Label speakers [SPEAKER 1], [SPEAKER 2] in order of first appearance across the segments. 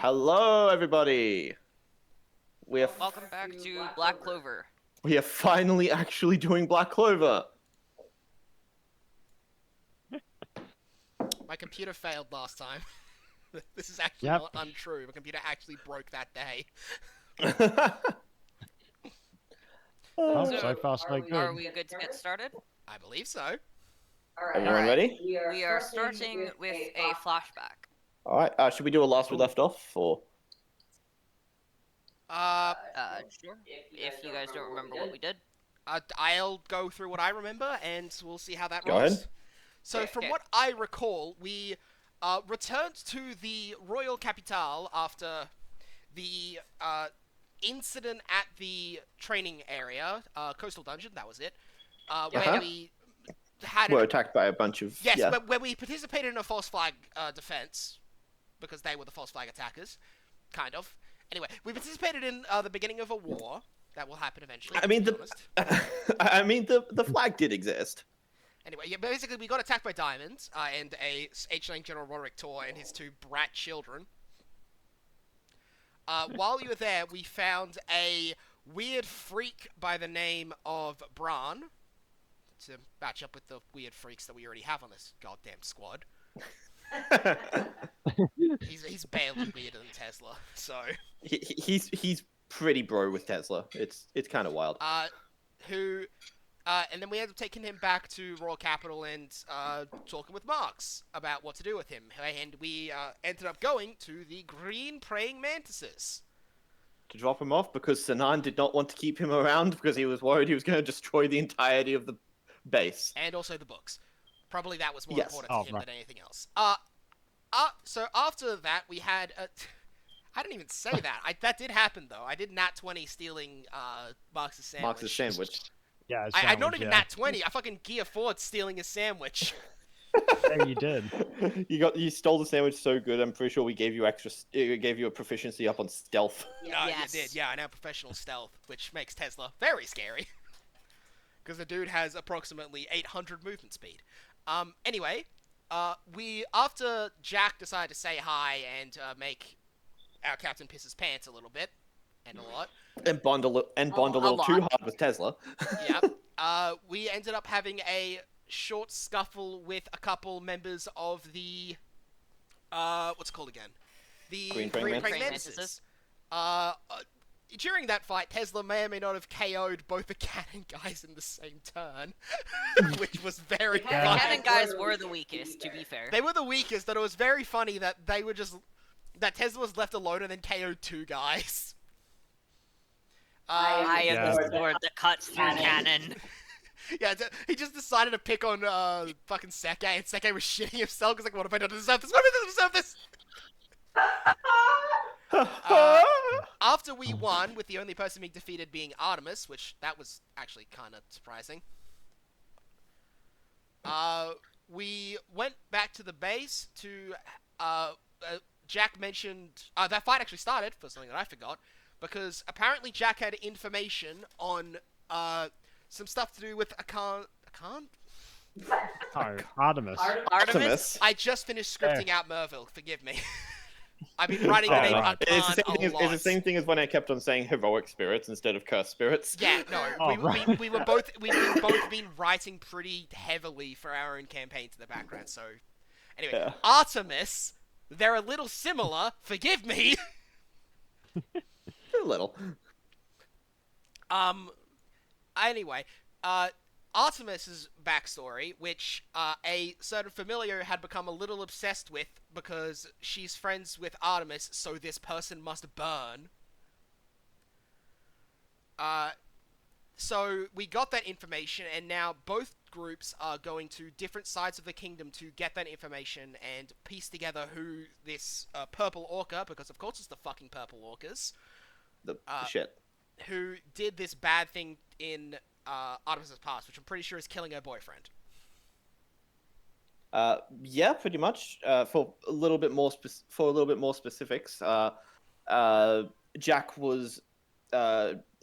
[SPEAKER 1] Hello, everybody. We are
[SPEAKER 2] Welcome back to Black Clover.
[SPEAKER 1] we are finally actually doing Black Clover.
[SPEAKER 3] My computer failed last time. This is actually
[SPEAKER 4] Yep.
[SPEAKER 3] not untrue. My computer actually broke that day.
[SPEAKER 4] Oh,
[SPEAKER 2] So,
[SPEAKER 4] so far so good.
[SPEAKER 2] Are we good to get started?
[SPEAKER 3] I believe so.
[SPEAKER 1] Everyone ready?
[SPEAKER 2] We are starting with a flashback.
[SPEAKER 1] All right. Should we do a last we left off, or
[SPEAKER 2] Sure. If you guys don't remember what we did.
[SPEAKER 3] I'll go through what I remember, and we'll see how that
[SPEAKER 1] Go
[SPEAKER 3] rolls.
[SPEAKER 1] ahead.
[SPEAKER 3] So, from
[SPEAKER 2] Okay.
[SPEAKER 3] what I recall, we returned to the Royal Capitale after the incident at the training area, coastal dungeon. That was it. Where
[SPEAKER 1] Uh-huh.
[SPEAKER 3] we had
[SPEAKER 1] we're attacked by a bunch of
[SPEAKER 3] Yes,
[SPEAKER 1] yeah.
[SPEAKER 3] where we participated in a false flag defense, because they were the false flag attackers, kind of. Anyway, we participated in the beginning of a war that will happen eventually.
[SPEAKER 1] I mean
[SPEAKER 3] to
[SPEAKER 1] the
[SPEAKER 3] be honest.
[SPEAKER 1] I mean the flag did exist.
[SPEAKER 3] Anyway, yeah, basically we got attacked by diamonds and a H-Lane General Roderick Tor and his two brat children. While we were there, we found a weird freak by the name of Bran, to match up with the weird freaks that we already have on this goddamn squad. He's barely weirder than Tesla, so
[SPEAKER 1] He's pretty bro with Tesla. It's kind of wild.
[SPEAKER 3] and then we ended up taking him back to Royal Capital and talking with Marx about what to do with him, and we ended up going to the Green Praying Mantises.
[SPEAKER 1] To drop him off because Sinan did not want to keep him around because he was worried he was going to destroy the entirety of the base.
[SPEAKER 3] And also the books. Probably that was more
[SPEAKER 1] Yes.
[SPEAKER 3] important to
[SPEAKER 4] Oh,
[SPEAKER 3] him
[SPEAKER 4] right.
[SPEAKER 3] than anything else. So after that, we had I didn't even say that. That did happen, though. I did nat 20 stealing Marx's sandwich.
[SPEAKER 1] Marx's sandwich.
[SPEAKER 4] Yeah, it
[SPEAKER 3] I not
[SPEAKER 4] sounds,
[SPEAKER 3] even
[SPEAKER 4] yeah.
[SPEAKER 3] nat 20. I fucking Gear Ford stealing a sandwich.
[SPEAKER 4] Yeah, you did.
[SPEAKER 1] You stole the sandwich so good. I'm pretty sure we gave you a proficiency up on stealth.
[SPEAKER 2] Yes.
[SPEAKER 3] You did. Yeah, I know professional stealth, which makes Tesla very scary. Because the dude has approximately 800 movement speed. Anyway, after Jack decided to say hi and make our captain piss his pants a little bit, and a lot.
[SPEAKER 1] And bond a little
[SPEAKER 2] lot.
[SPEAKER 1] too hard with Tesla.
[SPEAKER 3] Yep. We ended up having a short scuffle with a couple members of the what's it called again? The
[SPEAKER 1] Green Praying
[SPEAKER 2] Mantises.
[SPEAKER 3] Mantises. During that fight, Tesla may or may not have KO'd both the cannon guys in the same turn, which was very
[SPEAKER 2] The
[SPEAKER 3] funny.
[SPEAKER 2] cannon guys were the weakest, to be fair.
[SPEAKER 3] They were the weakest, but it was very funny that that Tesla was left alone and then KO'd two guys.
[SPEAKER 2] I am
[SPEAKER 4] Yeah.
[SPEAKER 2] the sword that cuts through cannon.
[SPEAKER 3] Yeah, he just decided to pick on fucking Seke, and Seke was shitting himself because like, what have I done to deserve this? What have I done to deserve this? After we won, with the only person being defeated being Artemis, which that was actually kind of surprising. We went back to the base to. Jack mentioned that fight actually started for something that I forgot, because apparently Jack had information on some stuff to do with Akan.
[SPEAKER 4] Oh, Artemis.
[SPEAKER 2] Artemis?
[SPEAKER 3] I just finished scripting out Merville. Forgive me. I've been writing the name
[SPEAKER 4] right.
[SPEAKER 1] It's the
[SPEAKER 3] Akan
[SPEAKER 1] same thing.
[SPEAKER 3] a lot.
[SPEAKER 1] It's the same thing as when I kept on saying heroic spirits instead of cursed spirits.
[SPEAKER 3] Yeah, no,
[SPEAKER 4] Oh, right.
[SPEAKER 3] we've both been writing pretty heavily for our own campaign to the background. So, anyway,
[SPEAKER 1] Yeah.
[SPEAKER 3] Artemis, they're a little similar. Forgive me.
[SPEAKER 1] A little.
[SPEAKER 3] Anyway, Artemis's backstory, which a certain familiar had become a little obsessed with because she's friends with Artemis, so this person must burn. So we got that information, and now both groups are going to different sides of the kingdom to get that information and piece together who this purple orca, because of course it's the fucking purple orcas,
[SPEAKER 1] The shit.
[SPEAKER 3] who did this bad thing in Artemis's past, which I'm pretty sure is killing her boyfriend.
[SPEAKER 1] Yeah, pretty much. For a little bit more specifics, Jack was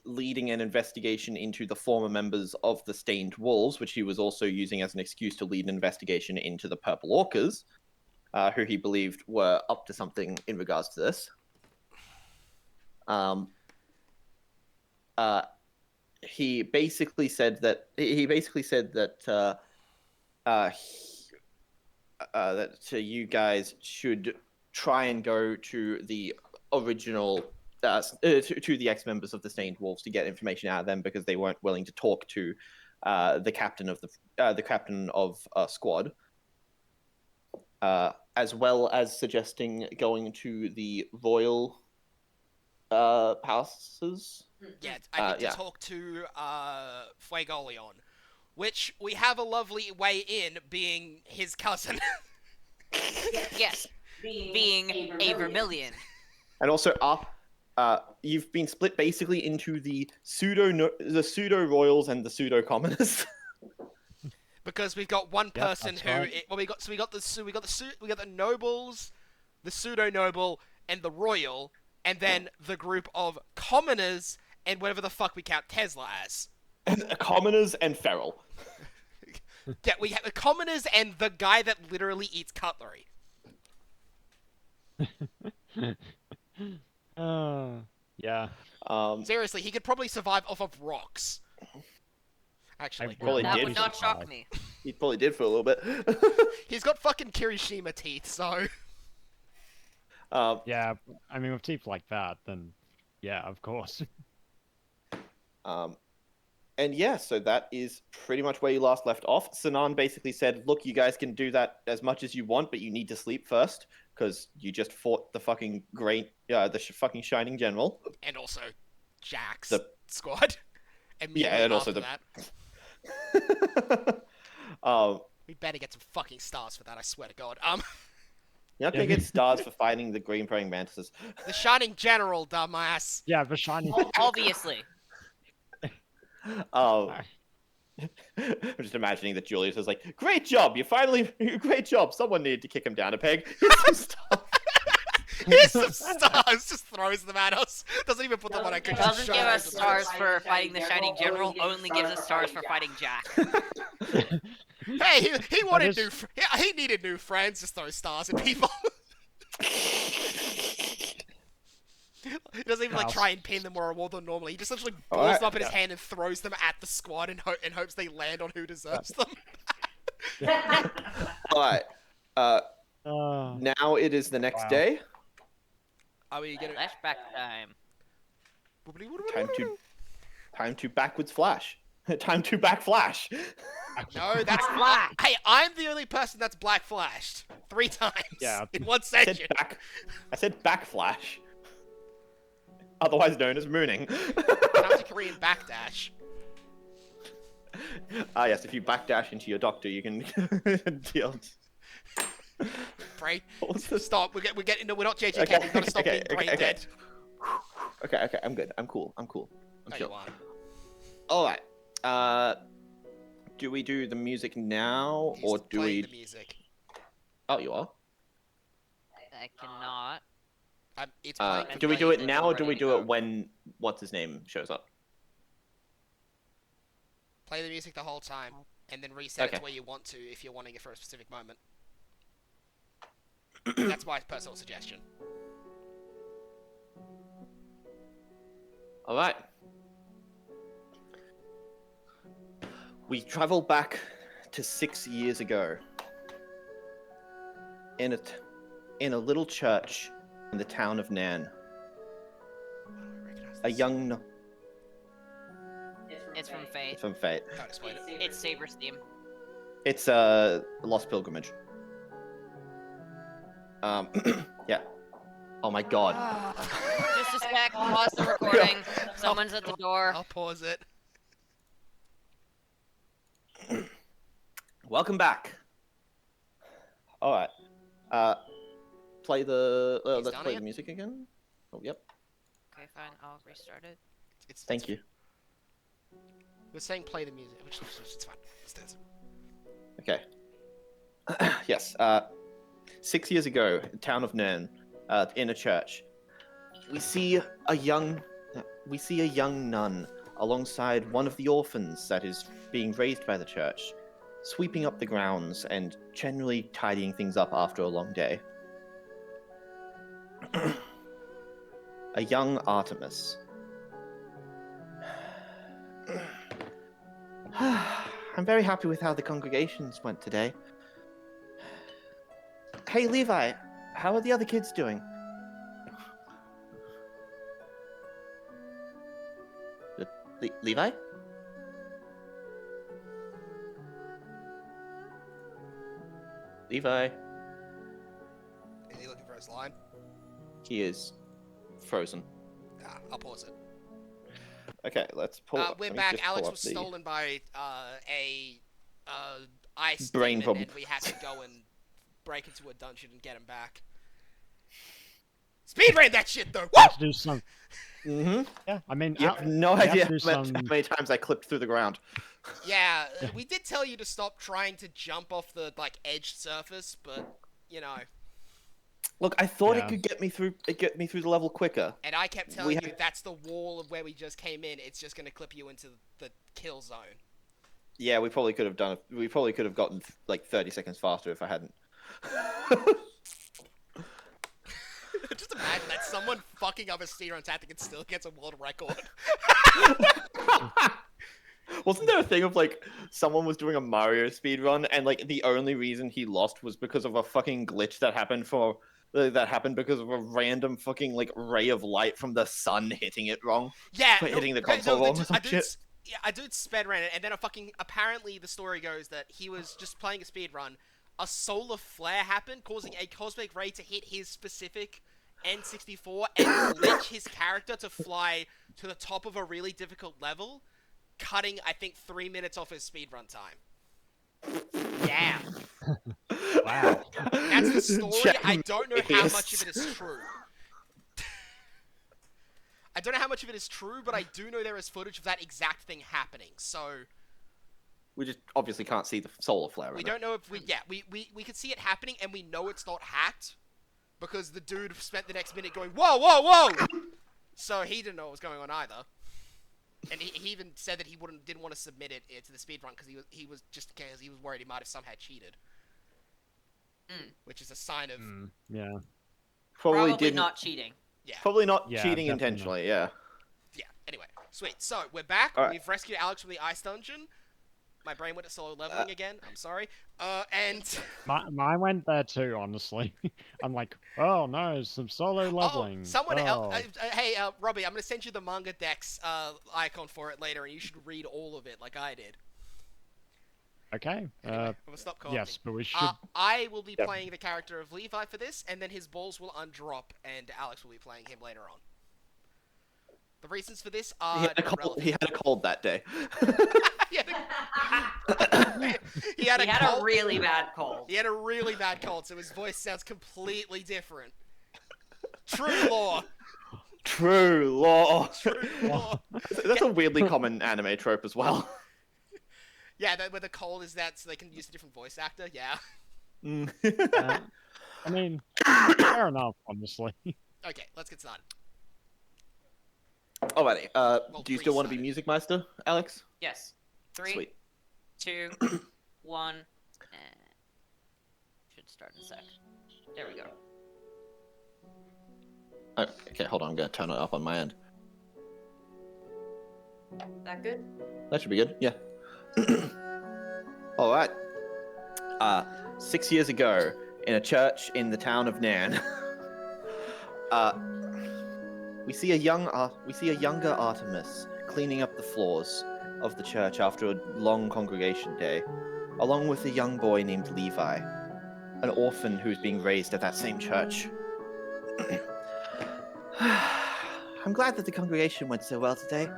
[SPEAKER 1] leading an investigation into the former members of the Stained Wolves, which he was also using as an excuse to lead an investigation into the Purple Orcas, who he believed were up to something in regards to this. Um, uh, he basically said that that you guys should try and go to the original to the ex-members of the Stained Wolves to get information out of them because they weren't willing to talk to the captain of the captain of squad, as well as suggesting going to the royal palaces.
[SPEAKER 3] Yeah, I need to
[SPEAKER 1] Yeah.
[SPEAKER 3] talk to Fuegoleon, which we have a lovely way in being his cousin.
[SPEAKER 2] Yes, being a Vermilion.
[SPEAKER 1] And also you've been split basically into the pseudo royals and the pseudo commoners.
[SPEAKER 3] Because we've got one
[SPEAKER 4] Yep,
[SPEAKER 3] person
[SPEAKER 4] that's
[SPEAKER 3] who
[SPEAKER 4] right.
[SPEAKER 3] we got the nobles, the pseudo noble, and the royal, and then the group of commoners and whatever the fuck we count Tesla as.
[SPEAKER 1] Commoners and feral.
[SPEAKER 3] Yeah, we have the commoners and the guy that literally eats cutlery.
[SPEAKER 4] Yeah.
[SPEAKER 3] Seriously, he could probably survive off of rocks. Actually,
[SPEAKER 1] Probably
[SPEAKER 2] That
[SPEAKER 1] did
[SPEAKER 2] would not shock
[SPEAKER 4] survive.
[SPEAKER 2] me.
[SPEAKER 1] He probably did for a little bit.
[SPEAKER 3] he's got fucking Kirishima teeth, so
[SPEAKER 4] Yeah. I mean, with teeth like that, then yeah, of course.
[SPEAKER 1] And yeah, so that is pretty much where you last left off. Sinan basically said, "Look, you guys can do that as much as you want, but you need to sleep first because you just fought the fucking fucking Shining General."
[SPEAKER 3] and also Jack's
[SPEAKER 1] The-
[SPEAKER 3] squad. Immediately
[SPEAKER 1] and also
[SPEAKER 3] after
[SPEAKER 1] the-
[SPEAKER 3] that, we better get some fucking stars for that. I swear to God.
[SPEAKER 1] You're not gonna get stars for fighting the green praying mantises.
[SPEAKER 3] The Shining General, dumbass.
[SPEAKER 4] Yeah, but shiny.
[SPEAKER 2] Obviously.
[SPEAKER 1] I'm just imagining that Julius is like, "Great job! Great job! Someone needed to kick him down a peg. Here's some stuff."
[SPEAKER 3] Here's some stars. Just throws them at us. Doesn't even put them on a cushion.
[SPEAKER 2] Doesn't give us stars for fighting the Shining General, only gives us stars for fighting Jack.
[SPEAKER 3] Hey, he wanted
[SPEAKER 4] is-
[SPEAKER 3] he needed new friends. Just throw stars at people. He doesn't even like
[SPEAKER 4] House.
[SPEAKER 3] try and pin them or award them normally. He just literally balls
[SPEAKER 1] Alright.
[SPEAKER 3] them up in his hand and throws them at the squad and hopes they land on who deserves them.
[SPEAKER 1] All right.
[SPEAKER 4] Uh,
[SPEAKER 1] Now it is the next
[SPEAKER 4] Wow.
[SPEAKER 1] day.
[SPEAKER 3] Are we gonna?
[SPEAKER 2] Flashback time.
[SPEAKER 1] Time to backwards flash. Time to back flash.
[SPEAKER 3] No, that's
[SPEAKER 2] Black.
[SPEAKER 3] Hey, I'm the only person that's black flashed 3 times
[SPEAKER 4] Yeah.
[SPEAKER 3] in one
[SPEAKER 1] I
[SPEAKER 3] session.
[SPEAKER 1] said back flash. Otherwise known as mooning.
[SPEAKER 3] That's a Korean backdash.
[SPEAKER 1] Yes, if you backdash into your doctor, you can deal.
[SPEAKER 3] Brain.
[SPEAKER 1] What was this?
[SPEAKER 3] Stop. We're getting. No, we're not JJK.
[SPEAKER 1] Okay,
[SPEAKER 3] We've got to stop
[SPEAKER 1] okay,
[SPEAKER 3] being brain
[SPEAKER 1] okay.
[SPEAKER 3] dead.
[SPEAKER 1] Okay, I'm good. I'm cool. I'm
[SPEAKER 3] No,
[SPEAKER 1] chill.
[SPEAKER 3] you aren't.
[SPEAKER 1] All right. Do we do the music now,
[SPEAKER 3] He's
[SPEAKER 1] or do
[SPEAKER 3] playing
[SPEAKER 1] we?
[SPEAKER 3] the music?
[SPEAKER 1] Oh, you are.
[SPEAKER 2] I cannot.
[SPEAKER 3] It's playing for
[SPEAKER 1] Do we
[SPEAKER 3] me.
[SPEAKER 1] do it
[SPEAKER 2] it's
[SPEAKER 1] now, or do we
[SPEAKER 2] already
[SPEAKER 1] do
[SPEAKER 2] go.
[SPEAKER 1] it when what's his name shows up?
[SPEAKER 3] Play the music the whole time, and then reset it
[SPEAKER 1] Okay.
[SPEAKER 3] to where you want to if you're wanting it for a specific moment. That's my personal suggestion.
[SPEAKER 1] All right. We travel back to 6 years ago. In a little church in the town of Nan,
[SPEAKER 3] I recognize
[SPEAKER 1] a
[SPEAKER 3] this.
[SPEAKER 1] young no-
[SPEAKER 2] It's from Fate.
[SPEAKER 1] it's from Fate.
[SPEAKER 3] Can't explain it.
[SPEAKER 2] It's Saber's theme.
[SPEAKER 1] It's a Lost Pilgrimage. Yeah. Oh my god.
[SPEAKER 2] Just a sec. Pause the recording. Someone's at the door.
[SPEAKER 3] I'll pause it.
[SPEAKER 1] Welcome back. All right. Play the.
[SPEAKER 3] He's
[SPEAKER 1] Let's
[SPEAKER 3] done
[SPEAKER 1] play
[SPEAKER 3] it?
[SPEAKER 1] the music again. Oh, yep.
[SPEAKER 2] Okay, fine. I'll restart it.
[SPEAKER 1] Thank you.
[SPEAKER 3] We're saying play the music, which it's fine. Let's do this.
[SPEAKER 1] Okay. Yes. 6 years ago, in the town of Nern, in a church, we see a young nun alongside one of the orphans that is being raised by the church, sweeping up the grounds and generally tidying things up after a long day. a young Artemis. I'm very happy with how the congregations went today. Hey, Levi, how are the other kids doing? Levi? Levi?
[SPEAKER 3] Is he looking for his line?
[SPEAKER 1] He is frozen.
[SPEAKER 3] I'll pause it.
[SPEAKER 1] Okay, let's pull.
[SPEAKER 3] We're
[SPEAKER 1] let me
[SPEAKER 3] back.
[SPEAKER 1] just pull
[SPEAKER 3] Alex
[SPEAKER 1] up
[SPEAKER 3] was
[SPEAKER 1] the-
[SPEAKER 3] stolen by a ice
[SPEAKER 1] Brain
[SPEAKER 3] demon,
[SPEAKER 1] problem.
[SPEAKER 3] and we had to go and break into a dungeon and get him back. Speed ran that shit though.
[SPEAKER 4] You
[SPEAKER 3] Woo!
[SPEAKER 4] have to do some.
[SPEAKER 1] Mm-hmm.
[SPEAKER 4] Yeah, I mean,
[SPEAKER 1] You have no
[SPEAKER 4] you have
[SPEAKER 1] idea
[SPEAKER 4] to do
[SPEAKER 1] how many times I clipped through the ground.
[SPEAKER 3] Yeah, we did tell you to stop trying to jump off the edged surface, but you know.
[SPEAKER 1] Look, I thought
[SPEAKER 4] Yeah.
[SPEAKER 1] it could get me through. It get me through the level quicker.
[SPEAKER 3] And I kept
[SPEAKER 1] We
[SPEAKER 3] telling you
[SPEAKER 1] had-
[SPEAKER 3] that's the wall of where we just came in. It's just gonna clip you into the kill zone.
[SPEAKER 1] Yeah, we probably could have done it. We probably could have gotten like 30 seconds faster if I hadn't.
[SPEAKER 3] Just imagine that someone fucking up a speedrun tactic and still gets a world record.
[SPEAKER 1] Wasn't there a thing of like someone was doing a Mario speedrun and like the only reason he lost was because of a fucking glitch that happened because of a random fucking like ray of light from the sun hitting it wrong?
[SPEAKER 3] Yeah,
[SPEAKER 1] For hitting the
[SPEAKER 3] okay,
[SPEAKER 1] console wrong or some shit?
[SPEAKER 3] I dude sped ran it, and then apparently the story goes that he was just playing a speed run. A solar flare happened, causing a cosmic ray to hit his specific N64 and glitch his character to fly to the top of a really difficult level, cutting, I think, 3 minutes off his speedrun time.
[SPEAKER 2] Damn.
[SPEAKER 4] wow.
[SPEAKER 3] That's the story.
[SPEAKER 1] Check
[SPEAKER 3] I don't know how
[SPEAKER 1] this.
[SPEAKER 3] much of it is true. I don't know how much of it is true, but I do know there is footage of that exact thing happening. So
[SPEAKER 1] We just obviously can't see the solar flare.
[SPEAKER 3] we
[SPEAKER 1] in
[SPEAKER 3] don't know if we could see it happening, and we know it's not hacked because the dude spent the next minute going, whoa, whoa, whoa! So he didn't know what was going on either. And he even said that he didn't want to submit it to the speedrun because he was just because he was worried he might have somehow cheated. Which is a sign of
[SPEAKER 4] Yeah.
[SPEAKER 1] Probably
[SPEAKER 2] Probably
[SPEAKER 1] didn't.
[SPEAKER 2] not cheating.
[SPEAKER 1] Probably not
[SPEAKER 4] Yeah,
[SPEAKER 1] cheating
[SPEAKER 4] definitely
[SPEAKER 1] intentionally. Yeah.
[SPEAKER 3] yeah. Anyway, sweet. So we're back.
[SPEAKER 1] All right.
[SPEAKER 3] We've rescued Alex from the ice dungeon. My brain went to solo leveling again. I'm sorry. And
[SPEAKER 4] Mine went there too, honestly. I'm like, oh no, some solo leveling.
[SPEAKER 3] someone else.
[SPEAKER 4] Oh.
[SPEAKER 3] Hey, Robbie, I'm gonna send you the manga dex icon for it later, and you should read all of it like I did.
[SPEAKER 4] Okay.
[SPEAKER 3] Anyway, I'm gonna stop calling.
[SPEAKER 4] Yes, but we should.
[SPEAKER 3] I will be
[SPEAKER 1] Yep.
[SPEAKER 3] playing the character of Levi for this, and then his balls will undrop, and Alex will be playing him later on. The reasons for this are
[SPEAKER 1] He had a cold that day.
[SPEAKER 3] he had
[SPEAKER 2] He had a really bad cold.
[SPEAKER 3] He had a really bad cold, so his voice sounds completely different. True law.
[SPEAKER 1] True law.
[SPEAKER 3] True law.
[SPEAKER 1] That's a weirdly common anime trope as well.
[SPEAKER 3] Yeah, where the cold is that so they can use a different voice actor. Yeah.
[SPEAKER 4] I mean, fair enough, honestly.
[SPEAKER 3] Okay, let's get started.
[SPEAKER 1] Alrighty. Do you still want to be
[SPEAKER 3] restarted.
[SPEAKER 1] Music Meister, Alex?
[SPEAKER 2] Yes. 3,
[SPEAKER 1] Sweet.
[SPEAKER 2] 2, 1, and should start in a sec. There we go.
[SPEAKER 1] Oh, okay, hold on. I'm gonna turn it up on my end.
[SPEAKER 2] That good?
[SPEAKER 1] That should be good. Yeah. All right. 6 years ago, in a church in the town of Nan, we see a younger Artemis cleaning up the floors of the church after a long congregation day, along with a young boy named Levi, an orphan who's being raised at that same church. I'm glad that the congregation went so well today.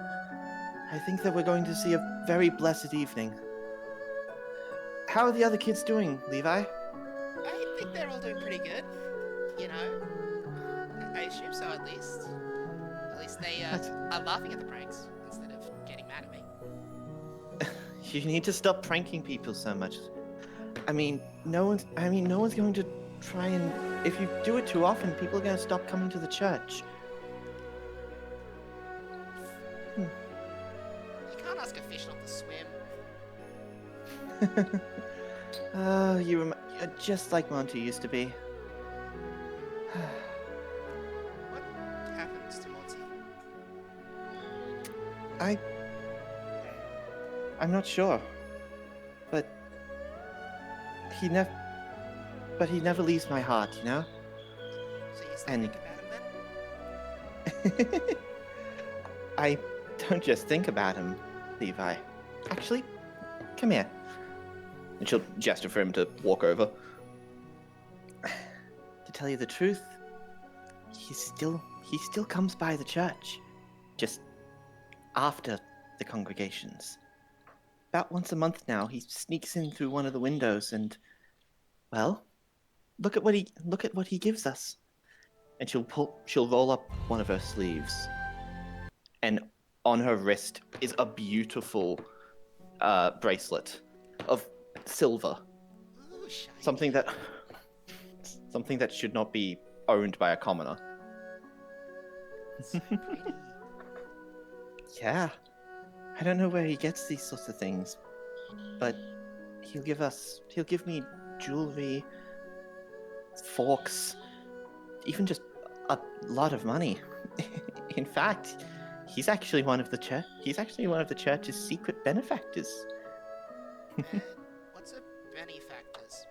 [SPEAKER 1] I think that we're going to see a very blessed evening. How are the other kids doing, Levi?
[SPEAKER 3] I think they're all doing pretty good. You know, I assume so at least. At least they are laughing at the pranks instead of getting mad at me.
[SPEAKER 1] You need to stop pranking people so much. I mean, no one's going to try and... If you do it too often, people are going to stop coming to the church.
[SPEAKER 3] You can't ask a fish not to swim.
[SPEAKER 1] You're just like Monty used to be.
[SPEAKER 3] What happens to
[SPEAKER 1] I... I'm not sure. But... He never leaves my heart, you know?
[SPEAKER 3] So you still
[SPEAKER 1] And-
[SPEAKER 3] think about him then?
[SPEAKER 1] I don't just think about him, Levi. Actually, come here. And she'll gesture for him to walk over. To tell you the truth, he still comes by the church. Just after the congregations. About once a month now, he sneaks in through one of the windows and, well, look at what he gives us. And she'll roll up one of her sleeves. And on her wrist is a beautiful bracelet of silver.
[SPEAKER 3] Ooh, shiny.
[SPEAKER 1] Something that should not be owned by a commoner.
[SPEAKER 3] So pretty.
[SPEAKER 1] Yeah. I don't know where he gets these sorts of things, but he'll give me jewelry, forks, even just a lot of money. In fact, he's actually one of the church's secret benefactors.
[SPEAKER 3] What's a benefactors?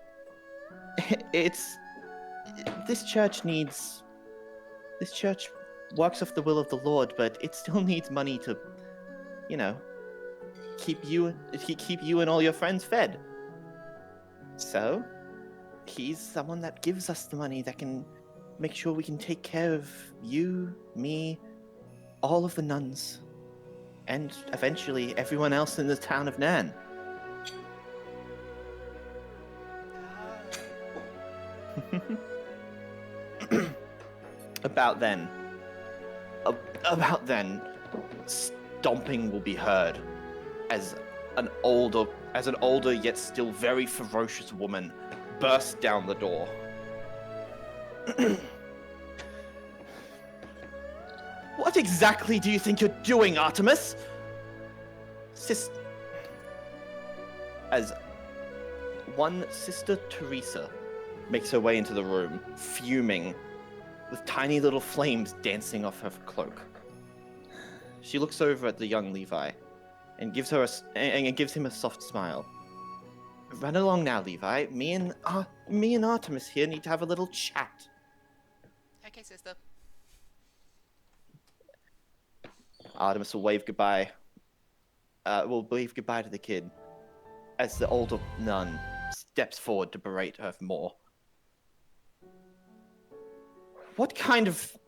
[SPEAKER 1] This church works off the will of the Lord, but it still needs money to, keep you and all your friends fed. So, he's someone that gives us the money that can make sure we can take care of you, me, all of the nuns, and eventually everyone else in the town of Nan. About then, stomping will be heard as an older yet still very ferocious woman bursts down the door. What exactly do you think you're doing, Artemis? As one Sister Teresa makes her way into the room, fuming, with tiny little flames dancing off her cloak. She looks over at the young Levi and gives him a soft smile. Run along now, Levi. Me and Artemis here need to have a little chat.
[SPEAKER 3] Okay, sister.
[SPEAKER 1] Artemis will wave goodbye. Will wave goodbye to the kid as the older nun steps forward to berate her more. What kind of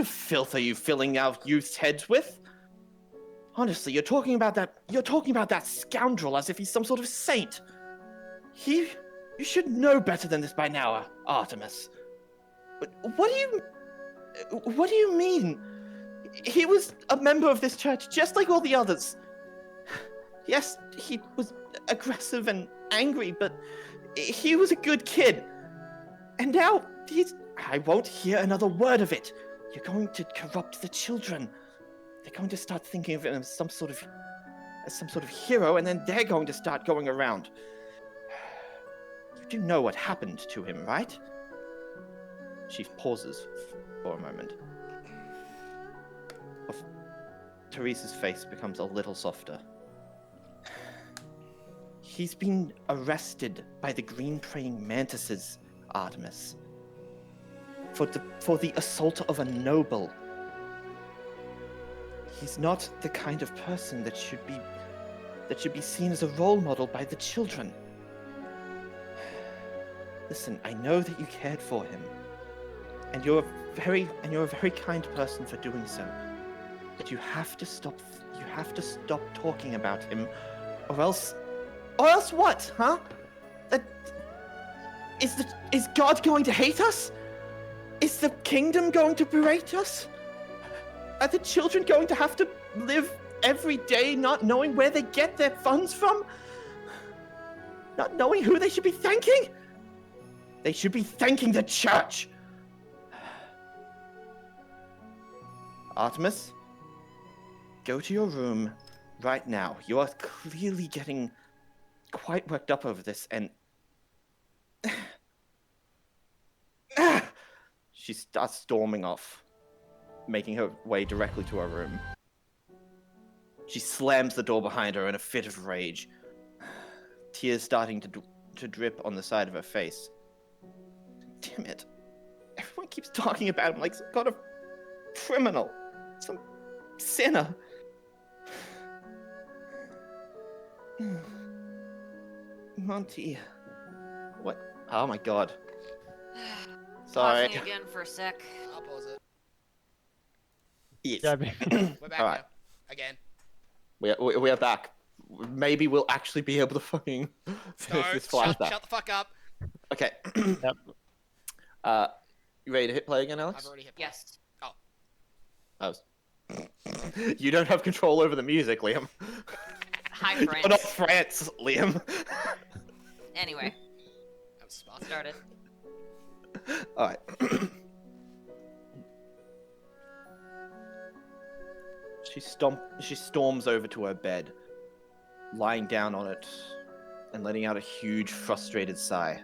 [SPEAKER 1] filth are you filling our youth's heads with? Honestly, you're talking about that scoundrel as if he's some sort of saint. You should know better than this by now, Artemis. But what do you mean? He was a member of this church just like all the others. Yes, he was aggressive and angry, but he was a good kid. And now I won't hear another word of it. You're going to corrupt the children. They're going to start thinking of him as some sort of hero, and then they're going to start going around. You do know what happened to him, right? She pauses for a moment. Teresa's face becomes a little softer. He's been arrested by the green praying mantises, Artemis. For the assault of a noble. He's not the kind of person that should be seen as a role model by the children. Listen, I know that you cared for him, and you're a very kind person for doing so. But you have to stop talking about him, or else what, huh? Is God going to hate us? Is the kingdom going to berate us? Are the children going to have to live every day not knowing where they get their funds from? Not knowing who they should be thanking? They should be thanking the church! Artemis, go to your room right now. You are clearly getting quite worked up over this, and... She starts storming off, making her way directly to her room. She slams the door behind her in a fit of rage, tears starting to drip on the side of her face. Damn it. Everyone keeps talking about him like some kind of criminal, some sinner. Monty. What? Oh my god. Sorry.
[SPEAKER 2] Pausing again for a sec.
[SPEAKER 3] I'll pause it.
[SPEAKER 1] Yes.
[SPEAKER 4] Yeah,
[SPEAKER 3] We're back
[SPEAKER 1] Alright.
[SPEAKER 3] now. Again.
[SPEAKER 1] We are back. Maybe we'll actually be able to fucking finish
[SPEAKER 3] No,
[SPEAKER 1] this
[SPEAKER 3] shut
[SPEAKER 1] flashback.
[SPEAKER 3] the fuck up.
[SPEAKER 1] Okay.
[SPEAKER 4] Yep.
[SPEAKER 1] You ready to hit play again, Alex?
[SPEAKER 3] I've already hit play.
[SPEAKER 2] Yes.
[SPEAKER 1] I was... You don't have control over the music, Liam.
[SPEAKER 2] Hi,
[SPEAKER 1] You're
[SPEAKER 2] friends.
[SPEAKER 1] not France, Liam.
[SPEAKER 2] Anyway,
[SPEAKER 3] I'm smart.
[SPEAKER 2] started.
[SPEAKER 1] Alright. She storms over to her bed, lying down on it, and letting out a huge, frustrated sigh.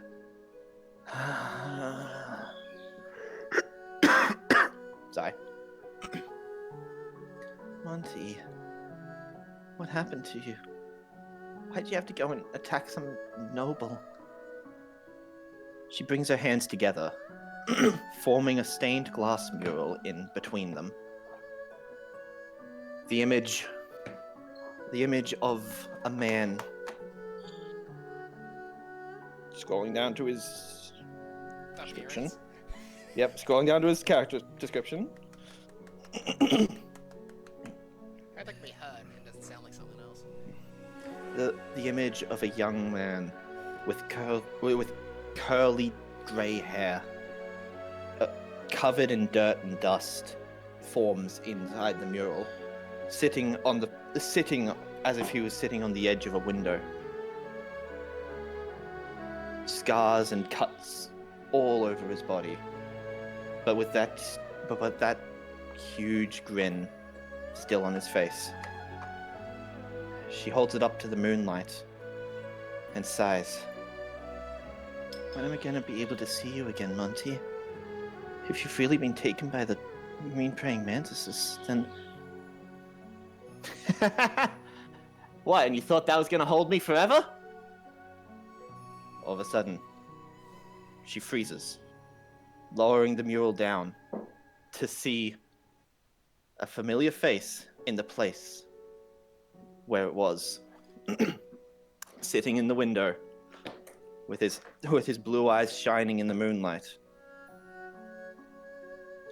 [SPEAKER 1] Sigh. Monty, what happened to you? Why'd you have to go and attack some noble? She brings her hands together, forming a stained glass mural in between them. The image of a man scrolling down to his description.
[SPEAKER 3] Appearance.
[SPEAKER 1] Yep, scrolling down to his character description.
[SPEAKER 3] I think we heard. It doesn't sound like something else.
[SPEAKER 1] The image of a young man with curly grey hair, covered in dirt and dust, forms inside the mural, sitting as if he was sitting on the edge of a window. Scars and cuts all over his body, but with that huge grin still on his face. She holds it up to the moonlight and sighs. When am I gonna be able to see you again, Monty? If you've really been taken by the green praying mantises, then... What, and you thought that was gonna hold me forever? All of a sudden, she freezes, lowering the mural down to see a familiar face in the place where it was, sitting in the window, with his blue eyes shining in the moonlight.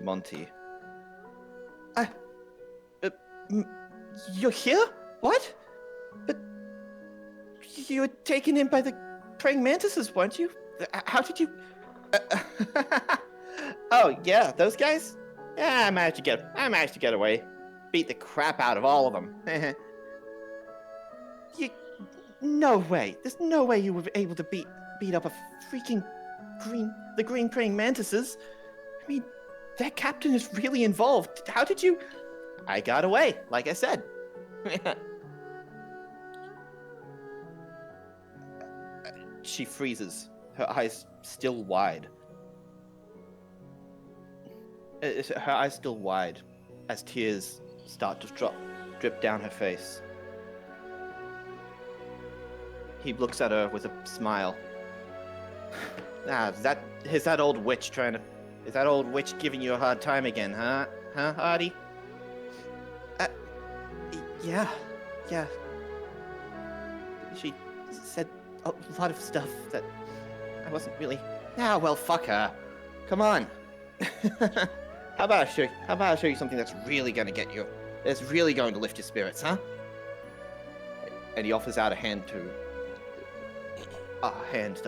[SPEAKER 1] Monty. You're here? What? But you were taken in by the praying mantises, weren't you? How did you... Oh, yeah, those guys? Yeah, I managed to get away. Beat the crap out of all of them. No way. There's no way you were able to beat up a freaking green praying mantises. I mean, that captain is really involved. How did you... I got away, like I said. She freezes, her eyes still wide. Her eyes still wide, as tears start to drip down her face. He looks at her with a smile. Is that old witch giving you a hard time again, huh? Huh, Artie? Yeah. She said a lot of stuff that I wasn't really... Ah, well, fuck her. Come on. How about I show you something that's really gonna get you... That's really going to lift your spirits, huh? And he offers out a hand to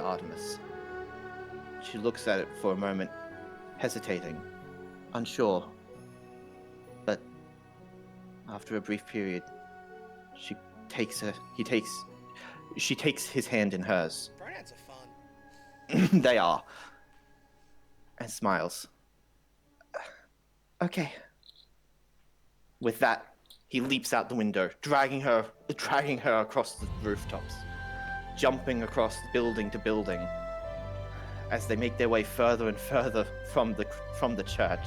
[SPEAKER 1] Artemis. She looks at it for a moment, hesitating, unsure. But after a brief period, she takes his hand in hers.
[SPEAKER 3] Pronouns are fun.
[SPEAKER 1] They are. And smiles. Okay. With that, he leaps out the window, dragging her across the rooftops, jumping across building to building, as they make their way further and further from the church.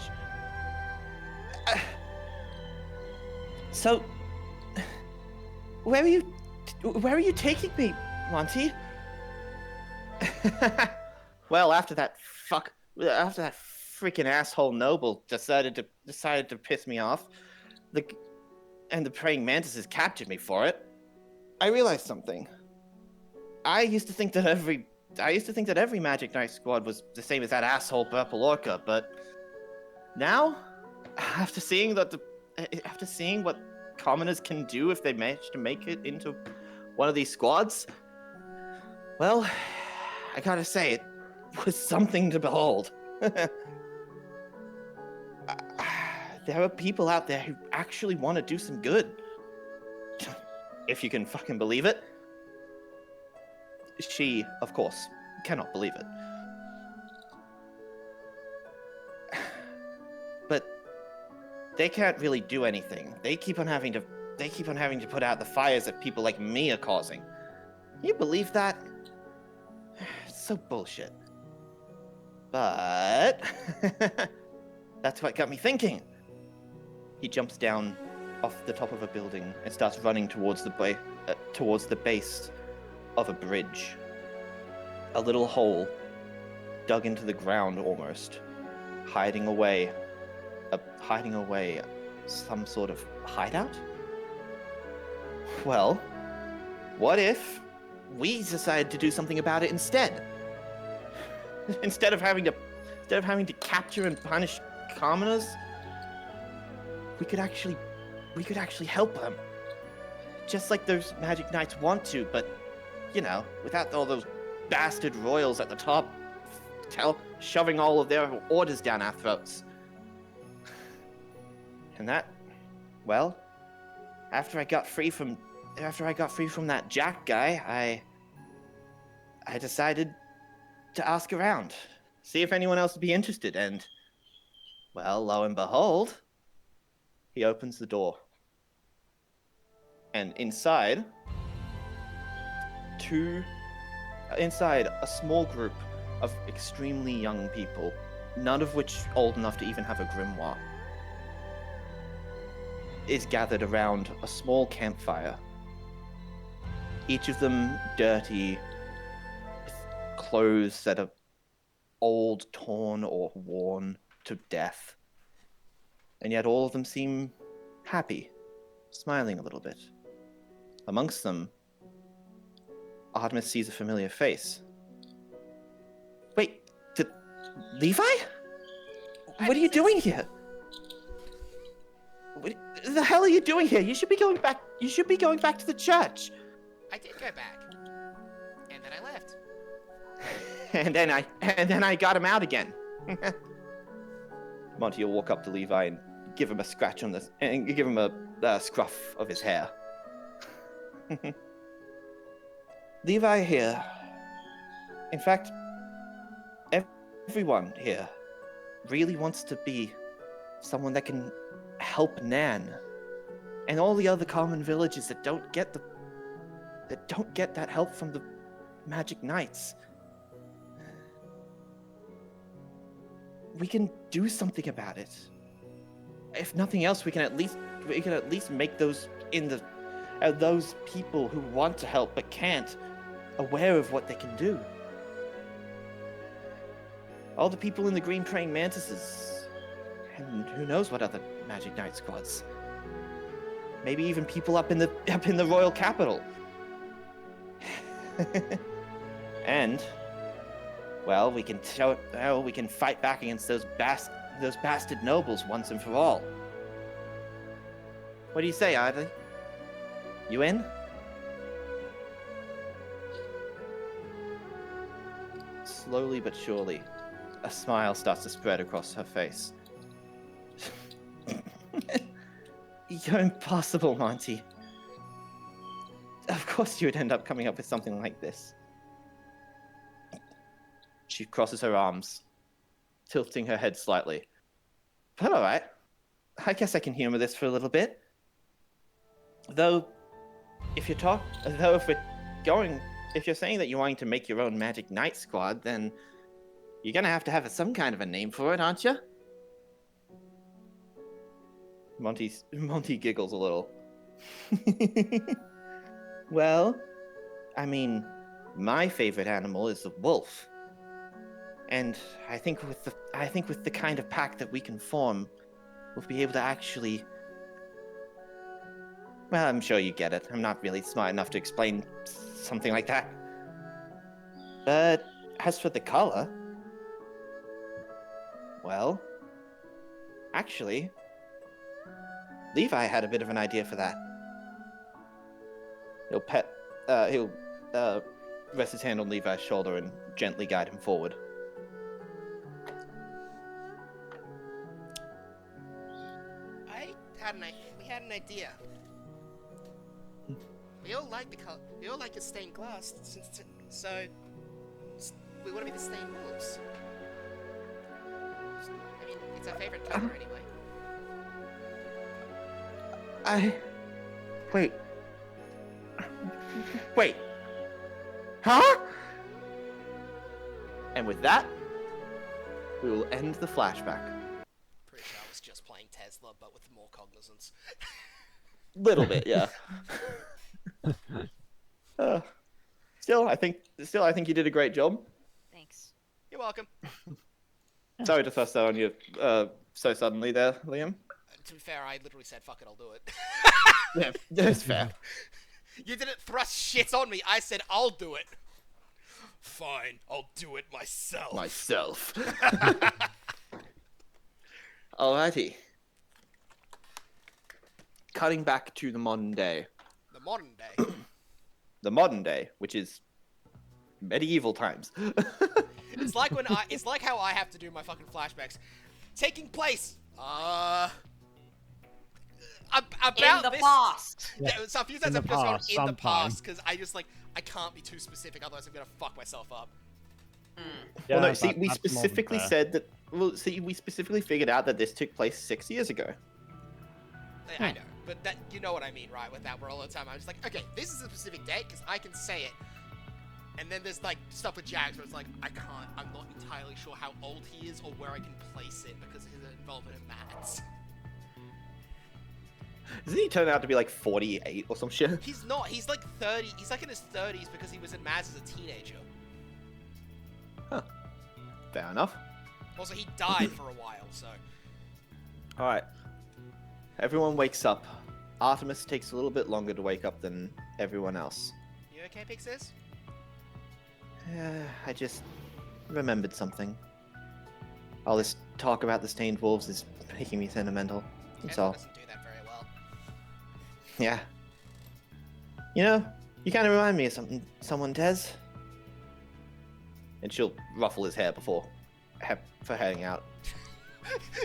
[SPEAKER 1] So, Where are you taking me, Monty? Well, after that freaking asshole noble decided to piss me off, the praying mantises captured me for it, I realized something. I used to think that every Magic Knight squad was the same as that asshole Purple Orca, but now, after seeing what commoners can do if they manage to make it into one of these squads, well, I gotta say, it was something to behold. There are people out there who actually want to do some good. If you can fucking believe it. She, of course, cannot believe it. But they can't really do anything. They keep on having to put out the fires that people like me are causing. Can you believe that? It's so bullshit. But that's what got me thinking. He jumps down off the top of a building and starts running towards the base of a bridge. A little hole dug into the ground almost, hiding away some sort of hideout? Well, what if we decided to do something about it instead? Instead of having to capture and punish commoners, we could actually help them. Just like those Magic Knights want to, but, you know, without all those bastard royals at the top shoving all of their orders down our throats. And that, well, after I got free from that Jack guy, I decided to ask around, see if anyone else would be interested, and, well, lo and behold, he opens the door. And inside, a small group of extremely young people, none of which old enough to even have a grimoire, is gathered around a small campfire. Each of them dirty, with clothes that are old, torn, or worn to death. And yet all of them seem happy, smiling a little bit. Amongst them, Artemis sees a familiar face. Wait, Levi? What are you doing here? What the hell are you doing here? You should be going back to the church.
[SPEAKER 3] I did go back. And then I left.
[SPEAKER 1] and then I got him out again. Monty will walk up to Levi and give him a scratch on this, and give him a scruff of his hair. Levi here. In fact, everyone here really wants to be someone that can help Nan and all the other common villages that don't get that help from the Magic Knights. We can do something about it. If nothing else, we can at least make those people who want to help but can't aware of what they can do. All the people in the Green Praying Mantises, and who knows what other Magic Knight squads. Maybe even people up in the royal capital. And, well, we can fight back against those bastard nobles once and for all. What do you say, Audley? You in? Slowly but surely, a smile starts to spread across her face. You're impossible, Monty. Of course you would end up coming up with something like this. She crosses her arms, tilting her head slightly. But all right, I guess I can humor this for a little bit. Though, if you're saying that you're wanting to make your own Magic Knight squad, then you're gonna have to have some kind of a name for it, aren't you? Monty giggles a little. Well, I mean, my favorite animal is the wolf. And I think with the kind of pack that we can form, we'll be able to actually. Well, I'm sure you get it. I'm not really smart enough to explain something like that. But as for the color, well, actually, Levi had a bit of an idea for that. He'll rest his hand on Levi's shoulder and gently guide him forward.
[SPEAKER 3] We had an idea. We all like the color. We all like the stained glass, so we want to be the stained wolves. I mean, it's our favorite color anyway.
[SPEAKER 1] Wait. Huh? And with that, we will end the flashback.
[SPEAKER 3] Pretty sure I was just playing Tesla, but with more cognizance.
[SPEAKER 1] Little bit, yeah. Still, I think you did a great job.
[SPEAKER 2] Thanks.
[SPEAKER 3] You're welcome.
[SPEAKER 1] Sorry to thrust that on you so suddenly there, Liam.
[SPEAKER 3] To be fair, I literally said, "Fuck it, I'll do it."
[SPEAKER 1] Yeah, that's fair.
[SPEAKER 3] You didn't thrust shit on me. I said, "I'll do it." Fine, I'll do it myself.
[SPEAKER 1] Alrighty. Cutting back to the modern day.
[SPEAKER 3] The modern day.
[SPEAKER 1] The modern day, which is medieval times.
[SPEAKER 3] It's like how I have to do my fucking flashbacks. Taking place. About
[SPEAKER 2] in the
[SPEAKER 3] this.
[SPEAKER 2] past.
[SPEAKER 3] Yeah, so a few times
[SPEAKER 4] In
[SPEAKER 3] I've
[SPEAKER 4] the
[SPEAKER 3] just gone
[SPEAKER 4] past,
[SPEAKER 3] in the
[SPEAKER 4] sometime.
[SPEAKER 3] past because I can't be too specific, otherwise I'm gonna fuck myself up.
[SPEAKER 1] Well, no,
[SPEAKER 4] Yeah,
[SPEAKER 1] see,
[SPEAKER 4] that-
[SPEAKER 1] we
[SPEAKER 4] that's more than
[SPEAKER 1] specifically
[SPEAKER 4] fair.
[SPEAKER 1] said that. Well, see, we specifically figured out that this took place 6 years ago.
[SPEAKER 3] I know, but that you know what I mean, right? With that, where all the time I'm just like, okay, this is a specific date because I can say it. And then there's like stuff with Jags where it's like I'm not entirely sure how old he is or where I can place it because of his involvement in maths.
[SPEAKER 1] Doesn't he turn out to be like 48 or some shit?
[SPEAKER 3] He's not. He's like 30. He's like in his 30s because he was in maths as a teenager.
[SPEAKER 1] Fair enough.
[SPEAKER 3] Also, he died for a while, so.
[SPEAKER 1] Alright. Everyone wakes up. Artemis takes a little bit longer to wake up than everyone else.
[SPEAKER 3] You okay, Pixis?
[SPEAKER 1] I just remembered something. All this talk about the stained wolves is making me sentimental. That's
[SPEAKER 3] Tesla
[SPEAKER 1] all.
[SPEAKER 3] doesn't do that very well.
[SPEAKER 1] Yeah. You know, you kind of remind me of someone, Tez. And she'll ruffle his hair for heading out.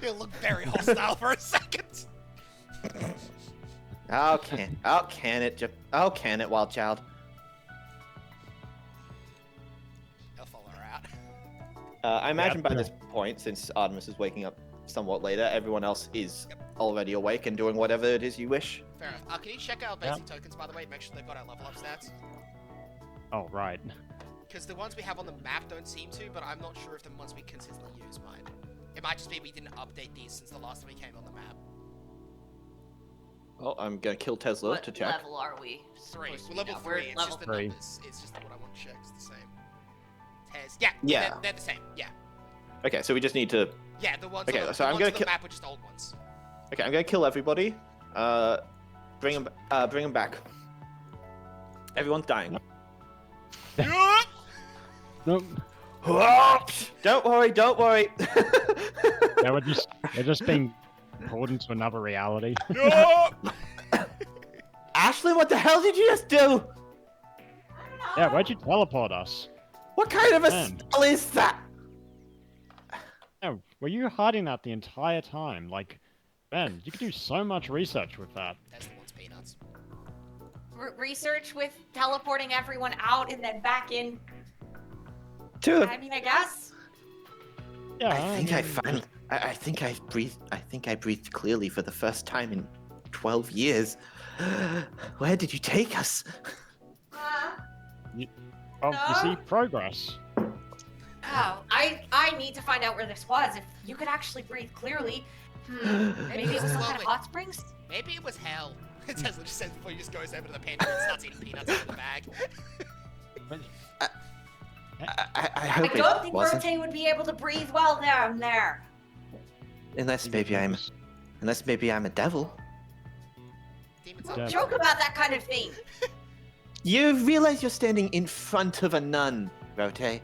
[SPEAKER 3] He'll look very hostile for a second.
[SPEAKER 1] How can it, wild child?
[SPEAKER 3] He'll follow her out.
[SPEAKER 1] I imagine by
[SPEAKER 4] Yeah.
[SPEAKER 1] this point, since Artemis is waking up somewhat later, everyone else is already awake and doing whatever it is you wish.
[SPEAKER 3] Fair enough. Can you check out basic tokens, by the way? Make sure they've got our level up stats.
[SPEAKER 4] Oh, right.
[SPEAKER 3] Because the ones we have on the map don't seem to, but I'm not sure if the ones we consistently use might. It might just be we didn't update these since the last time we came on the map.
[SPEAKER 1] Well, I'm gonna kill Tesla
[SPEAKER 2] What
[SPEAKER 1] to check.
[SPEAKER 2] level are we?
[SPEAKER 3] 3.
[SPEAKER 2] supposed to
[SPEAKER 3] We're
[SPEAKER 2] be
[SPEAKER 3] level
[SPEAKER 2] now?
[SPEAKER 3] 3.
[SPEAKER 2] We're
[SPEAKER 3] It's
[SPEAKER 2] level
[SPEAKER 3] just the
[SPEAKER 4] 3.
[SPEAKER 3] numbers. It's just what I want to check. It's the same. Tez. Yeah.
[SPEAKER 1] Yeah.
[SPEAKER 3] They're the same. Yeah.
[SPEAKER 1] Okay, so we just need to.
[SPEAKER 3] Yeah. The ones.
[SPEAKER 1] Okay,
[SPEAKER 3] on the,
[SPEAKER 1] so
[SPEAKER 3] the
[SPEAKER 1] I'm
[SPEAKER 3] ones
[SPEAKER 1] gonna
[SPEAKER 3] on the
[SPEAKER 1] kill-
[SPEAKER 3] map were just old ones.
[SPEAKER 1] Okay, I'm gonna kill everybody. Bring them back. Everyone's dying.
[SPEAKER 4] Nope.
[SPEAKER 1] Don't worry.
[SPEAKER 4] They're just being pulled into another reality.
[SPEAKER 3] No.
[SPEAKER 1] Ashley, what the hell did you just do?
[SPEAKER 4] Yeah, where'd you teleport us?
[SPEAKER 1] What kind of a
[SPEAKER 4] Man.
[SPEAKER 1] spell is that?
[SPEAKER 4] No, were you hiding that the entire time? Like, Ben, you could do so much research with that.
[SPEAKER 3] That's the one's peanuts.
[SPEAKER 5] Research with teleporting everyone out and then back in.
[SPEAKER 1] Dude,
[SPEAKER 5] I mean, I guess.
[SPEAKER 4] Yeah,
[SPEAKER 1] I think I
[SPEAKER 4] mean,
[SPEAKER 1] finally. I think I breathed clearly for the first time in 12 years. Where did you take us?
[SPEAKER 4] Well, you see, progress.
[SPEAKER 5] Oh, I need to find out where this was. If you could actually breathe clearly. Maybe it was some kind of
[SPEAKER 3] Slowly.
[SPEAKER 5] hot springs?
[SPEAKER 3] Maybe it was hell. Tesla just says before he just goes over to the pantry and starts eating peanuts out of the bag.
[SPEAKER 1] I
[SPEAKER 5] I
[SPEAKER 1] hope
[SPEAKER 5] don't
[SPEAKER 1] it
[SPEAKER 5] think
[SPEAKER 1] wasn't.
[SPEAKER 5] Rote would be able to breathe well down there.
[SPEAKER 1] Unless maybe I'm a devil.
[SPEAKER 3] Demons
[SPEAKER 4] Yeah.
[SPEAKER 3] are
[SPEAKER 5] Joke about that kind of thing.
[SPEAKER 1] You realize you're standing in front of a nun, Rote.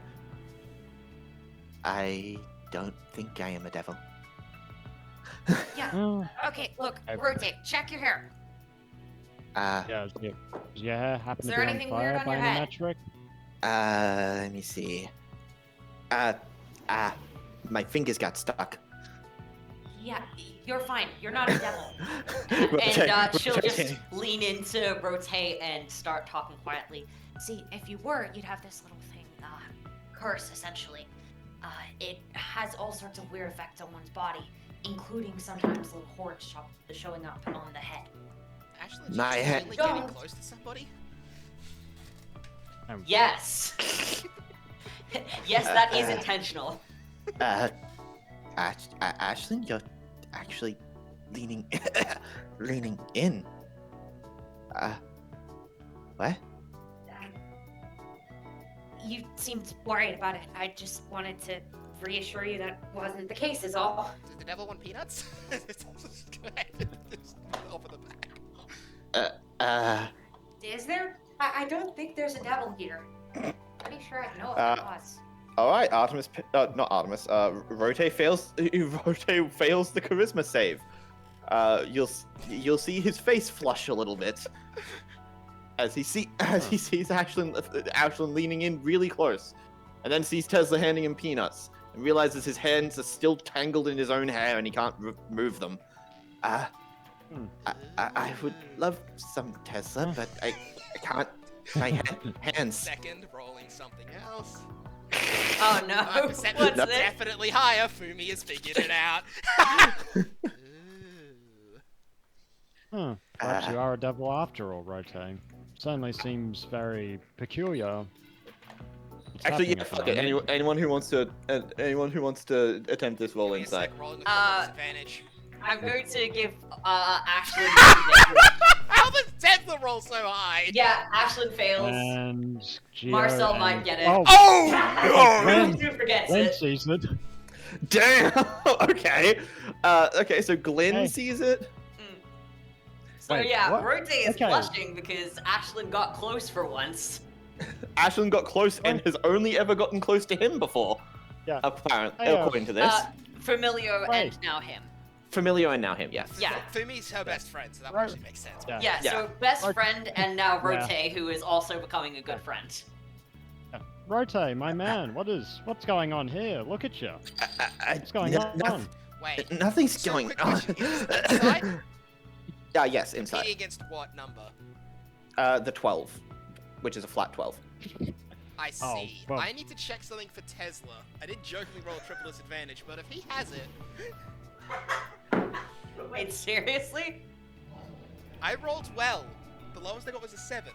[SPEAKER 1] I don't think I am a devil.
[SPEAKER 5] Yeah.
[SPEAKER 4] Oh,
[SPEAKER 5] Okay, look,
[SPEAKER 4] I-
[SPEAKER 5] Rote, check your hair.
[SPEAKER 1] Uh,
[SPEAKER 4] does your hair happen
[SPEAKER 5] Is
[SPEAKER 4] to
[SPEAKER 5] there
[SPEAKER 4] be on
[SPEAKER 5] anything
[SPEAKER 4] fire
[SPEAKER 5] weird on
[SPEAKER 4] by
[SPEAKER 5] your
[SPEAKER 4] any
[SPEAKER 5] head?
[SPEAKER 4] metric?
[SPEAKER 1] let me see. My fingers got stuck.
[SPEAKER 5] Yeah, you're fine. You're not a devil.
[SPEAKER 1] Rotate,
[SPEAKER 5] And she'll just
[SPEAKER 1] rotating.
[SPEAKER 5] lean into Rote and start talking quietly. See, if you were, you'd have this little thing, curse, essentially. It has all sorts of weird effects on one's body, including sometimes little hordes showing up on the head.
[SPEAKER 3] Actually,
[SPEAKER 1] My head-
[SPEAKER 3] genuinely getting
[SPEAKER 5] Don't.
[SPEAKER 3] close to somebody?
[SPEAKER 5] Yes. Yes, that is intentional.
[SPEAKER 1] Ashlyn, you're actually leaning in. What?
[SPEAKER 5] You seemed worried about it. I just wanted to reassure you that wasn't the case, is all.
[SPEAKER 3] Does the devil want peanuts? It's just gonna just over the back.
[SPEAKER 5] Is there? I don't think there's a devil here. Pretty sure I know if
[SPEAKER 1] Uh,
[SPEAKER 5] there was.
[SPEAKER 1] All right, Artemis. Not Artemis. Rote fails. Rote fails the charisma save. You'll see his face flush a little bit as he sees Ashlyn leaning in really close, and then sees Tesla handing him peanuts and realizes his hands are still tangled in his own hair and he can't move them. I would love some Tesla, but I can't. My hands.
[SPEAKER 3] Second, rolling something else.
[SPEAKER 5] Oh no!
[SPEAKER 3] My perception
[SPEAKER 5] What's
[SPEAKER 3] is
[SPEAKER 5] this?
[SPEAKER 3] definitely higher. Fumi has figured it out. Ooh.
[SPEAKER 4] Huh. Perhaps you are a devil after all, Rote. Certainly seems very peculiar. What's
[SPEAKER 1] Actually,
[SPEAKER 4] happening
[SPEAKER 1] yeah,
[SPEAKER 4] at the
[SPEAKER 1] fuck it.
[SPEAKER 4] moment?
[SPEAKER 1] Anyone who wants to attempt this roll
[SPEAKER 3] Give me a
[SPEAKER 1] insight.
[SPEAKER 3] sec, rolling with triple
[SPEAKER 5] Uh,
[SPEAKER 3] disadvantage.
[SPEAKER 5] I'm going to give Ashlyn. disadvantage.
[SPEAKER 3] How does Tesla roll so high?
[SPEAKER 5] Yeah, Ashlyn fails.
[SPEAKER 4] And Geo
[SPEAKER 5] Marcel
[SPEAKER 4] and...
[SPEAKER 5] might get it.
[SPEAKER 4] Oh,
[SPEAKER 3] Oh!
[SPEAKER 4] Gwen,
[SPEAKER 5] Who forgets
[SPEAKER 4] Gwen
[SPEAKER 5] it?
[SPEAKER 4] sees it.
[SPEAKER 1] Damn. Okay. Okay. So Glenn
[SPEAKER 4] Hey.
[SPEAKER 1] sees it.
[SPEAKER 5] So
[SPEAKER 4] Wait,
[SPEAKER 5] yeah,
[SPEAKER 4] what?
[SPEAKER 5] Rote is
[SPEAKER 4] Okay.
[SPEAKER 5] blushing because Ashlyn got close for once.
[SPEAKER 1] Ashlyn got close and has only ever gotten close to him before.
[SPEAKER 4] Yeah.
[SPEAKER 1] Apparently,
[SPEAKER 4] Hey,
[SPEAKER 1] according to this.
[SPEAKER 5] Familio
[SPEAKER 4] Right.
[SPEAKER 5] and now him.
[SPEAKER 1] Familiar and now him. Yes.
[SPEAKER 5] Yeah.
[SPEAKER 3] Fumi's her best friend, so that
[SPEAKER 4] Right.
[SPEAKER 3] actually makes sense.
[SPEAKER 4] Yeah.
[SPEAKER 5] Yeah,
[SPEAKER 1] Yeah.
[SPEAKER 5] so best
[SPEAKER 4] Like-
[SPEAKER 5] friend and now
[SPEAKER 4] Yeah.
[SPEAKER 5] Rote, who is also becoming a good friend.
[SPEAKER 4] Rote, my man, what's going on here? Look at you. What's going on?
[SPEAKER 3] Wait.
[SPEAKER 1] Nothing's
[SPEAKER 3] So,
[SPEAKER 1] going
[SPEAKER 3] quick
[SPEAKER 1] on.
[SPEAKER 3] question, is this inside?
[SPEAKER 1] Yes, inside.
[SPEAKER 3] Competing against what number?
[SPEAKER 1] The 12, which is a flat 12.
[SPEAKER 3] I
[SPEAKER 4] Oh,
[SPEAKER 3] see.
[SPEAKER 4] well-
[SPEAKER 3] I need to check something for Tesla. I did jokingly roll a triple disadvantage, but if he has it,
[SPEAKER 5] Wait, seriously?
[SPEAKER 3] I rolled well. The lowest I got was a 7.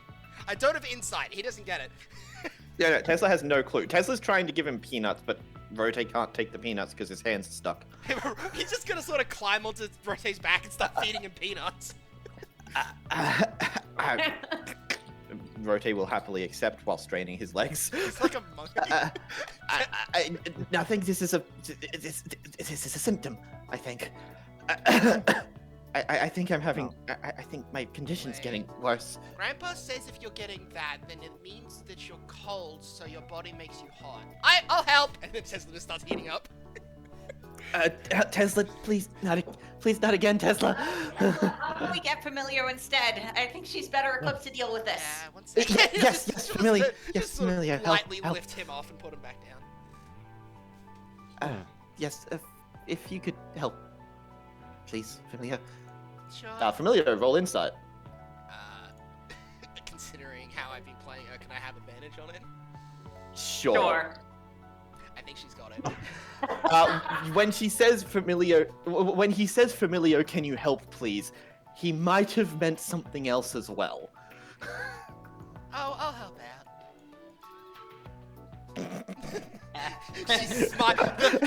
[SPEAKER 3] I don't have insight. He doesn't get it.
[SPEAKER 1] Yeah, no, Tesla has no clue. Tesla's trying to give him peanuts, but Rote can't take the peanuts because his hands are stuck.
[SPEAKER 3] He's just gonna sort of climb onto Rote's back and start feeding him peanuts.
[SPEAKER 1] Rote will happily accept while straining his legs.
[SPEAKER 3] He's like a monkey.
[SPEAKER 1] Nothing. This is a symptom. I think. I think I'm having. I think my condition's getting worse.
[SPEAKER 3] Grandpa says if you're getting that, then it means that you're cold, so your body makes you hot. I'll help! And then Tesla just starts heating up.
[SPEAKER 1] Tesla, please not again, Tesla.
[SPEAKER 5] How about we get Familio instead? I think she's better equipped to deal with this.
[SPEAKER 3] Yeah, one second.
[SPEAKER 1] Yes, Familia. Yes,
[SPEAKER 3] Just sort of
[SPEAKER 1] Familia. Help,
[SPEAKER 3] lightly
[SPEAKER 1] help.
[SPEAKER 3] lift him off and put him back down.
[SPEAKER 1] Yes, if you could help, please, Familia.
[SPEAKER 3] Sure.
[SPEAKER 1] Familia, roll insight.
[SPEAKER 3] Considering how I've been playing her, can I have advantage on it?
[SPEAKER 1] Sure.
[SPEAKER 3] I think she's got it.
[SPEAKER 1] When she says Familio, when he says Familio, can you help, please? He might have meant something else as well.
[SPEAKER 3] Oh, I'll help out. She's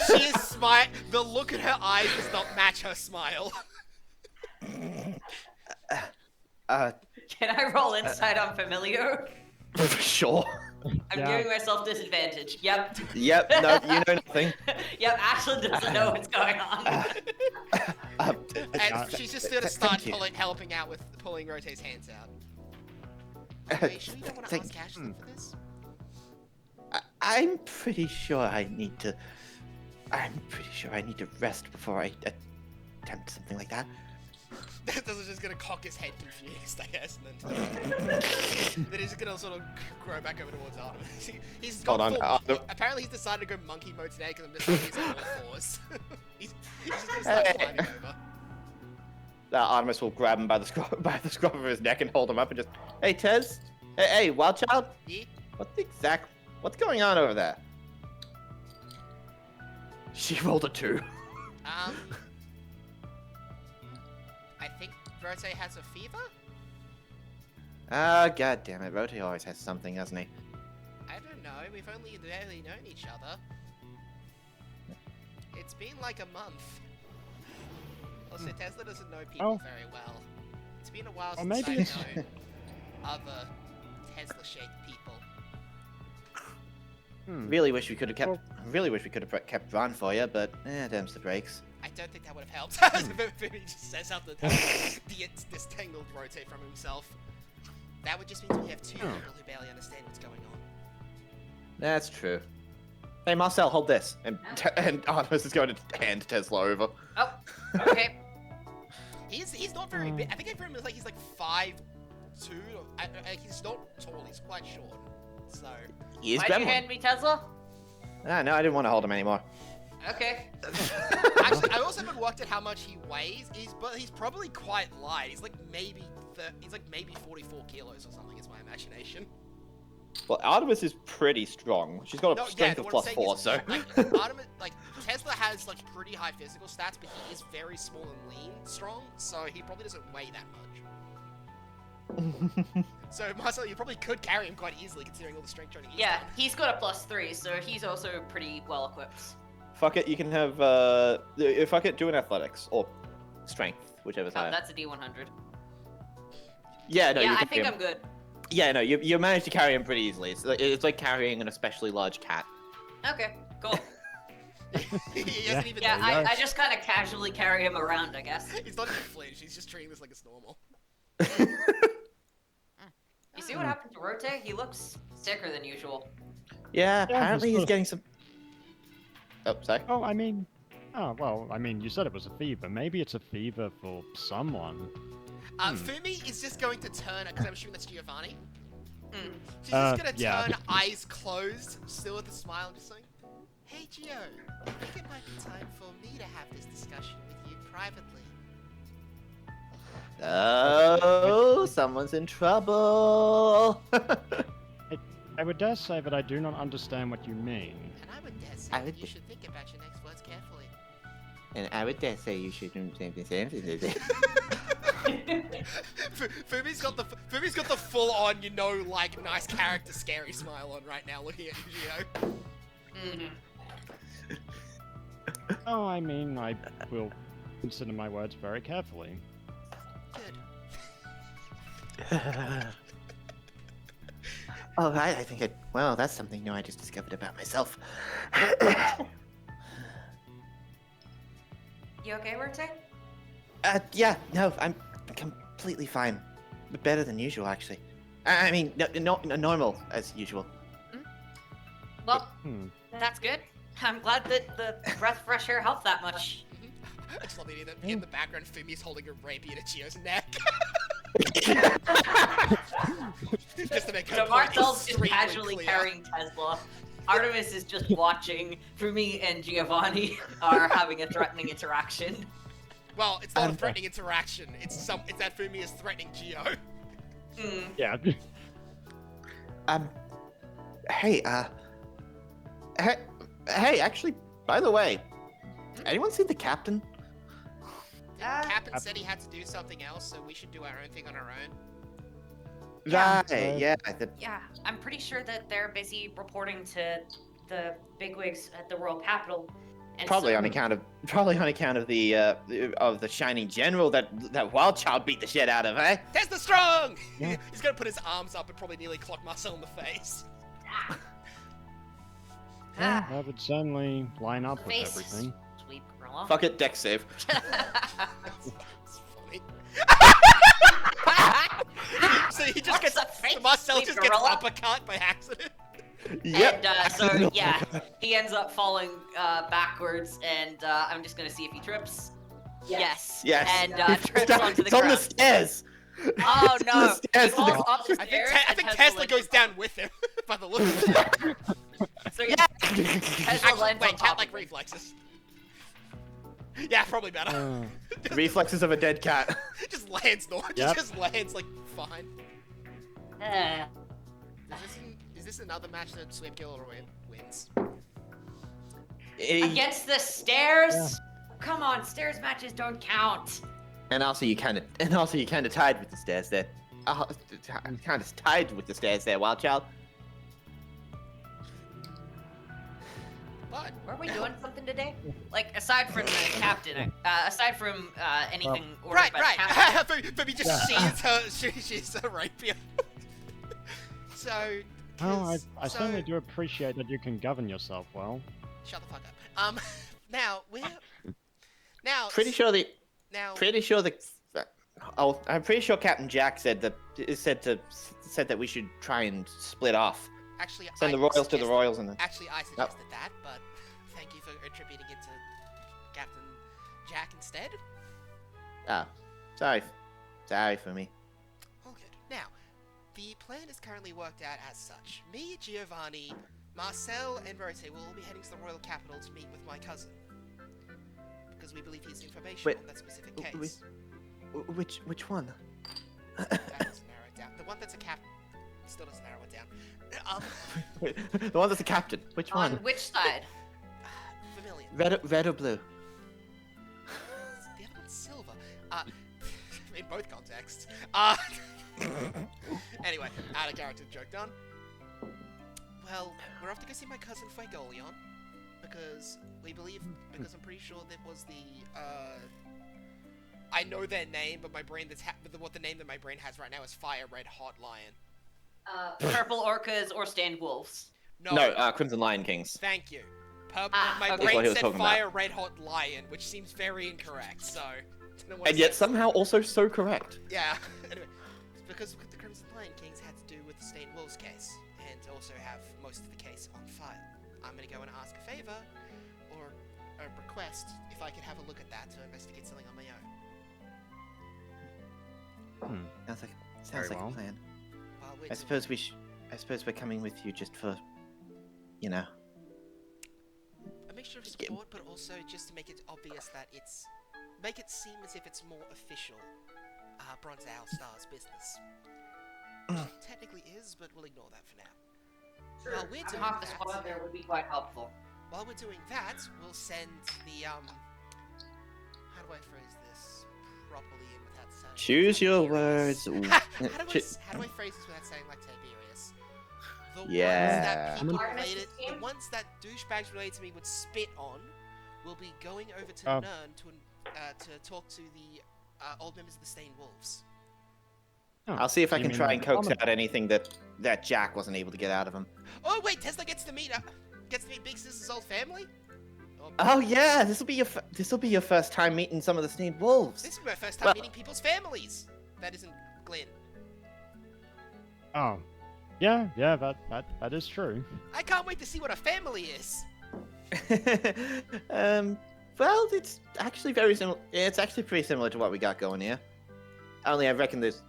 [SPEAKER 3] she is smile. The look in her eyes does not match her smile.
[SPEAKER 5] Can I roll insight on familiar?
[SPEAKER 1] Sure.
[SPEAKER 5] I'm
[SPEAKER 4] Yeah.
[SPEAKER 5] giving myself disadvantage. Yep.
[SPEAKER 1] Yep. No, you know nothing.
[SPEAKER 5] Yep, Ashlyn doesn't know what's going on.
[SPEAKER 3] And she's just gonna start
[SPEAKER 1] thank you.
[SPEAKER 3] helping out with pulling Rote's hands out. Wait, should we not want to ask Ashlyn for this?
[SPEAKER 1] I'm pretty sure I need to rest before I attempt something like that.
[SPEAKER 3] Tezla's just gonna cock his head confused, I guess, and then then he's gonna sort of grow back over towards Artemis. He's
[SPEAKER 1] Hold
[SPEAKER 3] gone
[SPEAKER 1] on,
[SPEAKER 3] full, apparently he's decided to go monkey mode today because I'm just like, he's on all fours. he's just gonna start climbing over.
[SPEAKER 1] Artemis will grab him by the scruff of his neck and hold him up and just, hey Tez, hey wild child,
[SPEAKER 3] Yeah?
[SPEAKER 1] what's going on over there? She rolled a 2.
[SPEAKER 3] I think Rote has a fever?
[SPEAKER 1] Ah, god damn it, Rote always has something, hasn't he?
[SPEAKER 3] I don't know, we've only barely known each other. It's been like a month. Also, Tesla doesn't know people very well. It's been a while since
[SPEAKER 4] maybe
[SPEAKER 3] I've
[SPEAKER 4] it's-
[SPEAKER 3] known other Tesla-shaped people.
[SPEAKER 1] Really wish we could have kept Ron for you, but them's the breaks.
[SPEAKER 3] I don't think that would have helped. He just says out the disentangled Rote from himself. That would just mean we have two people who barely understand what's going on.
[SPEAKER 1] That's true. Hey Marcel, hold this, and Artemis is going to hand Tesla over.
[SPEAKER 5] Oh, okay.
[SPEAKER 3] He's not very big. I think I remember he's like 5'2". He's not tall. He's quite short. So.
[SPEAKER 1] He's
[SPEAKER 5] Why'd you hand me Tesla?
[SPEAKER 1] No, I didn't want to hold him anymore.
[SPEAKER 5] Okay.
[SPEAKER 3] Actually, I also haven't worked at how much he weighs. He's probably quite light. He's like maybe 44 kilos or something. Is my imagination.
[SPEAKER 1] Well, Artemis is pretty strong. She's got a strength of
[SPEAKER 3] what I'm
[SPEAKER 1] +4,
[SPEAKER 3] saying
[SPEAKER 1] so.
[SPEAKER 3] is, Artemis, Tesla has like pretty high physical stats, but he is very small and lean, strong. So he probably doesn't weigh that much. So Marcel, you probably could carry him quite easily, considering all the strength training he's
[SPEAKER 5] Yeah,
[SPEAKER 3] done.
[SPEAKER 5] he's got a +3, so he's also pretty well equipped.
[SPEAKER 1] Fuck it, you can have, fuck it, do an athletics, or strength, whichever's
[SPEAKER 5] Oh,
[SPEAKER 1] higher.
[SPEAKER 5] that's a D100.
[SPEAKER 1] Yeah, no,
[SPEAKER 5] Yeah,
[SPEAKER 1] you
[SPEAKER 5] I
[SPEAKER 1] can
[SPEAKER 5] think
[SPEAKER 1] him.
[SPEAKER 5] I'm good.
[SPEAKER 1] Yeah, no, you managed to carry him pretty easily. It's like carrying an especially large cat.
[SPEAKER 5] Okay, cool.
[SPEAKER 3] He hasn't even
[SPEAKER 5] Yeah,
[SPEAKER 3] done
[SPEAKER 5] I just kind of casually carry him around, I guess.
[SPEAKER 3] He's not even flinch. He's just treating this like it's normal.
[SPEAKER 5] You see what happened to Rote? He looks sicker than usual.
[SPEAKER 1] Yeah, apparently he's
[SPEAKER 4] sort of-
[SPEAKER 1] getting some... Oh, sorry.
[SPEAKER 4] Oh, I mean, you said it was a fever. Maybe it's a fever for someone.
[SPEAKER 3] Fumi is just going to turn, because I'm assuming that's Giovanni.
[SPEAKER 5] Mm.
[SPEAKER 3] She's just gonna
[SPEAKER 4] yeah.
[SPEAKER 3] turn, eyes closed, still with a smile, just saying, "Hey Gio, I think it might be time for me to have this discussion with you privately."
[SPEAKER 1] Oh, someone's in trouble.
[SPEAKER 4] I would dare say that I do not understand what you mean.
[SPEAKER 3] And I would dare say
[SPEAKER 1] I
[SPEAKER 3] that
[SPEAKER 1] would-
[SPEAKER 3] you should think about your next words carefully.
[SPEAKER 1] And I would dare say you shouldn't say anything.
[SPEAKER 3] Fumi's got the full on, like nice character scary smile on right now, looking at you, Gio.
[SPEAKER 5] Mm-hmm.
[SPEAKER 4] Oh, I mean, I will consider my words very carefully.
[SPEAKER 3] Good.
[SPEAKER 1] All right, I think well, that's something new I just discovered about myself.
[SPEAKER 5] You okay, Rote?
[SPEAKER 1] Yeah, no, I'm completely fine. Better than usual, actually. I mean, normal as usual.
[SPEAKER 5] Well,
[SPEAKER 4] Hmm.
[SPEAKER 5] that's good. I'm glad that the breath of fresh air helped that much.
[SPEAKER 3] I just love the idea that in the background, Fumi's holding a rapier to Gio's neck. Just to make her
[SPEAKER 5] So
[SPEAKER 3] point
[SPEAKER 5] Marcel's just
[SPEAKER 3] extremely
[SPEAKER 5] casually
[SPEAKER 3] clear.
[SPEAKER 5] carrying Tesla. Artemis is just watching. Fumi and Giovanni are having a threatening interaction.
[SPEAKER 3] Well, it's not a threatening interaction. It's that Fumi is threatening Gio.
[SPEAKER 5] Mm.
[SPEAKER 4] Yeah.
[SPEAKER 1] Hey, hey, actually, by the way, anyone seen the captain?
[SPEAKER 3] Captain said he had to do something else, so we should do our own thing on our own.
[SPEAKER 5] Yeah.
[SPEAKER 1] Right, yeah.
[SPEAKER 5] Yeah, I'm pretty sure that they're busy reporting to the bigwigs at the royal capital, And
[SPEAKER 1] Probably
[SPEAKER 5] so-
[SPEAKER 1] on account of the Shining General that Wild Child beat the shit out of, eh?
[SPEAKER 3] Tesla strong!
[SPEAKER 4] Yeah.
[SPEAKER 3] He's gonna put his arms up and probably nearly clock Marcel in the face.
[SPEAKER 4] Yeah, that would certainly line up with
[SPEAKER 5] Face
[SPEAKER 4] everything.
[SPEAKER 5] sweep, gorilla.
[SPEAKER 1] Fuck it, deck save.
[SPEAKER 3] It's funny. So he just
[SPEAKER 5] What's
[SPEAKER 3] gets
[SPEAKER 5] a face
[SPEAKER 3] Marcel
[SPEAKER 5] sweep,
[SPEAKER 3] just gets
[SPEAKER 5] gorilla?
[SPEAKER 3] uppercut by accident.
[SPEAKER 1] Yep.
[SPEAKER 5] And so yeah, he ends up falling backwards, and I'm just gonna see if he trips. Yes.
[SPEAKER 1] Yes.
[SPEAKER 5] And trips onto the
[SPEAKER 1] it's on the
[SPEAKER 5] ground.
[SPEAKER 1] stairs.
[SPEAKER 5] Oh
[SPEAKER 1] It's
[SPEAKER 5] no!
[SPEAKER 1] on the stairs
[SPEAKER 5] He
[SPEAKER 1] to the
[SPEAKER 5] falls up the
[SPEAKER 3] I
[SPEAKER 5] stairs.
[SPEAKER 3] think,
[SPEAKER 5] and
[SPEAKER 3] Tesla
[SPEAKER 5] lands
[SPEAKER 3] goes
[SPEAKER 5] on
[SPEAKER 3] down with him by the look of it.
[SPEAKER 5] top. So yeah, Tesla
[SPEAKER 3] Actually,
[SPEAKER 5] lands on
[SPEAKER 3] wait,
[SPEAKER 5] top
[SPEAKER 3] cat-like
[SPEAKER 5] of him.
[SPEAKER 3] reflexes. Yeah, probably better.
[SPEAKER 1] Reflexes of a dead cat.
[SPEAKER 3] Just lands normal.
[SPEAKER 4] Yep.
[SPEAKER 3] Just lands like fine.
[SPEAKER 5] Uh,
[SPEAKER 3] Is this another match that Sweep Killer wins?
[SPEAKER 5] Against the stairs? Come on, stairs matches don't count.
[SPEAKER 1] And also you kind of tied with the stairs there. Kind of tied with the stairs there, Wild Child.
[SPEAKER 3] But
[SPEAKER 5] Were we doing something today? Like, aside from the captain, aside from anything ordered
[SPEAKER 3] right,
[SPEAKER 5] by the captain.
[SPEAKER 3] right. Phoebe just she's her rapier. So.
[SPEAKER 4] Well, I
[SPEAKER 3] so-
[SPEAKER 4] certainly do appreciate that you can govern yourself well.
[SPEAKER 3] Shut the fuck up. Now we're now
[SPEAKER 1] Pretty sure the
[SPEAKER 3] now.
[SPEAKER 1] I'm pretty sure Captain Jack said that we should try and split off.
[SPEAKER 3] Actually,
[SPEAKER 1] Send the Royals to the Royals and then.
[SPEAKER 3] Actually, I suggested that, but thank you for attributing it to Captain Jack instead.
[SPEAKER 1] Oh, sorry for me.
[SPEAKER 3] All good. Now, the plan is currently worked out as such. Me, Giovanni, Marcel, and Rote will all be heading to the royal capital to meet with my cousin. Because we believe he has information
[SPEAKER 1] Wait,
[SPEAKER 3] on that specific
[SPEAKER 1] w-
[SPEAKER 3] case.
[SPEAKER 1] Which one?
[SPEAKER 3] That doesn't narrow it down. The one that's a cap still doesn't narrow it down.
[SPEAKER 1] The one that's the captain. Which
[SPEAKER 5] On
[SPEAKER 1] one?
[SPEAKER 5] which side?
[SPEAKER 3] Vermilion.
[SPEAKER 1] Red or blue?
[SPEAKER 3] The other one's silver. In both contexts. Anyway, out of character joke done. Well, we're off to go see my cousin Fuegolion, because I'm pretty sure that was the, I know their name, but my brain what the name that my brain has right now is Fire Red Hot Lion.
[SPEAKER 5] Purple orcas or stand wolves.
[SPEAKER 1] No, Crimson Lion Kings.
[SPEAKER 3] Thank you. My
[SPEAKER 5] okay.
[SPEAKER 1] That's what
[SPEAKER 3] brain
[SPEAKER 1] he was
[SPEAKER 3] said
[SPEAKER 1] talking
[SPEAKER 3] Fire Red Hot Lion, which seems very incorrect, so... don't know what
[SPEAKER 1] And
[SPEAKER 3] it
[SPEAKER 1] yet
[SPEAKER 3] says.
[SPEAKER 1] somehow also so correct.
[SPEAKER 3] Yeah. Anyway, it's because the Crimson Lion Kings had to do with the Stained Wolves case, and also have most of the case on file. I'm gonna go and ask a favor, or a request, if I could have a look at that to investigate something on my own.
[SPEAKER 1] Sounds
[SPEAKER 4] Very
[SPEAKER 1] like
[SPEAKER 4] well.
[SPEAKER 1] a plan.
[SPEAKER 3] While we're
[SPEAKER 1] I suppose we're coming with you just for, you know.
[SPEAKER 3] a mixture of
[SPEAKER 1] Just get-
[SPEAKER 3] support, but also just to make it obvious that make it seem as if it's more official. Bronze Owl Star's business. Technically is, but we'll ignore that for now. While we're doing
[SPEAKER 5] Half the
[SPEAKER 3] that,
[SPEAKER 5] squad there would be quite helpful.
[SPEAKER 3] while we're doing that, we'll send the how do I phrase this properly and without saying?
[SPEAKER 1] Choose your
[SPEAKER 3] Tiberius?
[SPEAKER 1] words.
[SPEAKER 3] How do I phrase this without saying like Tiberius? The
[SPEAKER 1] Yeah.
[SPEAKER 3] ones that people
[SPEAKER 5] Artemis
[SPEAKER 3] related, the
[SPEAKER 5] team?
[SPEAKER 3] ones that douchebags related to me would spit on, will be going over to
[SPEAKER 4] Oh.
[SPEAKER 3] Nern to talk to the old members of the Stained Wolves.
[SPEAKER 4] Oh,
[SPEAKER 1] I'll see if I
[SPEAKER 4] you
[SPEAKER 1] can
[SPEAKER 4] mean
[SPEAKER 1] try
[SPEAKER 4] like
[SPEAKER 1] and
[SPEAKER 4] the
[SPEAKER 1] coax
[SPEAKER 4] common-
[SPEAKER 1] out anything that Jack wasn't able to get out of him.
[SPEAKER 3] Oh wait, Tesla gets to meet Big Sister's old family.
[SPEAKER 1] Oh yeah, this will be your first time meeting some of the Stained Wolves.
[SPEAKER 3] This is my first time
[SPEAKER 1] Well-
[SPEAKER 3] meeting people's families. That isn't Glenn.
[SPEAKER 4] Oh, yeah, that is true.
[SPEAKER 3] I can't wait to see what a family is.
[SPEAKER 1] Well, it's actually very similar. It's actually pretty similar to what we got going here. Only I reckon those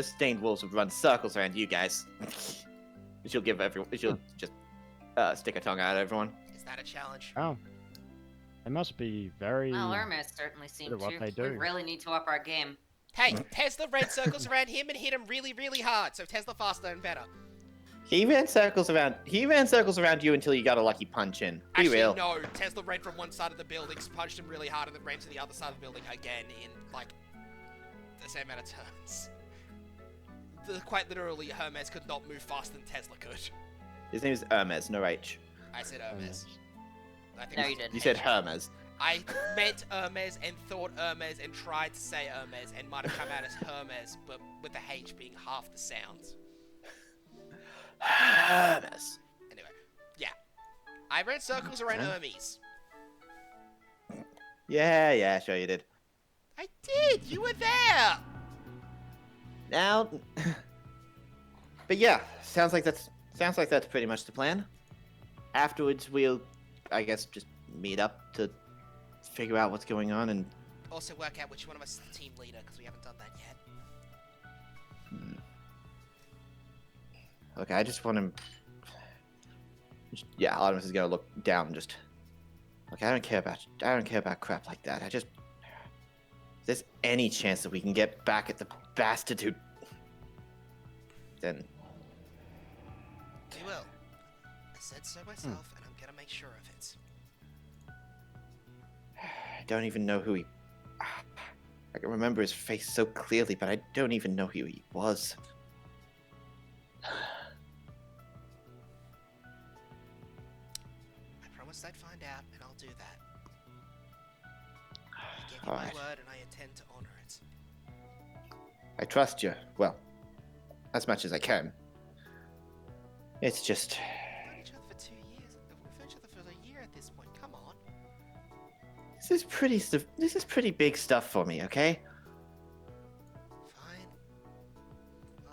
[SPEAKER 1] Stained Wolves would run circles around you guys. She'll just stick a tongue out at everyone.
[SPEAKER 3] Is that a challenge?
[SPEAKER 4] Oh, they must be very.
[SPEAKER 5] Well, Hermes certainly seems
[SPEAKER 4] at what
[SPEAKER 5] to.
[SPEAKER 4] they
[SPEAKER 5] We
[SPEAKER 4] do.
[SPEAKER 5] really need to up our game.
[SPEAKER 3] Hey, Tesla ran circles around him and hit him really, really hard. So Tesla faster and better.
[SPEAKER 1] He ran circles around you until you got a lucky punch in. Be
[SPEAKER 3] Actually,
[SPEAKER 1] real.
[SPEAKER 3] no. Tesla ran from one side of the building, punched him really hard, and then ran to the other side of the building again in like the same amount of turns. Quite literally, Hermes could not move faster than Tesla could.
[SPEAKER 1] His name is Hermes, no H.
[SPEAKER 3] I said Hermes. I think
[SPEAKER 2] No,
[SPEAKER 3] it's
[SPEAKER 2] you didn't.
[SPEAKER 1] You said Hermes.
[SPEAKER 3] I meant Hermes and thought Hermes and tried to say Hermes and might have come out as Hermes, but with the H being half the sounds.
[SPEAKER 1] Hermes.
[SPEAKER 3] Anyway, yeah. I ran circles around
[SPEAKER 1] Huh?
[SPEAKER 3] Hermes.
[SPEAKER 1] Yeah, sure you did.
[SPEAKER 3] I did! You were there!
[SPEAKER 1] Now, but yeah, sounds like that's pretty much the plan. Afterwards, we'll, I guess, just meet up to figure out what's going on and.
[SPEAKER 3] Also work out which one of us is the team leader, because we haven't done that yet.
[SPEAKER 1] Okay, I just want to. Yeah, Artemis is gonna look down. And just. Okay, I don't care about crap like that. If there's any chance that we can get back at the bastard who. Then.
[SPEAKER 3] We will. I said so myself, and I'm gonna make sure of it.
[SPEAKER 1] I don't even know who he. I can remember his face so clearly, but I don't even know who he was.
[SPEAKER 3] I promised I'd find out, and I'll do that. I gave you
[SPEAKER 1] Alright.
[SPEAKER 3] my word, and I intend to honor it.
[SPEAKER 1] I trust you. Well, as much as I can. It's just.
[SPEAKER 3] We've known each other for 2 years. We've known each other for a year at this point. Come on.
[SPEAKER 1] This is pretty big stuff for me, okay?
[SPEAKER 3] Fine.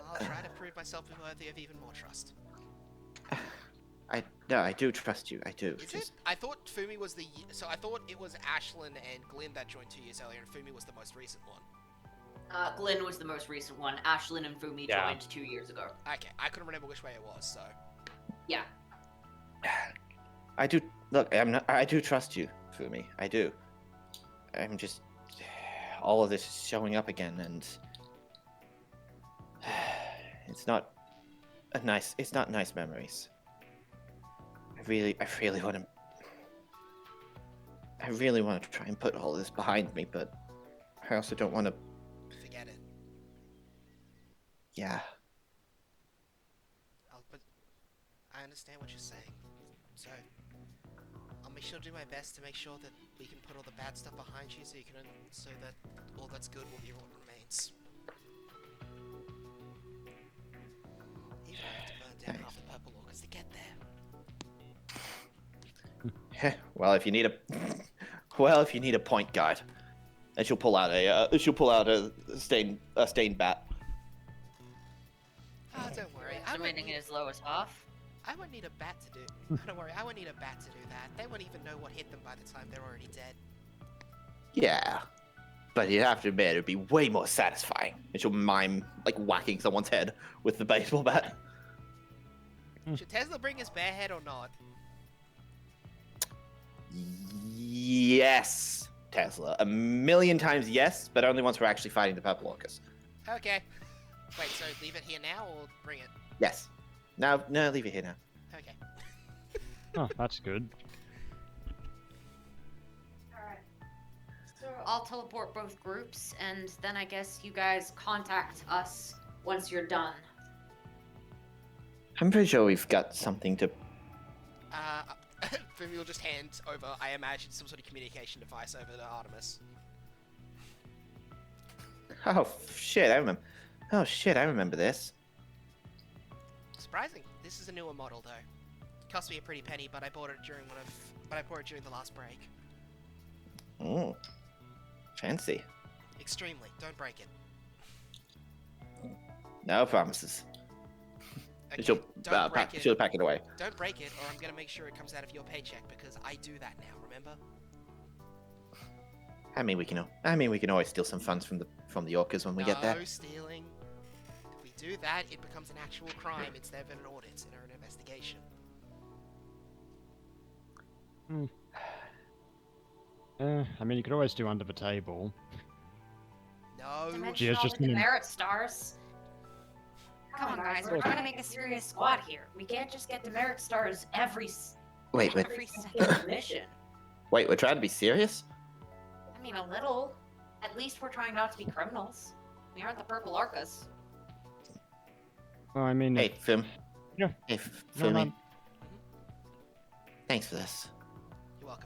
[SPEAKER 3] I'll try to prove myself worthy of even more trust.
[SPEAKER 1] I do trust you. I do.
[SPEAKER 3] Is it? I thought Fumi was the... So I thought it was Ashlyn and Glenn that joined 2 years earlier, and Fumi was the most recent one.
[SPEAKER 5] Glenn was the most recent one. Ashlyn and Fumi
[SPEAKER 4] Yeah.
[SPEAKER 5] joined 2 years ago.
[SPEAKER 3] Okay, I couldn't remember which way it was, so...
[SPEAKER 5] Yeah.
[SPEAKER 1] I do. Look, I do trust you, Fumi. I do. I'm just. All of this is showing up again, and. It's not nice memories. I really want to. I really want to try and put all this behind me, but I also don't want to.
[SPEAKER 3] Forget it.
[SPEAKER 1] Yeah.
[SPEAKER 3] But I understand what you're saying. So, I'll make sure to do my best to make sure that we can put all the bad stuff behind you so that all that's good will be what remains. Even if I have to burn down half the purple orcas to get there.
[SPEAKER 1] Well, if you need a point guard, and she'll pull out a stained bat.
[SPEAKER 3] Ah, don't worry. I won't
[SPEAKER 2] Estimating
[SPEAKER 3] need,
[SPEAKER 2] it as low as half.
[SPEAKER 3] I won't need a bat to do. Don't worry. I won't need a bat to do that. They won't even know what hit them by the time they're already dead.
[SPEAKER 1] Yeah, but you'd have to admit it'd be way more satisfying. And she'll mime like whacking someone's head with the baseball bat.
[SPEAKER 3] Should Tesla bring his bear head or not?
[SPEAKER 1] Yes, Tesla. A million times yes, but only once we're actually fighting the purple orcas.
[SPEAKER 3] Okay. Wait, so leave it here now or bring it?
[SPEAKER 1] Yes. No, leave it here now.
[SPEAKER 3] Okay.
[SPEAKER 4] Oh, that's good.
[SPEAKER 5] Alright. So I'll teleport both groups, and then I guess you guys contact us once you're done.
[SPEAKER 1] I'm pretty sure we've got something to.
[SPEAKER 3] Fumi will just hand over, I imagine, some sort of communication device over to Artemis.
[SPEAKER 1] Oh shit! I remember. Oh shit! I remember this.
[SPEAKER 3] Surprising. This is a newer model, though. Cost me a pretty penny, but I bought it during the last break.
[SPEAKER 1] Mm. Fancy.
[SPEAKER 3] Extremely. Don't break it.
[SPEAKER 1] No promises.
[SPEAKER 3] Okay,
[SPEAKER 1] She'll
[SPEAKER 3] don't break it.
[SPEAKER 1] she'll pack it away.
[SPEAKER 3] Don't break it, or I'm gonna make sure it comes out of your paycheck because I do that now. Remember?
[SPEAKER 1] I mean, we can always steal some funds from the orcas when we get there.
[SPEAKER 3] No stealing. If we do that, it becomes an actual crime instead of an audit or an investigation.
[SPEAKER 4] I mean, you could always do under the table.
[SPEAKER 3] No.
[SPEAKER 4] She is just gonna-
[SPEAKER 5] demerit stars. Come on, guys, we're trying to make a serious squad here. We can't just get demerit stars every
[SPEAKER 1] Wait,
[SPEAKER 5] second mission.
[SPEAKER 1] wait. We're trying to be serious.
[SPEAKER 5] I mean, a little. At least we're trying not to be criminals. We aren't the purple orcas.
[SPEAKER 4] Well, I mean,
[SPEAKER 1] Hey, Fim.
[SPEAKER 4] Yeah.
[SPEAKER 1] Hey,
[SPEAKER 4] No,
[SPEAKER 1] Fumi.
[SPEAKER 4] man.
[SPEAKER 1] Thanks for this.
[SPEAKER 3] You're welcome.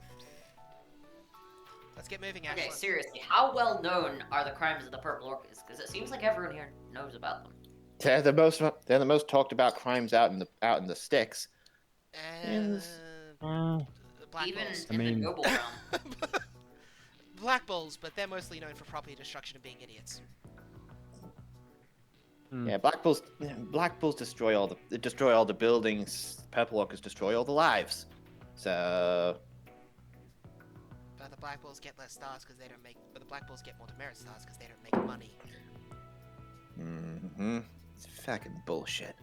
[SPEAKER 3] Let's get moving,
[SPEAKER 5] Okay,
[SPEAKER 3] Ashlyn.
[SPEAKER 5] seriously, how well known are the crimes of the Purple Orcas? Because it seems like everyone here knows about them.
[SPEAKER 1] They're the most talked about crimes out in the sticks.
[SPEAKER 3] Black
[SPEAKER 5] Even
[SPEAKER 3] Bulls.
[SPEAKER 4] I
[SPEAKER 5] in the
[SPEAKER 4] mean-
[SPEAKER 5] noble realm.
[SPEAKER 3] Black Bulls, but they're mostly known for property destruction and being idiots.
[SPEAKER 1] Yeah, Black Bulls destroy all the buildings. Purple Orcas destroy all the lives. So
[SPEAKER 3] But the Black Bulls get less stars because they don't make. But the Black Bulls get more demerit stars because they don't make money.
[SPEAKER 1] it's fucking bullshit.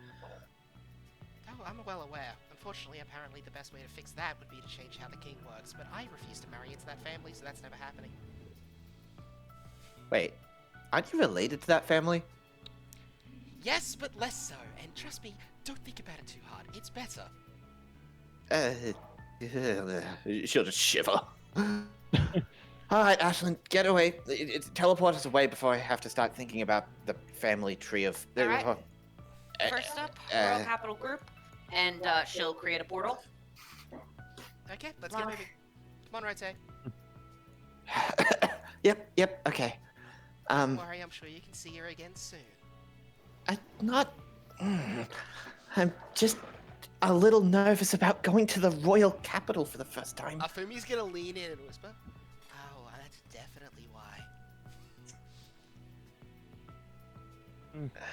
[SPEAKER 3] Oh, I'm well aware. Unfortunately, apparently the best way to fix that would be to change how the king works, but I refuse to marry into that family, so that's never happening.
[SPEAKER 1] Wait, aren't you related to that family?
[SPEAKER 3] Yes, but less so, and trust me, don't think about it too hard. It's better.
[SPEAKER 1] She'll just shiver. Alright, Ashlyn, get away. Teleport us away before I have to start thinking about the family tree of...
[SPEAKER 5] Alright. First up, Royal Capital Group, and she'll create a portal.
[SPEAKER 3] Okay, let's get moving. Come on, Rote.
[SPEAKER 1] Yep, okay.
[SPEAKER 3] Don't worry, I'm sure you can see her again soon.
[SPEAKER 1] I'm just a little nervous about going to the royal capital for the first time.
[SPEAKER 3] Fumi's gonna lean in and whisper, "Oh, that's definitely why."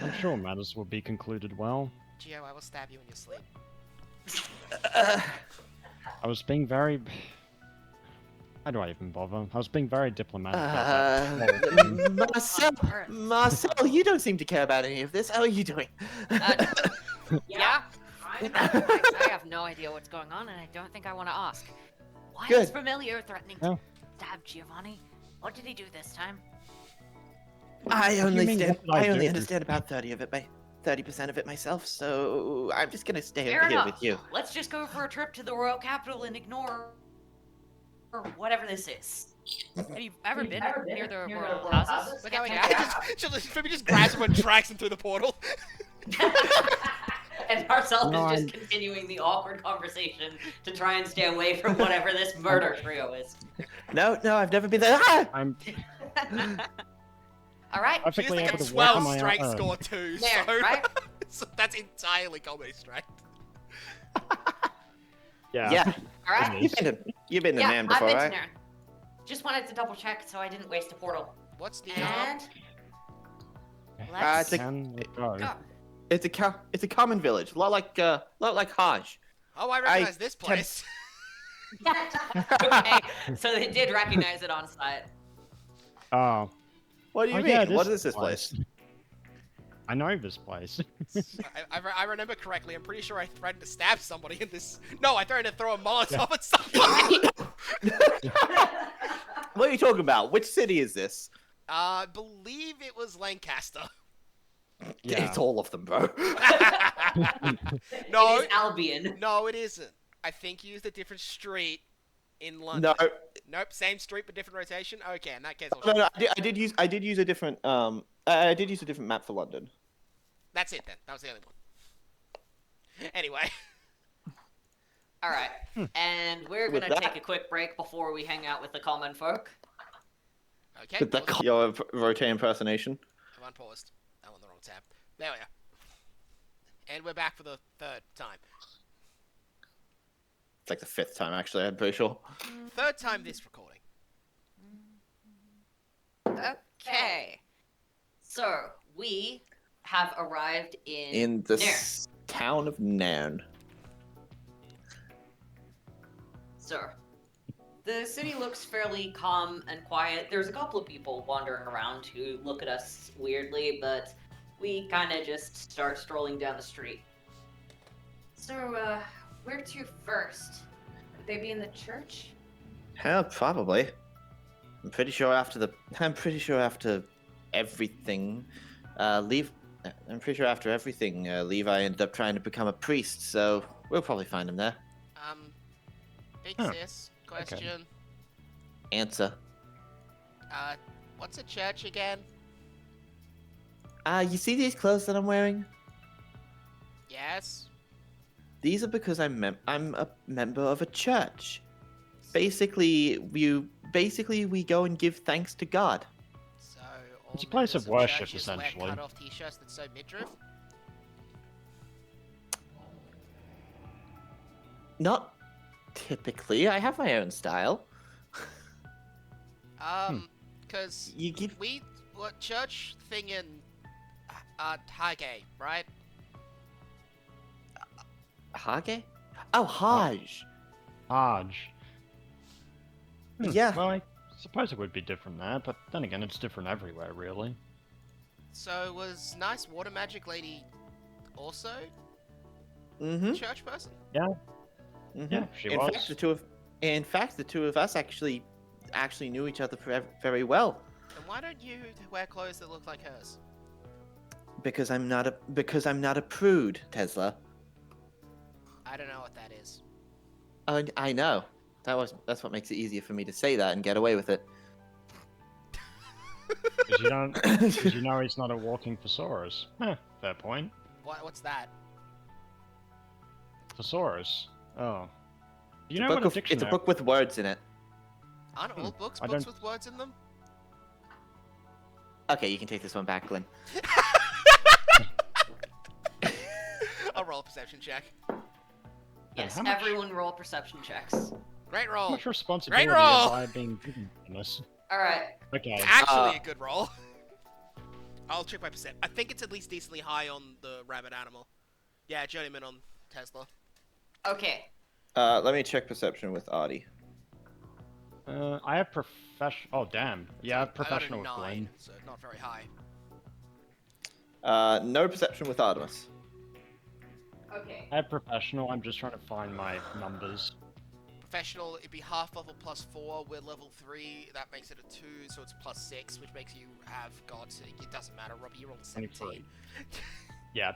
[SPEAKER 4] I'm sure matters will be concluded well.
[SPEAKER 3] Gio, I will stab you in your sleep.
[SPEAKER 4] I was being very... How do I even bother? I was being very diplomatic about that.
[SPEAKER 1] Marcel, you don't seem to care about any of this. How are you doing?
[SPEAKER 5] Yeah. I have no idea what's going on, and I don't think I want to ask. Why
[SPEAKER 1] Good.
[SPEAKER 5] is Familiar threatening to
[SPEAKER 4] Oh.
[SPEAKER 5] stab Giovanni? What did he do this time?
[SPEAKER 1] I
[SPEAKER 4] What do you mean, what did I
[SPEAKER 1] only
[SPEAKER 4] do?
[SPEAKER 1] understand about 30% of it myself, so I'm just gonna stay
[SPEAKER 5] Fair
[SPEAKER 1] over here
[SPEAKER 5] enough.
[SPEAKER 1] with you.
[SPEAKER 5] Let's just go for a trip to the royal capital and ignore or whatever this is. Have you ever been near the royal houses?
[SPEAKER 3] We're going
[SPEAKER 5] Yeah.
[SPEAKER 3] Fumi just grabs him and drags him through the portal.
[SPEAKER 5] And Marcel
[SPEAKER 4] No,
[SPEAKER 5] is just continuing the awkward conversation to try and stay away from whatever this murder trio is.
[SPEAKER 1] No, I've never been there. Ah!
[SPEAKER 4] I'm
[SPEAKER 5] All right.
[SPEAKER 3] She's
[SPEAKER 4] perfectly
[SPEAKER 3] like
[SPEAKER 4] able
[SPEAKER 3] a
[SPEAKER 4] to walk on
[SPEAKER 3] 12
[SPEAKER 4] my
[SPEAKER 3] strength
[SPEAKER 4] own.
[SPEAKER 3] score too,
[SPEAKER 5] There,
[SPEAKER 3] so,
[SPEAKER 5] right?
[SPEAKER 3] so that's entirely comedy strength.
[SPEAKER 1] Yeah,
[SPEAKER 5] All right.
[SPEAKER 1] you've been to
[SPEAKER 5] Yeah,
[SPEAKER 1] Nan
[SPEAKER 5] I've
[SPEAKER 1] before,
[SPEAKER 5] been
[SPEAKER 1] right?
[SPEAKER 5] to Nairn. Just wanted to double check so I didn't waste a portal.
[SPEAKER 3] What's the
[SPEAKER 5] And
[SPEAKER 1] it's
[SPEAKER 5] let's
[SPEAKER 1] a-
[SPEAKER 4] Can we go?
[SPEAKER 5] go.
[SPEAKER 1] It's a common village, a lot like Hajj.
[SPEAKER 3] Oh, I recognize this
[SPEAKER 1] can-
[SPEAKER 3] place.
[SPEAKER 5] Okay, so they did recognize it on site.
[SPEAKER 4] Oh.
[SPEAKER 1] What do you
[SPEAKER 4] Oh,
[SPEAKER 1] mean?
[SPEAKER 4] yeah,
[SPEAKER 1] What is this place?
[SPEAKER 4] I know this place.
[SPEAKER 3] I remember correctly. I'm pretty sure I threatened to stab somebody in this. No, I threatened to throw a Molotov at somebody.
[SPEAKER 1] What are you talking about? Which city is this?
[SPEAKER 3] I believe it was Lancaster.
[SPEAKER 4] Yeah.
[SPEAKER 1] It's all of them, bro.
[SPEAKER 3] No,
[SPEAKER 5] It is Albion.
[SPEAKER 3] no, it isn't. I think you used a different street in London.
[SPEAKER 1] No,
[SPEAKER 3] Nope, same street but different rotation. Okay, in that case,
[SPEAKER 1] no, I did use a different I did use a different map for London.
[SPEAKER 3] that's it then. That was the only one. Anyway,
[SPEAKER 5] All right, and we're
[SPEAKER 1] With
[SPEAKER 5] gonna
[SPEAKER 1] that-
[SPEAKER 5] take a quick break before we hang out with the common folk.
[SPEAKER 3] okay.
[SPEAKER 1] With that your rotate impersonation.
[SPEAKER 3] I'm unpaused. I'm on the wrong tab. There we are. And we're back for the third time.
[SPEAKER 1] It's like the 5th time, actually. I'm pretty sure.
[SPEAKER 3] Third time this recording.
[SPEAKER 5] Okay, so we have arrived
[SPEAKER 1] In the
[SPEAKER 5] Nairn.
[SPEAKER 1] town of Nairn.
[SPEAKER 5] So, the city looks fairly calm and quiet. There's a couple of people wandering around who look at us weirdly, but we kind of just start strolling down the street. So, where to first? Would they be in the church?
[SPEAKER 1] Yeah, probably. I'm pretty sure after everything, Levi ended up trying to become a priest, so we'll probably find him there.
[SPEAKER 3] Big
[SPEAKER 4] Huh.
[SPEAKER 3] sis, question.
[SPEAKER 1] Answer.
[SPEAKER 3] What's a church again?
[SPEAKER 1] You see these clothes that I'm wearing?
[SPEAKER 3] Yes.
[SPEAKER 1] These are because I'm a member of a church. basically we go and give thanks to God.
[SPEAKER 3] So
[SPEAKER 4] It's a
[SPEAKER 3] all
[SPEAKER 4] place of
[SPEAKER 3] members
[SPEAKER 4] worship,
[SPEAKER 3] churches wear
[SPEAKER 4] essentially.
[SPEAKER 3] cut-off t-shirts that show midriff.
[SPEAKER 1] Not typically. I have my own style.
[SPEAKER 3] Because
[SPEAKER 1] You give
[SPEAKER 3] what church thing in Hage, right?
[SPEAKER 1] Hage? Oh, Hajj.
[SPEAKER 4] Hajj.
[SPEAKER 1] Yeah.
[SPEAKER 4] Well, I suppose it would be different there, but then again, it's different everywhere, really.
[SPEAKER 3] So was nice water magic lady also
[SPEAKER 1] Mm-hmm.
[SPEAKER 3] a church person?
[SPEAKER 1] Mm-hmm.
[SPEAKER 4] Yeah, she
[SPEAKER 1] in
[SPEAKER 4] was.
[SPEAKER 1] Fact, the two of us actually knew each other very well.
[SPEAKER 3] And why don't you wear clothes that look like hers?
[SPEAKER 1] Because I'm not a prude, Tesla.
[SPEAKER 3] I don't know what that is.
[SPEAKER 1] I know. That's what makes it easier for me to say that and get away with it.
[SPEAKER 4] Because you know he's not a walking thesaurus. Fair point.
[SPEAKER 3] What's that?
[SPEAKER 4] Thesaurus. Oh. Do you
[SPEAKER 1] It's
[SPEAKER 4] know
[SPEAKER 1] a book
[SPEAKER 4] what a
[SPEAKER 1] of-
[SPEAKER 4] dictionary?
[SPEAKER 1] It's a book with words in it.
[SPEAKER 3] Aren't all books
[SPEAKER 4] I
[SPEAKER 3] books
[SPEAKER 4] don't-
[SPEAKER 3] with words in them?
[SPEAKER 1] Okay, you can take this one back, Glenn.
[SPEAKER 3] I'll roll a perception check.
[SPEAKER 5] Yes,
[SPEAKER 4] how much-
[SPEAKER 5] everyone roll perception checks.
[SPEAKER 3] Great
[SPEAKER 4] How
[SPEAKER 3] roll.
[SPEAKER 4] much responsibility
[SPEAKER 3] roll!
[SPEAKER 4] have I been given in this?
[SPEAKER 5] Alright.
[SPEAKER 4] Okay.
[SPEAKER 3] Actually, a good roll. I'll check my percent. I think it's at least decently high on the rabbit animal. Yeah, journeyman on Tesla.
[SPEAKER 5] Okay.
[SPEAKER 1] Let me check perception with Artie.
[SPEAKER 4] I have professional. Oh damn. Yeah, I have
[SPEAKER 3] I got a
[SPEAKER 4] professional with
[SPEAKER 3] 9,
[SPEAKER 4] Glenn.
[SPEAKER 3] so not very high.
[SPEAKER 1] No perception with Artemis.
[SPEAKER 5] Okay.
[SPEAKER 4] I have professional. I'm just trying to find my numbers.
[SPEAKER 3] Professional, it'd be half level plus 4. We're level 3. That makes it a 2, so it's plus 6, which makes you have God. So it doesn't matter, Robbie. You're on 17.
[SPEAKER 4] 23. Yeah.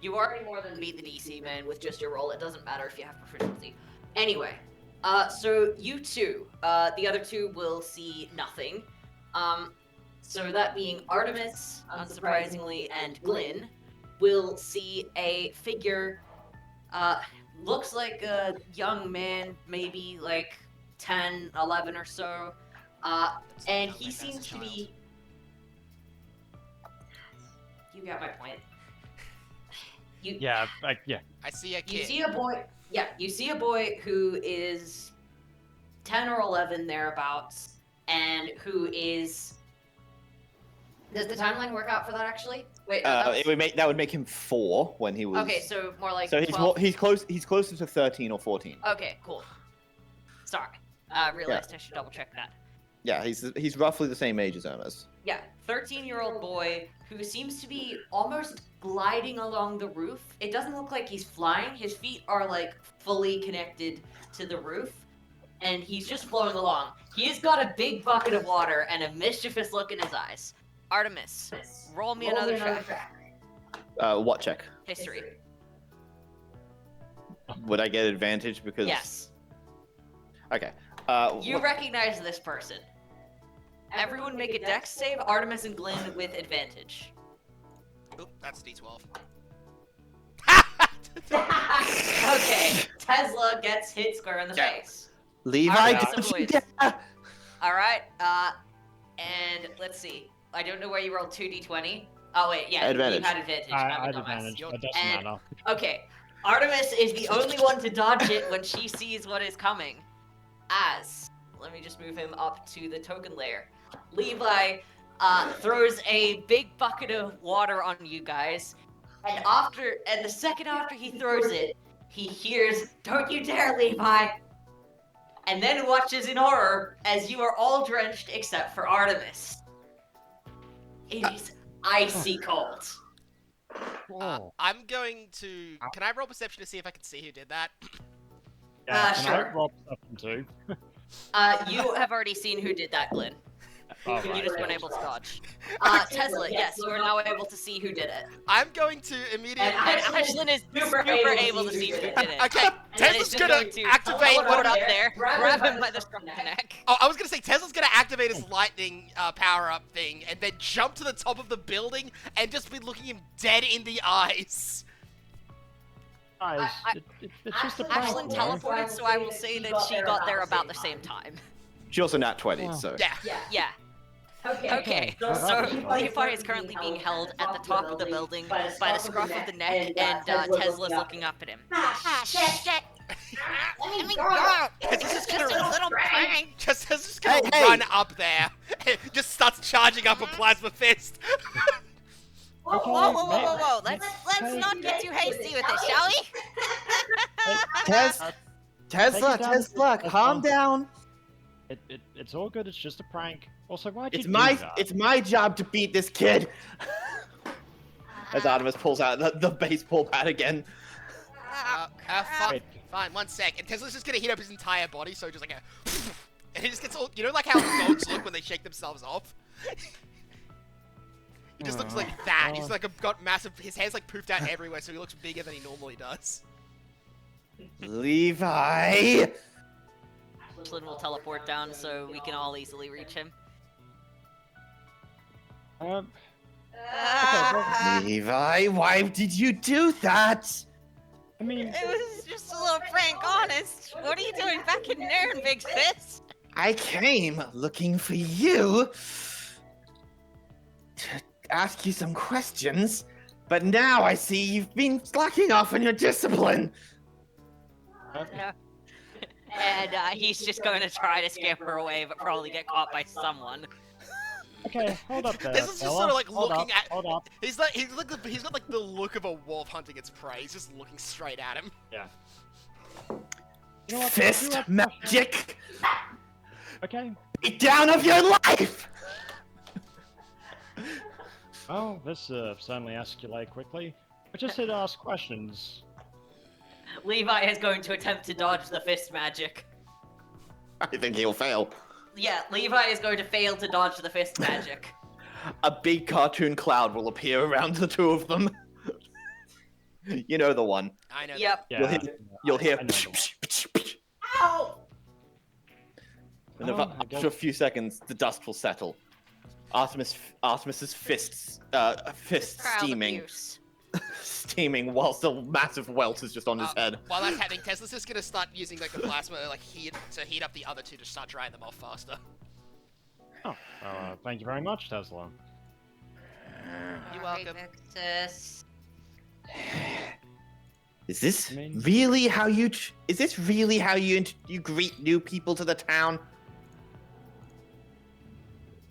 [SPEAKER 5] You already more than beat the DC, man, with just your roll. It doesn't matter if you have proficiency. Anyway, so you two, the other two will see nothing. So that being Artemis, unsurprisingly, and Glyn, will see a figure, looks like a young man, maybe like 10, 11 or so, and he seems to be... You got my point.
[SPEAKER 4] Yeah. Yeah.
[SPEAKER 3] I see a
[SPEAKER 5] You
[SPEAKER 3] kid.
[SPEAKER 5] see a boy. Yeah, you see a boy who is 10 or 11 thereabouts, and who is. Does the timeline work out for that actually? Wait, no,
[SPEAKER 1] That would make him 4 when he was.
[SPEAKER 5] okay, so more like.
[SPEAKER 1] So he's
[SPEAKER 5] 12.
[SPEAKER 1] he's closer to 13 or 14.
[SPEAKER 5] Okay, cool. Sorry, realized I should double check that.
[SPEAKER 1] Yeah, he's roughly the same age as Hermes.
[SPEAKER 5] Yeah, 13-year-old boy who seems to be almost gliding along the roof. It doesn't look like he's flying. His feet are like fully connected to the roof, and he's just floating along. He's got a big bucket of water and a mischievous look in his eyes. Artemis, roll me another check.
[SPEAKER 1] What check?
[SPEAKER 5] History.
[SPEAKER 1] Would I get advantage because?
[SPEAKER 5] Yes.
[SPEAKER 1] Okay.
[SPEAKER 5] You recognize this person. Everyone make a dex save, Artemis and Glyn with advantage.
[SPEAKER 3] Oop, that's D12.
[SPEAKER 5] Okay, Tesla gets hit square in the
[SPEAKER 3] Yeah.
[SPEAKER 5] face.
[SPEAKER 1] Levi,
[SPEAKER 5] Alright,
[SPEAKER 1] don't
[SPEAKER 5] so
[SPEAKER 1] you
[SPEAKER 5] boys.
[SPEAKER 1] dare!
[SPEAKER 5] Alright, and let's see. I don't know where you rolled 2d20. Oh wait, yeah,
[SPEAKER 1] Advantage.
[SPEAKER 5] you had advantage.
[SPEAKER 4] I
[SPEAKER 5] I'm a
[SPEAKER 4] had
[SPEAKER 5] dumbass.
[SPEAKER 4] advantage.
[SPEAKER 3] You're-
[SPEAKER 4] It doesn't
[SPEAKER 5] and-
[SPEAKER 4] matter.
[SPEAKER 5] Okay, Artemis is the only one to dodge it when she sees what is coming. As, let me just move him up to the token layer. Levi throws a big bucket of water on you guys, and the second after he throws it, he hears, "Don't you dare, Levi!" And then watches in horror as you are all drenched except for Artemis. It is icy cold.
[SPEAKER 4] Oh.
[SPEAKER 3] I'm going to. Can I roll perception to see if I can see who did that?
[SPEAKER 4] Yeah, can
[SPEAKER 5] sure.
[SPEAKER 4] I roll something too?
[SPEAKER 5] You have already seen who did that, Glyn.
[SPEAKER 4] Oh,
[SPEAKER 5] You
[SPEAKER 4] right.
[SPEAKER 5] just weren't able to dodge. Tesla, yes, you are now able to see who did it.
[SPEAKER 3] I'm going to immediately.
[SPEAKER 5] And
[SPEAKER 2] Ashlyn is super able to see who did it.
[SPEAKER 3] Okay,
[SPEAKER 5] And then
[SPEAKER 3] Tesla's
[SPEAKER 5] it's just
[SPEAKER 3] gonna
[SPEAKER 5] going to
[SPEAKER 3] activate.
[SPEAKER 5] teleport
[SPEAKER 2] up there, grab him by the scruff of the neck.
[SPEAKER 3] Oh, I was gonna say Tesla's gonna activate his lightning power-up thing, and then jump to the top of the building and just be looking him dead in the eyes.
[SPEAKER 4] Guys, it's just a prank,
[SPEAKER 5] Ashlyn
[SPEAKER 4] you know?
[SPEAKER 5] teleported, so I will say that she got there about the same time.
[SPEAKER 1] She also nat 20,
[SPEAKER 4] Oh.
[SPEAKER 1] so.
[SPEAKER 3] Yeah.
[SPEAKER 5] Yeah. Okay,
[SPEAKER 4] Okay,
[SPEAKER 5] so
[SPEAKER 4] that's-
[SPEAKER 5] Levi is currently being held at the top of the building by the scruff of the neck, and Tesla's looking up at him.
[SPEAKER 2] Ah, shit!
[SPEAKER 5] Let me go!
[SPEAKER 3] It's just gonna
[SPEAKER 2] a little prank!
[SPEAKER 3] just gonna
[SPEAKER 1] Hey, hey!
[SPEAKER 3] run up there. Just starts charging up a plasma fist.
[SPEAKER 2] Whoa,
[SPEAKER 4] Okay,
[SPEAKER 2] whoa, whoa,
[SPEAKER 4] mate.
[SPEAKER 2] whoa, whoa! Let's
[SPEAKER 4] Hey.
[SPEAKER 2] not get too hasty with this, shall we?
[SPEAKER 1] Tesla,
[SPEAKER 4] Take it down,
[SPEAKER 1] Tesla, calm
[SPEAKER 4] Tesla.
[SPEAKER 1] down.
[SPEAKER 4] It's all good. It's just a prank. Also, why'd you
[SPEAKER 1] It's
[SPEAKER 4] do
[SPEAKER 1] my
[SPEAKER 4] that?
[SPEAKER 1] it's my job to beat this kid. As Artemis pulls out the baseball bat again.
[SPEAKER 3] Fine, fine, 1 sec. And Tesla's just gonna heat up his entire body, so just like a... And he just gets all... You know like how dogs look when they shake themselves off? He just looks like that. He's like got massive... His hair's like poofed out everywhere, so he looks bigger than he normally does.
[SPEAKER 1] Levi!
[SPEAKER 2] Ashlyn will teleport down so we can all easily reach him.
[SPEAKER 4] Um,
[SPEAKER 1] Levi, why did you do that?
[SPEAKER 4] I mean,
[SPEAKER 2] It was just a little prank, honest. What are you doing back in Nairn, Big Fist?
[SPEAKER 1] I came looking for you to ask you some questions, but now I see you've been slacking off on your discipline.
[SPEAKER 2] And he's just going to try to scamper away, but probably get caught by someone.
[SPEAKER 4] okay, hold up there.
[SPEAKER 3] This is just
[SPEAKER 4] fella.
[SPEAKER 3] sort of like
[SPEAKER 4] Hold
[SPEAKER 3] looking
[SPEAKER 4] up,
[SPEAKER 3] at...
[SPEAKER 4] Hold up.
[SPEAKER 3] He's got like the look of a wolf hunting its prey. He's just looking straight at him.
[SPEAKER 4] Yeah. You know what,
[SPEAKER 1] Fist
[SPEAKER 4] you have-
[SPEAKER 1] magic!
[SPEAKER 4] Okay.
[SPEAKER 1] Beat down of your life!
[SPEAKER 4] Oh, this certainly escalated quickly. We're just here to ask questions.
[SPEAKER 5] Levi is going to attempt to dodge the fist magic.
[SPEAKER 1] I think he'll fail.
[SPEAKER 5] Yeah, Levi is going to fail to dodge the fist magic.
[SPEAKER 1] A big cartoon cloud will appear around the two of them. You know the one.
[SPEAKER 3] I know.
[SPEAKER 5] Yep.
[SPEAKER 4] Yeah.
[SPEAKER 1] You'll hear.
[SPEAKER 4] I know the one.
[SPEAKER 5] Ow!
[SPEAKER 1] And
[SPEAKER 4] Oh, I
[SPEAKER 1] after
[SPEAKER 4] guess-
[SPEAKER 1] a few seconds, the dust will settle. Artemis's fists
[SPEAKER 2] Child
[SPEAKER 1] steaming,
[SPEAKER 2] abuse.
[SPEAKER 1] steaming, whilst a massive welt is just on his head.
[SPEAKER 3] While that's happening, Tesla's just gonna start using like the plasma to heat up the other two to start drying them off faster.
[SPEAKER 4] Oh, thank you very much, Tesla.
[SPEAKER 3] You're welcome.
[SPEAKER 2] Victus.
[SPEAKER 1] Is this
[SPEAKER 4] I mean-
[SPEAKER 1] really how you? Is this really how you you greet new people to the town?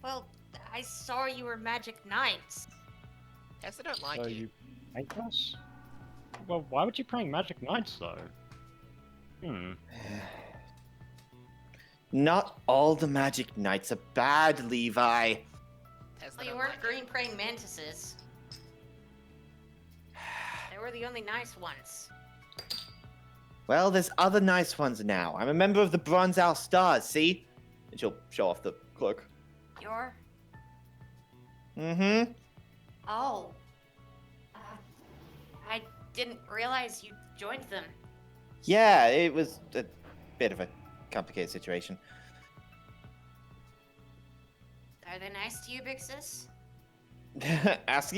[SPEAKER 2] Well, I saw you were magic knights.
[SPEAKER 3] Tesla don't like
[SPEAKER 4] So
[SPEAKER 3] you.
[SPEAKER 4] you prank us? Well, why would you prank Magic Knights, though?
[SPEAKER 1] Not all the magic knights are bad, Levi.
[SPEAKER 3] Tesla
[SPEAKER 5] Well, you
[SPEAKER 3] don't
[SPEAKER 5] weren't
[SPEAKER 3] like
[SPEAKER 5] green praying mantises. They were the only nice ones.
[SPEAKER 1] Well, there's other nice ones now. I'm a member of the Bronze Owl Stars, see? And she'll show off the cloak.
[SPEAKER 5] You're?
[SPEAKER 1] Mm-hmm.
[SPEAKER 5] Oh. I didn't realize you joined them.
[SPEAKER 1] Yeah, it was a bit of a complicated situation.
[SPEAKER 5] Are they nice to you, Big Sis?
[SPEAKER 1] ask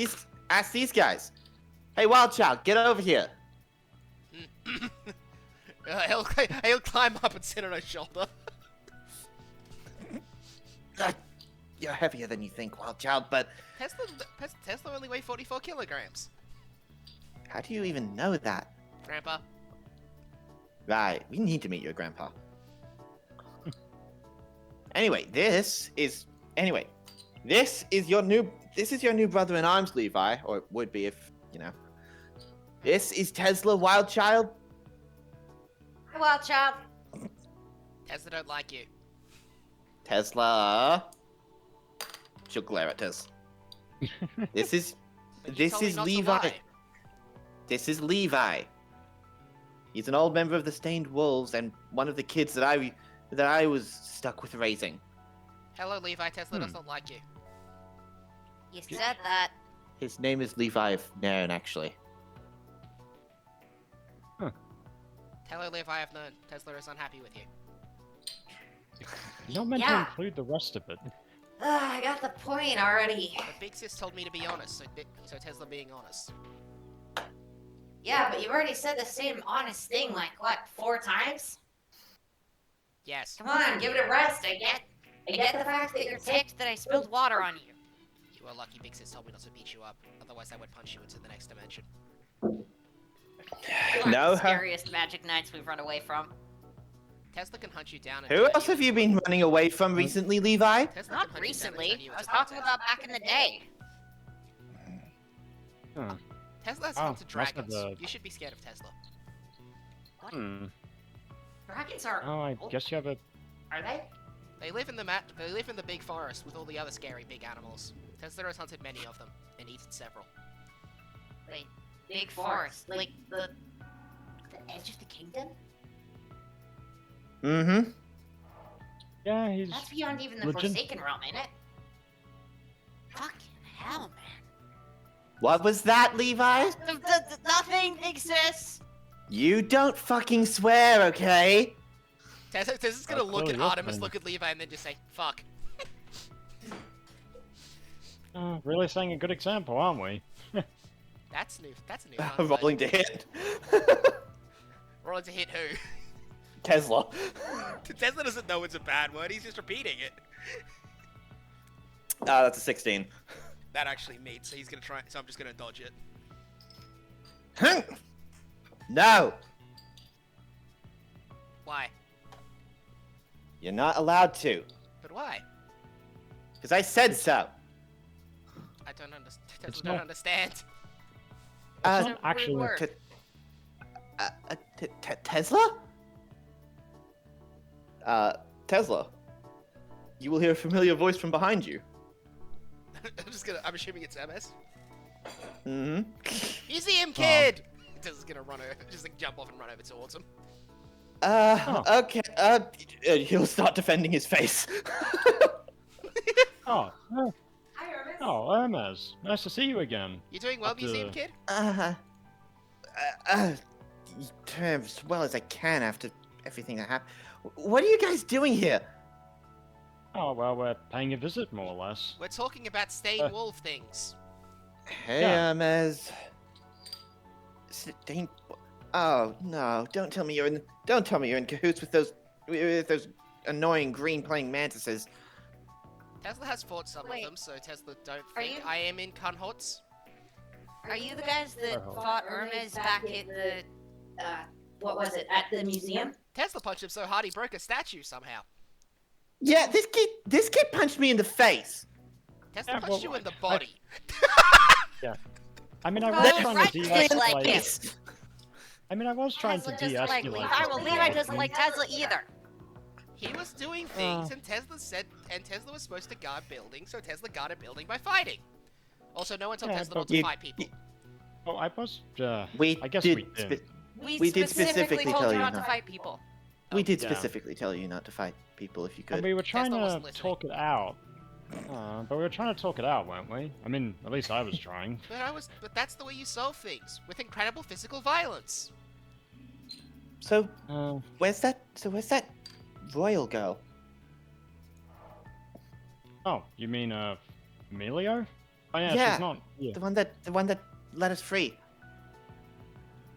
[SPEAKER 1] these guys. Hey, Wild Child, get over here.
[SPEAKER 3] you. He'll climb up and sit on her shoulder.
[SPEAKER 1] You're heavier than you think, Wild Child, but
[SPEAKER 3] Tesla only weigh 44 kilograms.
[SPEAKER 1] how do you even know that?
[SPEAKER 3] Grandpa.
[SPEAKER 1] Right, we need to meet your grandpa. Anyway, this is your new brother in arms, Levi, or it would be if, you know. This is Tesla, Wild Child.
[SPEAKER 5] Hi, Wild Child.
[SPEAKER 3] Tesla don't like you.
[SPEAKER 1] Tesla. She'll glare at us. This is
[SPEAKER 3] But you told me not to
[SPEAKER 1] Levi.
[SPEAKER 3] lie.
[SPEAKER 1] This is Levi. He's an old member of the Stained Wolves and one of the kids that I was stuck with raising.
[SPEAKER 3] Hello, Levi. Tesla doesn't like you.
[SPEAKER 5] You said that.
[SPEAKER 1] His name is Levi of Nairn, actually.
[SPEAKER 3] Hello, Levi. I've known. Tesla is unhappy with you.
[SPEAKER 4] You're not meant to
[SPEAKER 5] Yeah.
[SPEAKER 4] include the rest of it.
[SPEAKER 5] I got the point already.
[SPEAKER 3] But Big Sis told me to be honest, so Tesla being honest.
[SPEAKER 5] Yeah, but you've already said the same honest thing like, what, 4 times?
[SPEAKER 3] Yes.
[SPEAKER 5] Come on, give it a rest. I get the fact that you're ticked that I spilled water on you.
[SPEAKER 3] You were lucky Big Sis told me not to beat you up. Otherwise, I would punch you into the next dimension.
[SPEAKER 5] You aren't
[SPEAKER 1] No,
[SPEAKER 5] the
[SPEAKER 1] huh?
[SPEAKER 5] scariest magic knights we've run away from.
[SPEAKER 3] Tesla can hunt you down and
[SPEAKER 1] Who
[SPEAKER 3] turn
[SPEAKER 1] else have you
[SPEAKER 3] into
[SPEAKER 1] been running away from recently, Levi?
[SPEAKER 3] Tesla
[SPEAKER 5] Not
[SPEAKER 3] can hunt you down and turn
[SPEAKER 5] recently.
[SPEAKER 3] you
[SPEAKER 5] I was
[SPEAKER 3] into
[SPEAKER 5] talking
[SPEAKER 3] Cortex.
[SPEAKER 5] about back in the day.
[SPEAKER 4] Huh.
[SPEAKER 3] Tesla has
[SPEAKER 4] Oh,
[SPEAKER 3] hunted
[SPEAKER 4] must have
[SPEAKER 3] dragons.
[SPEAKER 4] the-
[SPEAKER 3] You should be scared of Tesla.
[SPEAKER 4] Hmm.
[SPEAKER 5] Dragons are.
[SPEAKER 4] Oh, I guess you have a.
[SPEAKER 5] Are they?
[SPEAKER 3] They live in the big forest with all the other scary big animals. Tesla has hunted many of them and eaten several.
[SPEAKER 5] Wait, big forest, like the edge of the kingdom?
[SPEAKER 1] Mm-hmm.
[SPEAKER 4] Yeah, he's.
[SPEAKER 5] That's beyond even the
[SPEAKER 4] legit-
[SPEAKER 5] Forsaken realm, ain't it? Fucking hell, man.
[SPEAKER 1] What was that, Levi?
[SPEAKER 5] Nothing exists.
[SPEAKER 1] You don't fucking swear, okay?
[SPEAKER 3] Tesla's gonna look
[SPEAKER 4] clearly
[SPEAKER 3] at
[SPEAKER 4] you're
[SPEAKER 3] Artemis,
[SPEAKER 4] fine.
[SPEAKER 3] look at Levi, and then just say, fuck.
[SPEAKER 4] Really setting a good example, aren't we?
[SPEAKER 3] That's new. That's a new one.
[SPEAKER 1] Rolling to hit.
[SPEAKER 3] Rolling to hit who?
[SPEAKER 1] Tesla.
[SPEAKER 3] Tesla doesn't know it's a bad word, he's just repeating it.
[SPEAKER 1] That's a 16.
[SPEAKER 3] That actually meets, so he's gonna try, so I'm just gonna dodge it.
[SPEAKER 1] No!
[SPEAKER 3] Why?
[SPEAKER 1] You're not allowed to.
[SPEAKER 3] But why?
[SPEAKER 1] Because I said so.
[SPEAKER 3] I don't understand.
[SPEAKER 4] It's
[SPEAKER 3] Tesla don't
[SPEAKER 4] not-
[SPEAKER 3] understand.
[SPEAKER 4] It's
[SPEAKER 1] Uh,
[SPEAKER 4] not actually.
[SPEAKER 5] word.
[SPEAKER 1] Tesla? Tesla. You will hear a familiar voice from behind you.
[SPEAKER 3] I'm assuming it's MS.
[SPEAKER 1] Mm-hmm.
[SPEAKER 3] You see him, kid! Tesla's gonna run over, just like jump off and run over towards him.
[SPEAKER 1] Okay, he'll start defending his face.
[SPEAKER 4] Oh,
[SPEAKER 5] Hi, Hermes.
[SPEAKER 4] oh, Hermes. Nice to see you again.
[SPEAKER 3] You doing well,
[SPEAKER 4] Up
[SPEAKER 3] museum
[SPEAKER 4] to-
[SPEAKER 3] kid?
[SPEAKER 1] As well as I can after everything that happened. What are you guys doing here?
[SPEAKER 4] Oh, well, we're paying a visit, more or less.
[SPEAKER 3] We're talking about staying wolf things.
[SPEAKER 1] Hey,
[SPEAKER 4] Yeah.
[SPEAKER 1] Hermes. Oh no! Don't tell me you're in cahoots with those annoying green playing mantises.
[SPEAKER 3] Tesla has fought some
[SPEAKER 5] Wait.
[SPEAKER 3] of them, so Tesla don't
[SPEAKER 5] Are
[SPEAKER 3] think
[SPEAKER 5] you-
[SPEAKER 3] I am in cunhots.
[SPEAKER 5] Are you the guys that
[SPEAKER 4] Oh.
[SPEAKER 5] fought Hermes back at the, what was it, at the museum?
[SPEAKER 3] Tesla punched him so hard he broke a statue somehow.
[SPEAKER 1] Yeah, this kid punched me in the face.
[SPEAKER 3] Tesla
[SPEAKER 4] Yeah,
[SPEAKER 3] punched
[SPEAKER 4] well,
[SPEAKER 3] you in the body.
[SPEAKER 4] I mean, I
[SPEAKER 5] Well,
[SPEAKER 4] was
[SPEAKER 5] that's
[SPEAKER 4] trying
[SPEAKER 5] right,
[SPEAKER 4] to
[SPEAKER 5] kid,
[SPEAKER 4] de-escalate.
[SPEAKER 5] like it.
[SPEAKER 4] I mean, I was trying to
[SPEAKER 5] Tesla doesn't like
[SPEAKER 4] de-escalate.
[SPEAKER 5] Levi.
[SPEAKER 4] this
[SPEAKER 5] Well, Levi
[SPEAKER 4] situation.
[SPEAKER 5] doesn't like Tesla either.
[SPEAKER 3] He was doing things, and Tesla was supposed to guard buildings, so Tesla guarded building by fighting. Also, no one told
[SPEAKER 4] Yeah,
[SPEAKER 3] Tesla
[SPEAKER 4] but
[SPEAKER 3] not to
[SPEAKER 1] you-
[SPEAKER 3] fight people.
[SPEAKER 4] Well, I was.
[SPEAKER 1] We
[SPEAKER 4] I guess
[SPEAKER 1] did.
[SPEAKER 4] we did.
[SPEAKER 1] We did specifically
[SPEAKER 5] told
[SPEAKER 1] tell
[SPEAKER 5] you
[SPEAKER 1] you
[SPEAKER 5] not to
[SPEAKER 1] not.
[SPEAKER 5] fight people.
[SPEAKER 1] We did
[SPEAKER 4] Yeah.
[SPEAKER 1] specifically tell you not to fight people if you
[SPEAKER 4] And
[SPEAKER 1] could.
[SPEAKER 4] we were trying
[SPEAKER 3] Tesla
[SPEAKER 4] to
[SPEAKER 3] wasn't listening.
[SPEAKER 4] talk it out. But we were trying to talk it out, weren't we? I mean, at least I was trying.
[SPEAKER 3] But that's the way you solve things, with incredible physical violence.
[SPEAKER 1] So
[SPEAKER 4] Uh,
[SPEAKER 1] where's that royal girl?
[SPEAKER 4] oh, you mean Emilio? Oh yeah,
[SPEAKER 1] Yeah.
[SPEAKER 4] she's not. Yeah.
[SPEAKER 1] The one that let us free.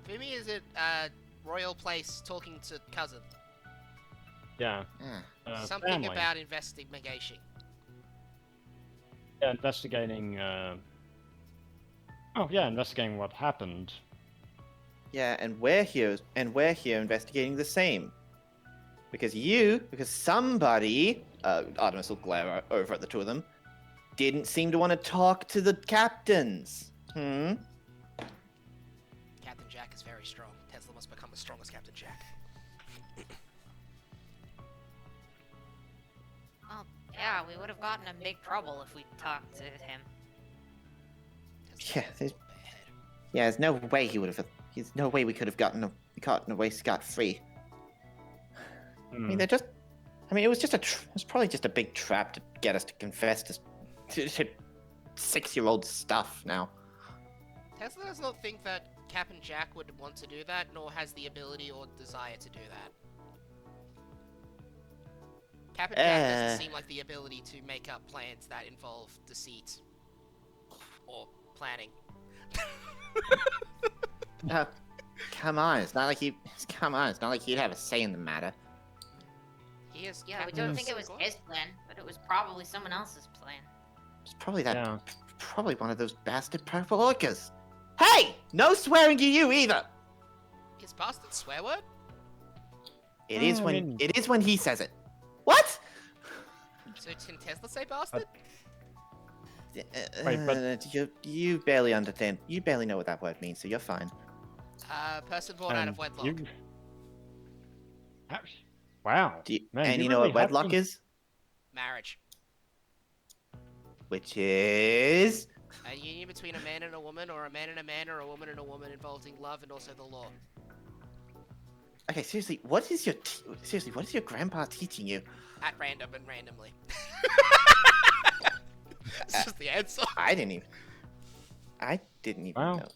[SPEAKER 3] Fumi is at Royal Place talking to cousin.
[SPEAKER 4] Yeah.
[SPEAKER 1] Ah.
[SPEAKER 3] Something
[SPEAKER 4] family.
[SPEAKER 3] about investigation.
[SPEAKER 4] Yeah, investigating. Oh yeah, investigating what happened.
[SPEAKER 1] Yeah, and we're here investigating the same. Because somebody, Artemis will glare over at the two of them, didn't seem to want to talk to the captains.
[SPEAKER 3] Captain Jack is very strong. Tesla must become as strong as Captain Jack.
[SPEAKER 5] Well, yeah, we would have gotten in big trouble if we talked to him.
[SPEAKER 3] Tesla
[SPEAKER 1] Yeah, there's,
[SPEAKER 3] ahead.
[SPEAKER 1] yeah, there's no way there's no way we could have gotten away scot-free. I
[SPEAKER 4] Hmm.
[SPEAKER 1] mean, it was probably just a big trap to get us to confess to 6-year-old stuff now.
[SPEAKER 3] Tesla does not think that Captain Jack would want to do that, nor has the ability or desire to do that. Captain Jack doesn't seem like the ability to make up plans that involve deceit or planning.
[SPEAKER 1] Come on, it's not like he. Come on, it's not like he'd have a say in the matter.
[SPEAKER 3] He is.
[SPEAKER 5] Yeah, we
[SPEAKER 3] captain
[SPEAKER 5] don't
[SPEAKER 3] of
[SPEAKER 5] think it was
[SPEAKER 3] Squad.
[SPEAKER 5] his plan, but it was probably someone else's plan.
[SPEAKER 1] It's probably that.
[SPEAKER 4] Yeah.
[SPEAKER 1] Probably one of those bastard purple orcas. Hey, no swearing at you either.
[SPEAKER 3] Is bastard swear word?
[SPEAKER 1] It is
[SPEAKER 4] I
[SPEAKER 1] when
[SPEAKER 4] mean-
[SPEAKER 1] it is when he says it. What?
[SPEAKER 3] So can Tesla say bastard?
[SPEAKER 4] Wait, but-
[SPEAKER 1] You barely understand. You barely know what that word means, so you're fine.
[SPEAKER 3] Person born out of wedlock.
[SPEAKER 4] you- Wow.
[SPEAKER 1] Do you,
[SPEAKER 4] Man,
[SPEAKER 1] and
[SPEAKER 4] you
[SPEAKER 1] you know
[SPEAKER 4] really
[SPEAKER 1] what wedlock
[SPEAKER 4] have to-
[SPEAKER 1] is?
[SPEAKER 3] Marriage.
[SPEAKER 1] Which is
[SPEAKER 3] A union between a man and a woman, or a man and a man, or a woman and a woman involving love and also the law.
[SPEAKER 1] okay. Seriously, what is your what is your grandpa teaching you?
[SPEAKER 3] At random and randomly. That's just the answer.
[SPEAKER 1] I didn't even
[SPEAKER 4] Wow.
[SPEAKER 1] know.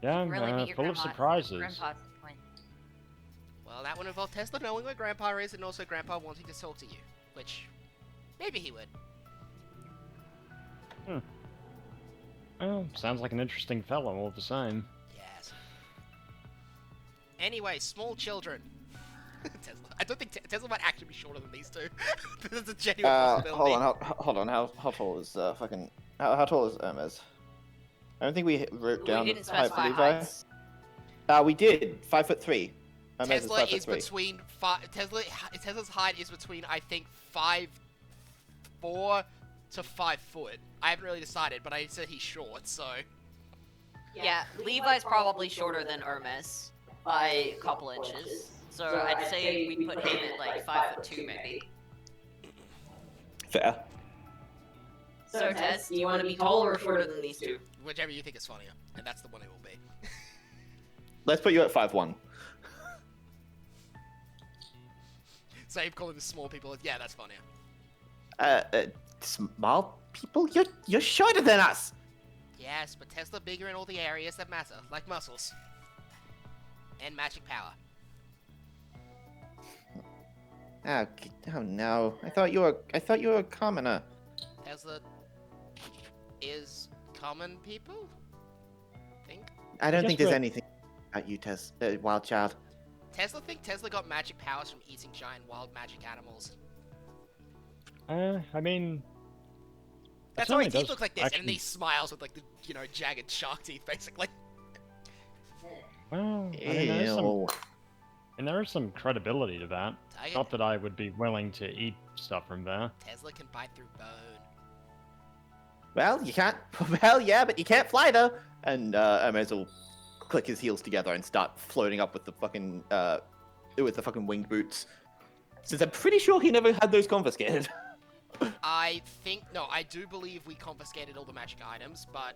[SPEAKER 4] Yeah,
[SPEAKER 5] Really meet your
[SPEAKER 4] full of
[SPEAKER 5] grandpa.
[SPEAKER 4] surprises.
[SPEAKER 5] Grandpa's plan.
[SPEAKER 3] Well, that would involve Tesla knowing where Grandpa is and also Grandpa wanting to talk to you. Which, maybe he would.
[SPEAKER 4] Well, sounds like an interesting fellow all the same.
[SPEAKER 3] Yes. Anyway, small children. Tesla. I don't think Tesla might actually be shorter than these two. There's a genuine possibility.
[SPEAKER 1] hold on. How tall is how tall is Hermes? I don't think we wrote down
[SPEAKER 5] We didn't
[SPEAKER 1] the height for
[SPEAKER 5] specify
[SPEAKER 1] Levi.
[SPEAKER 5] heights.
[SPEAKER 1] We did 5'3". Hermes
[SPEAKER 3] Tesla
[SPEAKER 1] is
[SPEAKER 3] is
[SPEAKER 1] 5'3".
[SPEAKER 3] between Tesla's height is between I think 5'4" to 5 foot. I haven't really decided, but I said he's short, so
[SPEAKER 5] Yeah, Levi's probably shorter than Hermes by a couple inches. So I'd say we put him at like 5'2" maybe.
[SPEAKER 1] Fair.
[SPEAKER 5] So Tess, do you want to be taller or shorter than these two?
[SPEAKER 3] whichever you think is funnier, and that's the one it will be.
[SPEAKER 1] Let's put you at 5'1".
[SPEAKER 3] Save calling the small people. Yeah, that's funnier.
[SPEAKER 1] Small people? You're shorter than us.
[SPEAKER 3] Yes, but Tesla bigger in all the areas that matter, like muscles and magic power.
[SPEAKER 1] Oh no! I thought you were a commoner.
[SPEAKER 3] Tesla is common people. Think
[SPEAKER 1] I don't
[SPEAKER 4] guess
[SPEAKER 1] think there's
[SPEAKER 4] we're-
[SPEAKER 1] anything about you, wild child.
[SPEAKER 3] Tesla got magic powers from eating giant wild magic animals.
[SPEAKER 4] I mean,
[SPEAKER 3] That's
[SPEAKER 4] That
[SPEAKER 3] why
[SPEAKER 4] certainly
[SPEAKER 3] his teeth
[SPEAKER 4] does
[SPEAKER 3] look like this, and
[SPEAKER 4] actually-
[SPEAKER 3] he smiles with like the jagged shark teeth, basically.
[SPEAKER 4] well, I mean,
[SPEAKER 1] Ew.
[SPEAKER 4] there is some credibility to that.
[SPEAKER 3] Tiger,
[SPEAKER 4] Not that I would be willing to eat stuff from there.
[SPEAKER 3] Tesla can bite through bone.
[SPEAKER 1] Well, you can't. Well, yeah, but you can't fly though. And Hermes will click his heels together and start floating up with the fucking wing boots. Since I'm pretty sure he never had those confiscated.
[SPEAKER 3] I do believe we confiscated all the magic items, but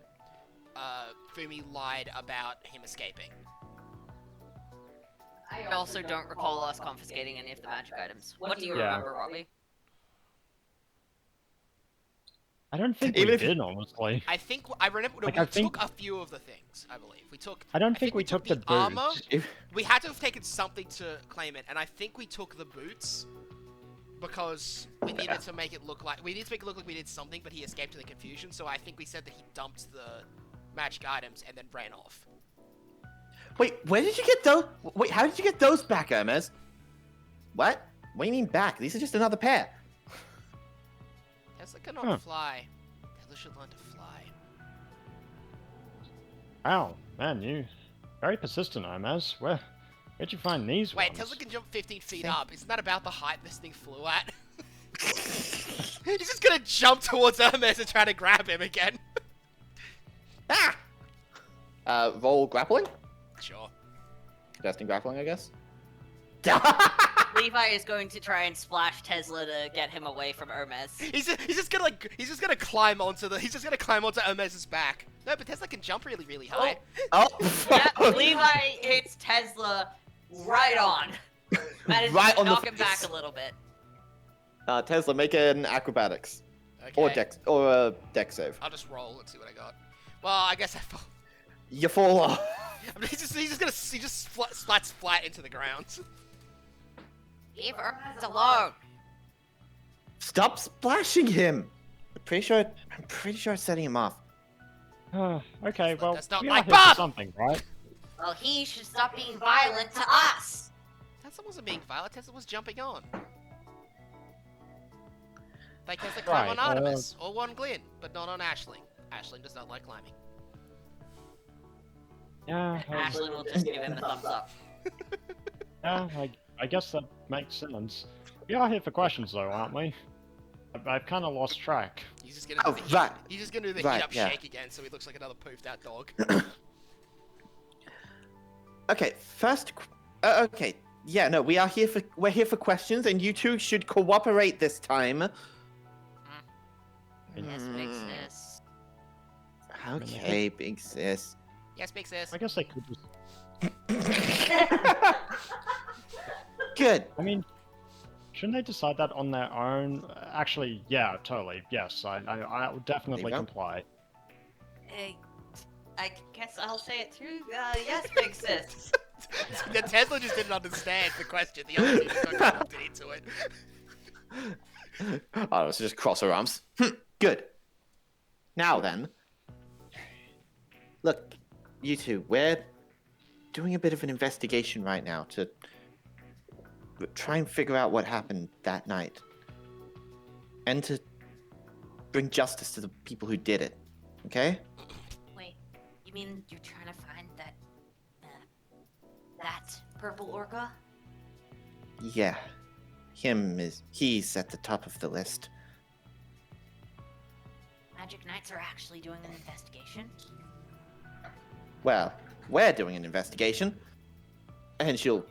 [SPEAKER 3] Fumi lied about him escaping.
[SPEAKER 5] I also don't recall us confiscating any of the magic items. What do you
[SPEAKER 4] Yeah.
[SPEAKER 5] remember, Robbie?
[SPEAKER 4] I don't think
[SPEAKER 1] Even
[SPEAKER 4] we
[SPEAKER 1] if-
[SPEAKER 4] did, honestly.
[SPEAKER 3] I think I remember. No,
[SPEAKER 4] Like,
[SPEAKER 3] we
[SPEAKER 4] I think-
[SPEAKER 3] took a few of the things. I believe we took.
[SPEAKER 4] I don't think we took the
[SPEAKER 3] armor.
[SPEAKER 4] boots.
[SPEAKER 3] We had to have taken something to claim it, and I think we took the boots because we needed to make it look like we did something, but he escaped in the confusion. So I think we said that he dumped the magic items and then ran off.
[SPEAKER 1] Wait, where did you get those? Wait, how did you get those back, Hermes? What? What do you mean back? These are just another pair.
[SPEAKER 3] Tesla cannot
[SPEAKER 4] Huh.
[SPEAKER 3] fly. Tesla should learn to fly.
[SPEAKER 4] Wow, man, you very persistent, Hermes. Where'd you find these
[SPEAKER 3] Wait,
[SPEAKER 4] ones?
[SPEAKER 3] Tesla can jump 15 feet up. Isn't that about the height this thing flew at? He's just gonna jump towards Hermes and try to grab him again.
[SPEAKER 1] Ah! Roll grappling?
[SPEAKER 3] Sure.
[SPEAKER 1] Testing grappling, I guess.
[SPEAKER 5] Levi is going to try and splash Tesla to get him away from Hermes.
[SPEAKER 3] He's just gonna climb onto Hermes's back. No, but Tesla can jump really, really high.
[SPEAKER 1] Oh!
[SPEAKER 5] Yeah, Levi hits Tesla right on. Manages
[SPEAKER 1] Right
[SPEAKER 5] to
[SPEAKER 1] on the
[SPEAKER 5] knock him back
[SPEAKER 1] face.
[SPEAKER 5] a little bit.
[SPEAKER 1] Tesla, make an acrobatics.
[SPEAKER 3] Okay.
[SPEAKER 1] Or a dex save.
[SPEAKER 3] I'll just roll and see what I got. Well, I guess I fall.
[SPEAKER 1] You fall off.
[SPEAKER 3] I mean, he just splats flat into the ground.
[SPEAKER 5] Leave Hermes alone.
[SPEAKER 1] Stop splashing him! I'm pretty sure it's setting him off.
[SPEAKER 4] Okay,
[SPEAKER 3] Look,
[SPEAKER 4] well,
[SPEAKER 3] that's not
[SPEAKER 4] we
[SPEAKER 3] my
[SPEAKER 4] are here for
[SPEAKER 3] Bob!
[SPEAKER 4] something, right?
[SPEAKER 5] Well, he should stop being violent to us.
[SPEAKER 3] Tesla wasn't being violent, Tesla was jumping on. Like Tesla
[SPEAKER 4] Right,
[SPEAKER 3] climb on Artemis, or on Glyn, but not on Ashling. Ashling does not like climbing.
[SPEAKER 4] Yeah,
[SPEAKER 2] Ashlyn will just give him the thumbs up.
[SPEAKER 4] yeah, I guess that makes sense. We are here for questions, though, aren't we? I've kind of lost track.
[SPEAKER 3] He's just gonna
[SPEAKER 1] Oh,
[SPEAKER 3] do the
[SPEAKER 1] right.
[SPEAKER 3] heat, he's just gonna do the
[SPEAKER 1] Right,
[SPEAKER 3] heat up
[SPEAKER 1] yeah.
[SPEAKER 3] shake again, so he looks like another poofed out dog.
[SPEAKER 1] Okay, okay. Yeah, no, we're here for questions, and you two should cooperate this time.
[SPEAKER 2] Yes, big
[SPEAKER 1] Hmm.
[SPEAKER 2] sis.
[SPEAKER 1] Okay, big sis.
[SPEAKER 3] Yes, big sis.
[SPEAKER 4] I guess they could just.
[SPEAKER 1] Good.
[SPEAKER 4] I mean, shouldn't they decide that on their own? Actually, yeah, totally. Yes, I will definitely
[SPEAKER 1] go.
[SPEAKER 4] comply.
[SPEAKER 2] I guess I'll say it too. Yes, big sis.
[SPEAKER 3] The Tesla just didn't understand the question. The other two just got looked into it.
[SPEAKER 1] Oh, so just cross her arms. Good. Now then. Look, you two, we're doing a bit of an investigation right now to try and figure out what happened that night. And to bring justice to the people who did it. Okay?
[SPEAKER 5] Wait, you mean you're trying to find that purple orca?
[SPEAKER 1] Yeah. He's at the top of the list.
[SPEAKER 5] Magic Knights are actually doing an investigation?
[SPEAKER 1] Well, we're doing an investigation. And she'll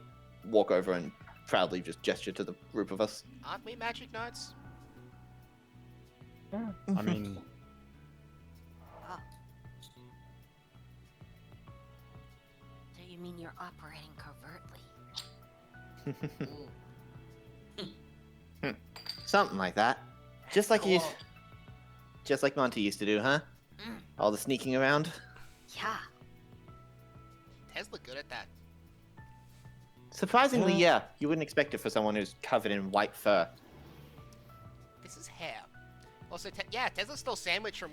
[SPEAKER 1] walk over and proudly just gesture to the group of us.
[SPEAKER 3] Aren't we magic knights?
[SPEAKER 4] Yeah, I mean,
[SPEAKER 5] Oh. So you mean you're operating covertly?
[SPEAKER 1] Something like that. Just like
[SPEAKER 5] Cool.
[SPEAKER 1] just like Monty used to do, huh?
[SPEAKER 5] Mm.
[SPEAKER 1] All the sneaking around.
[SPEAKER 5] Yeah.
[SPEAKER 3] Tesla good at that.
[SPEAKER 1] Surprisingly, yeah, you wouldn't expect it for someone who's covered in white fur.
[SPEAKER 3] This is hair. Also, yeah, Tesla stole sandwich from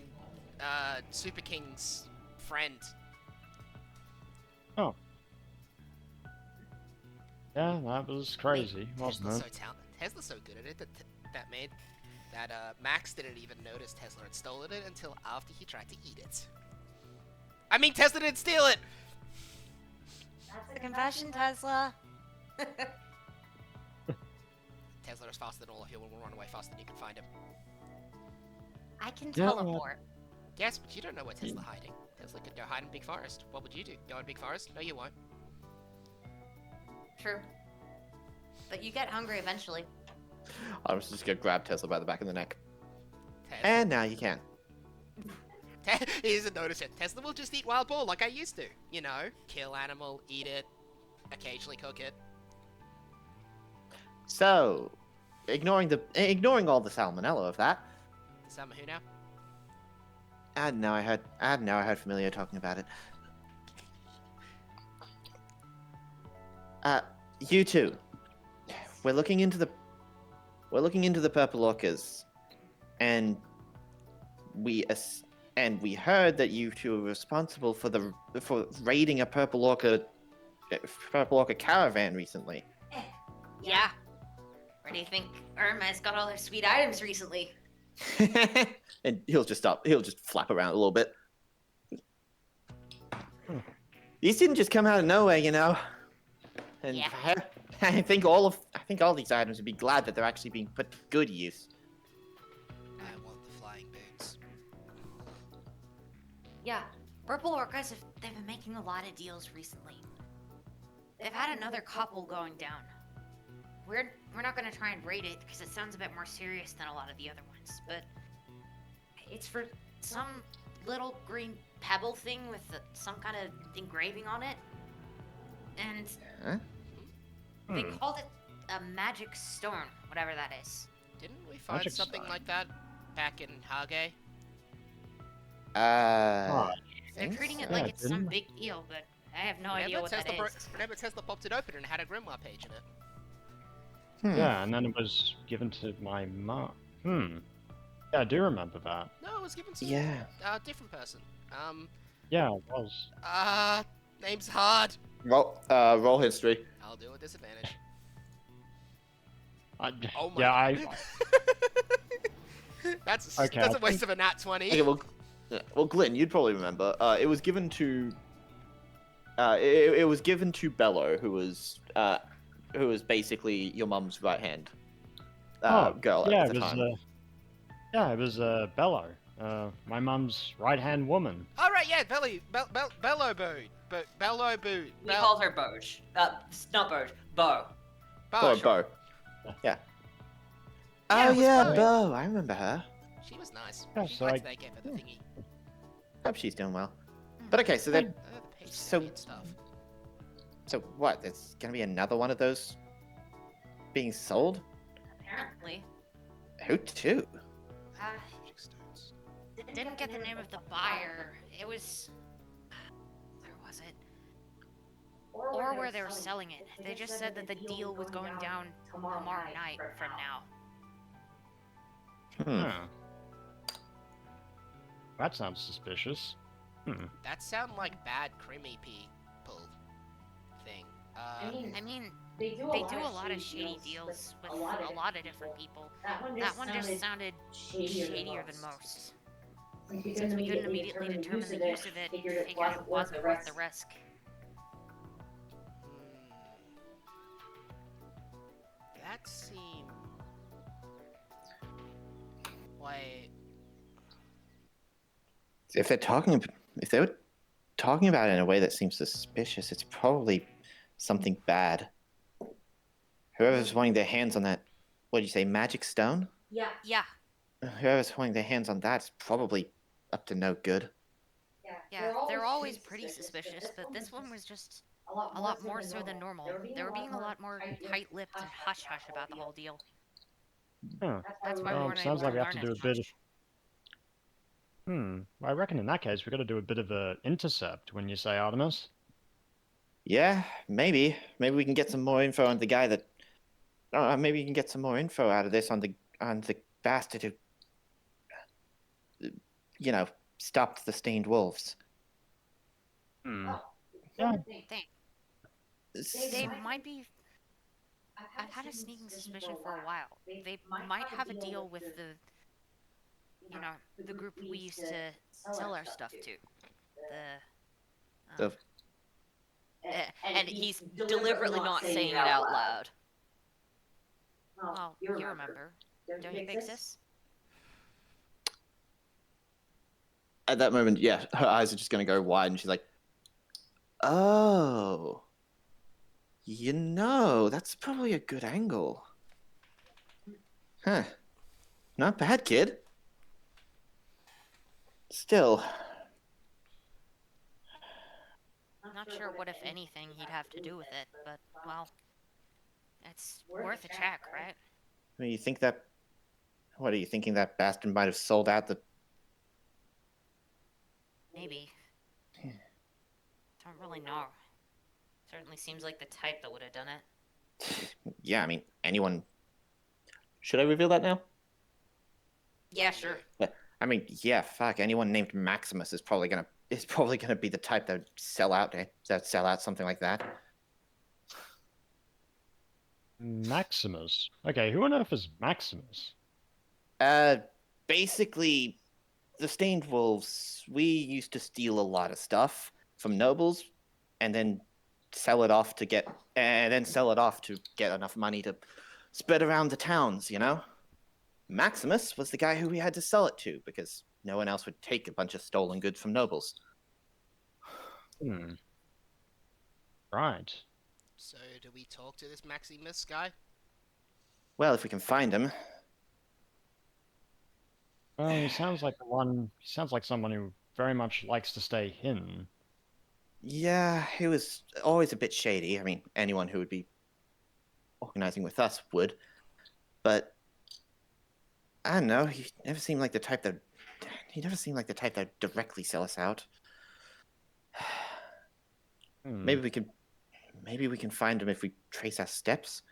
[SPEAKER 3] Super King's friend.
[SPEAKER 4] oh. Yeah, that was crazy, wasn't
[SPEAKER 3] Tesla's
[SPEAKER 4] it?
[SPEAKER 3] so talented. Tesla's so good at it that Max didn't even notice Tesla had stolen it until after he tried to eat it. I mean, Tesla didn't steal it.
[SPEAKER 5] That's the confession, Tesla.
[SPEAKER 3] Tesla is faster than all of you and will run away faster than you can find him.
[SPEAKER 5] I can
[SPEAKER 4] Yeah.
[SPEAKER 5] teleport.
[SPEAKER 3] Yes, but you don't know where Tesla hiding. Tesla could go hide in Big Forest. What would you do? Go in Big Forest? No, you won't.
[SPEAKER 5] True. But you get hungry eventually.
[SPEAKER 1] I was just gonna grab Tesla by the back of the neck.
[SPEAKER 3] Tesla.
[SPEAKER 1] And now you can.
[SPEAKER 3] He doesn't notice it. Tesla will just eat wild boar like I used to. You know, kill animal, eat it, occasionally cook it.
[SPEAKER 1] So, ignoring all the salmonella of that,
[SPEAKER 3] Summer who now?
[SPEAKER 1] I know I heard Familiar talking about it. You two. We're looking into the purple orcas, and we heard that you two were responsible for raiding a purple orca caravan recently.
[SPEAKER 5] Yeah. Where do you think Irma's got all her sweet items recently?
[SPEAKER 1] And he'll just flap around a little bit. These didn't just come out of nowhere, you know. And
[SPEAKER 5] Yeah.
[SPEAKER 1] I think all these items would be glad that they're actually being put to good use.
[SPEAKER 3] I want the flying boots.
[SPEAKER 5] Yeah. Purple Orcas, they've been making a lot of deals recently. They've had another couple going down. We're not gonna try and raid it because it sounds a bit more serious than a lot of the other ones, but it's for some little green pebble thing with some kind of engraving on it. And
[SPEAKER 1] Huh?
[SPEAKER 5] they called it a magic stone, whatever that is.
[SPEAKER 3] Didn't we find
[SPEAKER 4] Magic
[SPEAKER 3] something
[SPEAKER 4] sign.
[SPEAKER 3] like that back in Hage?
[SPEAKER 5] They're treating it
[SPEAKER 4] so.
[SPEAKER 5] like
[SPEAKER 4] Yeah,
[SPEAKER 5] it's some
[SPEAKER 4] didn't-
[SPEAKER 5] big deal, but I have no idea what that is.
[SPEAKER 3] Remember Tesla popped it open and had a grimoire page in it.
[SPEAKER 1] Hmm.
[SPEAKER 4] Yeah, and then it was given to my mom. Yeah, I do remember that.
[SPEAKER 3] No, it was given to
[SPEAKER 1] Yeah.
[SPEAKER 3] a different person.
[SPEAKER 4] Yeah, it was.
[SPEAKER 3] Name's hard.
[SPEAKER 1] Roll history.
[SPEAKER 3] I'll do a disadvantage.
[SPEAKER 4] I,
[SPEAKER 3] Oh my
[SPEAKER 4] yeah,
[SPEAKER 3] god. That's
[SPEAKER 4] Okay,
[SPEAKER 3] a
[SPEAKER 4] I
[SPEAKER 3] waste
[SPEAKER 4] think-
[SPEAKER 3] of a nat 20.
[SPEAKER 1] Okay, well, Glenn, you'd probably remember. It was given to. It was given to Bello, who was basically your mum's right hand girl
[SPEAKER 4] yeah,
[SPEAKER 1] at
[SPEAKER 4] it
[SPEAKER 1] the
[SPEAKER 4] was.
[SPEAKER 1] time.
[SPEAKER 4] Yeah, it was Bello, my mum's right-hand woman.
[SPEAKER 3] All right, yeah, Bello Boot. Bello Boot.
[SPEAKER 5] We called her Boj. Not Boj. Bo.
[SPEAKER 1] Or
[SPEAKER 3] sure.
[SPEAKER 1] Bo. Yeah.
[SPEAKER 3] Yeah,
[SPEAKER 1] Oh
[SPEAKER 3] it was
[SPEAKER 1] yeah,
[SPEAKER 3] Bo.
[SPEAKER 1] Bo. I remember her.
[SPEAKER 3] She was nice.
[SPEAKER 4] Yeah,
[SPEAKER 3] She
[SPEAKER 4] so
[SPEAKER 3] liked
[SPEAKER 4] I-
[SPEAKER 3] they gave her the thingy.
[SPEAKER 1] Hope she's doing well. But okay, so then,
[SPEAKER 3] The page
[SPEAKER 1] So-
[SPEAKER 3] and stuff.
[SPEAKER 1] so what? There's gonna be another one of those being sold?
[SPEAKER 5] Apparently.
[SPEAKER 1] Who to?
[SPEAKER 3] Magic stones.
[SPEAKER 5] Didn't get the name of the buyer. It was. Where was it? Or where they were selling it. They just said that the deal was going down tomorrow night from now.
[SPEAKER 1] Hmm.
[SPEAKER 4] That sounds suspicious.
[SPEAKER 3] That sound like bad creamy people thing.
[SPEAKER 5] I mean, they do a lot of shady deals with a lot of different people. That one just sounded shadier than most. Since we couldn't immediately determine the use of it, figured it wasn't worth the risk.
[SPEAKER 3] That seems like
[SPEAKER 1] If they were talking about it in a way that seems suspicious, it's probably something bad. Whoever's wanting their hands on that, what did you say, magic stone?
[SPEAKER 5] Yeah,
[SPEAKER 1] Whoever's wanting their hands on that's probably up to no good.
[SPEAKER 5] yeah, they're always pretty suspicious, but this one was just a lot more so than normal. They were being a lot more tight-lipped and hush-hush about the whole deal.
[SPEAKER 4] Huh.
[SPEAKER 5] That's why we
[SPEAKER 4] Well,
[SPEAKER 5] weren't
[SPEAKER 4] sounds
[SPEAKER 5] able
[SPEAKER 4] like
[SPEAKER 5] to
[SPEAKER 4] we have
[SPEAKER 5] learn
[SPEAKER 4] to do
[SPEAKER 5] as
[SPEAKER 4] a bit
[SPEAKER 5] much.
[SPEAKER 4] I reckon in that case we got to do a bit of a intercept when you say Artemis.
[SPEAKER 1] Yeah, maybe. Maybe we can get some more info on the guy that. Maybe you can get some more info out of this on the bastard who, stopped the stained wolves.
[SPEAKER 4] Yeah.
[SPEAKER 5] They might be. I've had a sneaking suspicion for a while. They might have a deal with the group we used to sell our stuff to.
[SPEAKER 1] The-
[SPEAKER 5] And he's deliberately not saying it out loud. Well, you remember. Don't you, Big Sis?
[SPEAKER 1] At that moment, yeah, her eyes are just going to go wide, and she's like, "Oh, that's probably a good angle." Huh? Not bad, kid. Still,
[SPEAKER 5] Not sure what, if anything, he'd have to do with it, but, well, it's worth a check, right?
[SPEAKER 1] I mean, what are you thinking that bastard might have sold out the?
[SPEAKER 5] Maybe. Don't really know. Certainly seems like the type that would have done it.
[SPEAKER 1] Yeah, I mean, anyone. Should I reveal that now?
[SPEAKER 5] Yeah, sure.
[SPEAKER 1] I mean, yeah, fuck. Anyone named Maximus is probably gonna be the type that would sell out something like that.
[SPEAKER 4] Maximus. Okay, who on earth is Maximus?
[SPEAKER 1] Basically, the Stained Wolves. We used to steal a lot of stuff from nobles, and then sell it off to get enough money to spread around the towns. Maximus was the guy who we had to sell it to because no one else would take a bunch of stolen goods from nobles.
[SPEAKER 4] Right.
[SPEAKER 3] So, do we talk to this Maximus guy?
[SPEAKER 1] Well, if we can find him.
[SPEAKER 4] Well, he sounds like someone who very much likes to stay hidden.
[SPEAKER 1] Yeah, he was always a bit shady. I mean, anyone who would be organizing with us would. But I don't know. He never seemed like the type that directly sell us out. Maybe we can find him if we trace our steps,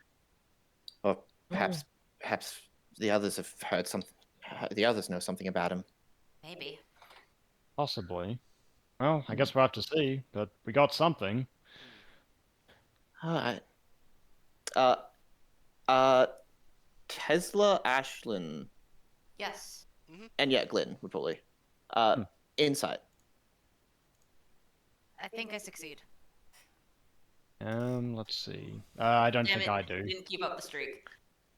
[SPEAKER 1] or perhaps the others have the others know something about him.
[SPEAKER 5] Maybe.
[SPEAKER 4] Possibly. Well, I guess we'll have to see, but we got something.
[SPEAKER 1] Alright. Uh, uh, Tesla, Ashlyn,
[SPEAKER 5] Yes.
[SPEAKER 1] and yeah, Glenn would probably.
[SPEAKER 4] Hmm.
[SPEAKER 1] Insight.
[SPEAKER 5] I think I succeed.
[SPEAKER 4] Let's see. I don't
[SPEAKER 2] Damn
[SPEAKER 4] think
[SPEAKER 2] it,
[SPEAKER 4] I do.
[SPEAKER 2] didn't keep up the streak.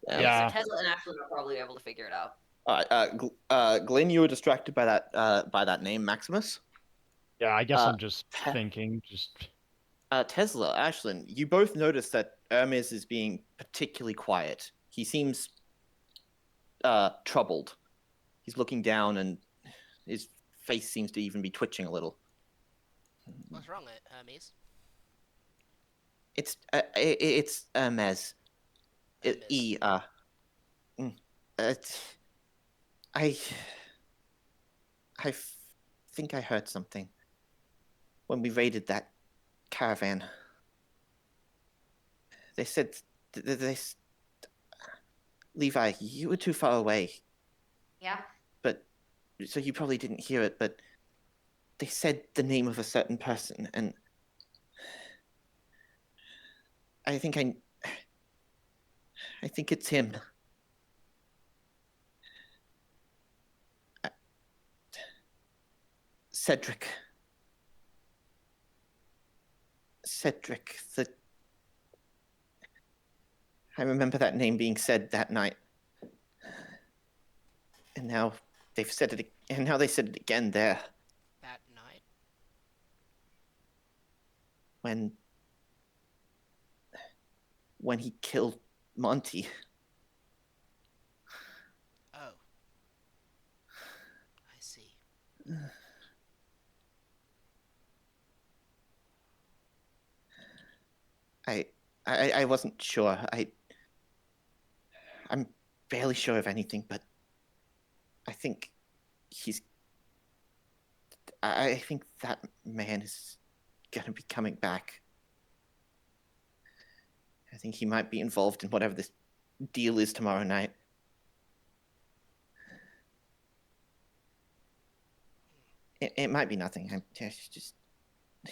[SPEAKER 1] Yeah.
[SPEAKER 4] Yeah.
[SPEAKER 2] So Tesla and Ashley are probably able to figure it out.
[SPEAKER 1] Alright, Glenn, you were distracted by that name, Maximus.
[SPEAKER 4] Yeah, I guess
[SPEAKER 1] Uh,
[SPEAKER 4] I'm just thinking,
[SPEAKER 1] Tesla, Ashlyn, you both notice that Hermes is being particularly quiet. He seems troubled. He's looking down, and his face seems to even be twitching a little.
[SPEAKER 3] What's wrong, Hermes?
[SPEAKER 1] It's Hermes.
[SPEAKER 3] Hermes.
[SPEAKER 1] I think I heard something when we raided that caravan. They said Levi, you were too far away,
[SPEAKER 5] Yeah.
[SPEAKER 1] but so you probably didn't hear it, but they said the name of a certain person, and I think it's him. Cedric. I remember that name being said that night. And now they said it again there
[SPEAKER 3] That night.
[SPEAKER 1] when he killed Monty.
[SPEAKER 3] Oh. I see.
[SPEAKER 1] I wasn't sure. I'm barely sure of anything, but I think I think that man is gonna be coming back. I think he might be involved in whatever this deal is tomorrow night. It might be nothing. I'm just.
[SPEAKER 5] I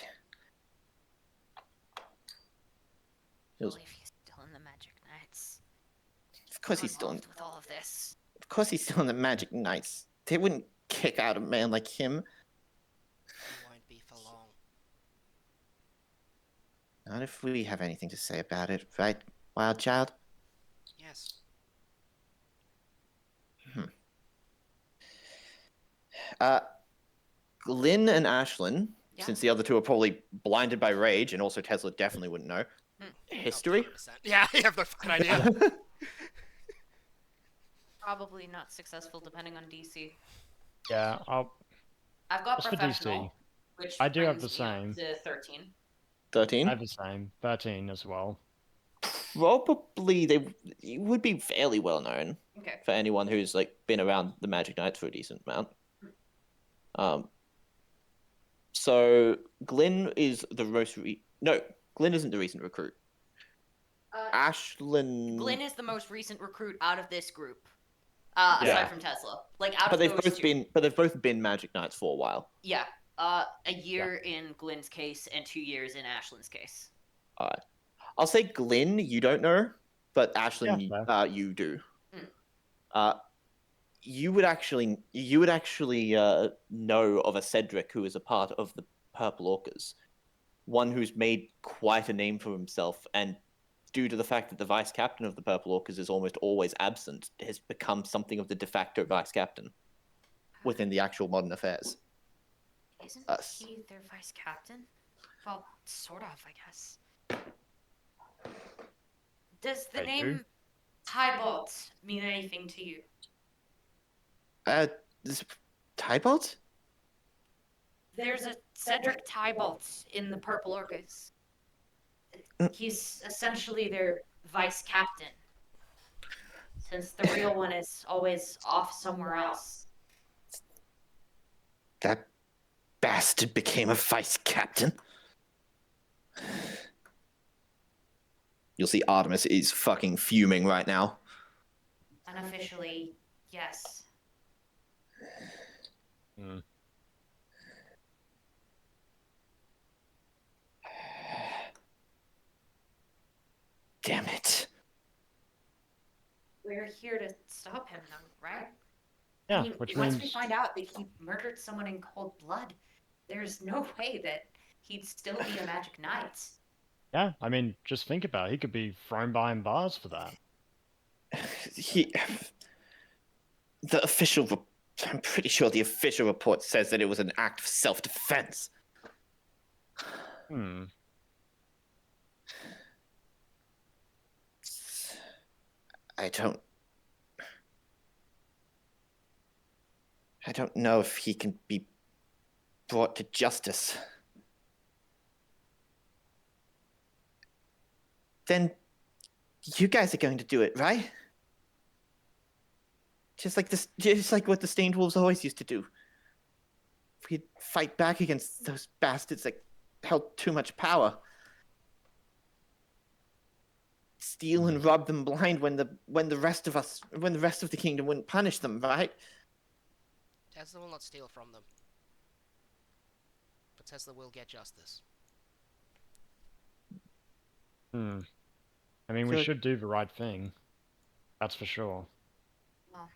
[SPEAKER 5] believe he's still in the Magic Knights.
[SPEAKER 1] Of course he's still in.
[SPEAKER 5] Involved with all of this.
[SPEAKER 1] Of course he's still in the Magic Knights. They wouldn't kick out a man like him.
[SPEAKER 3] It won't be for long.
[SPEAKER 1] Not if we have anything to say about it, right, Wild Child?
[SPEAKER 3] Yes.
[SPEAKER 1] Glyn and Ashlyn,
[SPEAKER 5] Yeah.
[SPEAKER 1] since the other two are probably blinded by rage, and also Tesla definitely wouldn't know. History?
[SPEAKER 3] 100%. Yeah, you have no fucking idea.
[SPEAKER 5] Probably not successful depending on DC.
[SPEAKER 4] yeah,
[SPEAKER 5] I've got
[SPEAKER 4] What's for
[SPEAKER 5] professional,
[SPEAKER 4] DC?
[SPEAKER 5] which
[SPEAKER 4] I do have
[SPEAKER 5] brings
[SPEAKER 4] the
[SPEAKER 5] me up
[SPEAKER 4] same.
[SPEAKER 5] to 13.
[SPEAKER 1] 13?
[SPEAKER 4] I have the same. 13 as well.
[SPEAKER 1] Probably it would be fairly well known
[SPEAKER 5] Okay.
[SPEAKER 1] for anyone who's like been around the Magic Knights for a decent amount. So Glyn is the no, Glyn isn't the recent recruit. Ashlyn.
[SPEAKER 5] Glyn is the most recent recruit out of this group.
[SPEAKER 1] Yeah.
[SPEAKER 5] Aside from Tesla. Like out
[SPEAKER 1] but
[SPEAKER 5] of
[SPEAKER 1] they've
[SPEAKER 5] those
[SPEAKER 1] both
[SPEAKER 5] two.
[SPEAKER 1] been Magic Knights for a while.
[SPEAKER 5] Yeah. A year in Glyn's case and 2 years in Ashlyn's case.
[SPEAKER 1] Alright. I'll say Glyn, you don't know, but Ashlyn,
[SPEAKER 4] Yeah,
[SPEAKER 1] you do.
[SPEAKER 5] Mm.
[SPEAKER 1] You would actually know of a Cedric who is a part of the Purple Orcas, one who's made quite a name for himself, and due to the fact that the vice captain of the Purple Orcas is almost always absent, has become something of the de facto vice captain within the actual modern affairs.
[SPEAKER 5] Isn't
[SPEAKER 1] Us.
[SPEAKER 5] he their vice captain? Well, sort of, I guess. Does the
[SPEAKER 4] I
[SPEAKER 5] name
[SPEAKER 4] do.
[SPEAKER 5] Tybalt mean anything to you?
[SPEAKER 1] This Tybalt?
[SPEAKER 5] There's a Cedric Tybalt in the Purple Orcas. He's essentially their vice captain. Since the real one is always off somewhere else.
[SPEAKER 1] That bastard became a vice captain. You'll see Artemis is fucking fuming right now.
[SPEAKER 5] Unofficially, yes. here to stop him, though, right?
[SPEAKER 4] Yeah,
[SPEAKER 5] I mean,
[SPEAKER 4] which
[SPEAKER 5] once
[SPEAKER 4] means
[SPEAKER 5] we find out that he murdered someone in cold blood, there's no way that he'd still be a magic knight.
[SPEAKER 4] yeah, I mean, just think about it. He could be thrown behind bars for that.
[SPEAKER 1] He, the official, I'm pretty sure the official report says that it was an act of self-defense.
[SPEAKER 4] Hmm.
[SPEAKER 1] I don't. I don't know if he can be brought to justice. Then you guys are going to do it, right? Just like this, just like what the Stained Wolves always used to do. We'd fight back against those bastards that held too much power. Steal and rob them blind when the rest of the kingdom wouldn't punish them, right?
[SPEAKER 3] Tesla will not steal from them. But Tesla will get justice.
[SPEAKER 4] Hmm. I mean, we
[SPEAKER 1] So-
[SPEAKER 4] should do the right thing. That's for sure.
[SPEAKER 5] Well,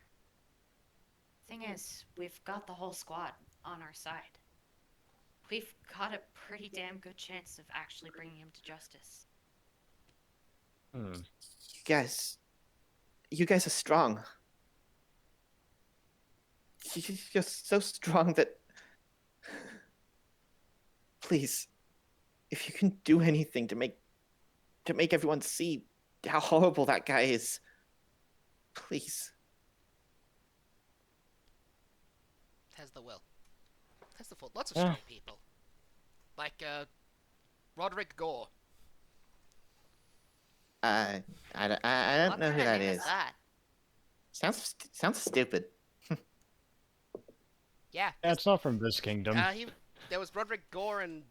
[SPEAKER 5] thing is, we've got the whole squad on our side. We've got a pretty damn good chance of actually bringing him to justice.
[SPEAKER 4] Hmm.
[SPEAKER 1] You guys are strong. You're so strong that. Please, if you can do anything to make everyone see how horrible that guy is, please.
[SPEAKER 3] Tesla will. Tesla fought lots of
[SPEAKER 4] Yeah.
[SPEAKER 3] strong people. Like, Roderick Gore.
[SPEAKER 1] I don't
[SPEAKER 5] What
[SPEAKER 1] know
[SPEAKER 5] kind
[SPEAKER 1] who
[SPEAKER 5] of
[SPEAKER 1] that
[SPEAKER 5] name
[SPEAKER 1] is.
[SPEAKER 5] that?
[SPEAKER 1] Sounds stupid.
[SPEAKER 3] Yeah.
[SPEAKER 4] Yeah, it's not from this kingdom.
[SPEAKER 3] There was Roderick Gore and,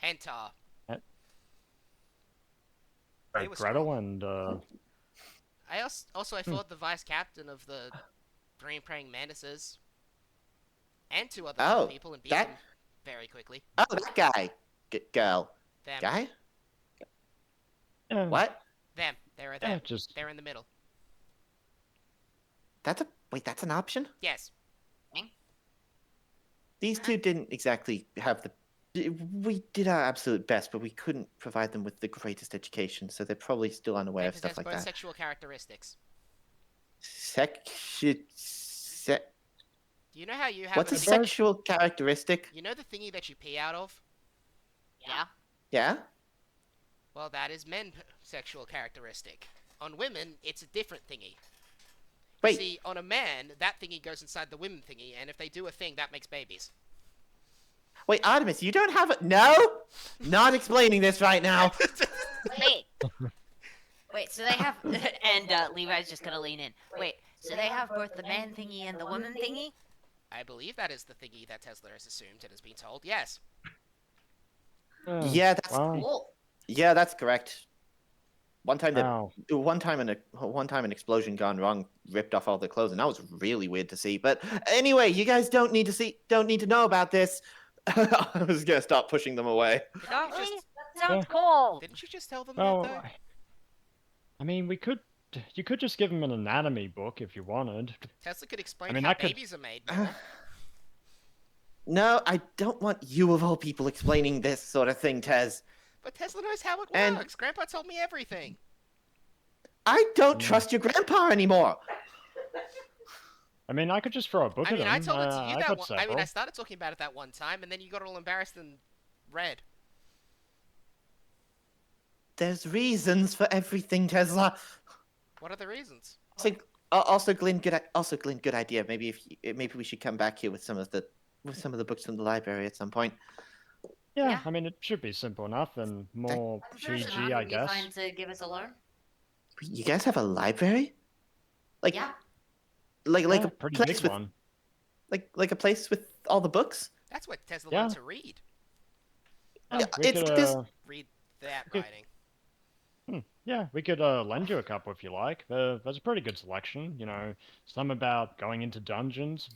[SPEAKER 3] Hantar. They were
[SPEAKER 4] Gretel
[SPEAKER 3] strong.
[SPEAKER 4] and
[SPEAKER 3] I fought the vice captain of the Green Praying Mantises. And two other
[SPEAKER 1] Oh,
[SPEAKER 3] people and beat
[SPEAKER 1] that-
[SPEAKER 3] them very quickly.
[SPEAKER 1] Oh, that guy, girl,
[SPEAKER 3] Them.
[SPEAKER 1] guy.
[SPEAKER 4] yeah,
[SPEAKER 1] What?
[SPEAKER 3] Them. They're
[SPEAKER 4] yeah,
[SPEAKER 3] them.
[SPEAKER 4] just
[SPEAKER 3] They're in the middle.
[SPEAKER 1] That's an option.
[SPEAKER 3] Yes.
[SPEAKER 1] These two didn't exactly have the. We did our absolute best, but we couldn't provide them with the greatest education, so they're probably still unaware
[SPEAKER 3] They
[SPEAKER 1] of stuff
[SPEAKER 3] possess
[SPEAKER 1] like
[SPEAKER 3] both
[SPEAKER 1] that.
[SPEAKER 3] sexual characteristics.
[SPEAKER 1] Se-
[SPEAKER 3] Do you know how you have
[SPEAKER 1] What's a
[SPEAKER 3] a
[SPEAKER 1] sexual characteristic?
[SPEAKER 3] You know the thingy that you pee out of?
[SPEAKER 5] Yeah.
[SPEAKER 1] Yeah.
[SPEAKER 3] Well, that is sexual characteristic. On women, it's a different thingy.
[SPEAKER 1] Wait.
[SPEAKER 3] See, on a man, that thingy goes inside the women thingy, and if they do a thing, that makes babies.
[SPEAKER 1] Wait, Artemis, you don't have a. No! Not explaining this right now.
[SPEAKER 5] Wait. Wait, so they have. And Levi's just gonna lean in. Wait, so they have both the man thingy and the woman thingy?
[SPEAKER 3] I believe that is the thingy that Tesla has assumed and has been told. Yes.
[SPEAKER 1] Yeah, that's
[SPEAKER 4] wow.
[SPEAKER 5] Cool.
[SPEAKER 1] Yeah, that's correct. One time
[SPEAKER 4] Wow.
[SPEAKER 1] an explosion gone wrong ripped off all the clothes, and that was really weird to see. But anyway, you guys don't need to know about this. I was gonna stop pushing them away.
[SPEAKER 2] Don't
[SPEAKER 3] Just-
[SPEAKER 2] we? That sounds
[SPEAKER 4] Yeah.
[SPEAKER 2] cool.
[SPEAKER 3] Didn't you just tell them
[SPEAKER 4] Well,
[SPEAKER 3] that, though?
[SPEAKER 4] I mean, you could just give him an anatomy book if you wanted.
[SPEAKER 3] Tesla could explain
[SPEAKER 4] I mean,
[SPEAKER 3] how
[SPEAKER 4] that could-
[SPEAKER 3] babies are made. More.
[SPEAKER 1] No, I don't want you of all people explaining this sort of thing, Tez.
[SPEAKER 3] But Tesla knows how it
[SPEAKER 1] And-
[SPEAKER 3] works. Grandpa told me everything.
[SPEAKER 1] I don't trust your grandpa anymore.
[SPEAKER 4] I mean, I could just throw a book
[SPEAKER 3] I mean,
[SPEAKER 4] at him.
[SPEAKER 3] I told it to you
[SPEAKER 4] I
[SPEAKER 3] that
[SPEAKER 4] got
[SPEAKER 3] one. I mean,
[SPEAKER 4] several.
[SPEAKER 3] I started talking about it that one time, and then you got all embarrassed and read.
[SPEAKER 1] There's reasons for everything, Tesla.
[SPEAKER 3] What are the reasons?
[SPEAKER 1] Also, Glenn, good idea. Maybe maybe we should come back here with some of the books from the library at some point.
[SPEAKER 4] Yeah,
[SPEAKER 5] Yeah.
[SPEAKER 4] I mean, it should be simple enough and more
[SPEAKER 5] I'm sure
[SPEAKER 4] PG,
[SPEAKER 5] Shimon
[SPEAKER 4] I
[SPEAKER 5] would be
[SPEAKER 4] guess.
[SPEAKER 5] fine to give us a loan.
[SPEAKER 1] You guys have a library? Like
[SPEAKER 5] Yeah.
[SPEAKER 1] like
[SPEAKER 4] Yeah,
[SPEAKER 1] a
[SPEAKER 4] pretty
[SPEAKER 1] place
[SPEAKER 4] big
[SPEAKER 1] with
[SPEAKER 4] one.
[SPEAKER 1] like a place with all the books?
[SPEAKER 3] That's what Tesla
[SPEAKER 4] Yeah.
[SPEAKER 3] learned to read.
[SPEAKER 4] Yeah,
[SPEAKER 1] Yeah,
[SPEAKER 4] we
[SPEAKER 1] it's
[SPEAKER 4] could,
[SPEAKER 1] this-
[SPEAKER 3] Read that
[SPEAKER 4] Okay.
[SPEAKER 3] writing.
[SPEAKER 4] Yeah, we could lend you a couple if you like. There's a pretty good selection. You know, some about going into dungeons.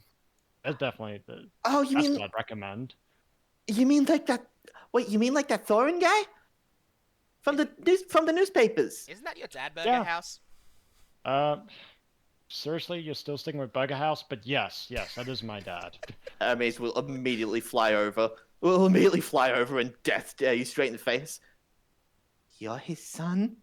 [SPEAKER 4] There's definitely
[SPEAKER 1] Oh,
[SPEAKER 4] that's what I'd recommend.
[SPEAKER 1] you mean like that? Wait, you mean like that Thorin guy? from the newspapers.
[SPEAKER 3] Isn't that your dad burger
[SPEAKER 4] Yeah.
[SPEAKER 3] house?
[SPEAKER 4] Seriously, you're still sticking with Burger House? But yes, that is my dad.
[SPEAKER 1] Hermes will immediately fly over. Will immediately fly over and death stare you straight in the face. You're his son?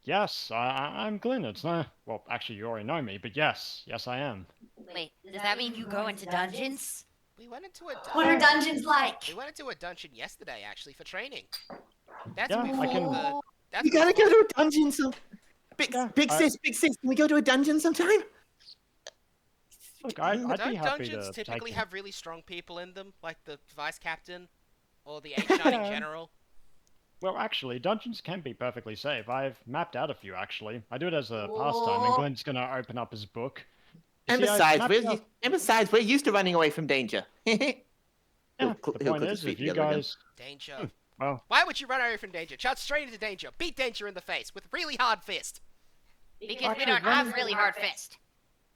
[SPEAKER 4] Yes, I'm Glyn. It's not. Well, actually, you already know me, but yes, I am.
[SPEAKER 5] Wait, does that mean you go into dungeons?
[SPEAKER 3] We went into a
[SPEAKER 5] What are
[SPEAKER 3] dungeon.
[SPEAKER 5] dungeons like?
[SPEAKER 3] We went into a dungeon yesterday, actually, for training. That's
[SPEAKER 4] Yeah,
[SPEAKER 3] before
[SPEAKER 4] I can-
[SPEAKER 3] the. That's
[SPEAKER 1] You gotta
[SPEAKER 3] before-
[SPEAKER 1] go to a dungeon some. Big
[SPEAKER 4] Yeah,
[SPEAKER 1] big sis, can we go to a dungeon sometime?
[SPEAKER 4] Look, I'd be
[SPEAKER 3] Don't
[SPEAKER 4] happy
[SPEAKER 3] dungeons
[SPEAKER 4] to
[SPEAKER 3] typically
[SPEAKER 4] take
[SPEAKER 3] have really strong people in them, like the vice captain or the H-shining general?
[SPEAKER 4] Well, actually, dungeons can be perfectly safe. I've mapped out a few, actually. I do it as a pastime, and
[SPEAKER 5] Oh.
[SPEAKER 4] Glenn's gonna open up his book. You
[SPEAKER 1] And
[SPEAKER 4] see, I've
[SPEAKER 1] besides,
[SPEAKER 4] mapped out-
[SPEAKER 1] we're used to running away from danger.
[SPEAKER 4] Yeah,
[SPEAKER 1] He'll
[SPEAKER 4] the
[SPEAKER 1] he'll
[SPEAKER 4] point
[SPEAKER 1] click his
[SPEAKER 4] is,
[SPEAKER 1] feet
[SPEAKER 4] if you
[SPEAKER 1] together again.
[SPEAKER 4] guys...
[SPEAKER 3] Danger.
[SPEAKER 4] Well,
[SPEAKER 3] Why would you run away from danger? Charge straight into danger. Beat danger in the face with a really hard fist.
[SPEAKER 5] Because we
[SPEAKER 4] Actually,
[SPEAKER 5] don't
[SPEAKER 4] running-
[SPEAKER 5] have really hard fist.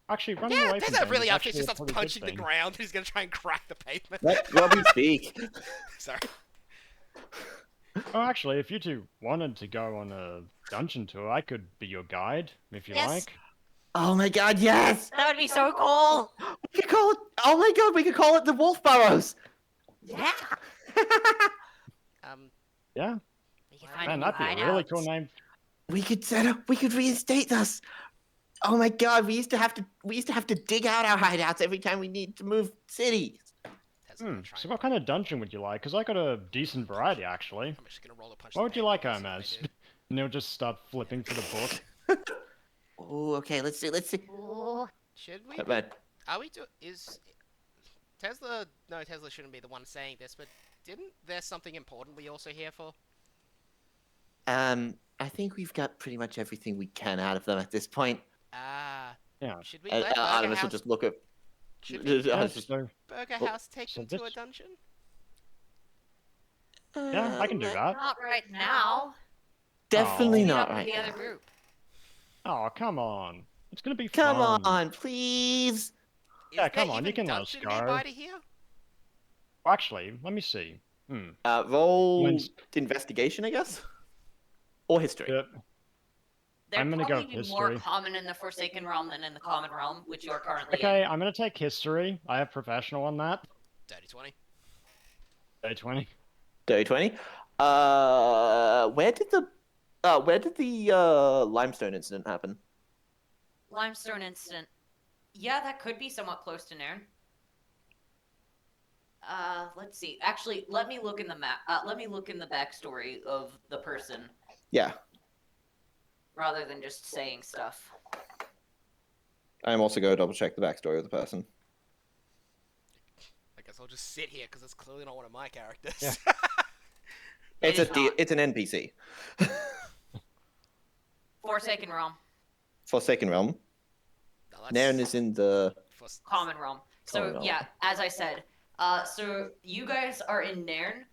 [SPEAKER 4] actually, running
[SPEAKER 3] Yeah,
[SPEAKER 4] away
[SPEAKER 3] there's
[SPEAKER 4] from
[SPEAKER 3] a
[SPEAKER 4] danger
[SPEAKER 3] really
[SPEAKER 4] is
[SPEAKER 3] hard fist
[SPEAKER 4] actually
[SPEAKER 3] who
[SPEAKER 4] a
[SPEAKER 3] starts
[SPEAKER 4] pretty good
[SPEAKER 3] punching the
[SPEAKER 4] thing.
[SPEAKER 3] ground and he's gonna try and crack the pavement.
[SPEAKER 1] Let Robbie speak.
[SPEAKER 3] Sorry.
[SPEAKER 4] Oh, actually, if you two wanted to go on a dungeon tour, I could be your guide, if you
[SPEAKER 5] Yes.
[SPEAKER 4] like.
[SPEAKER 1] Oh my god, yes!
[SPEAKER 5] That would be so cool.
[SPEAKER 1] We could call it. Oh my god, we could call it the Wolf Burrows.
[SPEAKER 5] Yeah.
[SPEAKER 4] Yeah,
[SPEAKER 5] We can find
[SPEAKER 4] man,
[SPEAKER 5] a new
[SPEAKER 4] that'd be a really
[SPEAKER 5] hideout.
[SPEAKER 4] cool name.
[SPEAKER 1] We could set up. We could reinstate us. Oh my god, we used to have to dig out our hideouts every time we need to move cities.
[SPEAKER 3] That's gonna try
[SPEAKER 4] So
[SPEAKER 3] and-
[SPEAKER 4] what kind of dungeon would you like? Because I got a decent variety, actually.
[SPEAKER 3] I'm just gonna roll a punch.
[SPEAKER 4] What
[SPEAKER 3] the
[SPEAKER 4] would you
[SPEAKER 3] pavement
[SPEAKER 4] like,
[SPEAKER 3] and see what
[SPEAKER 4] Hermes?
[SPEAKER 3] they do.
[SPEAKER 4] And they'll just start flipping through the book.
[SPEAKER 1] Oh, okay. Let's see.
[SPEAKER 5] Ooh.
[SPEAKER 3] Should we?
[SPEAKER 1] But
[SPEAKER 3] Are we do? Is Tesla? No, Tesla shouldn't be the one saying this, but didn't there something important we also here for?
[SPEAKER 1] I think we've got pretty much everything we can out of them at this point.
[SPEAKER 3] Ah.
[SPEAKER 4] Yeah.
[SPEAKER 3] Should we let Burger
[SPEAKER 1] Artemis will
[SPEAKER 3] House?
[SPEAKER 1] just look at.
[SPEAKER 3] Should we
[SPEAKER 4] Yeah,
[SPEAKER 1] just-
[SPEAKER 4] so,
[SPEAKER 3] Burger
[SPEAKER 1] Oh,
[SPEAKER 3] House take
[SPEAKER 4] so
[SPEAKER 3] them to a
[SPEAKER 4] this-
[SPEAKER 3] dungeon?
[SPEAKER 4] yeah, I can do that.
[SPEAKER 5] Not right now.
[SPEAKER 1] Definitely
[SPEAKER 4] Aw.
[SPEAKER 5] Meet
[SPEAKER 1] not
[SPEAKER 5] up with
[SPEAKER 1] right
[SPEAKER 5] the other
[SPEAKER 1] now.
[SPEAKER 5] group.
[SPEAKER 4] Oh, come on. It's gonna be
[SPEAKER 1] Come
[SPEAKER 4] fun.
[SPEAKER 1] on, please.
[SPEAKER 3] Is
[SPEAKER 4] Yeah,
[SPEAKER 3] there
[SPEAKER 4] come on, you
[SPEAKER 3] even
[SPEAKER 4] can let us
[SPEAKER 3] dungeon
[SPEAKER 4] go.
[SPEAKER 3] nearby to here?
[SPEAKER 4] Actually, let me see.
[SPEAKER 1] Roll
[SPEAKER 4] Mine's-
[SPEAKER 1] investigation, I guess, or history.
[SPEAKER 4] Yep.
[SPEAKER 5] They're
[SPEAKER 4] I'm gonna go
[SPEAKER 5] probably be more
[SPEAKER 4] history.
[SPEAKER 5] common in the Forsaken Realm than in the Common Realm, which you are currently
[SPEAKER 4] Okay, I'm gonna take history. I have professional on that.
[SPEAKER 3] Dirty 20.
[SPEAKER 4] Day 20.
[SPEAKER 1] Dirty 20. Where did the limestone incident happen?
[SPEAKER 5] in. Limestone incident. Yeah, that could be somewhat close to Nairn. Let's see. Actually, let me look in the map. Let me look in the backstory of the person
[SPEAKER 1] Yeah,
[SPEAKER 5] rather than just saying stuff.
[SPEAKER 1] I'm also going to double check the backstory of the person.
[SPEAKER 3] I guess I'll just sit here because it's clearly not one of my characters.
[SPEAKER 4] Yeah.
[SPEAKER 1] It's
[SPEAKER 5] It is not.
[SPEAKER 1] it's an NPC.
[SPEAKER 5] Forsaken Realm,
[SPEAKER 1] Forsaken Realm.
[SPEAKER 3] No, that's
[SPEAKER 1] Nairn is in the.
[SPEAKER 5] Common Realm. So
[SPEAKER 1] Common Realm.
[SPEAKER 5] yeah, as I said, so you guys are in Nairn.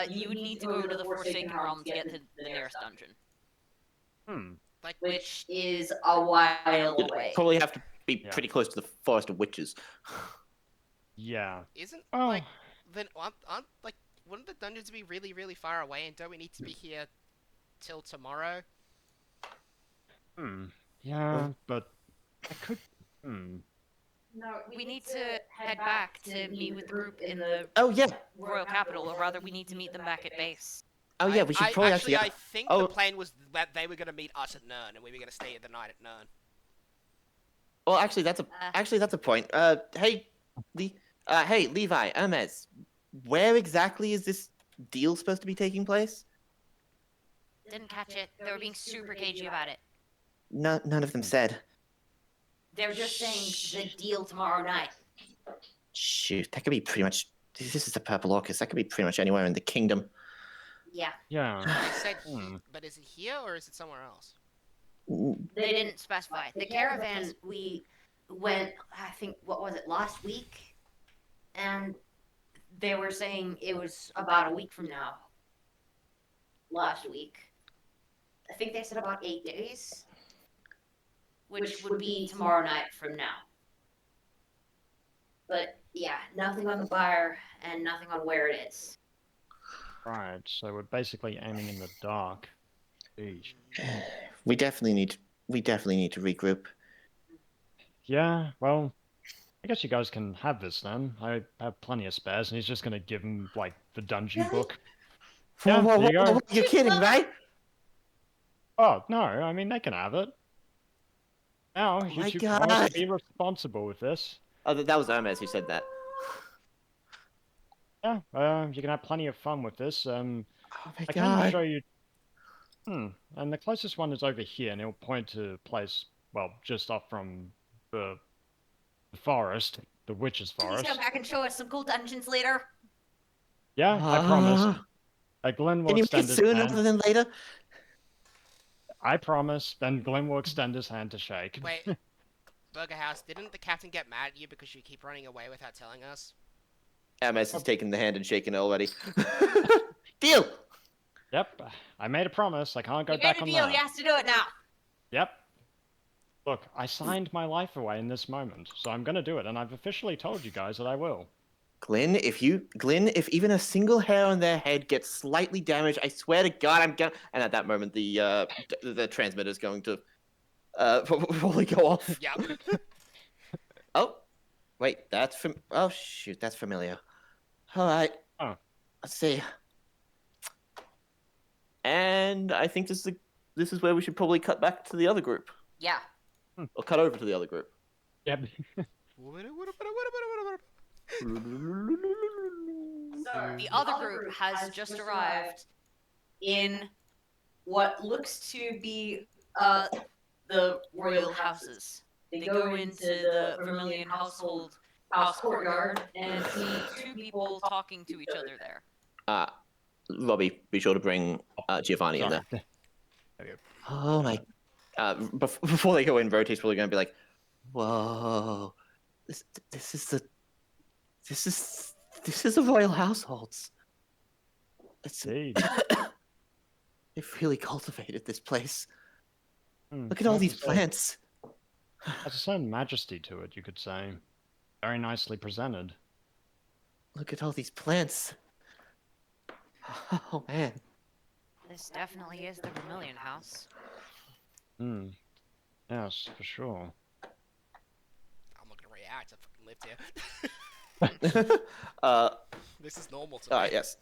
[SPEAKER 5] You would need to go to the Forsaken Realm to get to the nearest dungeon,
[SPEAKER 3] Like,
[SPEAKER 5] which is a while
[SPEAKER 1] You'd
[SPEAKER 5] away.
[SPEAKER 1] probably have to be
[SPEAKER 4] Yeah.
[SPEAKER 1] pretty close to the Forest of Witches.
[SPEAKER 4] Yeah.
[SPEAKER 3] isn't
[SPEAKER 4] Oh.
[SPEAKER 3] like then aren't like wouldn't the dungeons be really really far away and don't we need to be here till tomorrow?
[SPEAKER 4] Yeah, but I could.
[SPEAKER 5] No, we need to head back to meet with the group in the
[SPEAKER 1] Oh yeah.
[SPEAKER 5] royal capital, or rather, we need to meet them back at base.
[SPEAKER 1] Oh yeah. We should
[SPEAKER 3] I,
[SPEAKER 1] probably
[SPEAKER 3] actually.
[SPEAKER 1] actually.
[SPEAKER 3] I think
[SPEAKER 1] Oh.
[SPEAKER 3] the plan was that they were going to meet us at Nern and we were going to stay the night at Nern.
[SPEAKER 1] Well, actually, that's a point. Hey, hey, Levi, Hermes, where exactly is this deal supposed to be taking place?
[SPEAKER 5] Didn't catch it. They were being super cagey about it.
[SPEAKER 1] None of them said.
[SPEAKER 5] They were just saying the deal tomorrow night.
[SPEAKER 1] Shoot, that could be pretty much. This is the Purple Orchis. That could be pretty much anywhere in the kingdom.
[SPEAKER 5] Yeah,
[SPEAKER 4] Yeah.
[SPEAKER 3] They said,
[SPEAKER 4] Hmm.
[SPEAKER 3] but is it here or is it somewhere else?
[SPEAKER 5] they didn't specify. The caravan, we went, I think, what was it, last week? And they were saying it was about a week from now. Last week. I think they said about 8 days. Which would be tomorrow night from now. But yeah, nothing on the buyer and nothing on where it is.
[SPEAKER 4] Right, so we're basically aiming in the dark. Eesh.
[SPEAKER 1] We definitely need to regroup.
[SPEAKER 4] Yeah, well, I guess you guys can have this then. I have plenty of spares, and he's just gonna give him, like, the dungeon
[SPEAKER 5] Really?
[SPEAKER 4] book. Yeah, there you go.
[SPEAKER 1] You're kidding, right?
[SPEAKER 4] Oh, no, I mean, they can have it. Now,
[SPEAKER 1] Oh
[SPEAKER 4] you
[SPEAKER 1] my
[SPEAKER 4] two promise to
[SPEAKER 1] God.
[SPEAKER 4] be responsible with this.
[SPEAKER 1] Oh, that was Hermes who said that.
[SPEAKER 4] Yeah, you can have plenty of fun with this.
[SPEAKER 1] Oh my
[SPEAKER 4] I can
[SPEAKER 1] God.
[SPEAKER 4] show you. And the closest one is over here, and he'll point to a place, well, just off from the forest, the witch's
[SPEAKER 5] Please
[SPEAKER 4] forest.
[SPEAKER 5] come back and show us some cool dungeons later.
[SPEAKER 4] Yeah, I promise. Glenn will
[SPEAKER 1] Can you make it
[SPEAKER 4] extend his
[SPEAKER 1] sooner
[SPEAKER 4] hand.
[SPEAKER 1] rather than later?
[SPEAKER 4] I promise. Then Glenn will extend his hand to shake.
[SPEAKER 3] Wait, Burger House, didn't the captain get mad at you because you keep running away without telling us?
[SPEAKER 1] Hermes has taken the hand and shaken it already. Deal.
[SPEAKER 4] Yep, I made a promise. I can't go
[SPEAKER 5] He made
[SPEAKER 4] back
[SPEAKER 5] a
[SPEAKER 4] on
[SPEAKER 5] deal.
[SPEAKER 4] that.
[SPEAKER 5] He has to do it now.
[SPEAKER 4] Yep. Look, I signed my life away in this moment, so I'm gonna do it, and I've officially told you guys that I will.
[SPEAKER 1] Glenn, if even a single hair on their head gets slightly damaged, I swear to God, I'm gonna. And at that moment, the transmitter is going to probably go off.
[SPEAKER 3] Yeah.
[SPEAKER 1] Oh, wait, oh shoot, that's familiar. All right.
[SPEAKER 4] Oh.
[SPEAKER 1] Let's see. And I think this is where we should probably cut back to the other group,
[SPEAKER 5] Yeah.
[SPEAKER 1] or cut over to the other group.
[SPEAKER 4] Yep.
[SPEAKER 5] The other group has just arrived in what looks to be the royal houses. They go into the Vermilion household house courtyard and see two people
[SPEAKER 2] talking to each other there.
[SPEAKER 1] Robbie, be sure to bring Giovanni in there.
[SPEAKER 4] Sorry.
[SPEAKER 1] Oh my! Before they go in, Rotate's probably going to be like, "Whoa, this is the royal households. It's
[SPEAKER 4] Indeed.
[SPEAKER 1] they've really cultivated this place.
[SPEAKER 4] Hmm,
[SPEAKER 1] Look at all
[SPEAKER 4] has
[SPEAKER 1] these
[SPEAKER 4] a cer-
[SPEAKER 1] plants.
[SPEAKER 4] Has a certain majesty to it, you could say. Very nicely presented.
[SPEAKER 1] Look at all these plants. Oh man,
[SPEAKER 2] This definitely is the Vermilion house.
[SPEAKER 4] Hmm. Yes, for sure.
[SPEAKER 3] I'm not gonna react. I fucking lived here. This is normal to me.
[SPEAKER 1] yes.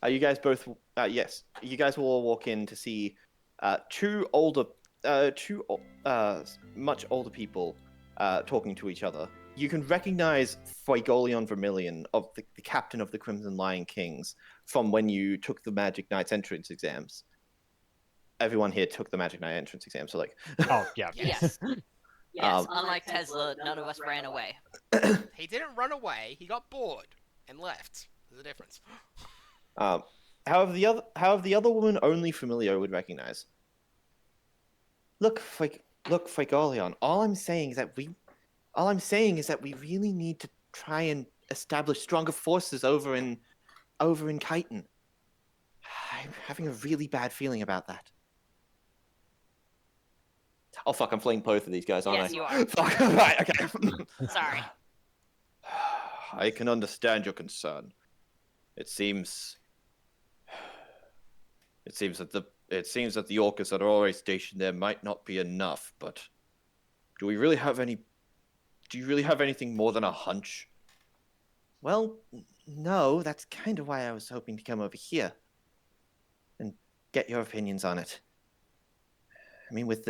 [SPEAKER 1] You guys both. Yes, you guys will all walk in to see two much older people talking to each other. You can recognize Fuegolion Vermilion, of the captain of the Crimson Lion Kings, from when you took the Magic Knight's entrance exams. Everyone here took the Magic Knight entrance exam, so like.
[SPEAKER 4] Oh, yeah.
[SPEAKER 5] Yes. Yes.
[SPEAKER 2] Unlike Tesla, none of us ran away.
[SPEAKER 3] He didn't run away. He got bored and left. There's a difference.
[SPEAKER 1] However, the other woman only Familiar would recognize. Look, Fuegolion. All I'm saying is that we really need to try and establish stronger forces over in Chiton. I'm having a really bad feeling about that. Oh fuck! I'm playing both of these guys, aren't
[SPEAKER 2] Yes,
[SPEAKER 1] I?
[SPEAKER 2] you are.
[SPEAKER 1] Fuck. Right. Okay.
[SPEAKER 2] Sorry.
[SPEAKER 1] I can understand your concern. It seems that the orcas that are already stationed there might not be enough, but do you really have anything more than a hunch? Well, no, that's kind of why I was hoping to come over here and get your opinions on it. I mean, with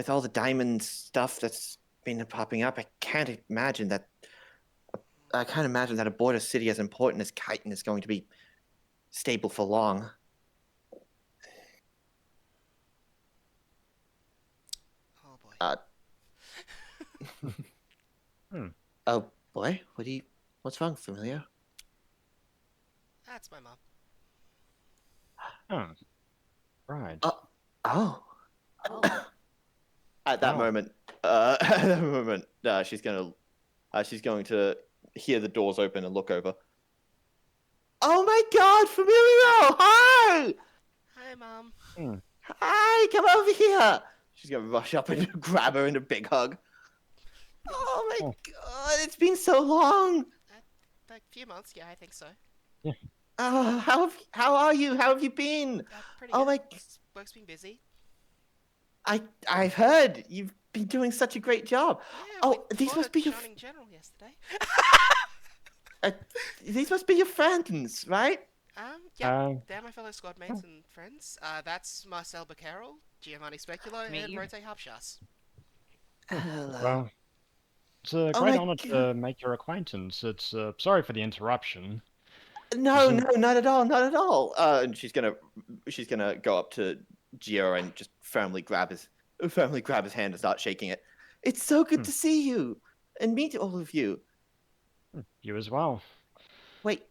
[SPEAKER 1] all the diamond stuff that's been popping up, I can't imagine that a border city as important as Chiton is going to be stable for long.
[SPEAKER 3] Oh boy.
[SPEAKER 1] Oh boy, what's wrong, Familiar?
[SPEAKER 3] That's my mom.
[SPEAKER 4] Oh. Right.
[SPEAKER 1] Oh.
[SPEAKER 5] Oh.
[SPEAKER 1] At that
[SPEAKER 4] Oh.
[SPEAKER 1] moment, she's going to hear the doors open and look over. Oh my God, Familiar! Hi!
[SPEAKER 3] Hi, Mom.
[SPEAKER 1] Hi, come over here! She's gonna rush up and grab her in a big hug. Oh my
[SPEAKER 4] Oh.
[SPEAKER 1] God, it's been so long!
[SPEAKER 3] Like a few months, yeah, I think so.
[SPEAKER 1] How are you? How have you been?
[SPEAKER 3] Pretty
[SPEAKER 1] Oh
[SPEAKER 3] good.
[SPEAKER 1] my,
[SPEAKER 3] Work's been busy.
[SPEAKER 1] I've heard you've been doing such a great job.
[SPEAKER 3] Yeah, we
[SPEAKER 1] Oh, these
[SPEAKER 3] fought
[SPEAKER 1] must
[SPEAKER 3] a
[SPEAKER 1] be your
[SPEAKER 3] Shining General yesterday.
[SPEAKER 1] uh, these must be your friends, right?
[SPEAKER 3] Yep.
[SPEAKER 4] Uh,
[SPEAKER 3] They're my fellow squad mates and friends. That's Marcel Becerril, Giovanni Speculo,
[SPEAKER 2] Meet
[SPEAKER 3] and
[SPEAKER 2] you.
[SPEAKER 3] Rote Hapshas.
[SPEAKER 1] Hello.
[SPEAKER 4] well, it's a
[SPEAKER 1] Oh
[SPEAKER 4] great
[SPEAKER 1] my
[SPEAKER 4] honor
[SPEAKER 1] God.
[SPEAKER 4] to make your acquaintance. It's sorry for the interruption.
[SPEAKER 1] No,
[SPEAKER 4] Isn't
[SPEAKER 1] no, not at all, not at all. And she's gonna go up to Gio and just firmly grab his hand and start shaking it. It's so good
[SPEAKER 4] Hmm.
[SPEAKER 1] to see you and meet all of you.
[SPEAKER 4] You as well?
[SPEAKER 1] Wait,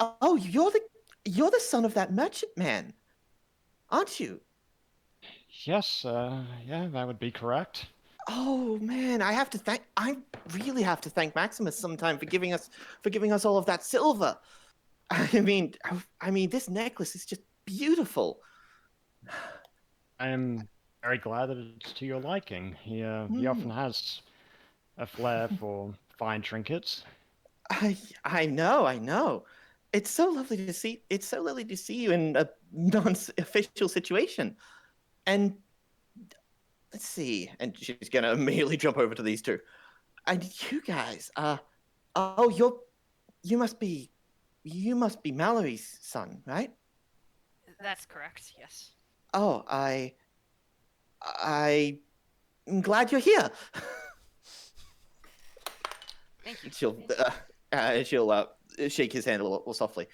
[SPEAKER 1] oh, you're the son of that merchant man, aren't you?
[SPEAKER 4] Yes, yeah, that would be correct.
[SPEAKER 1] Oh man, I really have to thank Maximus sometime for giving us all of that silver. I mean, this necklace is just beautiful.
[SPEAKER 4] I am very glad that it's to your liking. He
[SPEAKER 1] Hmm.
[SPEAKER 4] often has a flair for fine trinkets.
[SPEAKER 1] I know, I know. It's so lovely to see. It's so lovely to see you in a non-official situation. And let's see. And she's gonna immediately jump over to these two. And you guys, oh, you you must be Mallory's son, right?
[SPEAKER 2] That's correct. Yes.
[SPEAKER 1] Oh, I'm glad you're here.
[SPEAKER 2] Thank you.
[SPEAKER 1] She'll shake his hand a little softly.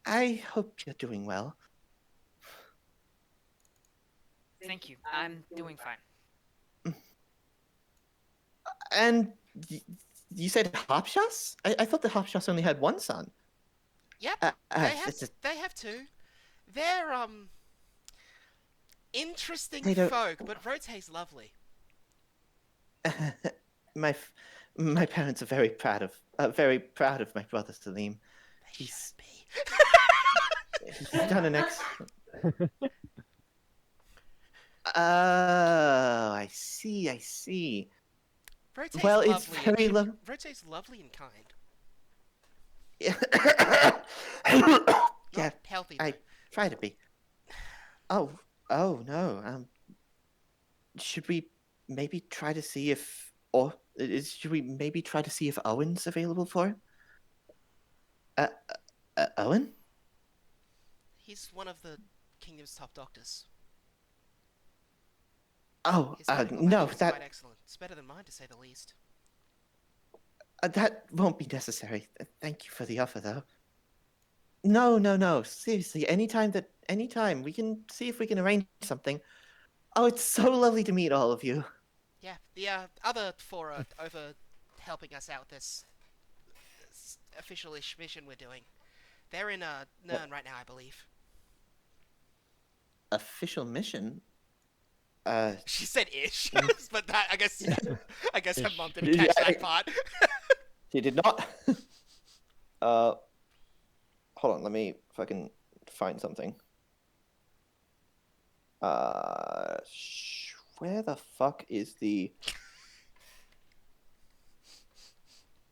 [SPEAKER 1] I hope you're doing well.
[SPEAKER 2] Thank you. I'm doing fine.
[SPEAKER 1] And you said Hopshas? I thought the Hopshas only had one son.
[SPEAKER 3] Yep.
[SPEAKER 1] It's just,
[SPEAKER 3] They have two. They're interesting
[SPEAKER 1] they don't.
[SPEAKER 3] folk, but Rote's lovely.
[SPEAKER 1] my my parents are very proud of my brother Salim.
[SPEAKER 3] They
[SPEAKER 1] He's
[SPEAKER 3] should be.
[SPEAKER 1] he's done an ex. Oh, I see. I see.
[SPEAKER 3] Rote's
[SPEAKER 1] Well, it's
[SPEAKER 3] lovely.
[SPEAKER 1] very
[SPEAKER 3] Rote's lovely and kind.
[SPEAKER 1] Yeah,
[SPEAKER 3] Not healthy
[SPEAKER 1] I
[SPEAKER 3] though.
[SPEAKER 1] try to be. Oh, oh no. Should we maybe try to see if, should we maybe try to see if Owen's available for him? Uh, Owen?
[SPEAKER 3] He's one of the kingdom's top doctors.
[SPEAKER 1] Oh,
[SPEAKER 3] His medical
[SPEAKER 1] no,
[SPEAKER 3] knowledge is quite excellent. It's better than mine, to say the least.
[SPEAKER 1] that won't be necessary. Thank you for the offer, though. No, no, no. Seriously, anytime we can see if we can arrange something. Oh, it's so lovely to meet all of you.
[SPEAKER 3] Yeah, the other four are over helping us out this official-ish mission we're doing. They're in Nern right now, I believe.
[SPEAKER 1] Official mission?
[SPEAKER 3] She said ish,
[SPEAKER 1] Mm.
[SPEAKER 3] but that I guess her
[SPEAKER 4] Ish.
[SPEAKER 3] mom didn't catch
[SPEAKER 1] Yeah,
[SPEAKER 3] that part.
[SPEAKER 1] She did not. Hold on, let me fucking find something. Where the fuck is the?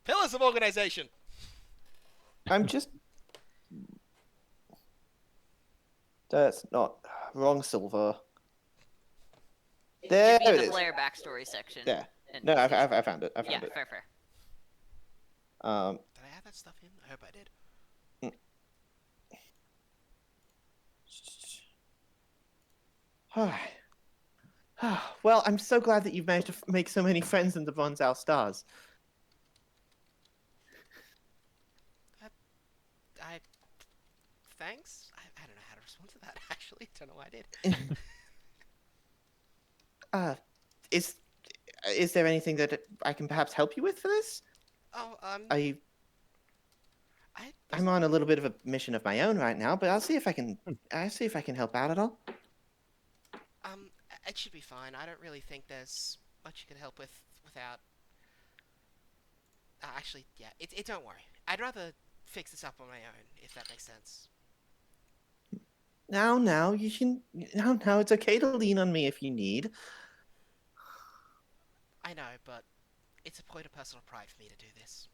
[SPEAKER 3] Pillars of organization.
[SPEAKER 1] I'm just. That's not wrong, Silver. There
[SPEAKER 2] Give me
[SPEAKER 1] it
[SPEAKER 2] the
[SPEAKER 1] is.
[SPEAKER 2] Blair backstory section.
[SPEAKER 1] There.
[SPEAKER 2] and-
[SPEAKER 1] No, I found it. I
[SPEAKER 2] Yeah,
[SPEAKER 1] found it.
[SPEAKER 2] fair, fair.
[SPEAKER 3] Did I add that stuff in? I hope I did.
[SPEAKER 1] Well, I'm so glad that you've managed to make so many friends in the Vonzal Stars.
[SPEAKER 3] I thanks. I don't know how to respond to that. Actually, don't know why I did.
[SPEAKER 1] Is there anything that I can perhaps help you with for this?
[SPEAKER 3] Oh,
[SPEAKER 1] I
[SPEAKER 3] I
[SPEAKER 1] I'm on a little bit of a mission of my own right now, but I'll see if I can help out at all.
[SPEAKER 3] it should be fine. I don't really think there's much you can help with without. Actually, yeah, it don't worry. I'd rather fix this up on my own, if that makes sense.
[SPEAKER 1] Now, you can. Now, it's okay to lean on me if you need.
[SPEAKER 3] I know, but it's a point of personal pride for me to do this.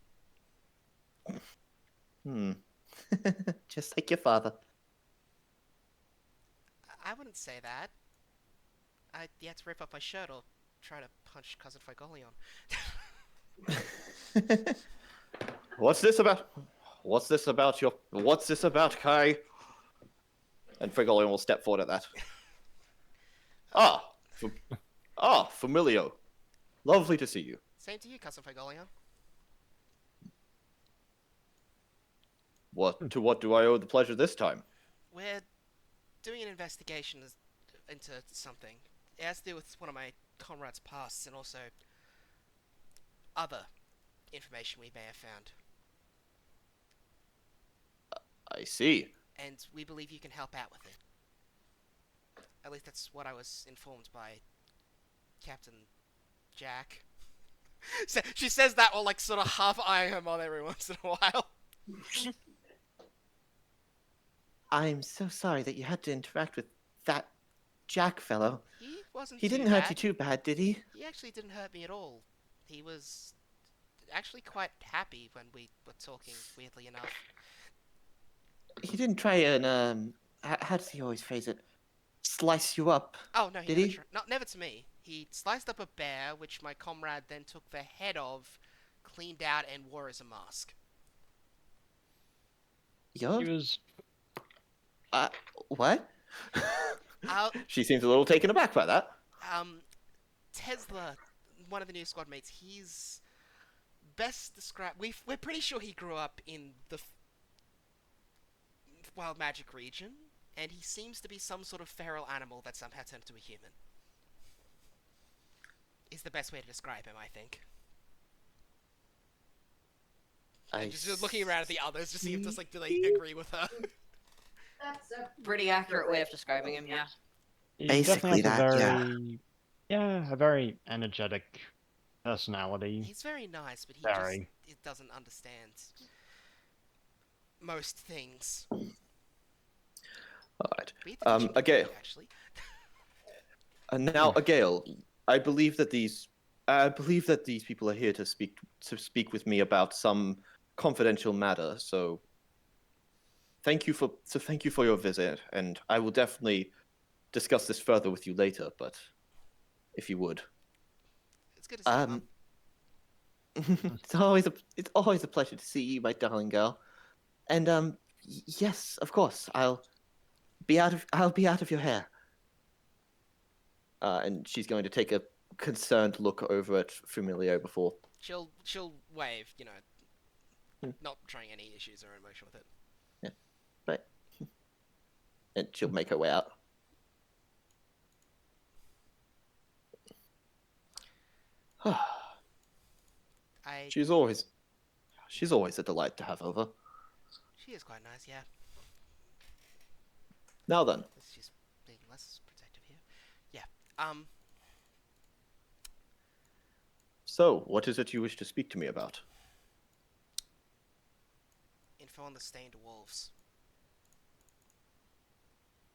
[SPEAKER 1] Hmm. Just like your father.
[SPEAKER 3] I wouldn't say that. You had to rip up my shirt or try to punch Cousin Figolion.
[SPEAKER 1] What's this about? What's this about, Kai? And Frigolion will step forward at that. Ah, Familio. Lovely to see you.
[SPEAKER 3] Same to you, Cousin Figolion.
[SPEAKER 1] What do I owe the pleasure this time?
[SPEAKER 3] We're doing an investigation into something. It has to do with one of my comrades' pasts and also other information we may have found.
[SPEAKER 1] I see.
[SPEAKER 3] And we believe you can help out with it. At least that's what I was informed by Captain Jack. She says that while like sort of half eyeing her mother every once in a while.
[SPEAKER 1] I'm so sorry that you had to interact with that Jack fellow.
[SPEAKER 3] He wasn't
[SPEAKER 1] He
[SPEAKER 3] too
[SPEAKER 1] didn't hurt
[SPEAKER 3] bad.
[SPEAKER 1] you too bad, did he?
[SPEAKER 3] He actually didn't hurt me at all. He was actually quite happy when we were talking, weirdly enough.
[SPEAKER 1] He didn't try and how does he always phrase it? Slice you up.
[SPEAKER 3] Oh no, he
[SPEAKER 1] Did
[SPEAKER 3] never
[SPEAKER 1] he?
[SPEAKER 3] never to me. He sliced up a bear, which my comrade then took the head of, cleaned out, and wore as a mask.
[SPEAKER 1] Yo?
[SPEAKER 4] He was
[SPEAKER 1] What?
[SPEAKER 3] Uh,
[SPEAKER 1] She seems a little taken aback by that.
[SPEAKER 3] Tesla, one of the new squad mates, he's best described. We're pretty sure he grew up in the wild magic region, and he seems to be some sort of feral animal that somehow turned into a human. Is the best way to describe him, I think. I'm just looking around at the others to see if just like do they agree with her.
[SPEAKER 5] That's a
[SPEAKER 2] Pretty accurate way of describing him, yeah.
[SPEAKER 4] he
[SPEAKER 1] Basically
[SPEAKER 4] definitely has
[SPEAKER 1] that,
[SPEAKER 4] a very, yeah, a very energetic personality.
[SPEAKER 3] He's very nice, but he
[SPEAKER 4] Very.
[SPEAKER 3] just doesn't understand most things.
[SPEAKER 1] Alright.
[SPEAKER 3] Beat the kitchen
[SPEAKER 1] okay.
[SPEAKER 3] quickly, actually.
[SPEAKER 1] And now, Agail, I believe that these people are here to speak with me about some confidential matter. So, thank you for your visit, and I will definitely discuss this further with you later. But if you would,
[SPEAKER 3] It's good to see you, Mum.
[SPEAKER 1] it's always a pleasure to see you, my darling girl. And yes, of course, I'll be out of your hair. And she's going to take a concerned look over at Familio before.
[SPEAKER 3] She'll wave, you know, not trying any issues or emotion with it.
[SPEAKER 1] Right. And she'll make her way out. She's always a delight to have over.
[SPEAKER 3] She is quite nice, yeah.
[SPEAKER 1] Now then,
[SPEAKER 3] She's being less protective here. Yeah.
[SPEAKER 1] so what is it you wish to speak to me about?
[SPEAKER 3] Info on the stained wolves.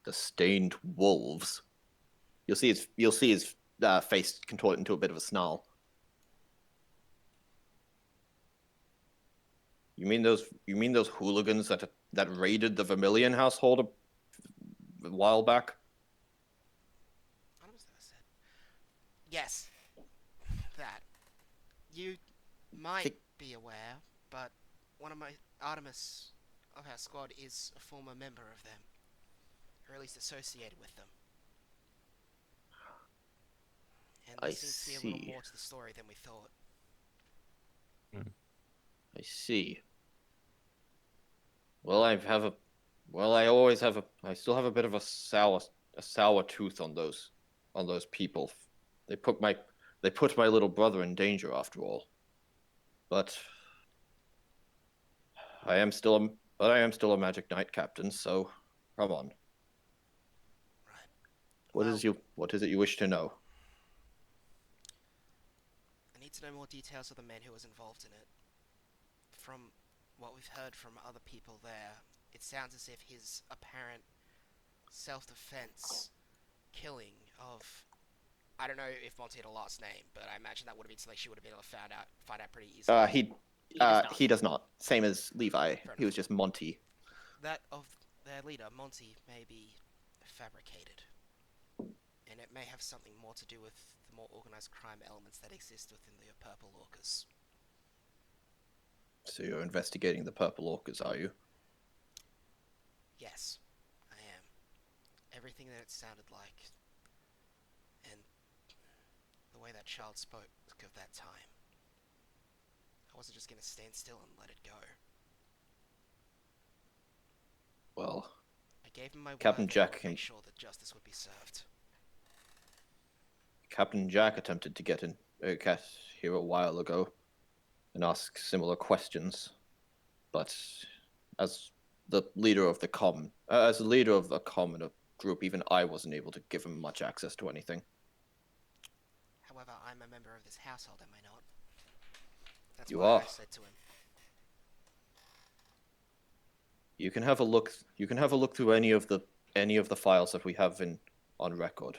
[SPEAKER 1] The stained wolves. You'll see his face contort into a bit of a snarl. You mean those hooligans that raided the Vermilion household a while back?
[SPEAKER 3] What was that I said? Yes. That. You might be aware, but one of my Artemis of our squad is a former member of them. Or at least associated with them. And there
[SPEAKER 1] I
[SPEAKER 3] seems to be a
[SPEAKER 1] see.
[SPEAKER 3] little more to the story than we thought.
[SPEAKER 1] I see. Well, I still have a bit of a sour tooth on those people. They put my little brother in danger after all. But I am still a magic knight captain, so come on.
[SPEAKER 3] Right.
[SPEAKER 1] What
[SPEAKER 3] Well,
[SPEAKER 1] is it you wish to know?
[SPEAKER 3] I need to know more details of the man who was involved in it. From what we've heard from other people there, it sounds as if his apparent self-defense killing of... I don't know if Monty had a last name, but I imagine that would have been something she would have been able to find out pretty easily.
[SPEAKER 1] He does not. Same as Levi.
[SPEAKER 3] Fair
[SPEAKER 1] He was just Monty.
[SPEAKER 3] That of their leader, Monty, may be fabricated. And it may have something more to do with the more organized crime elements that exist within the Purple Orcas.
[SPEAKER 1] So you're investigating the Purple Orcas, are you?
[SPEAKER 3] Yes, I am. Everything that it sounded like, and the way that child spoke of that time. I wasn't just gonna stand still and let it go.
[SPEAKER 1] Well,
[SPEAKER 3] I gave him my
[SPEAKER 1] Captain
[SPEAKER 3] word that I
[SPEAKER 1] Jack
[SPEAKER 3] would
[SPEAKER 1] can-
[SPEAKER 3] make sure that justice would be served.
[SPEAKER 1] Captain Jack attempted to get in here a while ago and ask similar questions, but as the leader of the common group, even I wasn't able to give him much access to anything.
[SPEAKER 3] However, I'm a member of this household, am I not? That's
[SPEAKER 1] You
[SPEAKER 3] why
[SPEAKER 1] are.
[SPEAKER 3] I said to him,
[SPEAKER 1] You can have a look. You can have a look through any of the files that we have on record.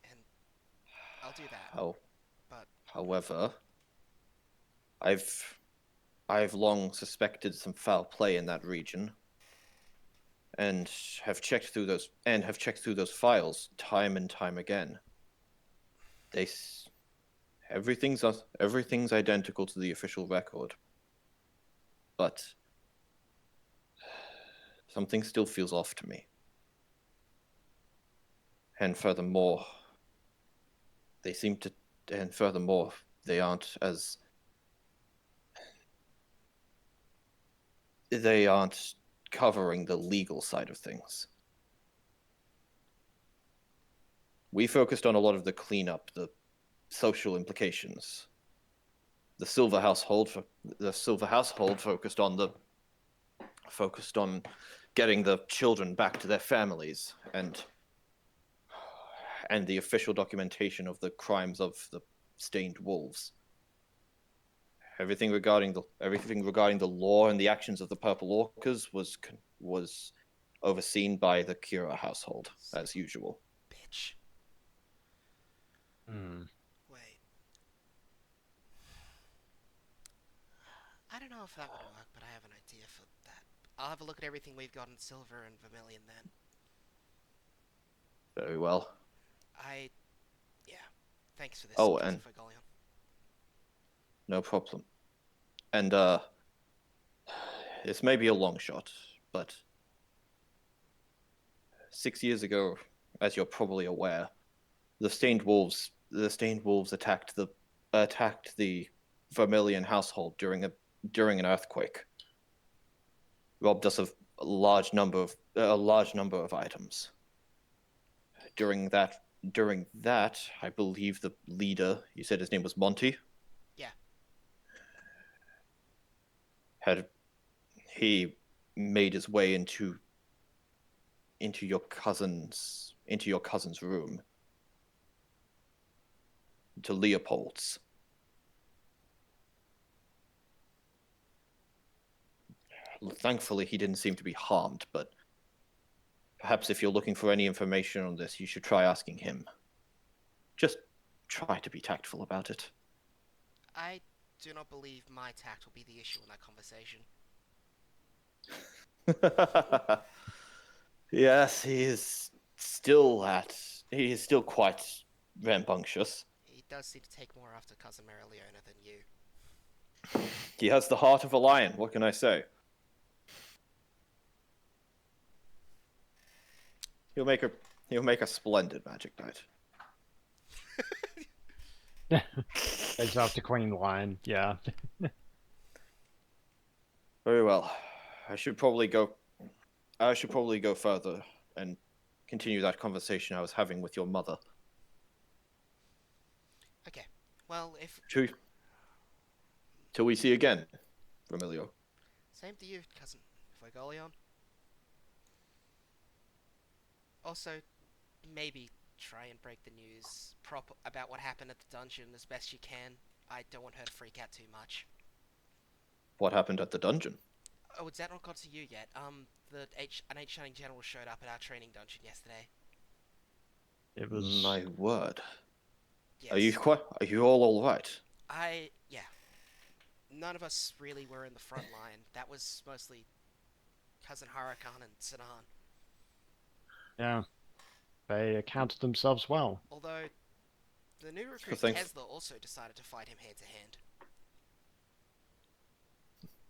[SPEAKER 3] and I'll do that. But
[SPEAKER 1] However, I've long suspected some foul play in that region, and have checked through those files time and time again. Everything's identical to the official record, but something still feels off to me. And furthermore, they aren't as they aren't covering the legal side of things. We focused on a lot of the cleanup, the social implications. The Silver Household focused on getting the children back to their families and the official documentation of the crimes of the stained wolves. Everything regarding the law and the actions of the Purple Orcas was overseen by the Kira household, as usual.
[SPEAKER 3] bitch. Wait. I don't know if that would work, but I have an idea for that. I'll have a look at everything we've got in Silver and Vermilion then.
[SPEAKER 1] Very well.
[SPEAKER 3] Yeah. Thanks for this,
[SPEAKER 1] Oh,
[SPEAKER 3] Captain
[SPEAKER 1] and-
[SPEAKER 3] Fergolion.
[SPEAKER 1] No problem. And this may be a long shot, but 6 years ago, as you're probably aware, the Stained Wolves attacked the Vermilion household during an earthquake. Robbed us of a large number of items. During that, I believe the leader, you said his name was Monty?
[SPEAKER 3] Yeah.
[SPEAKER 1] He made his way into your cousin's room, to Leopold's. Thankfully, he didn't seem to be harmed, but perhaps if you're looking for any information on this, you should try asking him. Just try to be tactful about it.
[SPEAKER 3] I do not believe my tact will be the issue in that conversation.
[SPEAKER 1] Yes, he is still quite rambunctious.
[SPEAKER 3] He does seem to take more after Cousin Marileona than you.
[SPEAKER 1] He has the heart of a lion, what can I say? He'll make a splendid magic knight.
[SPEAKER 4] It's after Queen Lion, yeah.
[SPEAKER 1] Very well. I should probably go further and continue that conversation I was having with your mother.
[SPEAKER 3] Okay. Well, if...
[SPEAKER 1] Till we see again, Remilio.
[SPEAKER 3] Same to you, Cousin Fergolion. Also, maybe try and break the news about what happened at the dungeon as best you can. I don't want her to freak out too much.
[SPEAKER 1] What happened at the dungeon?
[SPEAKER 3] Oh, has that not got to you yet? An H-Shining General showed up at our training dungeon yesterday.
[SPEAKER 4] It was...
[SPEAKER 1] My word.
[SPEAKER 3] Yes.
[SPEAKER 1] Are you all right?
[SPEAKER 3] Yeah. none of us really were in the front line. That was mostly Cousin Huracan and Sinan.
[SPEAKER 4] Yeah, they accounted themselves well.
[SPEAKER 3] Although, the new recruit
[SPEAKER 1] thanks.
[SPEAKER 3] Tesla also decided to fight him hand to hand.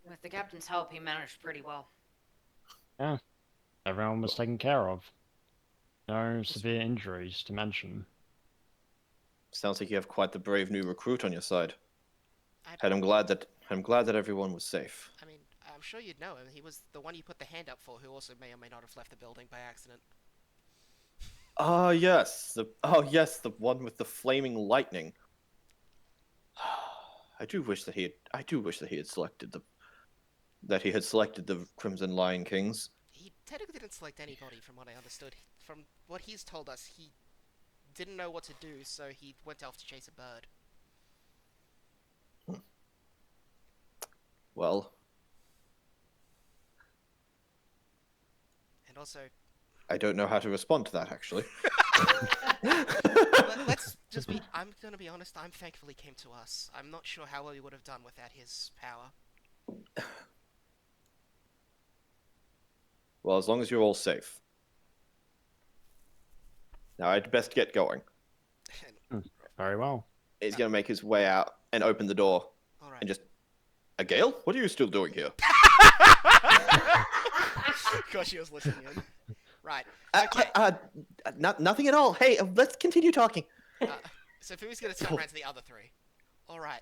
[SPEAKER 5] With the captain's help, he managed pretty well.
[SPEAKER 4] Yeah, everyone was taken care of. No severe injuries to mention.
[SPEAKER 1] Sounds like you have quite the brave new recruit on your side.
[SPEAKER 3] I-
[SPEAKER 1] And I'm glad that everyone was safe.
[SPEAKER 3] I mean, I'm sure you'd know him. He was the one you put the hand up for, who also may or may not have left the building by accident.
[SPEAKER 1] Ah, yes. The one with the flaming lightning. I do wish that he had selected the Crimson Lion Kings.
[SPEAKER 3] He technically didn't select anybody, from what I understood. From what he's told us, he didn't know what to do, so he went off to chase a bird.
[SPEAKER 1] Well,
[SPEAKER 3] And also,
[SPEAKER 1] I don't know how to respond to that, actually.
[SPEAKER 3] let's just be... I'm gonna be honest, I'm thankful he came to us. I'm not sure how well we would have done without his power.
[SPEAKER 1] Well, as long as you're all safe. Now, I'd best get going.
[SPEAKER 4] Very well.
[SPEAKER 1] He's going to make his way out and open the door
[SPEAKER 3] Alright.
[SPEAKER 1] and just... A Gale? What are you still doing here?
[SPEAKER 3] Gosh, he was listening in. Right.
[SPEAKER 1] Nothing at all. Hey, let's continue talking.
[SPEAKER 3] So Fumi's gonna turn around to the other three. Alright.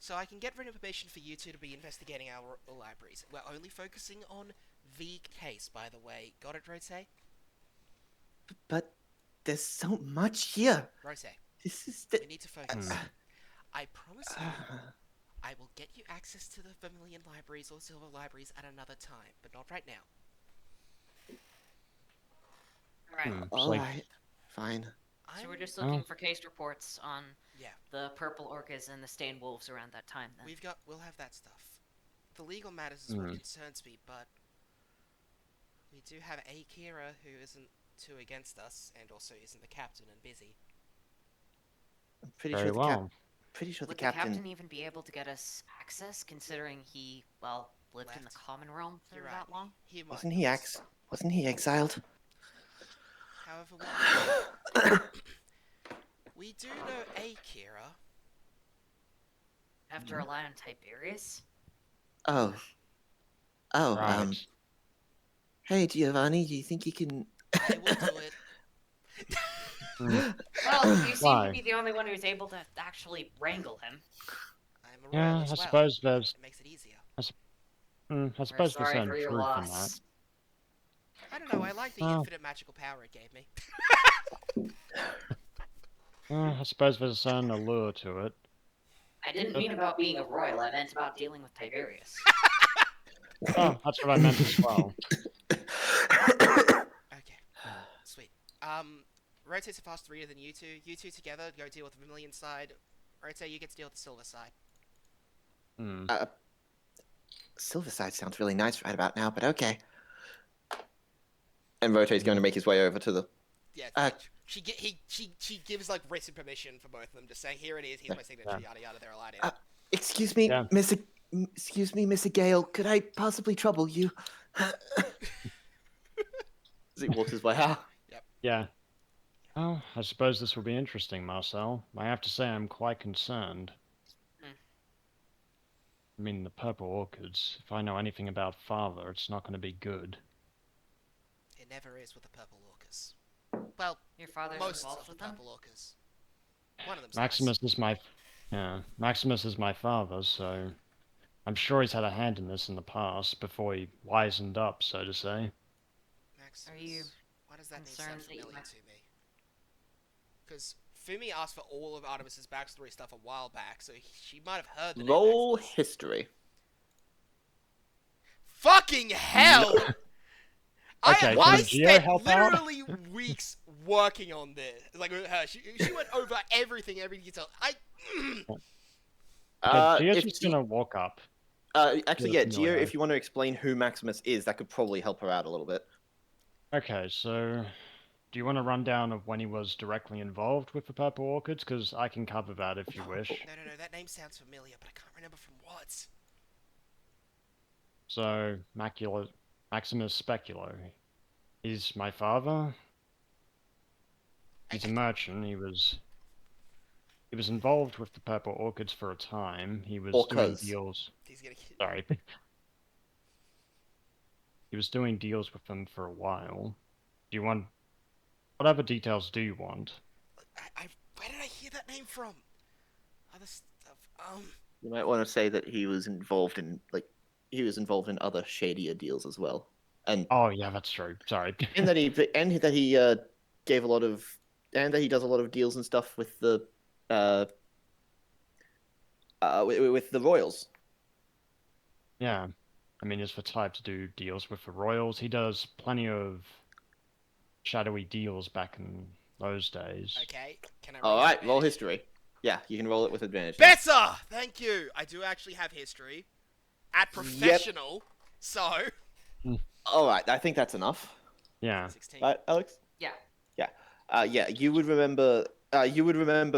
[SPEAKER 3] So I can get written information for you two to be investigating our libraries. We're only focusing on the case, by the way. Got it, Rose?
[SPEAKER 1] But there's so much here.
[SPEAKER 3] Rose,
[SPEAKER 1] This is
[SPEAKER 3] you need to focus. I promise you, I will get you access to the Vermilion libraries or Silver libraries at another time, but not right now.
[SPEAKER 5] Alright,
[SPEAKER 1] All
[SPEAKER 4] Like-
[SPEAKER 1] right. Fine.
[SPEAKER 5] so we're just looking for case reports on
[SPEAKER 3] Yeah.
[SPEAKER 5] the purple orcas and the stained wolves around that time then.
[SPEAKER 3] We'll have that stuff. The legal matters is what
[SPEAKER 4] Hmm.
[SPEAKER 3] concerns me, but we do have a Kira who isn't too against us, and also isn't the captain and busy.
[SPEAKER 1] I'm pretty
[SPEAKER 4] Very
[SPEAKER 1] sure the
[SPEAKER 4] well.
[SPEAKER 5] Would the captain even be able to get us access, considering he, well, lived in the
[SPEAKER 3] Left.
[SPEAKER 5] common realm for
[SPEAKER 3] You're
[SPEAKER 5] that
[SPEAKER 3] right.
[SPEAKER 5] long?
[SPEAKER 3] He might
[SPEAKER 1] Wasn't he
[SPEAKER 3] not.
[SPEAKER 1] Wasn't he exiled?
[SPEAKER 3] However, we do know a Kira.
[SPEAKER 5] Have to rely on Tiberius?
[SPEAKER 1] Oh. Oh,
[SPEAKER 4] Right.
[SPEAKER 1] hey Giovanni, do you think you can...
[SPEAKER 3] I will do it.
[SPEAKER 5] Well, you seem
[SPEAKER 4] Why?
[SPEAKER 5] to be the only one who's able to actually wrangle him.
[SPEAKER 3] I'm a
[SPEAKER 4] Yeah,
[SPEAKER 3] royal
[SPEAKER 4] I
[SPEAKER 3] as well.
[SPEAKER 4] suppose there's.
[SPEAKER 3] It makes it easier.
[SPEAKER 4] I suppose
[SPEAKER 5] We're
[SPEAKER 4] there's
[SPEAKER 5] sorry
[SPEAKER 4] certain
[SPEAKER 5] for your
[SPEAKER 4] truth in that.
[SPEAKER 5] loss.
[SPEAKER 3] I don't know, I like the
[SPEAKER 4] Oh.
[SPEAKER 3] infinite magical power it gave me.
[SPEAKER 4] I suppose there's a certain allure to it.
[SPEAKER 5] I didn't mean about being a royal, I meant about dealing with Tiberius.
[SPEAKER 4] Oh, that's what I meant as well.
[SPEAKER 3] Okay. Sweet. Rotate's a faster reader than you two. You two together go deal with the Vermilion side. Rotate, you get to deal with the Silver side.
[SPEAKER 4] Hmm.
[SPEAKER 1] Silverside sounds really nice right about now, but okay. And Rotate's going to make his way over to the...
[SPEAKER 3] Yeah, she gives like written permission for both of them, just saying, here it is, here's my signature,
[SPEAKER 4] Yeah.
[SPEAKER 3] yada yada, they're allowed in.
[SPEAKER 1] Excuse me,
[SPEAKER 4] Yeah.
[SPEAKER 1] Mr. Gale, could I possibly trouble you? As he walks his way out.
[SPEAKER 4] Yeah. Oh, I suppose this will be interesting, Marcel. I have to say I'm quite concerned. I mean, the purple orchids. If I know anything about Father, it's not going to be good.
[SPEAKER 3] It never is with the Purple Orcas. Well,
[SPEAKER 5] Your father's
[SPEAKER 3] most
[SPEAKER 5] involved
[SPEAKER 3] of the
[SPEAKER 5] with them?
[SPEAKER 3] Purple Orcas. One of them's
[SPEAKER 4] Maximus is my... Yeah, Maximus is my father, so... I'm sure he's had a hand in this in the past, before he wisened up, so to say.
[SPEAKER 3] Maximus.
[SPEAKER 5] Are you
[SPEAKER 3] Why does that name
[SPEAKER 5] concerned
[SPEAKER 3] sound
[SPEAKER 5] that you
[SPEAKER 3] familiar
[SPEAKER 5] might-
[SPEAKER 3] to me? Because Fumi asked for all of Artemis's backstory stuff a while back, so she might have heard the name
[SPEAKER 1] Roll
[SPEAKER 3] Maximus.
[SPEAKER 1] history.
[SPEAKER 3] Fucking hell!
[SPEAKER 4] Okay,
[SPEAKER 3] I
[SPEAKER 4] can Geo
[SPEAKER 3] spent
[SPEAKER 4] help out?
[SPEAKER 3] literally weeks working on this. Like with her, she went over everything, every detail.
[SPEAKER 4] Gio's
[SPEAKER 1] If
[SPEAKER 4] just
[SPEAKER 1] G-
[SPEAKER 4] gonna walk up.
[SPEAKER 1] actually,
[SPEAKER 4] Yeah,
[SPEAKER 1] yeah, Gio,
[SPEAKER 4] familiar.
[SPEAKER 1] if you want to explain who Maximus is, that could probably help her out a little bit.
[SPEAKER 4] Okay, so... do you want a rundown of when he was directly involved with the Purple Orchids? Because I can cover that if you wish.
[SPEAKER 3] No, that name sounds familiar, but I can't remember from what.
[SPEAKER 4] So, Maximus Speculo. He's my father. He's a merchant. He was involved with the Purple Orchids for a time. He was doing
[SPEAKER 1] Orcas.
[SPEAKER 4] deals.
[SPEAKER 3] He's gonna hit.
[SPEAKER 4] Sorry. He was doing deals with them for a while. Do you want... Whatever details do you want?
[SPEAKER 3] Where did I hear that name from? Other stuff.
[SPEAKER 1] You might want to say that he was involved in other shadier deals as well, and
[SPEAKER 4] Oh, yeah, that's true. Sorry.
[SPEAKER 1] and that he gave a lot of, and that he does a lot of deals and stuff with the with the royals.
[SPEAKER 4] Yeah. I mean, he's the type to do deals with the royals. He does plenty of shadowy deals back in those days.
[SPEAKER 3] Okay. Can I?
[SPEAKER 1] All
[SPEAKER 3] roll
[SPEAKER 1] right, roll
[SPEAKER 3] advantage?
[SPEAKER 1] history. Yeah, you can roll it with advantage.
[SPEAKER 3] Better! Thank you! I do actually have history. At professional, so...
[SPEAKER 1] All right, I think that's enough.
[SPEAKER 4] Yeah.
[SPEAKER 3] 16.
[SPEAKER 1] Right, Alex?
[SPEAKER 5] Yeah.
[SPEAKER 1] Yeah, you would remember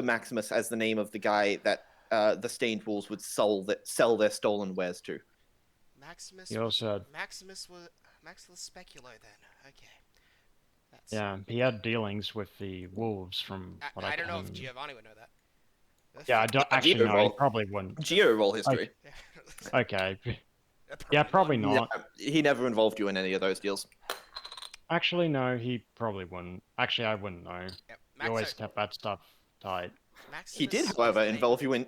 [SPEAKER 1] Maximus as the name of the guy that the Stained Wolves would sell their stolen wares to.
[SPEAKER 3] Maximus
[SPEAKER 4] He
[SPEAKER 3] was...
[SPEAKER 4] also had...
[SPEAKER 3] Maximus was... Maximus Speculo then. Okay. That's...
[SPEAKER 4] Yeah, he had dealings with the wolves from what I
[SPEAKER 3] I don't know if
[SPEAKER 4] can...
[SPEAKER 3] Giovanni would know that.
[SPEAKER 4] Yeah, I don't... Actually,
[SPEAKER 1] Geo
[SPEAKER 4] no,
[SPEAKER 1] roll.
[SPEAKER 4] he probably wouldn't.
[SPEAKER 1] Geo roll history.
[SPEAKER 4] Okay. Yeah, probably not.
[SPEAKER 1] He never involved you in any of those deals.
[SPEAKER 4] Actually, no, he probably wouldn't. Actually, I wouldn't know.
[SPEAKER 3] Yep.
[SPEAKER 4] He always kept that stuff tight.
[SPEAKER 3] Maximus
[SPEAKER 1] He did,
[SPEAKER 3] was
[SPEAKER 1] however,
[SPEAKER 3] the name
[SPEAKER 1] involve
[SPEAKER 3] of-
[SPEAKER 1] you in.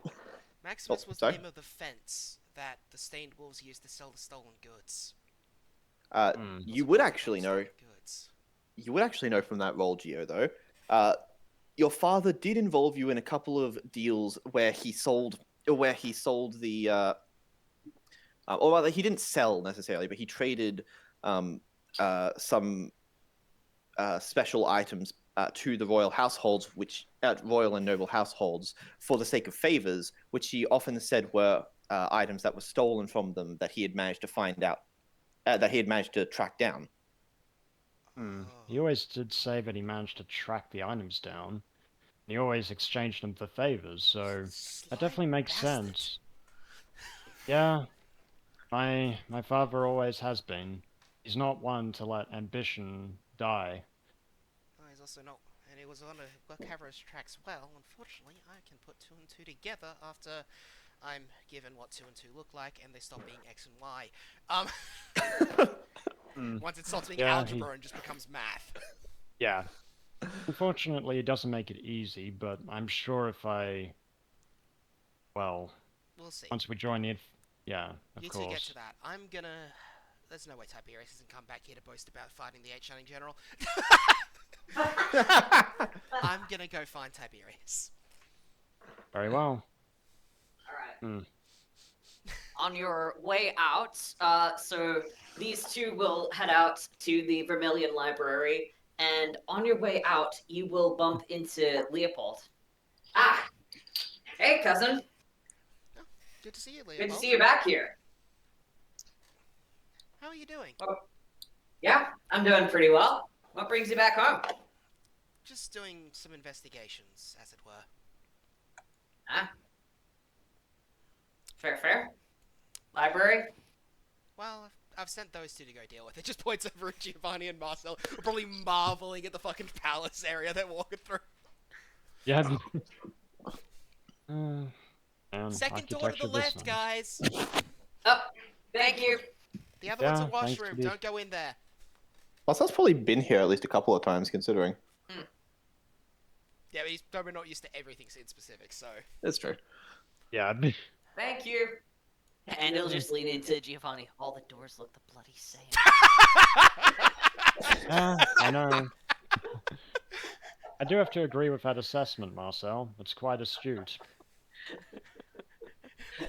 [SPEAKER 3] Maximus
[SPEAKER 1] Oh,
[SPEAKER 3] was
[SPEAKER 1] sorry?
[SPEAKER 3] the name of the fence that the Stained Wolves used to sell the stolen goods.
[SPEAKER 1] You would actually know.
[SPEAKER 3] Stolen goods.
[SPEAKER 1] You would actually know from that roll, Geo, though. Your father did involve you in a couple of deals where he sold the, or rather, he didn't sell necessarily, but he traded some special items to the royal households, royal and noble households, for the sake of favors, which he often said were items that were stolen from them that he had managed to find out, that he had managed to track down.
[SPEAKER 4] He always did say that he managed to track the items down. He always exchanged them for favors, so
[SPEAKER 3] Sly
[SPEAKER 4] that definitely makes
[SPEAKER 3] bastard.
[SPEAKER 4] sense. Yeah, my father always has been. He's not one to let ambition die.
[SPEAKER 3] Oh, he's also not, and he was on a Cavro's tracks well. Unfortunately, I can put 2 and 2 together after I'm given what 2 and 2 look like, and they stop being X and Y. Once it stops being
[SPEAKER 4] Yeah,
[SPEAKER 3] algebra and just becomes math.
[SPEAKER 4] Yeah. Unfortunately, it doesn't make it easy, but I'm sure if well,
[SPEAKER 3] We'll see.
[SPEAKER 4] once we join it, yeah, of
[SPEAKER 3] You two get
[SPEAKER 4] course.
[SPEAKER 3] to that. I'm gonna. There's no way Tiberius doesn't come back here to boast about fighting the 8-Shining General. I'm gonna go find Tiberius.
[SPEAKER 4] Very well.
[SPEAKER 5] Alright. On your way out, so these two will head out to the Vermilion Library, and on your way out, you will bump into Leopold. Ah! Hey, cousin.
[SPEAKER 3] Good to see you, Leopold.
[SPEAKER 5] Good to see you back here.
[SPEAKER 3] How are you doing?
[SPEAKER 5] Yeah, I'm doing pretty well. What brings you back home?
[SPEAKER 3] Just doing some investigations, as it were.
[SPEAKER 5] Ah. Fair. Library?
[SPEAKER 3] Well, I've sent those two to go deal with it. Just points over at Giovanni and Marcel, probably marveling at the fucking palace area they're walking through.
[SPEAKER 4] Yeah. And
[SPEAKER 3] Second door to the
[SPEAKER 4] architecture this
[SPEAKER 3] left,
[SPEAKER 4] one.
[SPEAKER 3] guys.
[SPEAKER 5] Oh, thank you.
[SPEAKER 3] The other one's a
[SPEAKER 4] Yeah, thanks
[SPEAKER 3] washroom.
[SPEAKER 4] to the-
[SPEAKER 3] Don't go in there.
[SPEAKER 1] Marcel's probably been here at least a couple of times, considering.
[SPEAKER 3] Yeah, but he's probably not used to everything in specific, so.
[SPEAKER 1] That's true.
[SPEAKER 4] Yeah.
[SPEAKER 5] Thank you. And he'll just lean into Giovanni. All the doors look the bloody same.
[SPEAKER 4] Yeah, I know. I do have to agree with that assessment, Marcel. It's quite astute.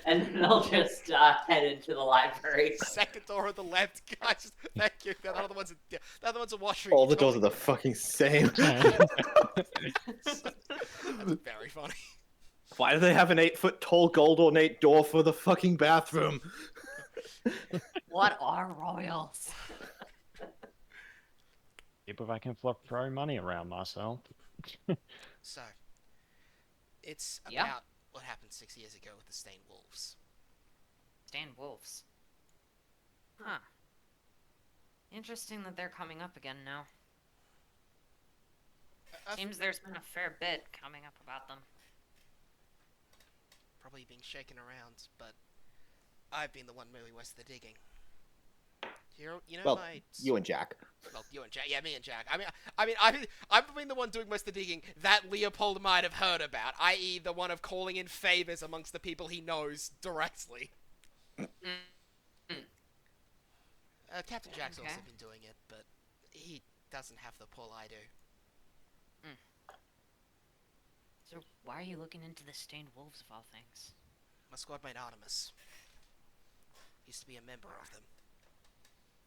[SPEAKER 5] And then they'll just head into the library.
[SPEAKER 3] Second door on the left, guys. Thank you. The other one's a washroom.
[SPEAKER 1] All
[SPEAKER 3] You
[SPEAKER 1] the doors
[SPEAKER 3] told
[SPEAKER 1] are
[SPEAKER 3] me.
[SPEAKER 1] the fucking same.
[SPEAKER 3] That's very funny.
[SPEAKER 1] Why do they have an 8-foot tall gold ornate door for the fucking bathroom?
[SPEAKER 5] What are royals?
[SPEAKER 4] if I can throw money around myself.
[SPEAKER 3] So, it's
[SPEAKER 2] Yeah.
[SPEAKER 3] about what happened 6 years ago with the Stained Wolves.
[SPEAKER 2] Stand wolves. Huh. Interesting that they're coming up again now. Seems there's been a fair bit coming up about them.
[SPEAKER 3] Probably being shaken around, but I've been the one moving west of the digging. You know
[SPEAKER 1] Well,
[SPEAKER 3] my...
[SPEAKER 1] you and Jack.
[SPEAKER 3] Well, you and Jack. Yeah, me and Jack. I've been the one doing most of the digging that Leopold might have heard about, i.e. the one of calling in favors amongst the people he knows directly. Captain Jack's
[SPEAKER 2] Okay.
[SPEAKER 3] also been doing it, but he doesn't have the pull I do.
[SPEAKER 2] So why are you looking into the stained wolves of all things?
[SPEAKER 3] My squad mate Artemis used to be a member of them.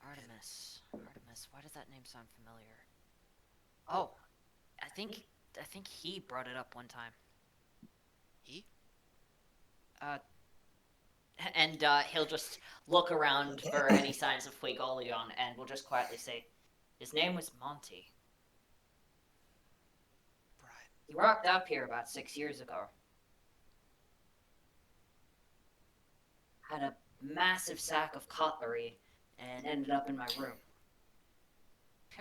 [SPEAKER 2] Artemis. Why does that name sound familiar? Oh, I think he brought it up one time.
[SPEAKER 3] He?
[SPEAKER 2] And he'll just look around for any signs of Fuegoleon, and we'll just quietly say, his name was Monty.
[SPEAKER 3] Right.
[SPEAKER 2] He rocked up here about 6 years ago. Had a massive sack of cutlery, and ended up in my room.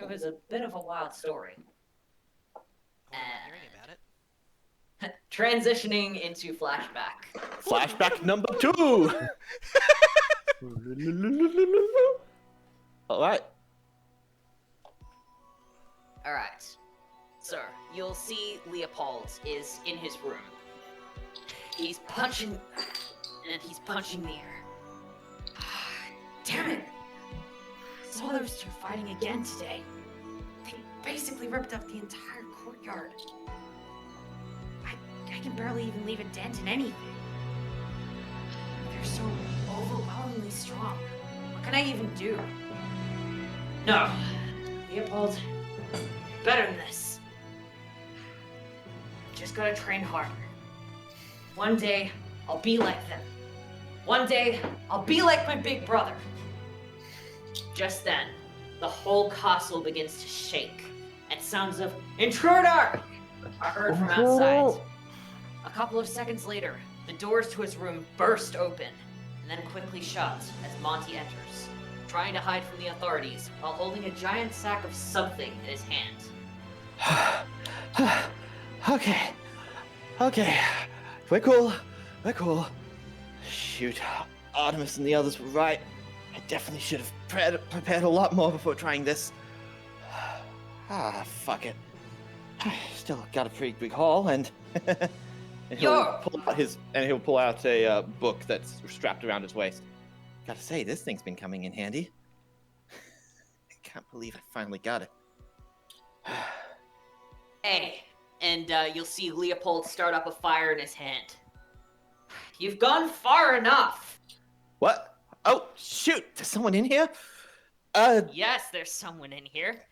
[SPEAKER 2] It was a bit of a wild story.
[SPEAKER 3] I wouldn't mind hearing about it.
[SPEAKER 2] Transitioning into flashback.
[SPEAKER 1] Flashback number 2! Alright.
[SPEAKER 2] Alright. Sir, you'll see Leopold is in his room. He's punching... and he's punching the air. Damn it! Saw those two fighting again today. They basically ripped up the entire courtyard. I can barely even leave a dent in anything. They're so overwhelmingly strong. What can I even do? No. Leopold, better than this. Just gotta train harder. One day, I'll be like them. One day, I'll be like my big brother. Just then, the whole castle begins to shake, and sounds of "Intruder!" are heard from outside. A couple of seconds later, the doors to his room burst open, and then quickly shut as Monty enters, trying to hide from the authorities while holding a giant sack of something in his hand.
[SPEAKER 1] Okay. We're cool. Shoot, Artemis and the others were right. I definitely should have prepared a lot more before trying this. Fuck it. Still got a pretty big haul, and he'll pull out a book that's strapped around his waist. Gotta say, this thing's been coming in handy. I can't believe I finally got it.
[SPEAKER 2] Hey, and you'll see Leopold start up a fire in his hand. You've gone far enough!
[SPEAKER 1] What? Oh, shoot! There's someone in here?
[SPEAKER 2] Yes, there's someone in here.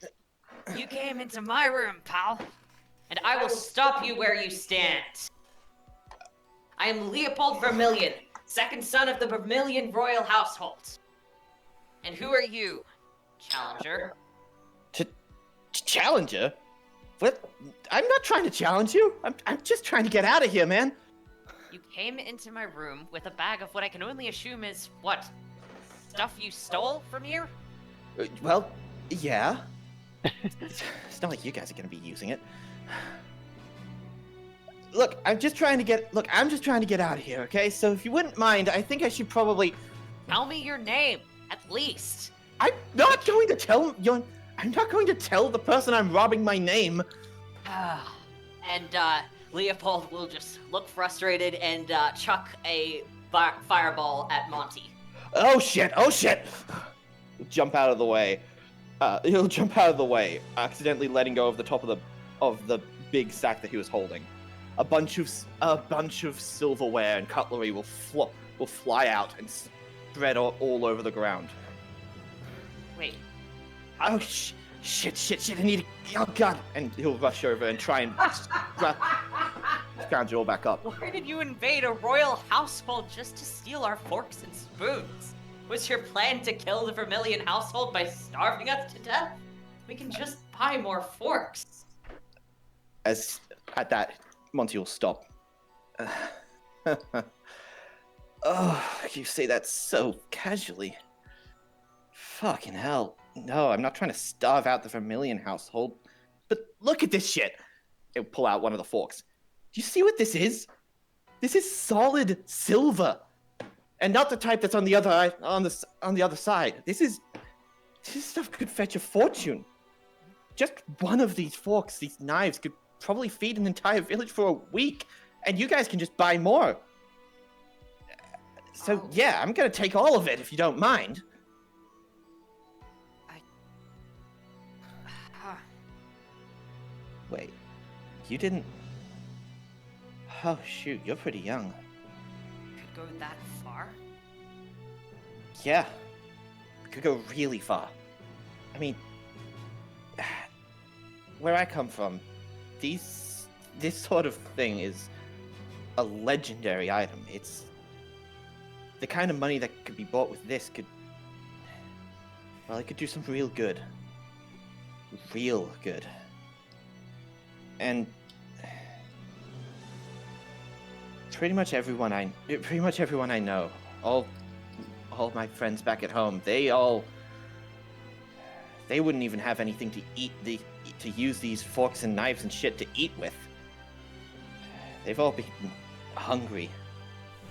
[SPEAKER 2] You came into my room, pal. And I will stop you where you stand. I am Leopold Vermilion, second son of the Vermilion royal household. And who are you, Challenger?
[SPEAKER 1] Challenger? What? I'm not trying to challenge you. I'm just trying to get out of here, man.
[SPEAKER 2] You came into my room with a bag of what I can only assume is, what? Stuff you stole from here?
[SPEAKER 1] Well, yeah. It's not like you guys are gonna be using it. Look, I'm just trying to get out of here, okay? So if you wouldn't mind, I think I should probably...
[SPEAKER 2] Tell me your name, at least.
[SPEAKER 1] I'm not going to tell the person I'm robbing my name.
[SPEAKER 2] And Leopold will just look frustrated and chuck a fireball at Monty.
[SPEAKER 1] Oh shit! Jump out of the way. He'll jump out of the way, accidentally letting go of the top of the big sack that he was holding. A bunch of silverware and cutlery will fly out and spread all over the ground.
[SPEAKER 2] Wait.
[SPEAKER 1] Oh shit! I need to. Oh god! And he'll rush over and try and scrounge it all back up.
[SPEAKER 2] Why did you invade a royal household just to steal our forks and spoons? Was your plan to kill the Vermilion household by starving us to death? We can just buy more forks.
[SPEAKER 1] As at that, Monty will stop. Oh, you say that so casually. Fucking hell. No, I'm not trying to starve out the Vermilion household. But look at this shit. He'll pull out one of the forks. Do you see what this is? This is solid silver. And not the type that's on the other side. This stuff could fetch a fortune. Just one of these forks, these knives, could probably feed an entire village for a week. And you guys can just buy more. So,
[SPEAKER 5] Oh.
[SPEAKER 1] yeah, I'm gonna take all of it if you don't mind.
[SPEAKER 5] Huh.
[SPEAKER 1] Wait, you didn't... Oh, shoot, you're pretty young.
[SPEAKER 5] Could go that far?
[SPEAKER 1] Yeah, could go really far. I mean, where I come from, this sort of thing is a legendary item. It's the kind of money that could be bought with this could, well, it could do some real good. Real good. And pretty much everyone I know, all my friends back at home, they wouldn't even have anything to eat, to use these forks and knives and shit to eat with. They've all been hungry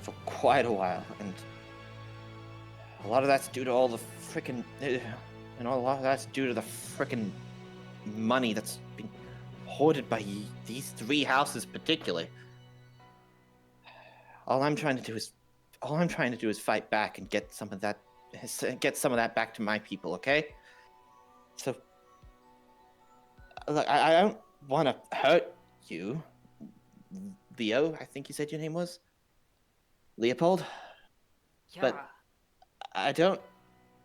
[SPEAKER 1] for quite a while, and a lot of that's due to all the frickin' money that's been hoarded by these three houses particularly. All I'm trying to do is fight back and get some of that back to my people, okay? So, look, I don't want to hurt you, Leo. I think you said your name was Leopold.
[SPEAKER 5] Yeah.
[SPEAKER 1] But I don't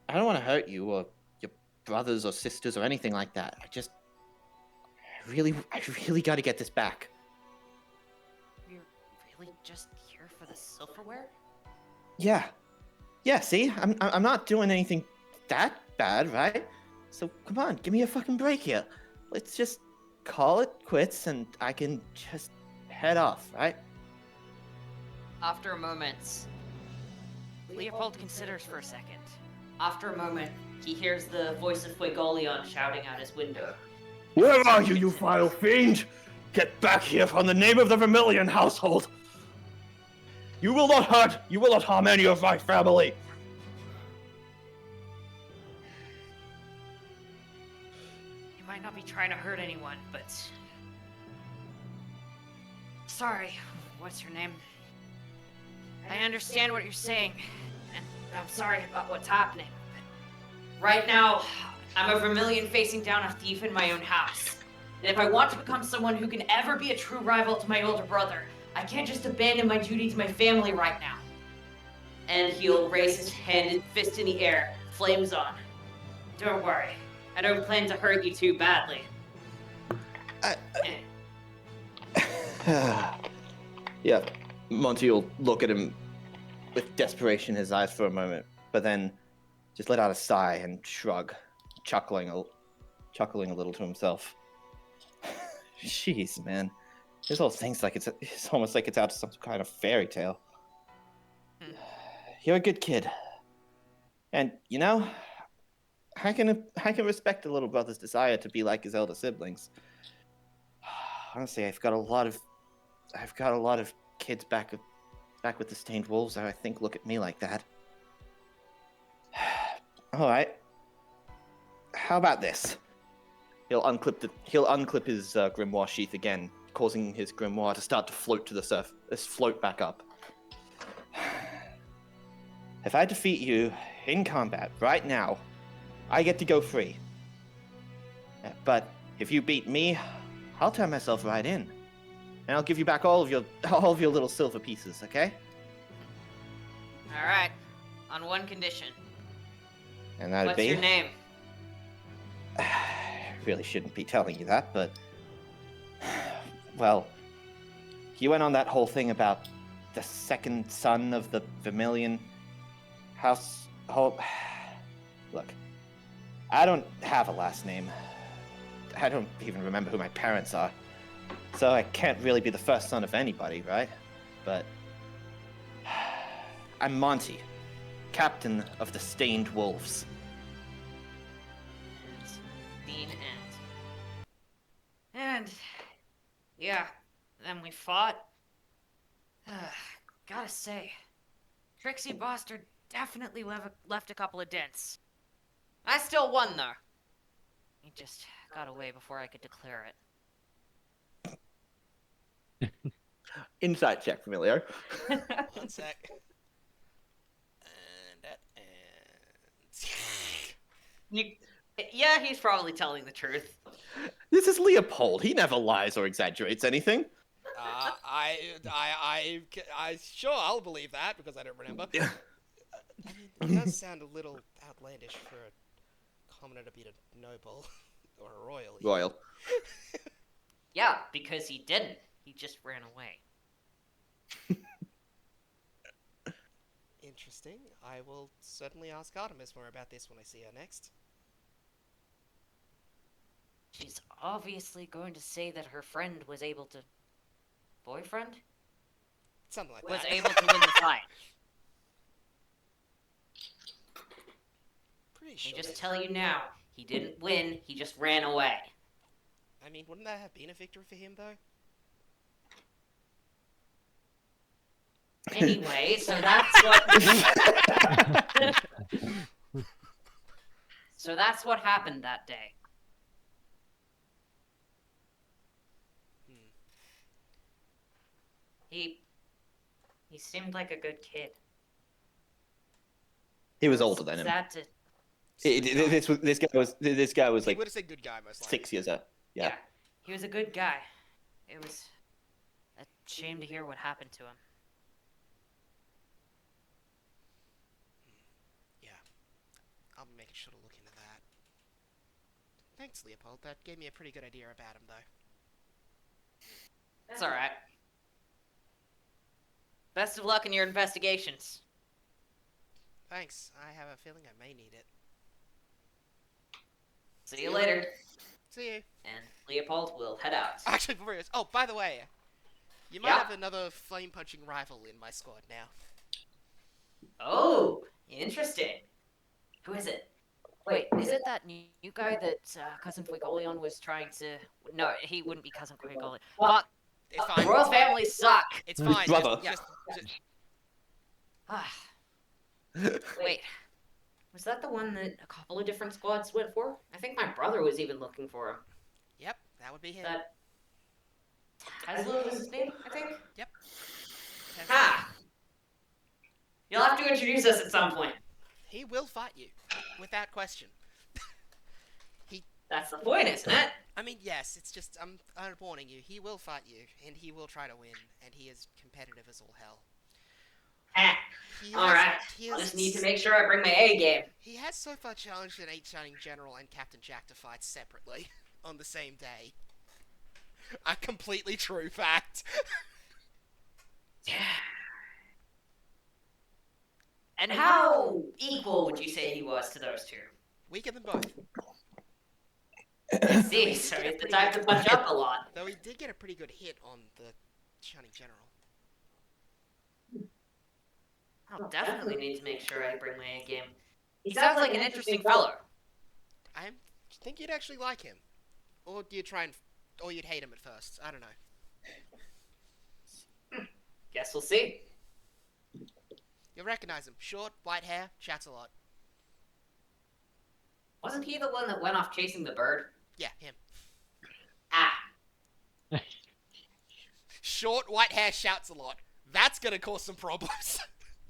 [SPEAKER 1] want to hurt you or your brothers or sisters or anything like that. I really got to get this back.
[SPEAKER 5] You're really just here for the silverware?
[SPEAKER 1] Yeah. See, I'm not doing anything that bad, right? So come on, give me a fucking break here. Let's just call it quits, and I can just head off, right?
[SPEAKER 5] After a moment, Leopold considers for a second.
[SPEAKER 2] After a moment, he hears the voice of Fuegolion shouting out his window.
[SPEAKER 1] Where are you, you vile fiend? Get back here on the name of the Vermilion household. You will not harm any of my family.
[SPEAKER 5] You might not be trying to hurt anyone, but... Sorry, what's your name? I understand what you're saying, and I'm sorry about what's happening.
[SPEAKER 2] Right now, I'm a Vermilion facing down a thief in my own house. And if I want to become someone who can ever be a true rival to my older brother, I can't just abandon my duty to my family right now. And he'll raise his hand and fist in the air, flames on. Don't worry, I don't plan to hurt you too badly.
[SPEAKER 1] Yeah, Monty will look at him with desperation in his eyes for a moment, but then just let out a sigh and shrug, chuckling a little to himself. Jeez, man. This whole thing's like it's almost like it's out of some kind of fairy tale. You're a good kid. And, you know, I can respect a little brother's desire to be like his elder siblings. Honestly, I've got a lot of kids back with the Stained Wolves that I think look at me like that. All right. How about this? He'll unclip his grimoire sheath again, causing his grimoire to start to float to the surface, float back up. If I defeat you in combat right now, I get to go free. But if you beat me, I'll turn myself right in, and I'll give you back all of your little silver pieces. Okay?
[SPEAKER 5] All right, on one condition.
[SPEAKER 1] And that'd
[SPEAKER 2] What's
[SPEAKER 1] be.
[SPEAKER 2] your name?
[SPEAKER 1] Really shouldn't be telling you that, but well, you went on that whole thing about the second son of the Vermilion household. Look, I don't have a last name. I don't even remember who my parents are. So I can't really be the first son of anybody, right? But I'm Monty, captain of the Stained Wolves.
[SPEAKER 5] Dean and yeah, then we fought. Gotta say, Trixie Bastard definitely left a couple of dents. I still won though. He just got away before I could declare it.
[SPEAKER 1] Insight check, familiar.
[SPEAKER 3] 1 sec. And that ends.
[SPEAKER 5] Yeah, he's probably telling the truth.
[SPEAKER 1] This is Leopold. He never lies or exaggerates anything.
[SPEAKER 3] Sure, I'll believe that because I don't remember.
[SPEAKER 1] Yeah.
[SPEAKER 3] I mean, it does sound a little outlandish for a commoner to be a noble or a royal.
[SPEAKER 1] Royal.
[SPEAKER 5] Yeah, because he didn't. He just ran away.
[SPEAKER 3] Interesting. I will certainly ask Artemis more about this when I see her next.
[SPEAKER 5] She's obviously going to say that her friend was able to... Boyfriend?
[SPEAKER 3] Something like
[SPEAKER 5] Was
[SPEAKER 3] that.
[SPEAKER 5] able to win the fight.
[SPEAKER 3] Pretty
[SPEAKER 5] I
[SPEAKER 3] sure.
[SPEAKER 5] just tell you now, he didn't win, he just ran away.
[SPEAKER 3] I mean, wouldn't that have been a victory for him, though?
[SPEAKER 5] Anyway, so that's what... So that's what happened that day. He seemed like a good kid.
[SPEAKER 1] He was older than him.
[SPEAKER 5] Sad to...
[SPEAKER 1] This guy was
[SPEAKER 3] He
[SPEAKER 1] like
[SPEAKER 3] would have said good guy, most likely.
[SPEAKER 1] 6 years old. Yeah.
[SPEAKER 5] He was a good guy. It was a shame to hear what happened to him.
[SPEAKER 3] Yeah. I'll be making sure to look into that. Thanks, Leopold. That gave me a pretty good idea about him, though.
[SPEAKER 5] That's alright. Best of luck in your investigations.
[SPEAKER 3] Thanks. I have a feeling I may need it.
[SPEAKER 5] See you later.
[SPEAKER 3] See you.
[SPEAKER 5] And Leopold will head out.
[SPEAKER 3] Actually, for reals. Oh, by the way, you might
[SPEAKER 5] Yeah?
[SPEAKER 3] have another flame-punching rival in my squad now.
[SPEAKER 5] Oh, interesting. Who is it? Wait, is it that new guy that Cousin Fuegoleon was trying to... No, he wouldn't be Cousin Fuegoleon. Fuck,
[SPEAKER 3] It's fine.
[SPEAKER 5] royal families suck!
[SPEAKER 3] It's fine.
[SPEAKER 1] Brother.
[SPEAKER 3] Just
[SPEAKER 5] Ah. Wait, was that the one that a couple of different squads went for? I think my brother was even looking for him.
[SPEAKER 3] yep, that would be him.
[SPEAKER 5] That... Tesla was his name, I think?
[SPEAKER 3] Yep.
[SPEAKER 5] Ha! You'll have to introduce us at some point.
[SPEAKER 3] He will fight you, without question.
[SPEAKER 5] That's the point, isn't it?
[SPEAKER 3] I mean, yes, it's just, I'm warning you, he will fight you, and he will try to win, and he is competitive as all hell.
[SPEAKER 5] Ha!
[SPEAKER 3] He
[SPEAKER 5] Alright,
[SPEAKER 3] he
[SPEAKER 5] I
[SPEAKER 3] has-
[SPEAKER 5] just need to make sure I bring my A game.
[SPEAKER 3] He has so far challenged an 8-shining general and Captain Jack to fight separately on the same day. A completely true fact.
[SPEAKER 5] And how equal would you say he was to those two?
[SPEAKER 3] Weaker than both.
[SPEAKER 5] I see, so he's the type to punch up a lot.
[SPEAKER 3] Though he did get a pretty good hit on the Shining General.
[SPEAKER 5] I'll definitely need to make sure I bring my A game. He sounds like an interesting fellow.
[SPEAKER 3] I think you'd actually like him. Or you'd or you'd hate him at first. I don't know.
[SPEAKER 5] Guess we'll see.
[SPEAKER 3] You'll recognize him. Short, white hair, chats a lot.
[SPEAKER 5] Wasn't he the one that went off chasing the bird?
[SPEAKER 3] Yeah, him.
[SPEAKER 5] Ah.
[SPEAKER 3] Short, white hair, shouts a lot. That's gonna cause some problems.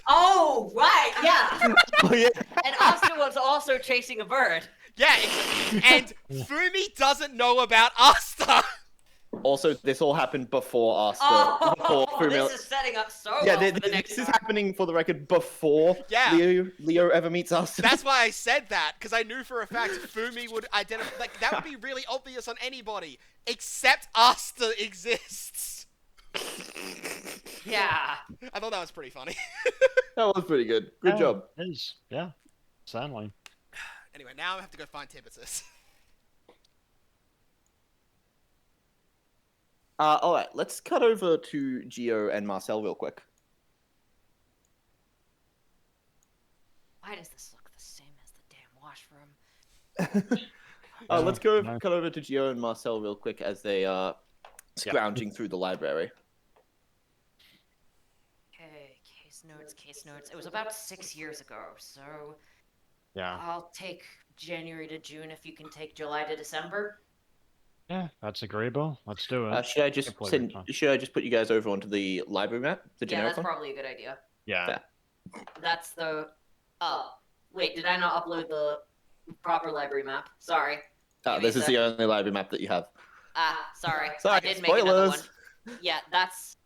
[SPEAKER 5] Oh, right, yeah.
[SPEAKER 1] Oh yeah.
[SPEAKER 5] And Asta was also chasing a bird.
[SPEAKER 3] Yeah, and Fumi doesn't know about Asta.
[SPEAKER 1] Also, this all happened before us.
[SPEAKER 5] Oh,
[SPEAKER 1] before
[SPEAKER 5] this is setting up so
[SPEAKER 1] yeah,
[SPEAKER 5] well for the next
[SPEAKER 1] this is
[SPEAKER 5] time.
[SPEAKER 1] happening for the record before
[SPEAKER 3] Yeah.
[SPEAKER 1] Leo ever meets us.
[SPEAKER 3] That's why I said that, because I knew for a fact Fumi would identify. Like, that would be really obvious on anybody, except Asta exists.
[SPEAKER 5] Yeah.
[SPEAKER 3] I thought that was pretty funny.
[SPEAKER 1] That was pretty good. Good job.
[SPEAKER 4] It is, yeah. Certainly.
[SPEAKER 3] Anyway, now I have to go find Tibitus.
[SPEAKER 1] All right, let's cut over to Geo and Marcel real quick.
[SPEAKER 5] Why does this look the same as the damn washroom?
[SPEAKER 1] Let's go
[SPEAKER 4] No.
[SPEAKER 1] cut over to Geo and Marcel real quick as they are scrounging through the library.
[SPEAKER 5] Okay, case notes. It was about 6 years ago, so
[SPEAKER 4] Yeah.
[SPEAKER 5] I'll take January to June if you can take July to December.
[SPEAKER 4] Yeah, that's agreeable. Let's do it.
[SPEAKER 1] Should I just
[SPEAKER 4] Completely fine.
[SPEAKER 1] Should I just put you guys over onto the library map, the
[SPEAKER 5] Yeah,
[SPEAKER 1] generic
[SPEAKER 5] that's
[SPEAKER 1] one?
[SPEAKER 5] probably a good idea.
[SPEAKER 4] Yeah.
[SPEAKER 1] Fair.
[SPEAKER 5] That's the. Wait, did I not upload the proper library map? Sorry. Give me
[SPEAKER 1] This
[SPEAKER 5] a
[SPEAKER 1] is
[SPEAKER 5] sec.
[SPEAKER 1] the only library map that you have.
[SPEAKER 5] Sorry.
[SPEAKER 1] Sorry,
[SPEAKER 5] I did make another one.
[SPEAKER 1] spoilers.
[SPEAKER 5] Yeah, it's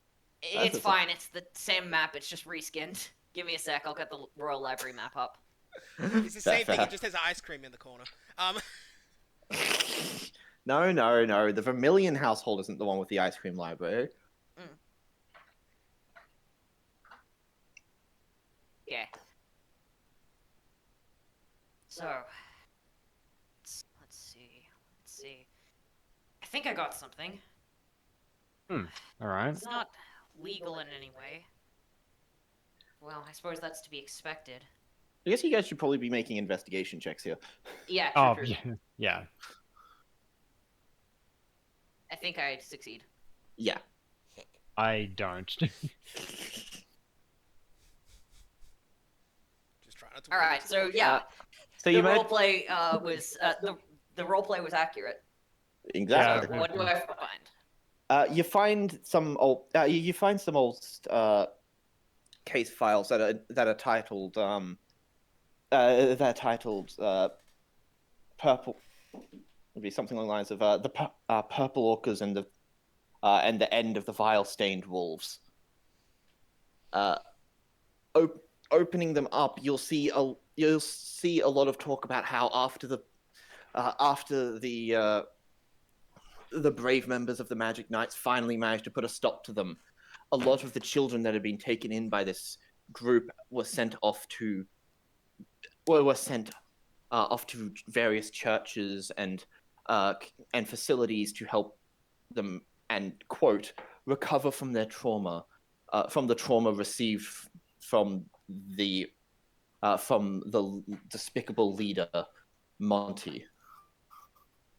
[SPEAKER 1] okay.
[SPEAKER 5] fine. It's the same map. It's just reskinned. Give me a sec. I'll get the Royal Library map up.
[SPEAKER 3] It's the same thing. It just has ice cream in the corner.
[SPEAKER 1] No. The Vermilion household isn't the one with the ice cream library.
[SPEAKER 5] Yeah. So, let's see. I think I got something.
[SPEAKER 4] All right.
[SPEAKER 5] It's not legal in any way. Well, I suppose that's to be expected.
[SPEAKER 1] I guess you guys should probably be making investigation checks here.
[SPEAKER 5] Yeah,
[SPEAKER 4] Oh,
[SPEAKER 5] true.
[SPEAKER 4] yeah.
[SPEAKER 5] I think I succeed.
[SPEAKER 1] Yeah.
[SPEAKER 4] I don't.
[SPEAKER 3] Just trying not to.
[SPEAKER 5] All right, so yeah,
[SPEAKER 1] So
[SPEAKER 5] the
[SPEAKER 1] you might
[SPEAKER 5] roleplay was the roleplay was accurate.
[SPEAKER 1] exactly.
[SPEAKER 4] Yeah.
[SPEAKER 5] What do I find?
[SPEAKER 1] You find some old. You find some old case files that are titled purple. Would be something along the lines of the purple orcas and the end of the vile stained wolves. Opening them up, you'll see a lot of talk about how after the brave members of the Magic Knights finally managed to put a stop to them, a lot of the children that had been taken in by this group were sent off to various churches and facilities to help them and quote recover from their trauma, from the trauma received from the despicable leader Monty,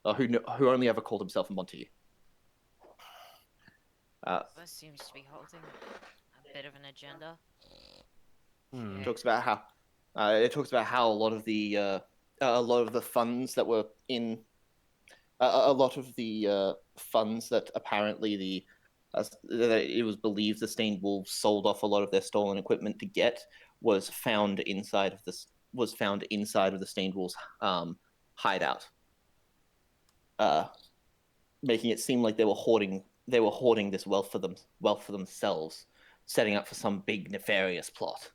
[SPEAKER 1] who only ever called himself Monty.
[SPEAKER 5] This seems to be holding a bit of an agenda.
[SPEAKER 1] It talks about how a lot of the funds that were in a lot of the funds that apparently it was believed the Stained Wolves sold off a lot of their stolen equipment to get was found inside of the Stained Wolves hideout, making it seem like they were hoarding this wealth for themselves, setting up for some big nefarious plot.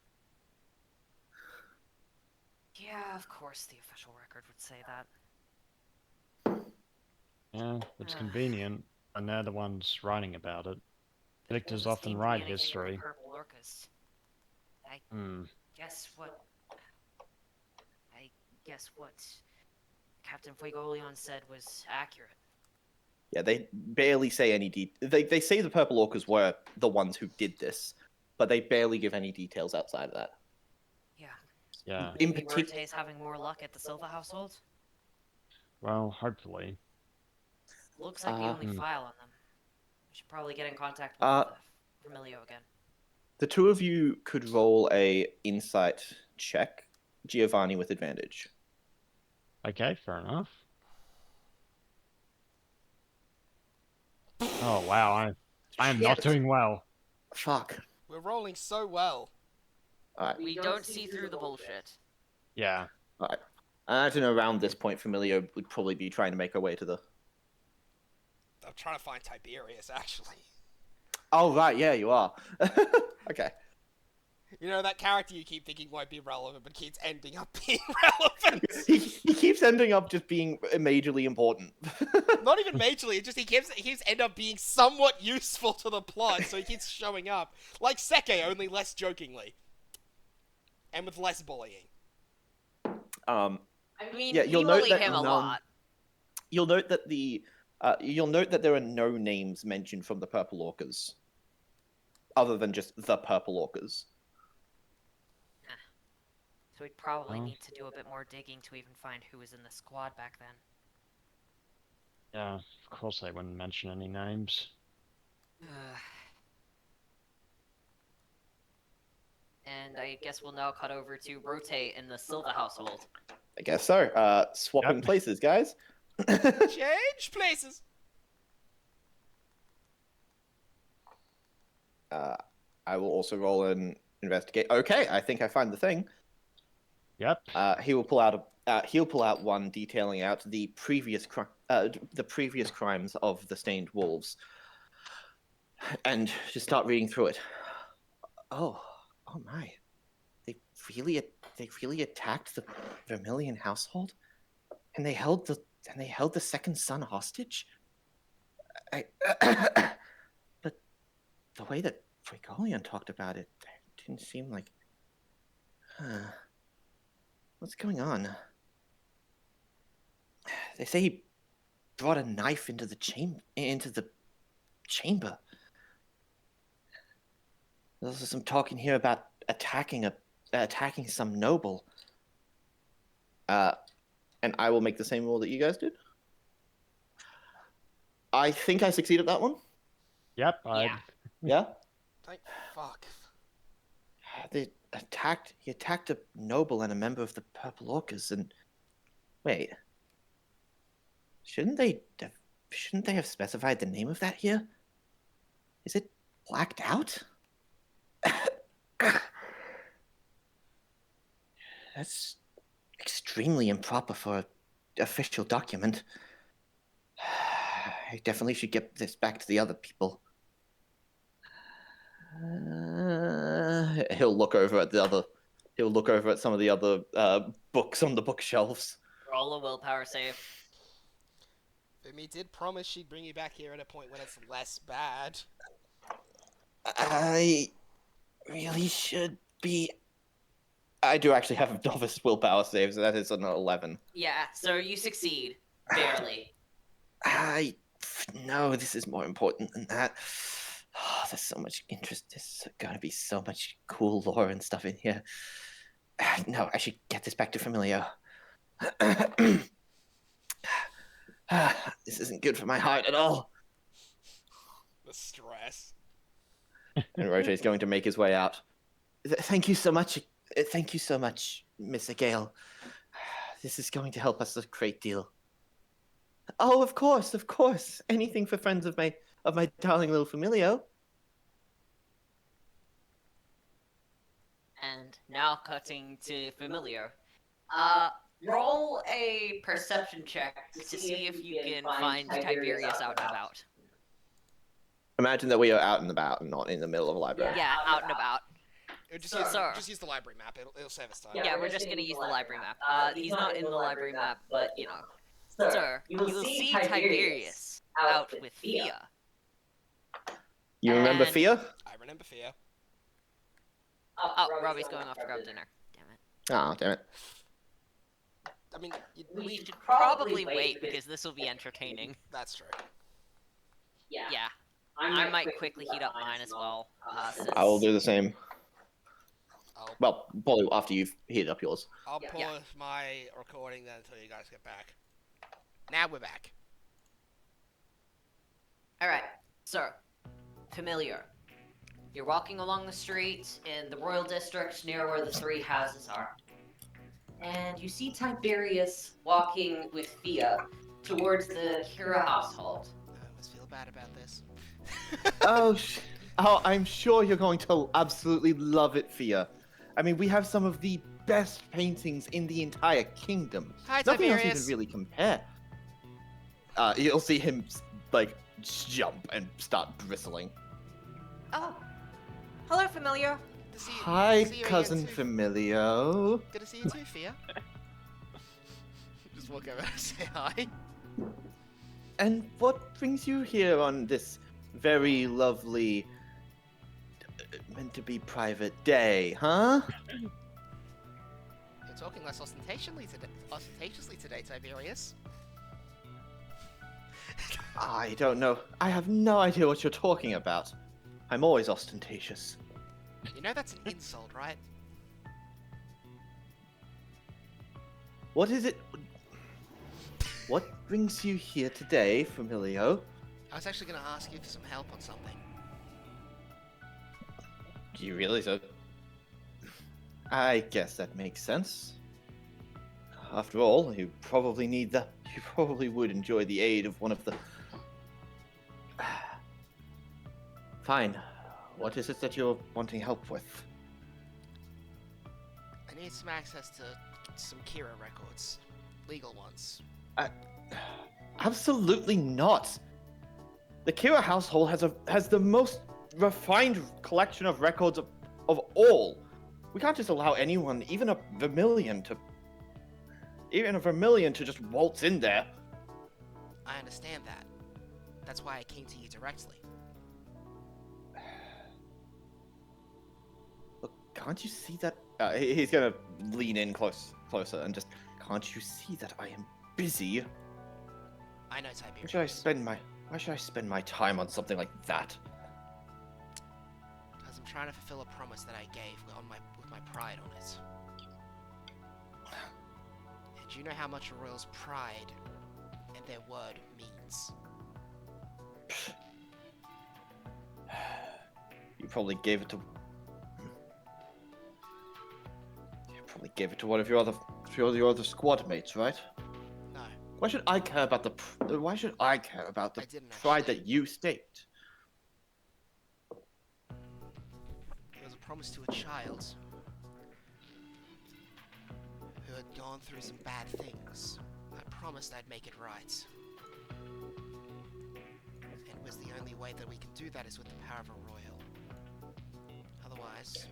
[SPEAKER 5] Yeah, of course the official record would say that.
[SPEAKER 4] Yeah, it's convenient, and they're the ones writing about it. Victors
[SPEAKER 5] This
[SPEAKER 4] often
[SPEAKER 5] seemed to be
[SPEAKER 4] write
[SPEAKER 5] anything but
[SPEAKER 4] history.
[SPEAKER 5] Purple Orcas. I guess what Captain Fuegoleon said was accurate.
[SPEAKER 1] Yeah, they barely say any they say the Purple Orcas were the ones who did this, but they barely give any details outside of that.
[SPEAKER 5] Yeah.
[SPEAKER 4] Yeah.
[SPEAKER 1] In
[SPEAKER 5] Maybe
[SPEAKER 1] particular,
[SPEAKER 5] Werte's having more luck at the Silva household?
[SPEAKER 4] Well, hopefully.
[SPEAKER 5] Looks like the only
[SPEAKER 4] Hmm.
[SPEAKER 5] file on them. We should probably get in contact with Vermilio again.
[SPEAKER 1] the two of you could roll a insight check, Giovanni with advantage.
[SPEAKER 4] Okay, fair enough. Oh wow, I am not
[SPEAKER 1] Shit.
[SPEAKER 4] doing well.
[SPEAKER 1] Fuck.
[SPEAKER 3] We're rolling so well.
[SPEAKER 1] Alright.
[SPEAKER 5] We don't see through the bullshit.
[SPEAKER 4] Yeah.
[SPEAKER 1] Alright. I imagine around this point, Familio would probably be trying to make her way to the...
[SPEAKER 3] I'm trying to find Tiberius, actually.
[SPEAKER 1] Oh, right, yeah, you are. Okay.
[SPEAKER 3] You know, that character you keep thinking won't be relevant, but keeps ending up being relevant.
[SPEAKER 1] He keeps ending up just being majorly important.
[SPEAKER 3] Not even majorly, he keeps end up being somewhat useful to the plot, so he keeps showing up. Like Seke, only less jokingly. And with less bullying.
[SPEAKER 5] I mean,
[SPEAKER 1] Yeah,
[SPEAKER 5] you bully him a lot.
[SPEAKER 1] You'll note that the You'll note that there are no names mentioned from the Purple Orcas, other than just the Purple Orcas.
[SPEAKER 5] So we'd probably
[SPEAKER 4] Oh.
[SPEAKER 5] need to do a bit more digging to even find who was in the squad back then.
[SPEAKER 4] Yeah, of course they wouldn't mention any names.
[SPEAKER 5] And I guess we'll now cut over to rotate in the Silva household.
[SPEAKER 1] I guess so. Swapping
[SPEAKER 4] Yep.
[SPEAKER 1] places, guys.
[SPEAKER 3] Change places.
[SPEAKER 1] I will also roll an investigate. Okay, I think I find the thing.
[SPEAKER 4] Yep.
[SPEAKER 1] He'll pull out one detailing out the previous crimes of the Stained Wolves, and just start reading through it. Oh my! They really attacked the Vermilion household, and they held the second son hostage. But the way that Frigolion talked about it didn't seem like. What's going on? They say he brought a knife into the chamber. There's also some talk in here about attacking some noble. And I will make the same roll that you guys did. I think I succeeded that one.
[SPEAKER 4] Yep.
[SPEAKER 5] Yeah.
[SPEAKER 1] Yeah.
[SPEAKER 3] Thank fuck.
[SPEAKER 1] He attacked a noble and a member of the Purple Orcas, and wait. Shouldn't they have specified the name of that here? Is it blacked out? That's extremely improper for an official document. I definitely should get this back to the other people. He'll look over at some of the other books on the bookshelves.
[SPEAKER 5] Roll a willpower save.
[SPEAKER 3] Fumi did promise she'd bring you back here at a point when it's less bad.
[SPEAKER 1] I really should be. I do actually have a novice willpower save, so that is an 11.
[SPEAKER 5] Yeah, so you succeed. Barely.
[SPEAKER 1] No, this is more important than that. Oh, there's so much interest. There's gonna be so much cool lore and stuff in here. No, I should get this back to Familio. This isn't good for my heart at all.
[SPEAKER 3] The stress.
[SPEAKER 1] And Rote's going to make his way out. Thank you so much. Thank you so much, Miss Gale. This is going to help us a great deal. Oh, of course. Anything for friends of my darling little Familio.
[SPEAKER 5] And now cutting to Familiar. Roll a perception check to see if you can find Tiberius out and about.
[SPEAKER 1] Imagine that we are out and about and not in the middle of a library.
[SPEAKER 5] Yeah, out and about.
[SPEAKER 3] Just use the library map. It'll save us time.
[SPEAKER 5] Yeah, we're just gonna use the library map. He's not in the library map, but you know. Sir, you will see Tiberius out with Fia.
[SPEAKER 1] You remember
[SPEAKER 5] And-
[SPEAKER 1] Fia?
[SPEAKER 3] I remember Fia.
[SPEAKER 5] Oh, Robbie's going off to grab dinner. Damn it.
[SPEAKER 1] Oh, damn it.
[SPEAKER 3] I mean,
[SPEAKER 5] We should probably wait because this will be entertaining.
[SPEAKER 3] that's true.
[SPEAKER 5] Yeah. I might quickly heat up mine as well. Since...
[SPEAKER 1] I will do the same.
[SPEAKER 3] I'll
[SPEAKER 1] Well, probably after you've heated up yours.
[SPEAKER 3] pause
[SPEAKER 5] Yeah.
[SPEAKER 3] my recording then until you guys get back. Now we're back.
[SPEAKER 5] Alright, sir. Familiar. You're walking along the street in the Royal District near where the three houses are. And you see Tiberius walking with Fia towards the Kira household.
[SPEAKER 3] I always feel bad about this.
[SPEAKER 1] Oh, I'm sure you're going to absolutely love it, Fia. I mean, we have some of the best paintings in the entire kingdom.
[SPEAKER 3] Hi,
[SPEAKER 1] Nothing else
[SPEAKER 3] Tiberius.
[SPEAKER 1] even really compare. You'll see him like jump and start bristling.
[SPEAKER 5] Oh. Hello, Familiar.
[SPEAKER 3] Good to see
[SPEAKER 1] Hi,
[SPEAKER 3] good to see you again,
[SPEAKER 1] cousin
[SPEAKER 3] too.
[SPEAKER 1] Familio.
[SPEAKER 3] Good to see you too, Fia. Just walk over and say hi.
[SPEAKER 1] And what brings you here on this very lovely, meant to be private day, huh?
[SPEAKER 3] You're talking less ostentatiously today, Tiberius.
[SPEAKER 1] I don't know. I have no idea what you're talking about. I'm always ostentatious.
[SPEAKER 3] You know that's an insult, right?
[SPEAKER 1] What is it? What brings you here today, Familio?
[SPEAKER 3] I was actually going to ask you for some help on something.
[SPEAKER 1] Do you really? So, I guess that makes sense. After all, you probably would enjoy the aid of one of the... Fine. What is it that you're wanting help with?
[SPEAKER 3] I need some access to some Kira records. Legal ones.
[SPEAKER 1] Absolutely not. The Kira household has the most refined collection of records of all. We can't just allow anyone, even a Vermilion, to just waltz in there.
[SPEAKER 3] I understand that. That's why I came to you directly.
[SPEAKER 1] Look, can't you see that? He's gonna lean in closer and just. Can't you see that I am busy?
[SPEAKER 3] I know Tiberius.
[SPEAKER 1] Why should I spend my time on something like that?
[SPEAKER 3] Because I'm trying to fulfill a promise that I gave with my pride on it. And do you know how much a royal's pride and their word means?
[SPEAKER 1] You probably gave it to one of your other squad mates, right?
[SPEAKER 3] No,
[SPEAKER 1] Why should I care about the
[SPEAKER 3] I didn't
[SPEAKER 1] pride
[SPEAKER 3] actually.
[SPEAKER 1] that you staked?
[SPEAKER 3] It was a promise to a child who had gone through some bad things. I promised I'd make it right. And it was the only way that we can do that is with the power of a royal. Otherwise,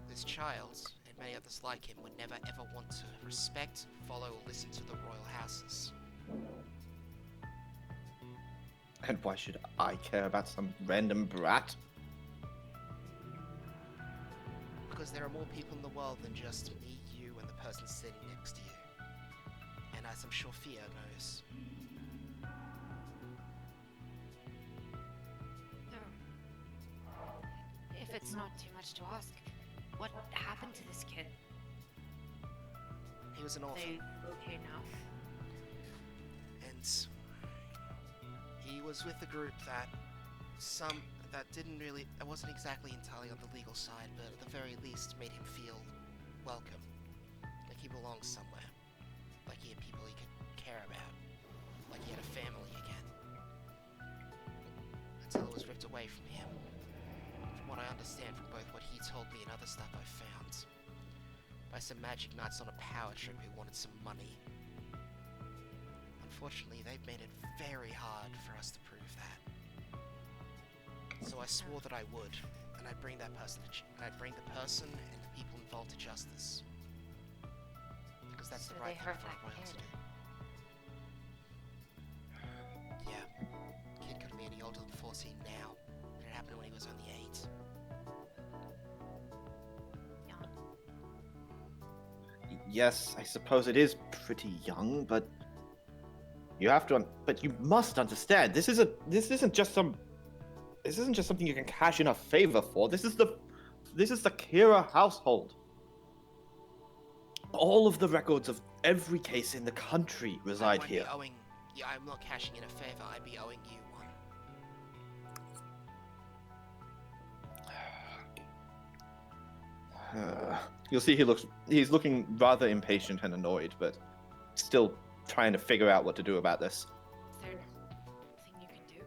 [SPEAKER 3] this child, and many others like him, would never ever want to respect, follow, or listen to the royal houses.
[SPEAKER 1] And why should I care about some random brat?
[SPEAKER 3] Because there are more people in the world than just me, you, and the person sitting next to you. And as I'm sure Fia knows.
[SPEAKER 5] If it's not too much to ask, what happened to this kid?
[SPEAKER 3] He was an
[SPEAKER 5] Are
[SPEAKER 3] orphan.
[SPEAKER 5] they okay now?
[SPEAKER 3] And he was with a group that wasn't exactly entirely on the legal side, but at the very least made him feel welcome, like he belonged somewhere, like he had people he could care about, like he had a family again. Until it was ripped away from him. From what I understand from both what he told me and other stuff I found, by some magic knights on a power trip who wanted some money. Unfortunately, they've made it very hard for us to prove that. So I swore that I would, and I'd bring that person and the people involved to justice. Because that's
[SPEAKER 5] So
[SPEAKER 3] the right
[SPEAKER 5] they
[SPEAKER 3] thing
[SPEAKER 5] hurt
[SPEAKER 3] for a
[SPEAKER 5] that
[SPEAKER 3] royal to
[SPEAKER 5] kid.
[SPEAKER 3] do. Yeah. Kid could be any older than 14 now, and it happened when he was only 8.
[SPEAKER 5] Young.
[SPEAKER 1] Yes, I suppose it is pretty young, but you must understand. This isn't just something you can cash in a favor for. This is the Kira household. All of the records of every case in the country reside here.
[SPEAKER 3] I'm not cashing in a favor, I'd be owing you one.
[SPEAKER 1] You'll see he's looking rather impatient and annoyed, but still trying to figure out what to do about this.
[SPEAKER 5] Is there anything you can do?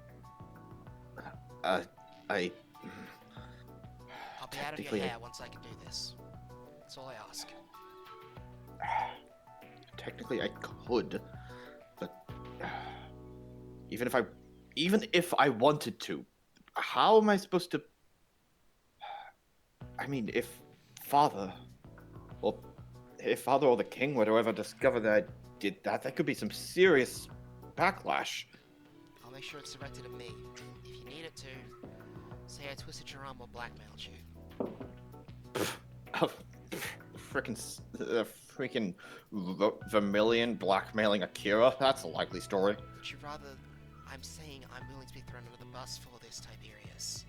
[SPEAKER 1] I
[SPEAKER 3] I'll be out of your
[SPEAKER 1] Technically,
[SPEAKER 3] hair once I can do this. That's all I ask.
[SPEAKER 1] technically I could, but even if I wanted to, how am I supposed to? I mean, if father or the king were to ever discover that I did that, could be some serious backlash.
[SPEAKER 3] I'll make sure it's directed at me. If you need it to, say I twisted your arm or blackmailed you.
[SPEAKER 1] Freaking Vermilion blackmailing Akira. That's a likely story.
[SPEAKER 3] Would you rather I I'm saying I'm willing to be thrown under the bus for this, Tiberius.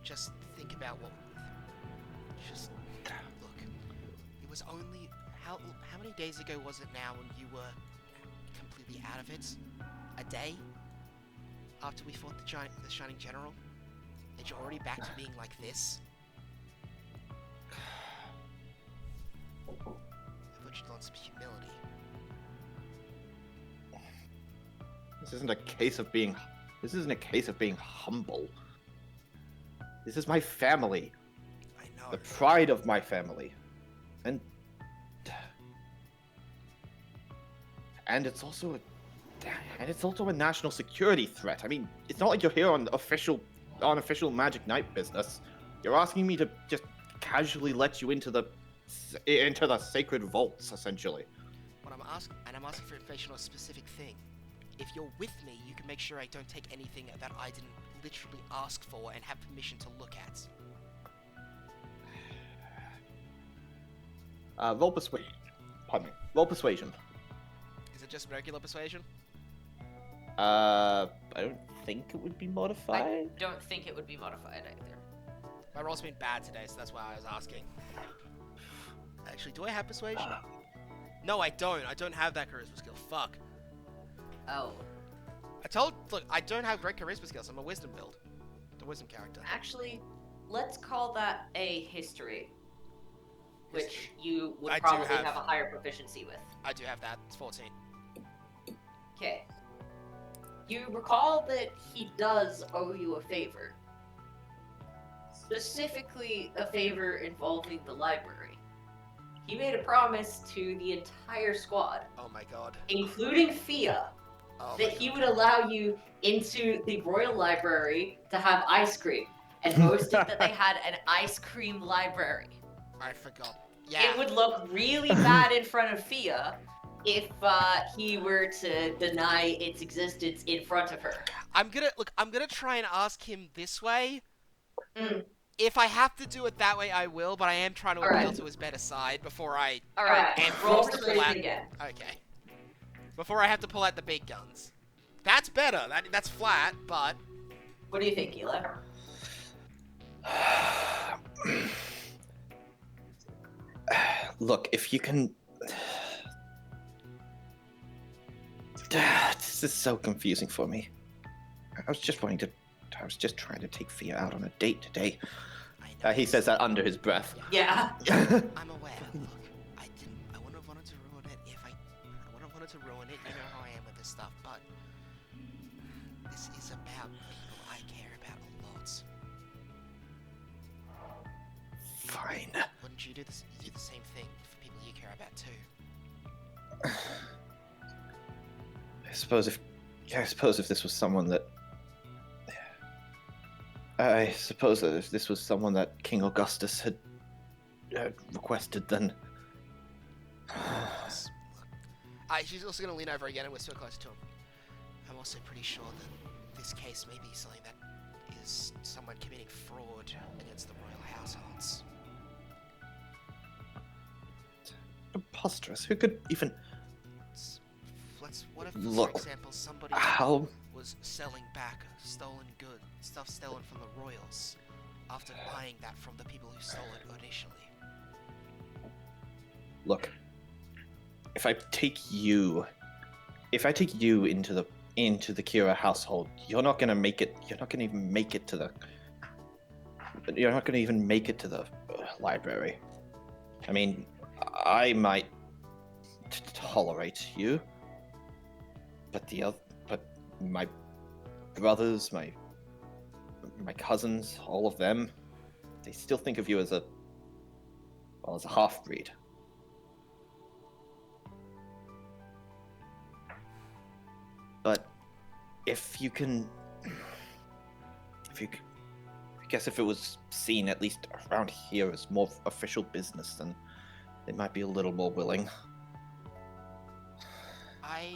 [SPEAKER 3] Just think about what... Just... Look. It was only... How many days ago was it now when you were completely out of it? A day? After we fought the Shining General? And you're already back to being like this? I thought you'd learn some humility.
[SPEAKER 1] This isn't a case of being humble. This is my family.
[SPEAKER 3] I know.
[SPEAKER 1] The pride of my family. And it's also a national security threat. I mean, it's not like you're here on official Magic Knight business. You're asking me to just casually let you into the sacred vaults, essentially.
[SPEAKER 3] I'm asking for information on a specific thing. If you're with me, you can make sure I don't take anything that I didn't literally ask for and have permission to look at.
[SPEAKER 1] Roll persuasion. Pardon me. Roll persuasion.
[SPEAKER 3] Is it just regular persuasion?
[SPEAKER 1] I don't think it would be modified.
[SPEAKER 2] I don't think it would be modified either.
[SPEAKER 3] My roll's been bad today, so that's why I was asking. Actually, do I have persuasion? No, I don't. I don't have that charisma skill. Fuck.
[SPEAKER 2] Oh.
[SPEAKER 3] Look, I don't have great charisma skills. I'm a wisdom build. The wisdom character.
[SPEAKER 2] Actually, let's call that a history. Which
[SPEAKER 3] History.
[SPEAKER 2] you would
[SPEAKER 3] I do
[SPEAKER 2] probably
[SPEAKER 3] have.
[SPEAKER 2] have a higher proficiency with.
[SPEAKER 3] I do have that. It's 14.
[SPEAKER 2] Okay. You recall that he does owe you a favor. Specifically, a favor involving the library. He made a promise to the entire squad,
[SPEAKER 3] Oh my god.
[SPEAKER 2] including Fia,
[SPEAKER 3] Oh
[SPEAKER 2] that
[SPEAKER 3] my
[SPEAKER 2] he
[SPEAKER 3] god.
[SPEAKER 2] would allow you into the Royal Library to have ice cream, and boasted that they had an ice cream library.
[SPEAKER 3] I forgot. Yeah.
[SPEAKER 2] It would look really bad in front of Fia if he were to deny its existence in front of her.
[SPEAKER 3] I'm gonna try and ask him this way.
[SPEAKER 2] Mm.
[SPEAKER 3] If I have to do it that way, I will, but I am trying to appeal
[SPEAKER 2] Alright.
[SPEAKER 3] to his better side before I...
[SPEAKER 2] Alright,
[SPEAKER 3] And
[SPEAKER 2] roll
[SPEAKER 3] forced to pull
[SPEAKER 2] persuasion
[SPEAKER 3] out...
[SPEAKER 2] again.
[SPEAKER 3] Okay. Before I have to pull out the big guns. That's better. That's flat, but...
[SPEAKER 2] What do you think, Eli?
[SPEAKER 1] Look, if you can... This is so confusing for me. I was just trying to take Fia out on a date today.
[SPEAKER 3] I know
[SPEAKER 1] He says that under his breath.
[SPEAKER 2] Yeah.
[SPEAKER 3] I'm aware. Look, I wouldn't have wanted to ruin it if I wouldn't have wanted to ruin it. You know how I am with this stuff, but this is about people I care about a lot.
[SPEAKER 1] Fine.
[SPEAKER 3] Wouldn't you do the same thing for people you care about too?
[SPEAKER 1] I suppose if this was someone that... I suppose that if this was someone that King Augustus had requested, then...
[SPEAKER 3] She's also going to lean over again and whisper closer to him. I'm also pretty sure that this case may be something that is someone committing fraud against the royal households.
[SPEAKER 1] Preposterous. Who could even...
[SPEAKER 3] What if,
[SPEAKER 1] Look,
[SPEAKER 3] for example, somebody
[SPEAKER 1] how...
[SPEAKER 3] was selling back stolen goods, stuff stolen from the royals, after buying that from the people who stole it initially?
[SPEAKER 1] Look, if I take you into the Kira household, you're not gonna make it. You're not gonna even make it to the. You're not gonna even make it to the library. I mean, I might tolerate you, but my brothers, my cousins, all of them, they still think of you as a half-breed. But I guess if it was seen at least around here as more official business, then they might be a little more willing.
[SPEAKER 3] I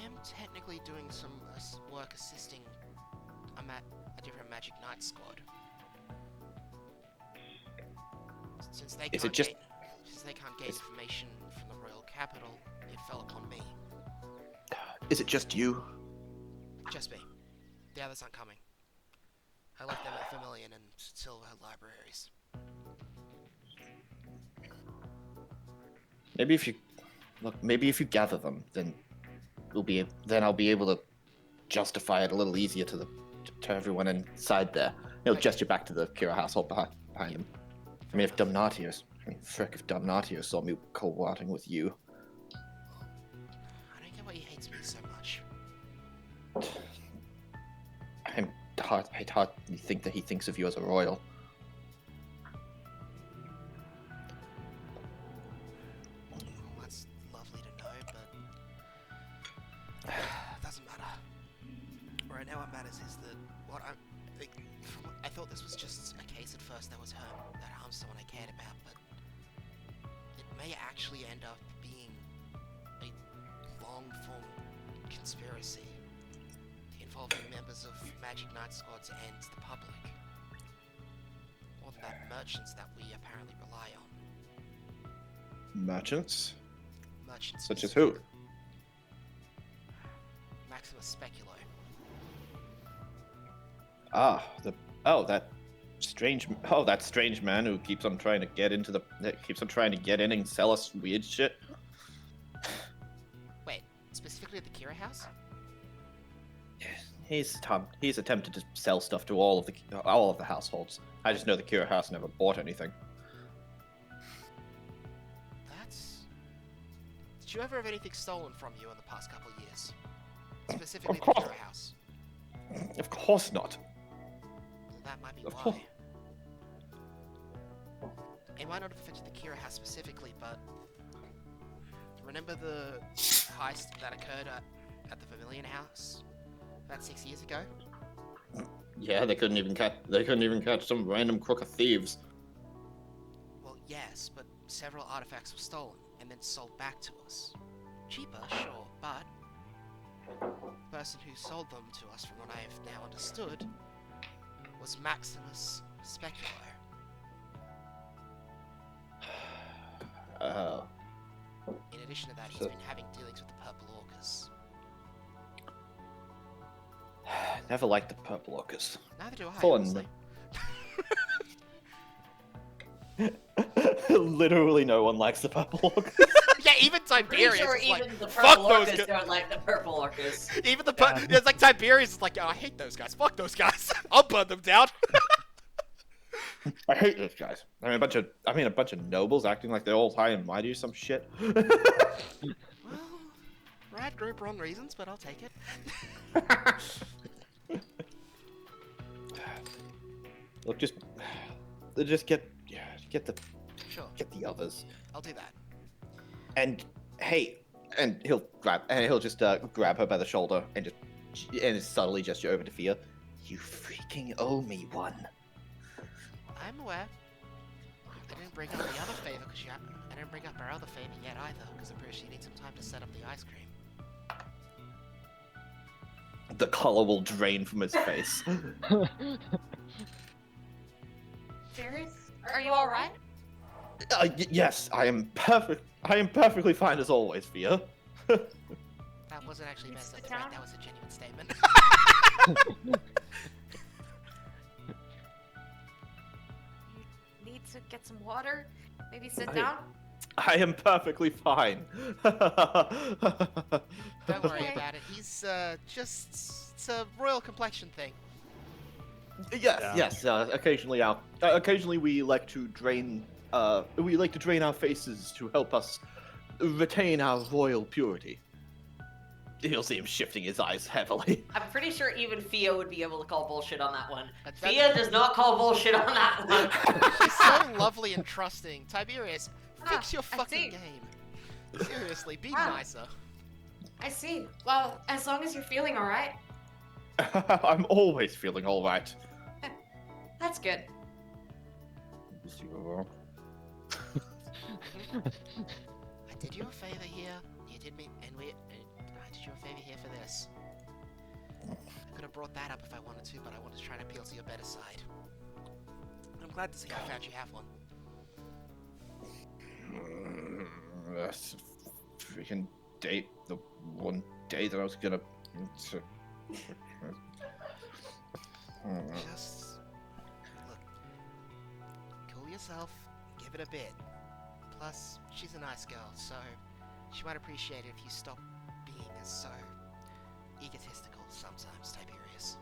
[SPEAKER 3] am technically doing some work assisting a different Magic Knight squad. Since they
[SPEAKER 1] Is
[SPEAKER 3] can't
[SPEAKER 1] it just-
[SPEAKER 3] get information from the royal capital, it fell upon me.
[SPEAKER 1] Is it just you?
[SPEAKER 3] Just me. The others aren't coming. I left them at Vermilion and Silver libraries.
[SPEAKER 1] Maybe if you gather them, then I'll be able to justify it a little easier to everyone inside there. He'll
[SPEAKER 3] Okay.
[SPEAKER 1] gesture back to the Kira household behind him. I mean, if Damnatio saw me co-watting with you,
[SPEAKER 3] I don't get why he hates me so much.
[SPEAKER 1] I'd hardly think that he thinks of you as a royal.
[SPEAKER 3] Well, that's lovely to know, but doesn't matter. Right now, what matters is that I thought this was just a case at first that harmed someone I cared about, but it may actually end up being a long-form conspiracy involving members of Magic Knight Squads and the public. More than that, merchants that we apparently rely on.
[SPEAKER 1] Merchants?
[SPEAKER 3] Merchants
[SPEAKER 1] Such as who?
[SPEAKER 3] Maximus Speculo.
[SPEAKER 1] That strange man who keeps on trying to get in and sell us weird shit.
[SPEAKER 3] Wait, specifically at the Kira house?
[SPEAKER 1] He's attempted to sell stuff to all of the households. I just know the Kira house never bought anything.
[SPEAKER 3] Did you ever have anything stolen from you in the past couple of years? Specifically
[SPEAKER 1] Of
[SPEAKER 3] the
[SPEAKER 1] course.
[SPEAKER 3] Kira house.
[SPEAKER 1] Of course not.
[SPEAKER 3] That might be
[SPEAKER 1] Of
[SPEAKER 3] why.
[SPEAKER 1] course.
[SPEAKER 3] It might not have affected the Kira house specifically, but remember the heist that occurred at the Vermilion house about 6 years ago?
[SPEAKER 1] Yeah, they couldn't even catch some random crook of thieves.
[SPEAKER 3] Well, yes, but several artifacts were stolen and then sold back to us. Cheaper, sure, but the person who sold them to us, from what I have now understood, was Maximus Speculo.
[SPEAKER 1] Oh.
[SPEAKER 3] In addition to that, he's
[SPEAKER 1] So-
[SPEAKER 3] been having dealings with the Purple Orcas.
[SPEAKER 1] Never liked the purple orcas.
[SPEAKER 3] Neither do I,
[SPEAKER 1] Fun.
[SPEAKER 3] honestly.
[SPEAKER 1] Literally no one likes the purple orcas.
[SPEAKER 3] Yeah, even
[SPEAKER 2] I'm pretty
[SPEAKER 3] Tiberius
[SPEAKER 2] sure
[SPEAKER 3] is like,
[SPEAKER 2] even the
[SPEAKER 3] fuck
[SPEAKER 2] purple
[SPEAKER 3] those
[SPEAKER 2] orcas
[SPEAKER 3] guys.
[SPEAKER 2] don't like the purple orcas.
[SPEAKER 3] Even
[SPEAKER 4] Yeah.
[SPEAKER 3] it's like Tiberius is like, oh, I hate those guys. Fuck those guys. I'll burn them down.
[SPEAKER 1] I hate those guys. I mean, a bunch of nobles acting like they're all high and mighty or some shit.
[SPEAKER 3] Well, rad group, wrong reasons, but I'll take it.
[SPEAKER 1] Look, just get the others.
[SPEAKER 3] I'll do that.
[SPEAKER 1] And hey, and he'll just grab her by the shoulder and subtly gesture over to Fia. You freaking owe me one.
[SPEAKER 3] I'm aware. I didn't bring up the other favor because I didn't bring up our other favor yet either, because I'm pretty sure you need some time to set up the ice cream.
[SPEAKER 1] The color will drain from his face.
[SPEAKER 5] Ferris, are you all right?
[SPEAKER 1] Yes, I am perfectly fine as always, Fia.
[SPEAKER 3] That wasn't actually meant as a
[SPEAKER 5] Sit
[SPEAKER 3] threat,
[SPEAKER 5] down.
[SPEAKER 3] that was a genuine statement.
[SPEAKER 5] You need to get some water. Maybe sit
[SPEAKER 1] I-
[SPEAKER 5] down.
[SPEAKER 1] I am perfectly fine.
[SPEAKER 3] Don't worry
[SPEAKER 5] Okay.
[SPEAKER 3] about it. He's it's a royal complexion thing.
[SPEAKER 1] Yes,
[SPEAKER 4] Yeah.
[SPEAKER 1] yes. Occasionally we like to drain. We like to drain our faces to help us retain our royal purity. You'll see him shifting his eyes heavily.
[SPEAKER 2] I'm pretty sure even Fia would be able to call bullshit on that one.
[SPEAKER 3] But
[SPEAKER 2] Fia does not call bullshit on that one.
[SPEAKER 3] She's so lovely and trusting. Tiberius, fix your
[SPEAKER 5] I
[SPEAKER 3] fucking
[SPEAKER 5] see.
[SPEAKER 3] game. Seriously, be
[SPEAKER 5] Ah.
[SPEAKER 3] nicer.
[SPEAKER 5] I see. Well, as long as you're feeling all right,
[SPEAKER 1] I'm always feeling all right.
[SPEAKER 5] that's good.
[SPEAKER 3] I did you a favor here. You did me, and I did you a favor here for this. I could have brought that up if I wanted to, but I wanted to try and appeal to your better side. I'm glad to see I found you have one.
[SPEAKER 1] That's freaking date, the one day that I was gonna.
[SPEAKER 3] Just look, cool yourself, give it a bit. Plus, she's a nice girl, so she might appreciate it if you stop being so egotistical sometimes, Tiberius.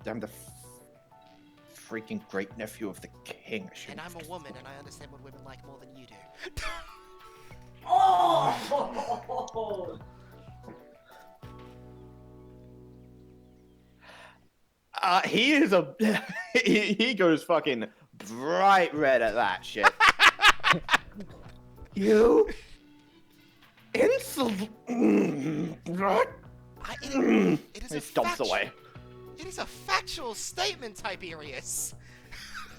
[SPEAKER 1] I'm the freaking great nephew of the king.
[SPEAKER 3] And I'm a woman, and I understand what women like more than you do.
[SPEAKER 2] Oh!
[SPEAKER 1] He is a. he goes fucking bright red at that shit. You insult. What?
[SPEAKER 3] It is
[SPEAKER 1] He
[SPEAKER 3] a
[SPEAKER 1] stomps away.
[SPEAKER 3] It is a factual statement, Tiberius.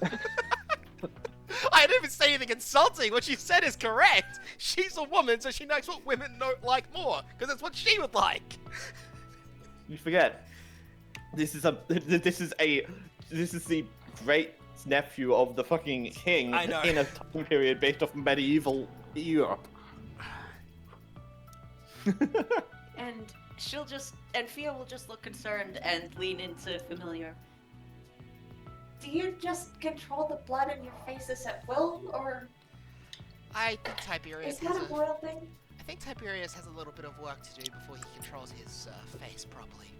[SPEAKER 3] I didn't even say anything insulting. What she said is correct. She's a woman, so she knows what women like more, because that's what she would like.
[SPEAKER 1] You forget. This is the great nephew of the fucking king
[SPEAKER 3] I know.
[SPEAKER 1] in a time period based off medieval Europe.
[SPEAKER 5] And Fia will just look concerned and lean into Familiar. Do you just control the blood in your faces at will, or
[SPEAKER 3] I think Tiberius
[SPEAKER 5] is that a royal thing?
[SPEAKER 3] I think Tiberius has a little bit of work to do before he controls his face properly.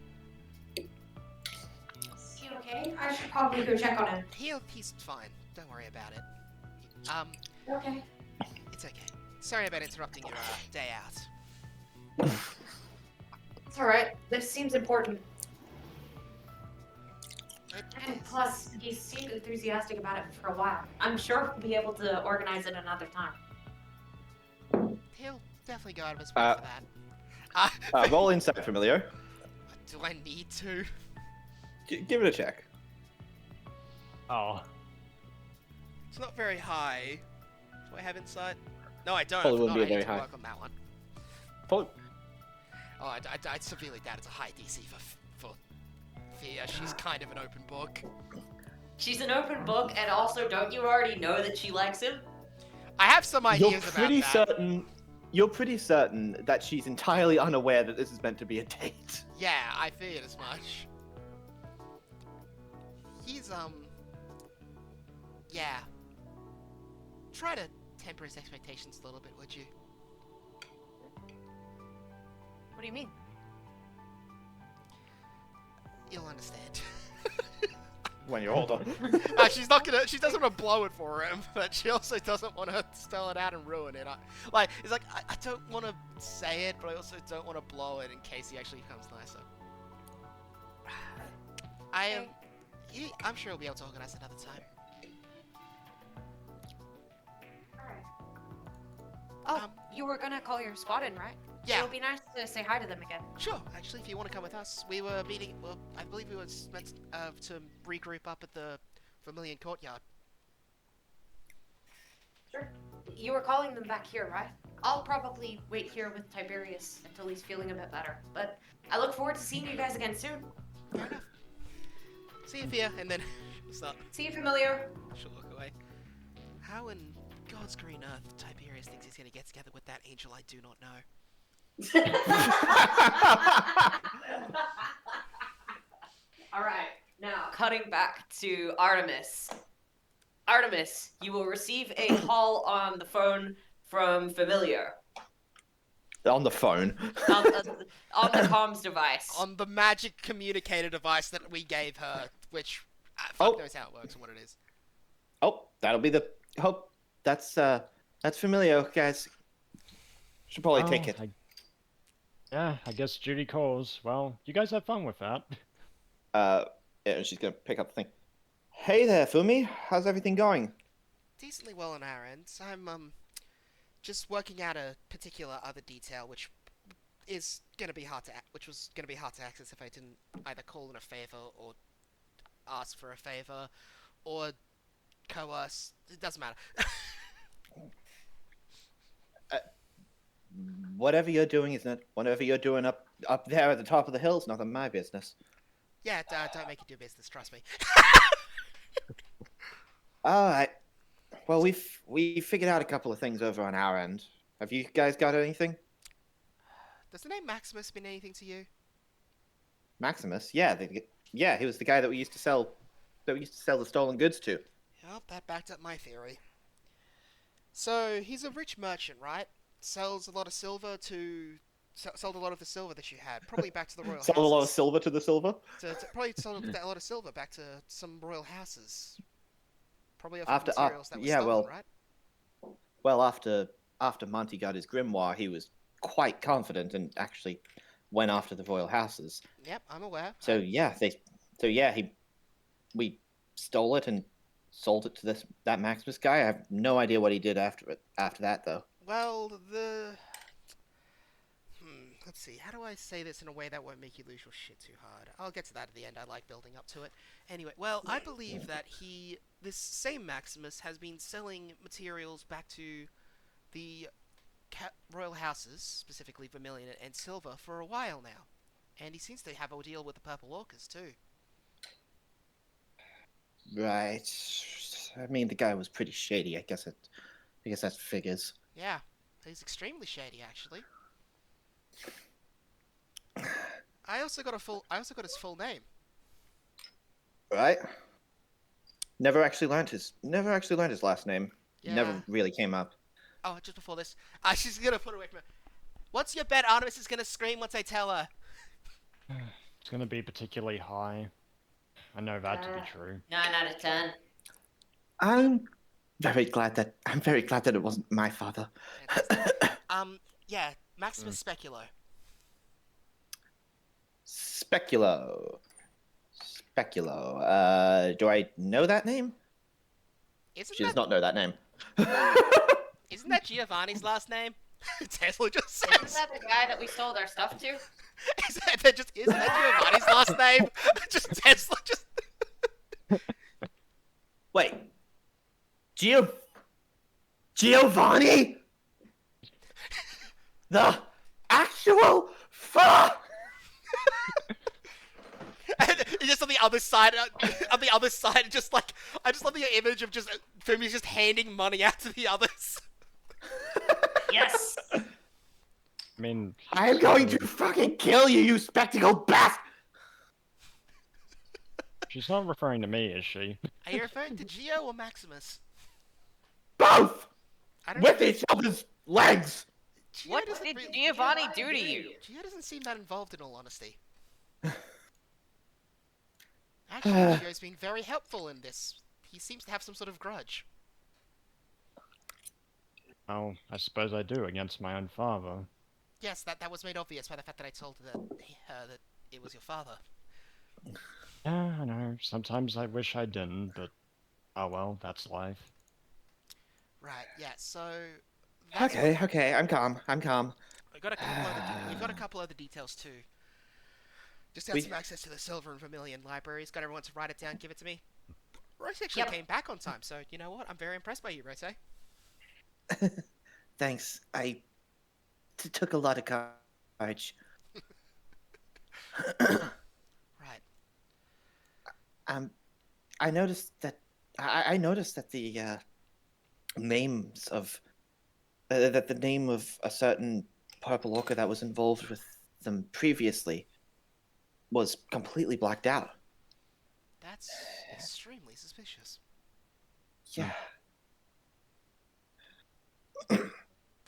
[SPEAKER 5] Is he okay? I should probably go check on him.
[SPEAKER 3] He's fine. Don't worry about it.
[SPEAKER 5] Okay.
[SPEAKER 3] It's okay. Sorry about interrupting your day out.
[SPEAKER 5] It's alright. This seems important.
[SPEAKER 3] It
[SPEAKER 5] And
[SPEAKER 3] is.
[SPEAKER 5] plus, he seemed enthusiastic about it for a while. I'm sure we'll be able to organize it another time.
[SPEAKER 3] He'll definitely go out of his way for that.
[SPEAKER 1] Roll insight, Familiar.
[SPEAKER 3] Do I need to?
[SPEAKER 1] Give it a check.
[SPEAKER 4] Oh,
[SPEAKER 3] It's not very high. Do I have insight? No, I don't.
[SPEAKER 1] Probably
[SPEAKER 3] I
[SPEAKER 1] wouldn't be
[SPEAKER 3] forgot I
[SPEAKER 1] very
[SPEAKER 3] need to
[SPEAKER 1] high.
[SPEAKER 3] work on that one.
[SPEAKER 1] Probably,
[SPEAKER 3] Oh, I severely doubt it's a high DC for Thea. She's kind of an open book.
[SPEAKER 5] She's an open book, and also, don't you already know that she likes him?
[SPEAKER 3] I have some ideas
[SPEAKER 1] you're
[SPEAKER 3] about
[SPEAKER 1] pretty
[SPEAKER 3] that.
[SPEAKER 1] certain. You're pretty certain that she's entirely unaware that this is meant to be a date.
[SPEAKER 3] Yeah, I figured as much. He's yeah. Try to temper his expectations a little bit, would you?
[SPEAKER 5] What do you mean?
[SPEAKER 3] You'll understand.
[SPEAKER 1] When you're older.
[SPEAKER 3] She's not gonna. She doesn't want to blow it for him, but she also doesn't want to spell it out and ruin it. I don't want to say it, but I also don't want to blow it in case he actually becomes nicer. I'm sure we'll be able to organize another time.
[SPEAKER 5] Alright. Oh, you were gonna call your squad in, right?
[SPEAKER 3] Yeah.
[SPEAKER 5] It would be nice to say hi to them again.
[SPEAKER 3] Sure. Actually, if you want to come with us, we were meeting. Well, I believe we were meant to regroup up at the Vermilion Courtyard.
[SPEAKER 5] Sure. You were calling them back here, right? I'll probably wait here with Tiberius until he's feeling a bit better. But I look forward to seeing you guys again soon.
[SPEAKER 3] Fair enough. See you, Fia, and then start.
[SPEAKER 5] See you, Familiar.
[SPEAKER 3] She'll look away. How in God's green earth Tiberius thinks he's gonna get together with that angel I do not know?
[SPEAKER 5] Alright, now cutting back to Artemis. Artemis, you will receive a call on the phone from Familiar.
[SPEAKER 1] On the phone.
[SPEAKER 5] On the comms device.
[SPEAKER 3] On the magic communicator device that we gave her, which fuck knows how it works and what it is.
[SPEAKER 1] Oh, that'll be the. Oh, that's familiar, guys. Should probably take it.
[SPEAKER 4] Yeah, I guess Judy calls. Well, you guys have fun with that.
[SPEAKER 1] Yeah, and she's gonna pick up the thing. Hey there, Fumi. How's everything going?
[SPEAKER 3] Decently well on our end. I'm just working out a particular other detail, which was gonna be hard to access if I didn't either call in a favor or ask for a favor or coerce. It doesn't matter.
[SPEAKER 1] Whatever you're doing, isn't it? Whatever you're doing up there at the top of the hill is none of my business.
[SPEAKER 3] Yeah, don't make it do business. Trust me.
[SPEAKER 1] All right. Well, we figured out a couple of things over on our end. Have you guys got anything?
[SPEAKER 3] Does the name Maximus mean anything to you?
[SPEAKER 1] Maximus? Yeah, he was the guy that we used to sell the stolen goods to.
[SPEAKER 3] Yep, that backed up my theory. So he's a rich merchant, right? Sells a lot of silver to sold a lot of the silver that you had, probably back to the royal
[SPEAKER 1] Sold a
[SPEAKER 3] houses.
[SPEAKER 1] lot of silver to the silver.
[SPEAKER 3] Probably sold a lot of silver back to some royal houses. Probably off
[SPEAKER 1] After
[SPEAKER 3] of materials that were
[SPEAKER 1] yeah,
[SPEAKER 3] stolen,
[SPEAKER 1] well,
[SPEAKER 3] right?
[SPEAKER 1] well after Monty got his grimoire, he was quite confident and actually went after the royal houses.
[SPEAKER 3] Yep, I'm aware.
[SPEAKER 1] So yeah, we stole it and sold it to that Maximus guy. I have no idea what he did after that though.
[SPEAKER 3] Well, let's see. How do I say this in a way that won't make you lose your shit too hard? I'll get to that at the end. I like building up to it. Anyway, well, I believe that this same Maximus, has been selling materials back to the royal houses, specifically Vermilion and Silver, for a while now. And he seems to have a deal with the Purple Orcas, too.
[SPEAKER 1] Right. I mean, the guy was pretty shady. I guess that figures.
[SPEAKER 3] Yeah, he's extremely shady, actually. I also got his full name.
[SPEAKER 1] Right. Never actually learned his last name.
[SPEAKER 3] Yeah.
[SPEAKER 1] Never really came up.
[SPEAKER 3] Oh, just before this, she's gonna put away from it. What's your bet? Artemis is gonna scream once I tell her.
[SPEAKER 4] It's gonna be particularly high. I know that to be true.
[SPEAKER 2] 9 out of 10.
[SPEAKER 1] I'm very glad that it wasn't my father.
[SPEAKER 3] Yeah, Maximus Speculo.
[SPEAKER 1] Speculo. Do I know that name? She does not know that name.
[SPEAKER 3] Isn't that Giovanni's last name? Tesla just says.
[SPEAKER 2] Isn't that the guy that we sold our stuff to?
[SPEAKER 3] Isn't that Giovanni's last name? Just Tesla just.
[SPEAKER 1] Wait. Giovanni? The actual fuck?
[SPEAKER 3] And just on the other side, just like I just love the image of just Fumi's just handing money out to the others.
[SPEAKER 2] Yes!
[SPEAKER 4] I mean,
[SPEAKER 1] I'm going to fucking kill you, you spectacled bastard!
[SPEAKER 4] she's not referring to me, is she?
[SPEAKER 3] Are you referring to Gio or Maximus?
[SPEAKER 1] Both!
[SPEAKER 3] I don't
[SPEAKER 1] With
[SPEAKER 3] know.
[SPEAKER 1] each other's legs!
[SPEAKER 3] Gio
[SPEAKER 5] What
[SPEAKER 3] doesn't
[SPEAKER 5] did
[SPEAKER 3] really-
[SPEAKER 5] Giovanni do to you?
[SPEAKER 3] Gio doesn't seem that involved, in all honesty. Actually, Gio's been very helpful in this. He seems to have some sort of grudge.
[SPEAKER 4] Oh, I suppose I do against my own father.
[SPEAKER 3] Yes, that was made obvious by the fact that I told her that it was your father.
[SPEAKER 4] Yeah, I know. Sometimes I wish I didn't, but oh well, that's life.
[SPEAKER 3] Right. Yeah. So. That's
[SPEAKER 1] Okay, I'm calm.
[SPEAKER 3] We've got a couple other details too. Just had some access to the Silver and Vermilion libraries. Got everyone to write it down, give it to me. Rose actually came back on time, so you know what? I'm very impressed by you, Rose.
[SPEAKER 1] Thanks. I took a lot of courage.
[SPEAKER 3] Right.
[SPEAKER 1] I noticed that the names of that the name of a certain purple orca that was involved with them previously was completely blacked out.
[SPEAKER 3] That's extremely suspicious.
[SPEAKER 1] Yeah.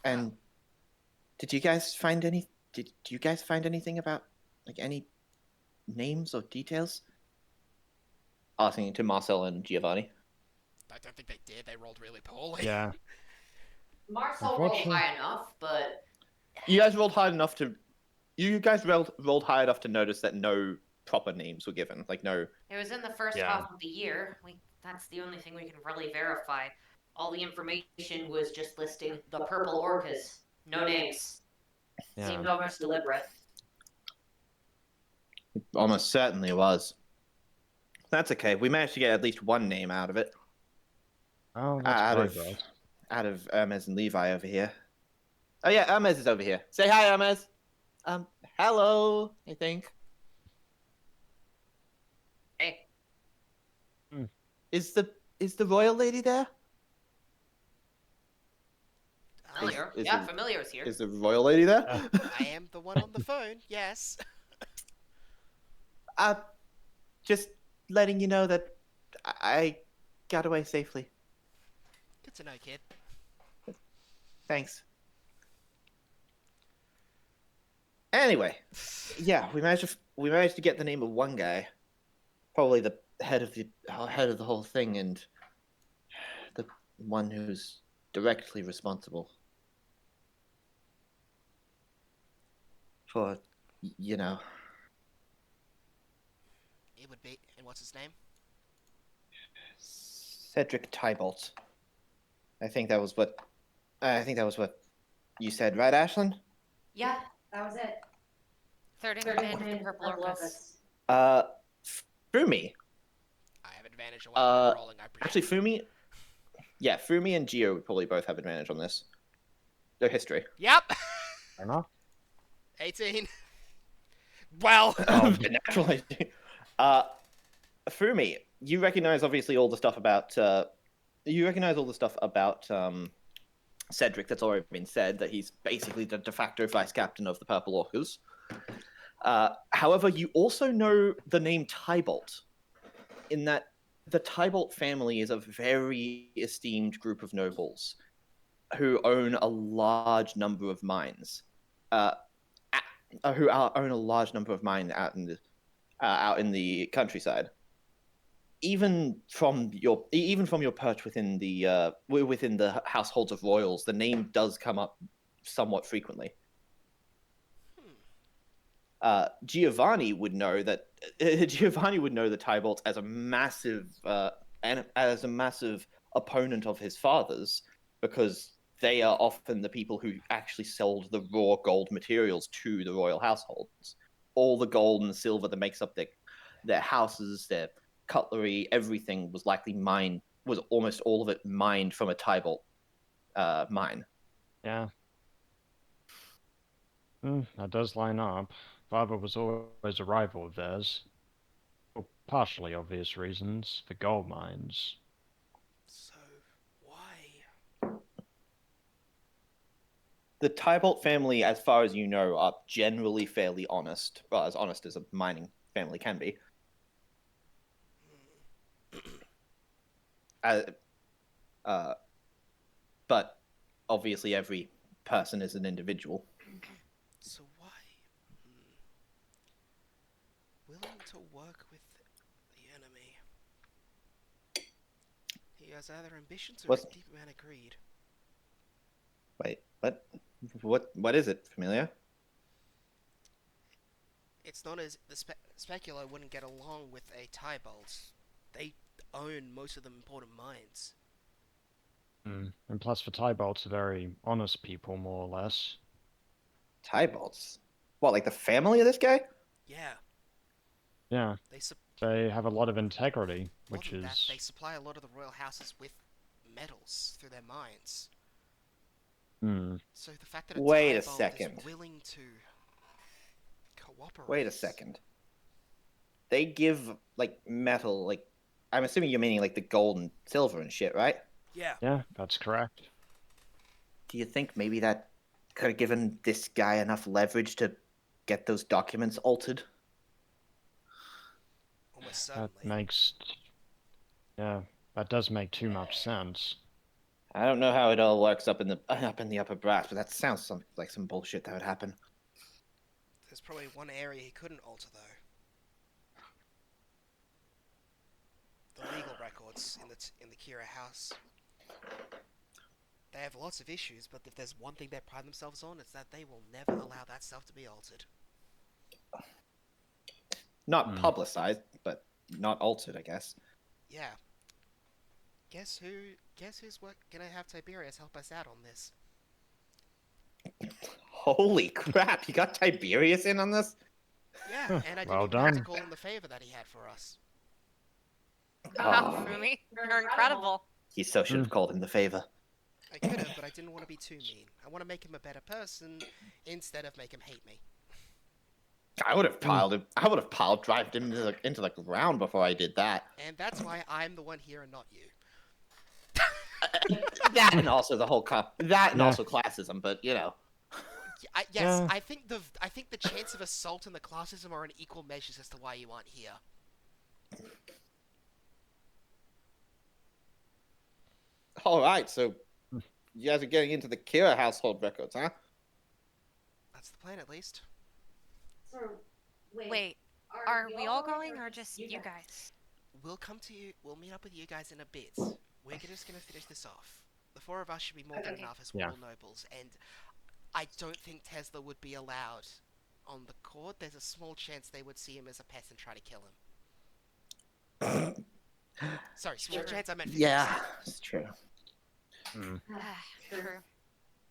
[SPEAKER 1] And did you guys find anything about like any names or details? Asking to Marcel and Giovanni.
[SPEAKER 3] I don't think they did. They rolled really poorly.
[SPEAKER 4] Yeah.
[SPEAKER 2] Marcel rolled high enough, but
[SPEAKER 1] You guys rolled high enough to notice that no proper names were given. Like no.
[SPEAKER 2] it was in the first half of the year. That's the only thing we can really verify. All the information was just listing the purple orcas. No names. Seemed almost deliberate.
[SPEAKER 1] It almost certainly was. That's okay. We managed to get at least one name out of it.
[SPEAKER 4] Oh, that's progress.
[SPEAKER 1] Out of Hermes and Levi over here. Oh yeah, Hermes is over here. Say hi, Hermes. Hello, I think.
[SPEAKER 2] Hey.
[SPEAKER 1] Is the royal lady there?
[SPEAKER 2] Familiar.
[SPEAKER 1] is
[SPEAKER 2] Yeah,
[SPEAKER 1] the-
[SPEAKER 2] familiar's here.
[SPEAKER 1] Is the royal lady there?
[SPEAKER 3] I am the one on the phone. Yes.
[SPEAKER 1] Uh, just letting you know that I got away safely.
[SPEAKER 3] Good to know, kid.
[SPEAKER 1] Thanks. Anyway, yeah, we managed to get the name of one guy, probably the head of the whole thing, and the one who's directly responsible for, you know,
[SPEAKER 3] It would be. And what's his name?
[SPEAKER 1] Cedric Tybalt. I think that was what you said, right, Ashlyn?
[SPEAKER 5] Yeah, that was it. Third in command of the Purple Orcas.
[SPEAKER 1] Uh, Fumi.
[SPEAKER 3] I have advantage on what I'm rolling, I
[SPEAKER 1] Actually,
[SPEAKER 3] presume.
[SPEAKER 1] Fumi and Gio would probably both have advantage on this. Their history.
[SPEAKER 3] Yep.
[SPEAKER 4] Fair enough.
[SPEAKER 3] 18. Well.
[SPEAKER 1] Naturally. Fumi, you recognize obviously all the stuff about Cedric that's already been said, that he's basically the de facto vice captain of the Purple Orcas. However, you also know the name Tybalt, in that the Tybalt family is a very esteemed group of nobles who own a large number of mines. Own a large number of mines out in the countryside. Even from your perch within the households of royals, the name does come up somewhat frequently. Giovanni would know the Tybalt as a massive opponent of his father's, because they are often the people who actually sold the raw gold materials to the royal households. All the gold and silver that makes up their houses, their cutlery, everything was almost all of it mined from a Tybalt mine.
[SPEAKER 4] Yeah. That does line up. Father was always a rival of theirs. For partially obvious reasons, the gold mines.
[SPEAKER 3] So, why?
[SPEAKER 1] The Tybalt family, as far as you know, are generally fairly honest. Well, as honest as a mining family can be. But obviously every person is an individual.
[SPEAKER 3] So why? Willing to work with the enemy. He has either ambitions or
[SPEAKER 1] What?
[SPEAKER 3] a deep amount of greed.
[SPEAKER 1] Wait, what? What is it, Familia?
[SPEAKER 3] It's not as the Specular wouldn't get along with a Tybalt. They own most of the important mines.
[SPEAKER 4] And plus, the Tybalts are very honest people, more or less.
[SPEAKER 1] Tybalts? What, like the family of this guy?
[SPEAKER 3] Yeah,
[SPEAKER 4] Yeah,
[SPEAKER 3] they
[SPEAKER 4] they have a lot of integrity,
[SPEAKER 3] more
[SPEAKER 4] which
[SPEAKER 3] than that,
[SPEAKER 4] is...
[SPEAKER 3] they supply a lot of the royal houses with metals through their mines.
[SPEAKER 4] Hmm.
[SPEAKER 3] So the fact that a
[SPEAKER 1] Wait a
[SPEAKER 3] Tybalt
[SPEAKER 1] second.
[SPEAKER 3] is willing to cooperate.
[SPEAKER 1] Wait a second. They give, like, metal, like... I'm assuming you're meaning, like, the gold and silver and shit, right?
[SPEAKER 3] Yeah.
[SPEAKER 4] Yeah, that's correct.
[SPEAKER 1] Do you think maybe that could have given this guy enough leverage to get those documents altered?
[SPEAKER 3] Almost
[SPEAKER 4] That
[SPEAKER 3] certainly.
[SPEAKER 4] makes... Yeah, that does make too much sense.
[SPEAKER 1] I don't know how it all works up in the upper brass, but that sounds like some bullshit that would happen.
[SPEAKER 3] There's probably one area he couldn't alter, though. The legal records in the Kira house. They have lots of issues, but if there's one thing they pride themselves on, it's that they will never allow that stuff to be altered.
[SPEAKER 1] Not publicized, but not altered, I guess.
[SPEAKER 3] Yeah. Guess who's gonna have Tiberius help us out on this?
[SPEAKER 1] Holy crap, you got Tiberius in on this?
[SPEAKER 3] Yeah, and I didn't
[SPEAKER 4] Well
[SPEAKER 3] even have to
[SPEAKER 4] done.
[SPEAKER 3] call in the favor that he had for us.
[SPEAKER 5] Wow,
[SPEAKER 1] Oh.
[SPEAKER 5] Fumi, you're incredible.
[SPEAKER 1] He so should have called him the favor.
[SPEAKER 3] I could have, but I didn't want to be too mean. I want to make him a better person instead of make him hate me.
[SPEAKER 1] I would have piled drived him into the ground before I did that.
[SPEAKER 3] And that's why I'm the one here and not you.
[SPEAKER 1] That and also the whole that and
[SPEAKER 4] Yeah.
[SPEAKER 1] also classism, but you know.
[SPEAKER 3] Yes,
[SPEAKER 4] Yeah.
[SPEAKER 3] I think the chance of assault and the classism are in equal measures as to why you aren't here.
[SPEAKER 1] All right, so you guys are getting into the Kira household records, huh?
[SPEAKER 3] That's the plan, at least.
[SPEAKER 5] So,
[SPEAKER 2] Wait, are we all going or just you guys?
[SPEAKER 3] We'll come to you. We'll meet up with you guys in a bit. We're just gonna finish this off. The four of us should be more than
[SPEAKER 2] Okay.
[SPEAKER 3] enough as
[SPEAKER 4] Yeah.
[SPEAKER 3] royal nobles, and I don't think Tesla would be allowed on the court. There's a small chance they would see him as a pest and try to kill him. Sorry, small
[SPEAKER 2] Sure.
[SPEAKER 3] chance. I meant 50%.
[SPEAKER 1] Yeah, it's true.
[SPEAKER 4] Hmm.
[SPEAKER 2] True.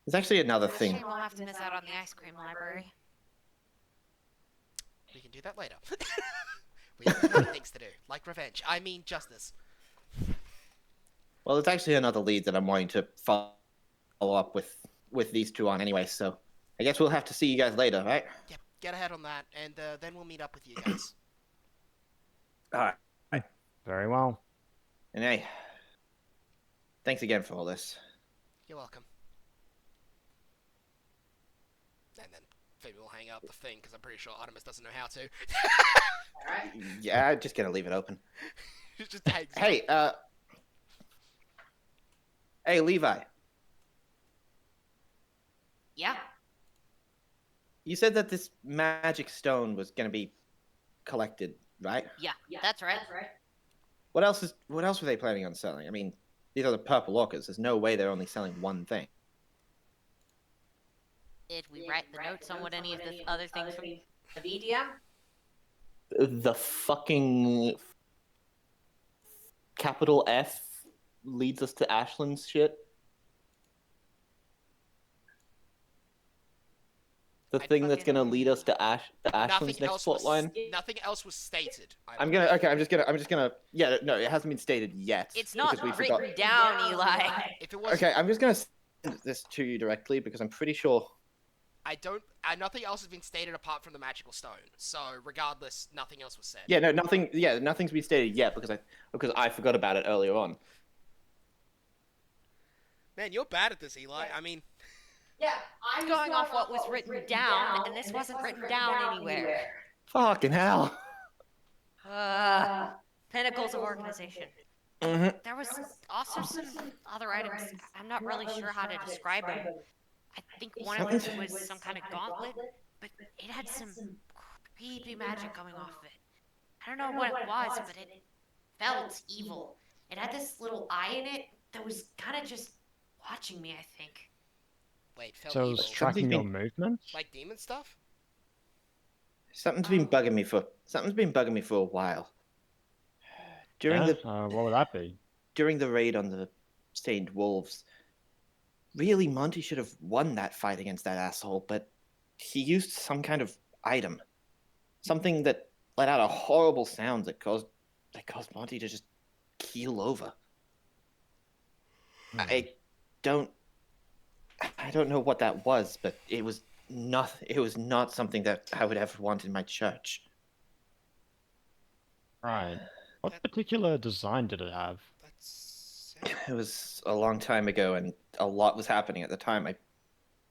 [SPEAKER 1] There's actually another thing.
[SPEAKER 2] Shame we'll have to miss out on the ice cream library.
[SPEAKER 3] We can do that later. We have other things to do, like revenge. I mean justice.
[SPEAKER 1] Well, there's actually another lead that I'm wanting to follow up with these two on anyway, so I guess we'll have to see you guys later, right?
[SPEAKER 3] Yep, get ahead on that, and then we'll meet up with you guys.
[SPEAKER 1] All right.
[SPEAKER 4] Very well.
[SPEAKER 1] And hey, thanks again for all this.
[SPEAKER 3] You're welcome. And then Phoebe will hang up the thing, because I'm pretty sure Artemis doesn't know how to.
[SPEAKER 2] Alright.
[SPEAKER 1] Yeah, I'm just gonna leave it open.
[SPEAKER 3] It just hangs up.
[SPEAKER 1] Hey, hey, Levi.
[SPEAKER 5] Yeah.
[SPEAKER 1] You said that this magic stone was gonna be collected, right?
[SPEAKER 5] Yeah, that's right.
[SPEAKER 1] What else were they planning on selling? I mean, these are the purple orcas. There's no way they're only selling one thing.
[SPEAKER 5] Did we write the notes on what any of the other things from the VDM?
[SPEAKER 1] The fucking capital F leads us to Ashland's shit. The
[SPEAKER 3] I
[SPEAKER 1] thing that's gonna
[SPEAKER 5] fucking-
[SPEAKER 1] lead us to Ashland's next plot line.
[SPEAKER 3] Nothing else was stated.
[SPEAKER 1] I'm just gonna. Yeah, no, it hasn't been stated yet.
[SPEAKER 5] It's not
[SPEAKER 1] because we
[SPEAKER 5] written
[SPEAKER 1] forgot.
[SPEAKER 5] down, Eli.
[SPEAKER 3] If it was,
[SPEAKER 1] Okay, I'm just gonna send this to you directly because I'm pretty sure.
[SPEAKER 3] I don't. Nothing else has been stated apart from the magical stone. So regardless, nothing else was said.
[SPEAKER 1] Yeah, no, nothing. Yeah, nothing's been stated yet because I forgot about it earlier on.
[SPEAKER 3] Man, you're bad at this, Eli. I mean,
[SPEAKER 5] Yeah, I'm going off what was written down, and this wasn't written down anywhere.
[SPEAKER 1] Fucking hell.
[SPEAKER 5] Pinnacles of organization.
[SPEAKER 1] Mm-hmm.
[SPEAKER 5] There was also some other items. I'm not really sure how to describe them. I think one of them was some kind of gauntlet, but it had some creepy magic going off of it. I don't know what it was, but it felt evil. It had this little eye in it that was kind of just watching me, I think.
[SPEAKER 3] wait, felt
[SPEAKER 4] So
[SPEAKER 3] evil.
[SPEAKER 4] it's tracking your
[SPEAKER 1] Something-
[SPEAKER 4] movements?
[SPEAKER 3] Like demon stuff?
[SPEAKER 1] Something's been bugging me for a while. During
[SPEAKER 4] Yeah?
[SPEAKER 1] the
[SPEAKER 4] What would that be?
[SPEAKER 1] during the raid on the stained wolves, really Monty should have won that fight against that asshole, but he used some kind of item, something that let out a horrible sound that caused Monty to just keel over.
[SPEAKER 4] Hmm.
[SPEAKER 1] I don't know what that was, but it was not something that I would ever want in my church.
[SPEAKER 4] Right. What
[SPEAKER 3] That-
[SPEAKER 4] particular design did it have?
[SPEAKER 3] That's.
[SPEAKER 1] It was a long time ago, and a lot was happening at the time. I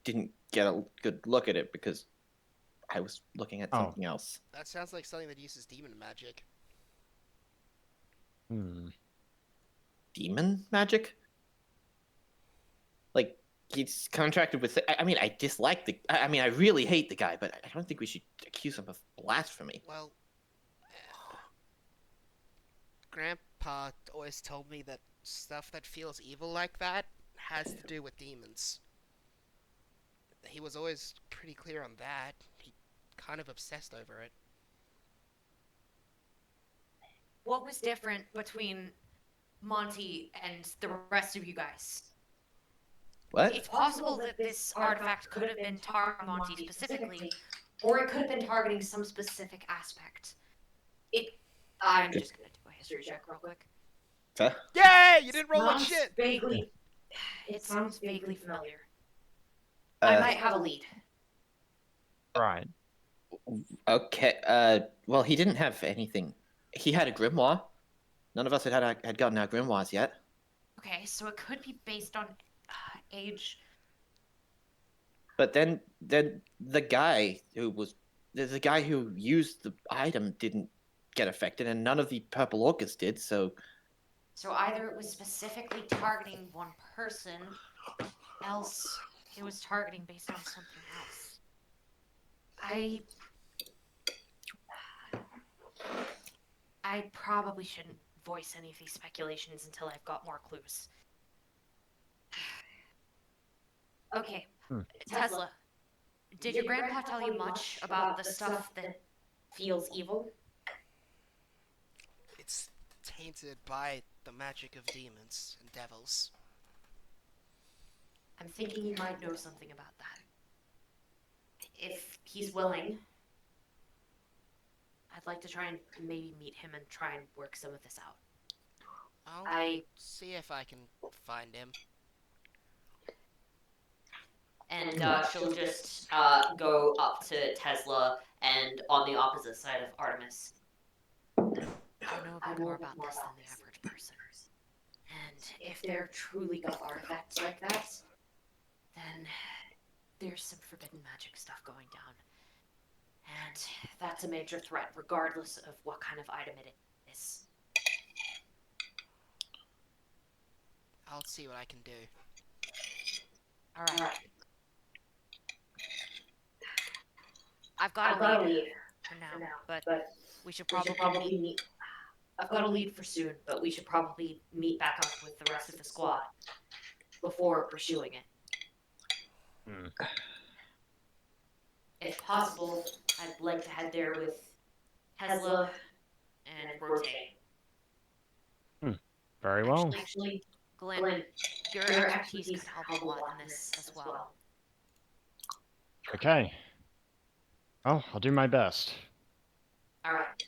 [SPEAKER 1] didn't get a good look at it because I was looking at
[SPEAKER 4] Oh.
[SPEAKER 1] something else.
[SPEAKER 3] That sounds like something that uses demon magic.
[SPEAKER 4] Hmm.
[SPEAKER 1] Demon magic? Like, he's contracted with. I mean, I dislike the. I mean, I really hate the guy, but I don't think we should accuse him of blasphemy.
[SPEAKER 3] Well, Grandpa always told me that stuff that feels evil like that has to do with demons. He was always pretty clear on that. He kind of obsessed over it.
[SPEAKER 5] What was different between Monty and the rest of you guys?
[SPEAKER 1] What?
[SPEAKER 5] It's possible that this artifact could have been targeting Monty specifically, or it could have been targeting some specific aspect. I'm just gonna do a history check real quick.
[SPEAKER 1] Huh?
[SPEAKER 3] Yay! You didn't roll like
[SPEAKER 5] Sounds
[SPEAKER 3] shit!
[SPEAKER 5] Vaguely, it sounds vaguely familiar. I might have a lead.
[SPEAKER 4] Right.
[SPEAKER 1] Okay. Well, he didn't have anything. He had a grimoire. None of us had gotten our grimoires yet.
[SPEAKER 5] Okay, so it could be based on age.
[SPEAKER 1] But then the guy who was the guy who used the item didn't get affected, and none of the purple orchids did. So
[SPEAKER 5] So either it was specifically targeting one person, else it was targeting based on something else. I probably shouldn't voice any of these speculations until I've got more clues. Okay,
[SPEAKER 4] Hmm.
[SPEAKER 5] Tesla, did your grandpa tell you much about the stuff that feels evil?
[SPEAKER 3] It's tainted by the magic of demons and devils.
[SPEAKER 5] I'm thinking he might know something about that. If he's willing, I'd like to try and maybe meet him and try and work some of this out.
[SPEAKER 3] I'll see if I can find him.
[SPEAKER 2] And she'll just go up to Tesla and on the opposite side of Artemis.
[SPEAKER 5] I know a bit more about this than the average person. And if they're truly got artifacts like that, then there's some forbidden magic stuff going down. And that's a major threat, regardless of what kind of item it is.
[SPEAKER 3] I'll see what I can do.
[SPEAKER 5] Alright. I've got a lead for now, but we should probably meet.
[SPEAKER 2] I've got a lead for soon, but we should probably meet back up with the rest of the squad before pursuing it.
[SPEAKER 4] Hmm.
[SPEAKER 2] If possible, I'd like to head there with Tesla and Rote.
[SPEAKER 4] Very well.
[SPEAKER 2] Actually,
[SPEAKER 5] Glenn, your expertise could help a lot in this as well.
[SPEAKER 4] Okay. Well, I'll do my best.
[SPEAKER 2] Alright.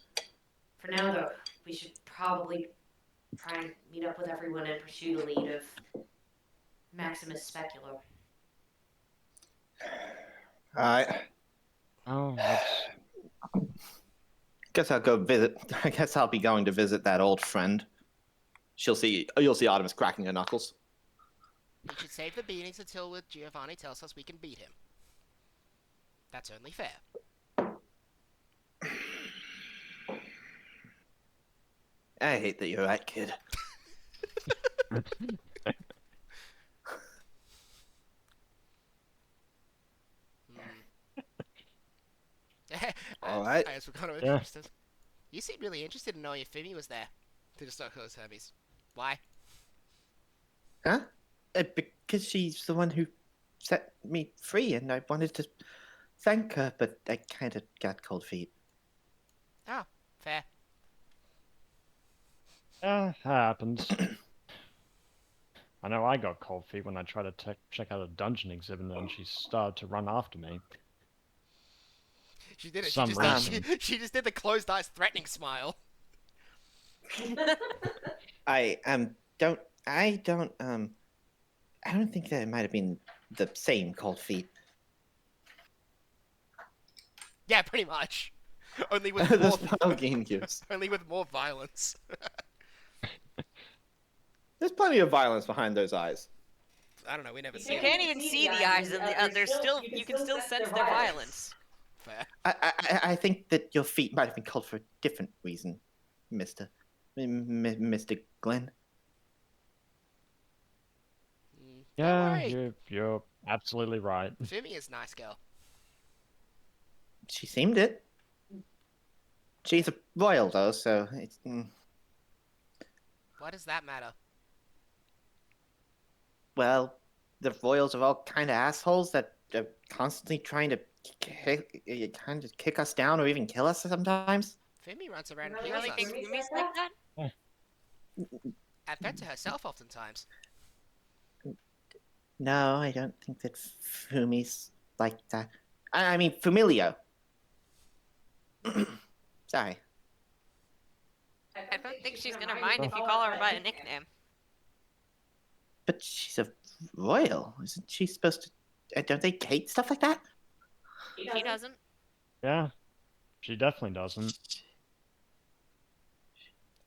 [SPEAKER 2] For now, though, we should probably try and meet up with everyone and pursue the lead of Maximus Speculo.
[SPEAKER 1] I
[SPEAKER 4] Oh,
[SPEAKER 1] guess I'll go visit. I guess I'll be going to visit that old friend. You'll see Artemis cracking her knuckles.
[SPEAKER 3] We should save the beatings until Giovanni tells us we can beat him. That's only fair.
[SPEAKER 1] I hate that you're right, kid. All right.
[SPEAKER 3] I guess we're kind of
[SPEAKER 4] Yeah.
[SPEAKER 3] interested. You seem really interested in knowing if Fimi was there. To just start those Hermes. Why?
[SPEAKER 1] Huh? Because she's the one who set me free, and I wanted to thank her, but I kind of got cold feet.
[SPEAKER 3] Oh, fair.
[SPEAKER 4] Yeah, happens. I know I got cold feet when I tried to check out a dungeon exhibit and she started to run after me.
[SPEAKER 3] She did it.
[SPEAKER 4] Some reason.
[SPEAKER 3] She just did the closed eyes threatening smile.
[SPEAKER 1] I don't think that it might have been the same cold feet.
[SPEAKER 3] Yeah, pretty much. Only with
[SPEAKER 1] The
[SPEAKER 3] more,
[SPEAKER 1] spell game gives.
[SPEAKER 3] only with more violence.
[SPEAKER 1] There's plenty of violence behind those eyes.
[SPEAKER 3] I don't know. We never
[SPEAKER 2] You
[SPEAKER 3] see
[SPEAKER 5] You
[SPEAKER 3] it.
[SPEAKER 5] can't even see the eyes, and there's still you can still sense their violence.
[SPEAKER 3] Fair.
[SPEAKER 1] I think that your feet might have been cold for a different reason, Mr. Glenn.
[SPEAKER 3] Don't
[SPEAKER 4] Yeah,
[SPEAKER 3] worry.
[SPEAKER 4] you're absolutely right.
[SPEAKER 3] Fimi is a nice girl.
[SPEAKER 1] She seemed it. She's a royal, though, so it's.
[SPEAKER 3] Why does that matter?
[SPEAKER 1] Well, the royals are all kind of assholes that are constantly trying to kick us down or even kill us sometimes.
[SPEAKER 3] Fimi runs around and
[SPEAKER 5] You
[SPEAKER 3] heals
[SPEAKER 5] really think
[SPEAKER 3] us.
[SPEAKER 5] Yumi's like that?
[SPEAKER 3] A threat to herself oftentimes.
[SPEAKER 1] No, I don't think that Fumi's like that. I mean, Familio. Sorry.
[SPEAKER 5] I don't think she's gonna mind if you call her by a nickname.
[SPEAKER 1] But she's a royal. Isn't she supposed to... don't they hate stuff like that?
[SPEAKER 5] She doesn't.
[SPEAKER 4] Yeah, she definitely doesn't.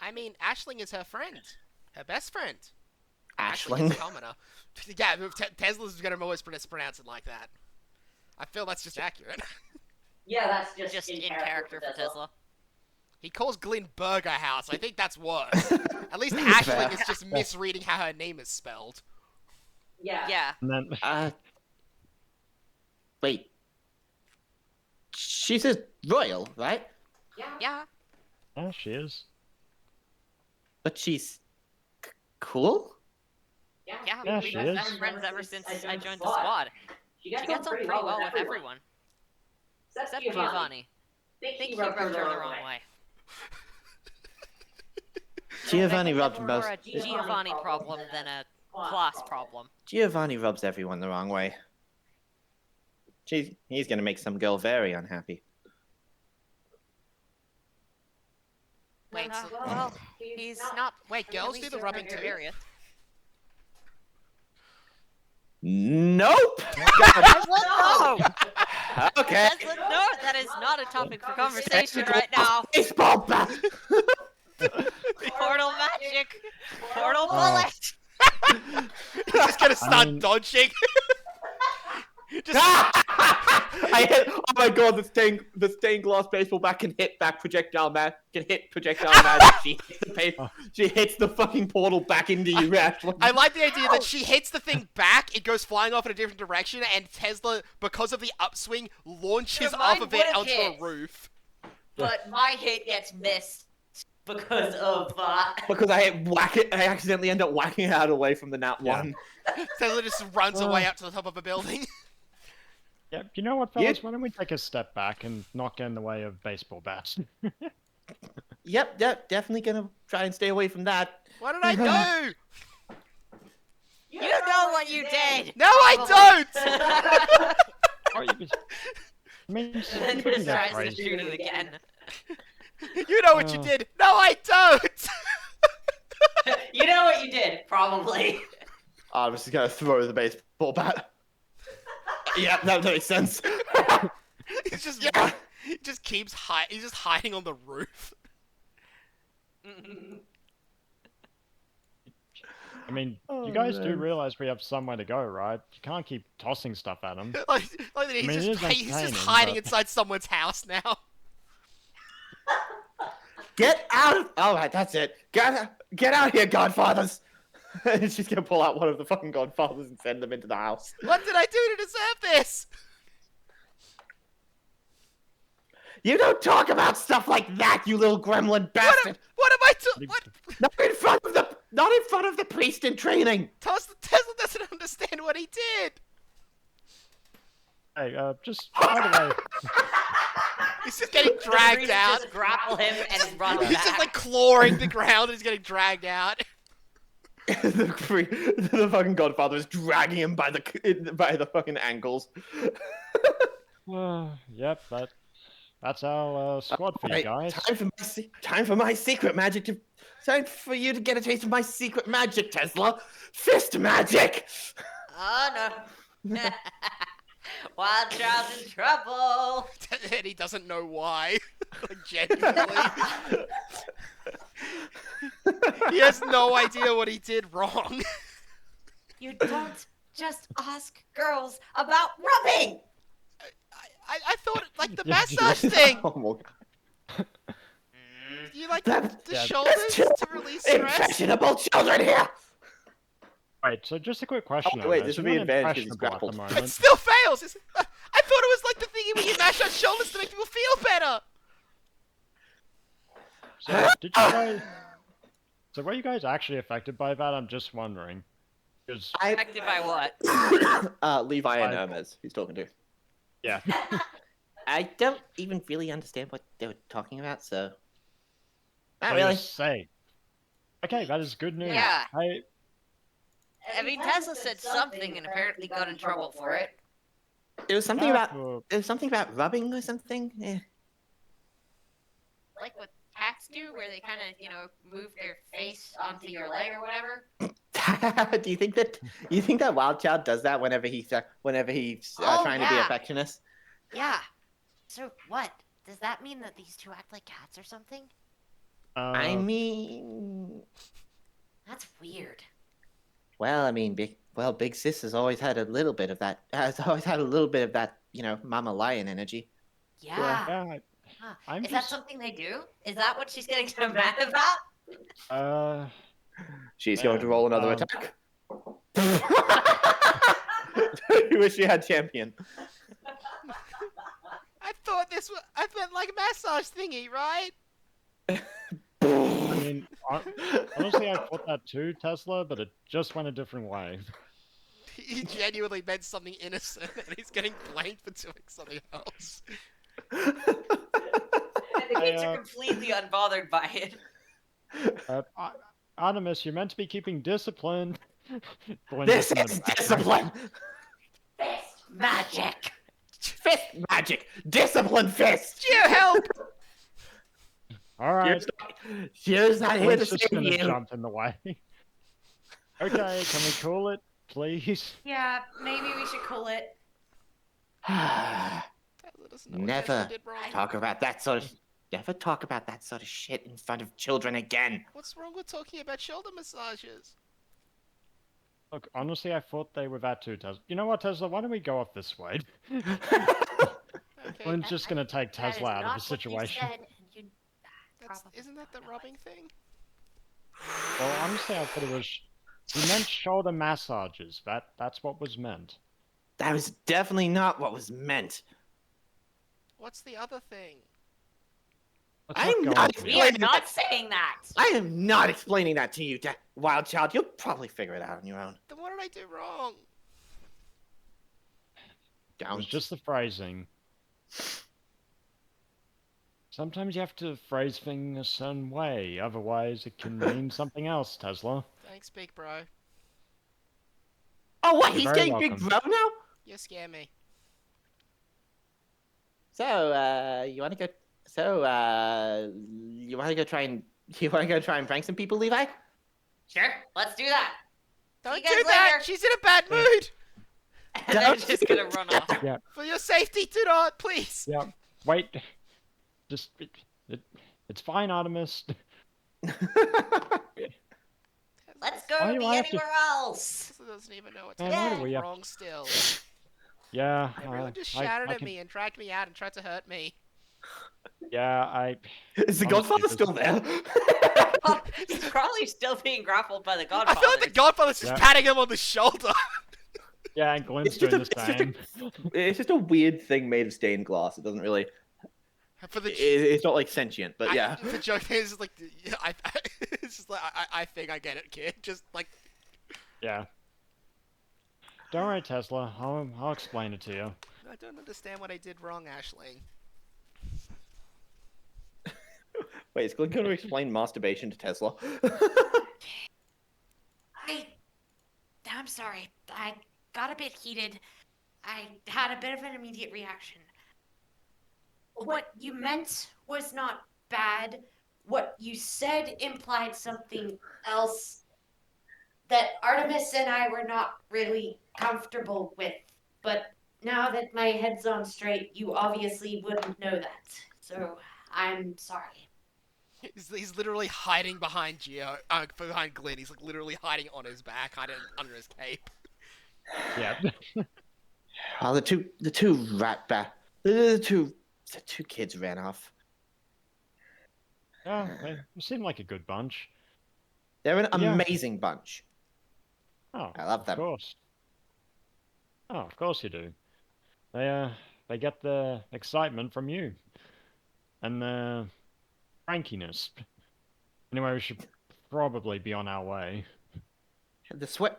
[SPEAKER 3] I mean, Ashling is her friend. Her best friend. Actually,
[SPEAKER 1] Ashling.
[SPEAKER 3] it's commoner. Yeah, Tesla's gonna always pronounce it like that. I feel that's just accurate.
[SPEAKER 2] Yeah, that's
[SPEAKER 5] Just in character for Tesla.
[SPEAKER 3] He calls Glyn Burger House. I think that's worse. At least Ashling
[SPEAKER 1] Fair.
[SPEAKER 3] is just misreading how her name is spelled.
[SPEAKER 2] Yeah.
[SPEAKER 5] Yeah.
[SPEAKER 4] And then
[SPEAKER 1] Wait. She's a royal, right?
[SPEAKER 5] Yeah.
[SPEAKER 4] yeah, she is.
[SPEAKER 1] But she's cool?
[SPEAKER 4] Yeah,
[SPEAKER 5] We've
[SPEAKER 4] she
[SPEAKER 5] been
[SPEAKER 4] is.
[SPEAKER 5] best friends ever since I joined the squad. She gets on pretty well with everyone. Except Giovanni. I think he rubbed her the wrong way.
[SPEAKER 1] Giovanni
[SPEAKER 5] More
[SPEAKER 1] rubs
[SPEAKER 5] a
[SPEAKER 1] most.
[SPEAKER 5] Giovanni problem than a class problem.
[SPEAKER 1] Giovanni rubs everyone the wrong way. He's gonna make some girl very unhappy.
[SPEAKER 3] Wait, so,
[SPEAKER 5] Well, he's not.
[SPEAKER 3] wait, girls do the rubbing too?
[SPEAKER 5] Serious.
[SPEAKER 1] Nope.
[SPEAKER 5] No!
[SPEAKER 1] Okay.
[SPEAKER 5] Tesla, no, that is not a topic for conversation right now.
[SPEAKER 1] Baseball bat.
[SPEAKER 5] Portal magic! Portal
[SPEAKER 4] Oh.
[SPEAKER 5] bullet!
[SPEAKER 3] He's just gonna start
[SPEAKER 4] mean-
[SPEAKER 3] dodging. Just
[SPEAKER 1] I hit. Oh my god! The stained glass baseball bat can hit projectile magic. She hits the fucking portal back into you, Ashley.
[SPEAKER 3] I like the idea that she hits the thing back, it goes flying off in a different direction, and Tesla, because of the upswing, launches
[SPEAKER 5] Yeah,
[SPEAKER 3] off
[SPEAKER 5] mine
[SPEAKER 3] of it
[SPEAKER 5] would've
[SPEAKER 3] onto
[SPEAKER 5] hit.
[SPEAKER 3] a roof.
[SPEAKER 5] But my hit gets missed because of
[SPEAKER 1] Because I accidentally end up whacking it out away from the nat one.
[SPEAKER 3] Tesla just runs away up to the top of a building.
[SPEAKER 4] Yeah, you know what, fellas? Why don't we take a step back and not get in the way of baseball bats?
[SPEAKER 1] Yep, definitely gonna try and stay away from that.
[SPEAKER 3] What did I do?
[SPEAKER 5] You know what you did!
[SPEAKER 3] No, I don't!
[SPEAKER 4] Or you could- I mean,
[SPEAKER 5] And then
[SPEAKER 4] you can
[SPEAKER 5] just
[SPEAKER 4] get
[SPEAKER 5] tries to
[SPEAKER 4] crazy.
[SPEAKER 5] shoot it again.
[SPEAKER 3] You know what you did. No, I don't!
[SPEAKER 2] You know what you did, probably.
[SPEAKER 1] I'm just gonna throw the baseball bat. Yeah, that makes sense.
[SPEAKER 3] He's just
[SPEAKER 1] Yeah.
[SPEAKER 3] he just keeps he's just hiding on the roof.
[SPEAKER 4] I mean,
[SPEAKER 1] Oh,
[SPEAKER 4] you guys do
[SPEAKER 1] man.
[SPEAKER 4] realize we have somewhere to go, right? You can't keep tossing stuff at them.
[SPEAKER 3] Like that he's,
[SPEAKER 4] mean, it is
[SPEAKER 3] he's just
[SPEAKER 4] entertaining,
[SPEAKER 3] hiding
[SPEAKER 4] but-
[SPEAKER 3] inside someone's house now.
[SPEAKER 1] Get out! All right, that's it. Get out here, Godfathers! And she's gonna pull out one of the fucking Godfathers and send them into the house.
[SPEAKER 3] What did I do to deserve this?
[SPEAKER 1] You don't talk about stuff like that, you little gremlin bastard!
[SPEAKER 3] What am I doing? What?
[SPEAKER 1] Not in front of the priest in training.
[SPEAKER 3] Tesla doesn't understand what he did.
[SPEAKER 4] Hey, just by the way,
[SPEAKER 3] He's just getting dragged
[SPEAKER 5] Priest
[SPEAKER 3] out.
[SPEAKER 5] Just grapple him and run
[SPEAKER 3] He's
[SPEAKER 5] back.
[SPEAKER 3] just like clawing the ground and he's getting dragged out.
[SPEAKER 1] the fucking Godfather is dragging him by the fucking ankles.
[SPEAKER 4] yep, that's our squad for you
[SPEAKER 1] Right,
[SPEAKER 4] guys.
[SPEAKER 1] time for my secret magic to. Time for you to get a taste of my secret magic, Tesla. Fist magic.
[SPEAKER 5] Oh no. Wild child's in trouble.
[SPEAKER 3] And he doesn't know why. Like, genuinely. He has no idea what he did wrong.
[SPEAKER 5] You don't just ask girls about rubbing.
[SPEAKER 3] I thought, like, the
[SPEAKER 4] Yeah,
[SPEAKER 3] massage thing.
[SPEAKER 1] Oh my god.
[SPEAKER 3] You like
[SPEAKER 1] That-
[SPEAKER 3] the
[SPEAKER 4] Yeah.
[SPEAKER 3] shoulders to release stress?
[SPEAKER 1] Impressionable children here.
[SPEAKER 4] Right, so just a quick question.
[SPEAKER 1] Oh, wait,
[SPEAKER 4] on
[SPEAKER 1] this
[SPEAKER 4] You're
[SPEAKER 1] would be
[SPEAKER 4] not
[SPEAKER 1] advantage 'cause he's
[SPEAKER 4] impressionable at the
[SPEAKER 1] grappled.
[SPEAKER 3] It
[SPEAKER 4] moment.
[SPEAKER 3] still fails. I thought it was like the thingy where you mash on shoulders to make people feel better.
[SPEAKER 4] So, did you guys... So were you guys actually affected by that? I'm just wondering. 'Cause,
[SPEAKER 5] Affected by what?
[SPEAKER 1] Levi and
[SPEAKER 4] I-
[SPEAKER 1] Hermes. He's talking to.
[SPEAKER 4] yeah.
[SPEAKER 1] I don't even really understand what they were talking about, so. Not
[SPEAKER 4] So
[SPEAKER 1] really.
[SPEAKER 4] you say. Okay, that is good news.
[SPEAKER 5] Yeah.
[SPEAKER 4] Hey,
[SPEAKER 5] I mean, Tesla said something and apparently got in trouble for it.
[SPEAKER 1] It was something
[SPEAKER 4] uh,
[SPEAKER 1] about rubbing or something. Eh.
[SPEAKER 5] Like what cats do, where they kind of, move their face onto your leg or whatever.
[SPEAKER 1] Do you think that Wild Child does that whenever he's
[SPEAKER 5] Oh,
[SPEAKER 1] trying to be
[SPEAKER 5] yeah.
[SPEAKER 1] affectionate?
[SPEAKER 5] Yeah. So what? Does that mean that these two act like cats or something?
[SPEAKER 1] I mean,
[SPEAKER 5] That's weird.
[SPEAKER 1] Well, I mean, Big Sis has always had a little bit of that. Has always had a little bit of that, Mama Lion energy.
[SPEAKER 5] Yeah.
[SPEAKER 4] Yeah,
[SPEAKER 5] Huh.
[SPEAKER 4] I'm
[SPEAKER 5] Is that
[SPEAKER 4] just
[SPEAKER 5] something they do? Is that what she's getting so mad about?
[SPEAKER 1] She's going to
[SPEAKER 4] Man,
[SPEAKER 1] roll another attack. You wish you had champion.
[SPEAKER 3] I meant like a massage thingy, right?
[SPEAKER 4] I mean, honestly, I thought that too, Tesla, but it just went a different way.
[SPEAKER 3] He genuinely meant something innocent, and he's getting blamed for doing something else.
[SPEAKER 5] And the kids are completely unbothered by it.
[SPEAKER 4] Artemis, you're meant to be keeping discipline.
[SPEAKER 1] This is discipline.
[SPEAKER 5] Fist magic.
[SPEAKER 1] Fist magic. Discipline fist.
[SPEAKER 3] You help!
[SPEAKER 4] All right,
[SPEAKER 1] She's not here to
[SPEAKER 4] Glenn's just
[SPEAKER 1] save
[SPEAKER 4] gonna
[SPEAKER 1] you.
[SPEAKER 4] jump in the way. Okay, can we call it, please?
[SPEAKER 5] Yeah, maybe we should call it.
[SPEAKER 3] Tesla doesn't know what
[SPEAKER 1] Never
[SPEAKER 3] Tesla did wrong.
[SPEAKER 1] talk about that sort of. Never talk about that sort of shit in front of children again.
[SPEAKER 3] What's wrong with talking about shoulder massages?
[SPEAKER 4] Look, honestly, I thought they were that too, Tesla. You know what, Tesla? Why don't we go off this way?
[SPEAKER 3] Okay,
[SPEAKER 4] Glenn's just gonna take
[SPEAKER 5] That is
[SPEAKER 4] Tesla out of
[SPEAKER 5] not
[SPEAKER 4] the
[SPEAKER 5] what you
[SPEAKER 4] situation.
[SPEAKER 5] said, and you probably
[SPEAKER 3] isn't that the
[SPEAKER 5] know it.
[SPEAKER 3] rubbing thing?
[SPEAKER 4] Well, honestly, I thought it was. He meant shoulder massages. That's what was meant.
[SPEAKER 1] That was definitely not what was meant.
[SPEAKER 3] What's the other thing?
[SPEAKER 4] Let's
[SPEAKER 1] I'm
[SPEAKER 4] go
[SPEAKER 1] not
[SPEAKER 4] on
[SPEAKER 1] explaining
[SPEAKER 5] We are
[SPEAKER 1] that.
[SPEAKER 5] not saying that.
[SPEAKER 1] I am not explaining that to you, wild child. You'll probably figure it out on your own.
[SPEAKER 3] Then what did I do wrong?
[SPEAKER 4] It
[SPEAKER 1] Down.
[SPEAKER 4] was just the phrasing. Sometimes you have to phrase things a certain way, otherwise it can mean something else, Tesla.
[SPEAKER 3] Thanks, big bro.
[SPEAKER 1] Oh, what?
[SPEAKER 4] You're
[SPEAKER 1] He's
[SPEAKER 4] very
[SPEAKER 1] getting big
[SPEAKER 4] welcome.
[SPEAKER 1] bro now?
[SPEAKER 3] You scare me.
[SPEAKER 1] So, you want to go? So, you want to go try and prank some people, Levi?
[SPEAKER 5] Sure, let's do that.
[SPEAKER 3] Don't
[SPEAKER 5] you
[SPEAKER 3] do
[SPEAKER 5] guys
[SPEAKER 3] that!
[SPEAKER 5] later.
[SPEAKER 3] She's in a bad mood!
[SPEAKER 5] And they're just gonna run off.
[SPEAKER 4] Yeah,
[SPEAKER 3] For your safety, do not, please!
[SPEAKER 4] yeah. Wait. Just it's fine, Artemis.
[SPEAKER 5] Let's go
[SPEAKER 4] Why do
[SPEAKER 5] be
[SPEAKER 4] I have to-
[SPEAKER 5] anywhere else.
[SPEAKER 3] Tesla doesn't even know what's
[SPEAKER 4] Man, why do
[SPEAKER 5] Yeah.
[SPEAKER 4] we have...
[SPEAKER 3] wrong still.
[SPEAKER 4] Yeah,
[SPEAKER 3] Everyone just
[SPEAKER 4] I
[SPEAKER 3] shouted at
[SPEAKER 4] can-
[SPEAKER 3] me and dragged me out and tried to hurt me.
[SPEAKER 4] Yeah,
[SPEAKER 1] Is the
[SPEAKER 4] Honestly,
[SPEAKER 1] Godfather
[SPEAKER 4] this-
[SPEAKER 1] still there?
[SPEAKER 5] He's probably still being grappled by the
[SPEAKER 3] I
[SPEAKER 5] Godfather.
[SPEAKER 3] feel like the Godfather's just
[SPEAKER 4] Yeah.
[SPEAKER 3] patting him on the shoulder.
[SPEAKER 4] Yeah, and Glenn's
[SPEAKER 1] It's just
[SPEAKER 4] doing
[SPEAKER 1] a-
[SPEAKER 4] the
[SPEAKER 1] it's just
[SPEAKER 4] same.
[SPEAKER 1] It's just a weird thing made of stained glass. It doesn't really.
[SPEAKER 3] For the
[SPEAKER 1] It's not like sentient, but yeah.
[SPEAKER 3] The joke is like, yeah, it's just like I think I get it, kid. Just like
[SPEAKER 4] Yeah. Don't worry, Tesla. I'll explain it to you.
[SPEAKER 3] I don't understand what I did wrong, Ashling.
[SPEAKER 1] Wait, is Glenn going to explain masturbation to Tesla?
[SPEAKER 5] I'm sorry. I got a bit heated. I had a bit of an immediate reaction. What you meant was not bad. What you said implied something else that Artemis and I were not really comfortable with. But now that my head's on straight, you obviously wouldn't know that. So I'm sorry.
[SPEAKER 3] He's literally hiding behind behind Glenn. He's like literally hiding on his back, hiding under his cape.
[SPEAKER 4] Yeah.
[SPEAKER 1] Oh, the two kids ran off.
[SPEAKER 4] Yeah, they seem like a good bunch.
[SPEAKER 1] They're an
[SPEAKER 4] Yeah.
[SPEAKER 1] amazing bunch.
[SPEAKER 4] Oh,
[SPEAKER 1] I love
[SPEAKER 4] of
[SPEAKER 1] them.
[SPEAKER 4] course. Oh, of course you do. They get the excitement from you. And the crankiness. Anyway, we should probably be on our way.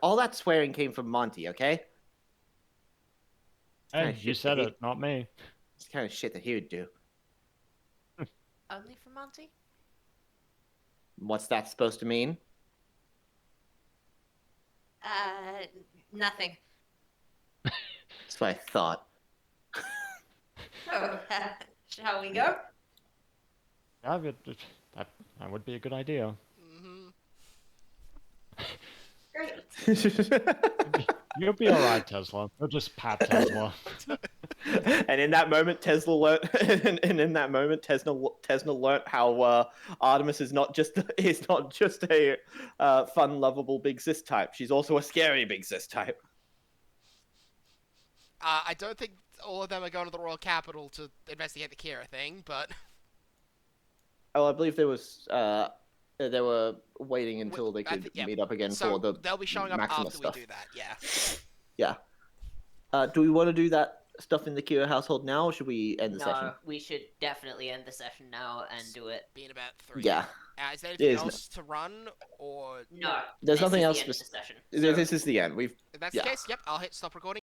[SPEAKER 1] All that swearing came from Monty, okay?
[SPEAKER 4] Hey,
[SPEAKER 1] kinda
[SPEAKER 4] you
[SPEAKER 1] shit
[SPEAKER 4] said
[SPEAKER 1] that he-
[SPEAKER 4] it, not me.
[SPEAKER 1] It's the kind of shit that he would do.
[SPEAKER 5] Only for Monty?
[SPEAKER 1] What's that supposed to mean?
[SPEAKER 5] Nothing.
[SPEAKER 1] That's what I thought.
[SPEAKER 5] So, shall we go?
[SPEAKER 4] Yeah, that would be a good idea.
[SPEAKER 3] Mm-hmm.
[SPEAKER 5] Great.
[SPEAKER 4] You'll be alright, Tesla. We'll just pat Tesla.
[SPEAKER 1] And in that moment, Tesla learnt, and in that moment, Tesla learnt how Artemis is not just a fun, lovable big sis type. She's also a scary big sis type.
[SPEAKER 3] I don't think all of them are going to the Royal Capital to investigate the Kira thing, but
[SPEAKER 1] Oh, I believe there was. They were waiting until they
[SPEAKER 3] I
[SPEAKER 1] could
[SPEAKER 3] think- yeah.
[SPEAKER 1] meet up again
[SPEAKER 3] so
[SPEAKER 1] for the
[SPEAKER 3] they'll be showing up
[SPEAKER 1] Maximus
[SPEAKER 3] after
[SPEAKER 1] stuff.
[SPEAKER 3] we do that. Yeah.
[SPEAKER 1] Yeah. Do we want to do that stuff in the Kira household now, or should we end the session?
[SPEAKER 2] No, we should definitely end the session now and do it.
[SPEAKER 3] Being about 3.
[SPEAKER 1] Yeah.
[SPEAKER 3] Is there anything
[SPEAKER 1] There's
[SPEAKER 3] else to run, or
[SPEAKER 2] No,
[SPEAKER 1] There's
[SPEAKER 2] this
[SPEAKER 1] nothing
[SPEAKER 2] is
[SPEAKER 1] else.
[SPEAKER 2] the end of the session.
[SPEAKER 1] This is the end. We've.
[SPEAKER 3] if that's
[SPEAKER 1] Yeah.
[SPEAKER 3] the case? Yep, I'll hit stop recording.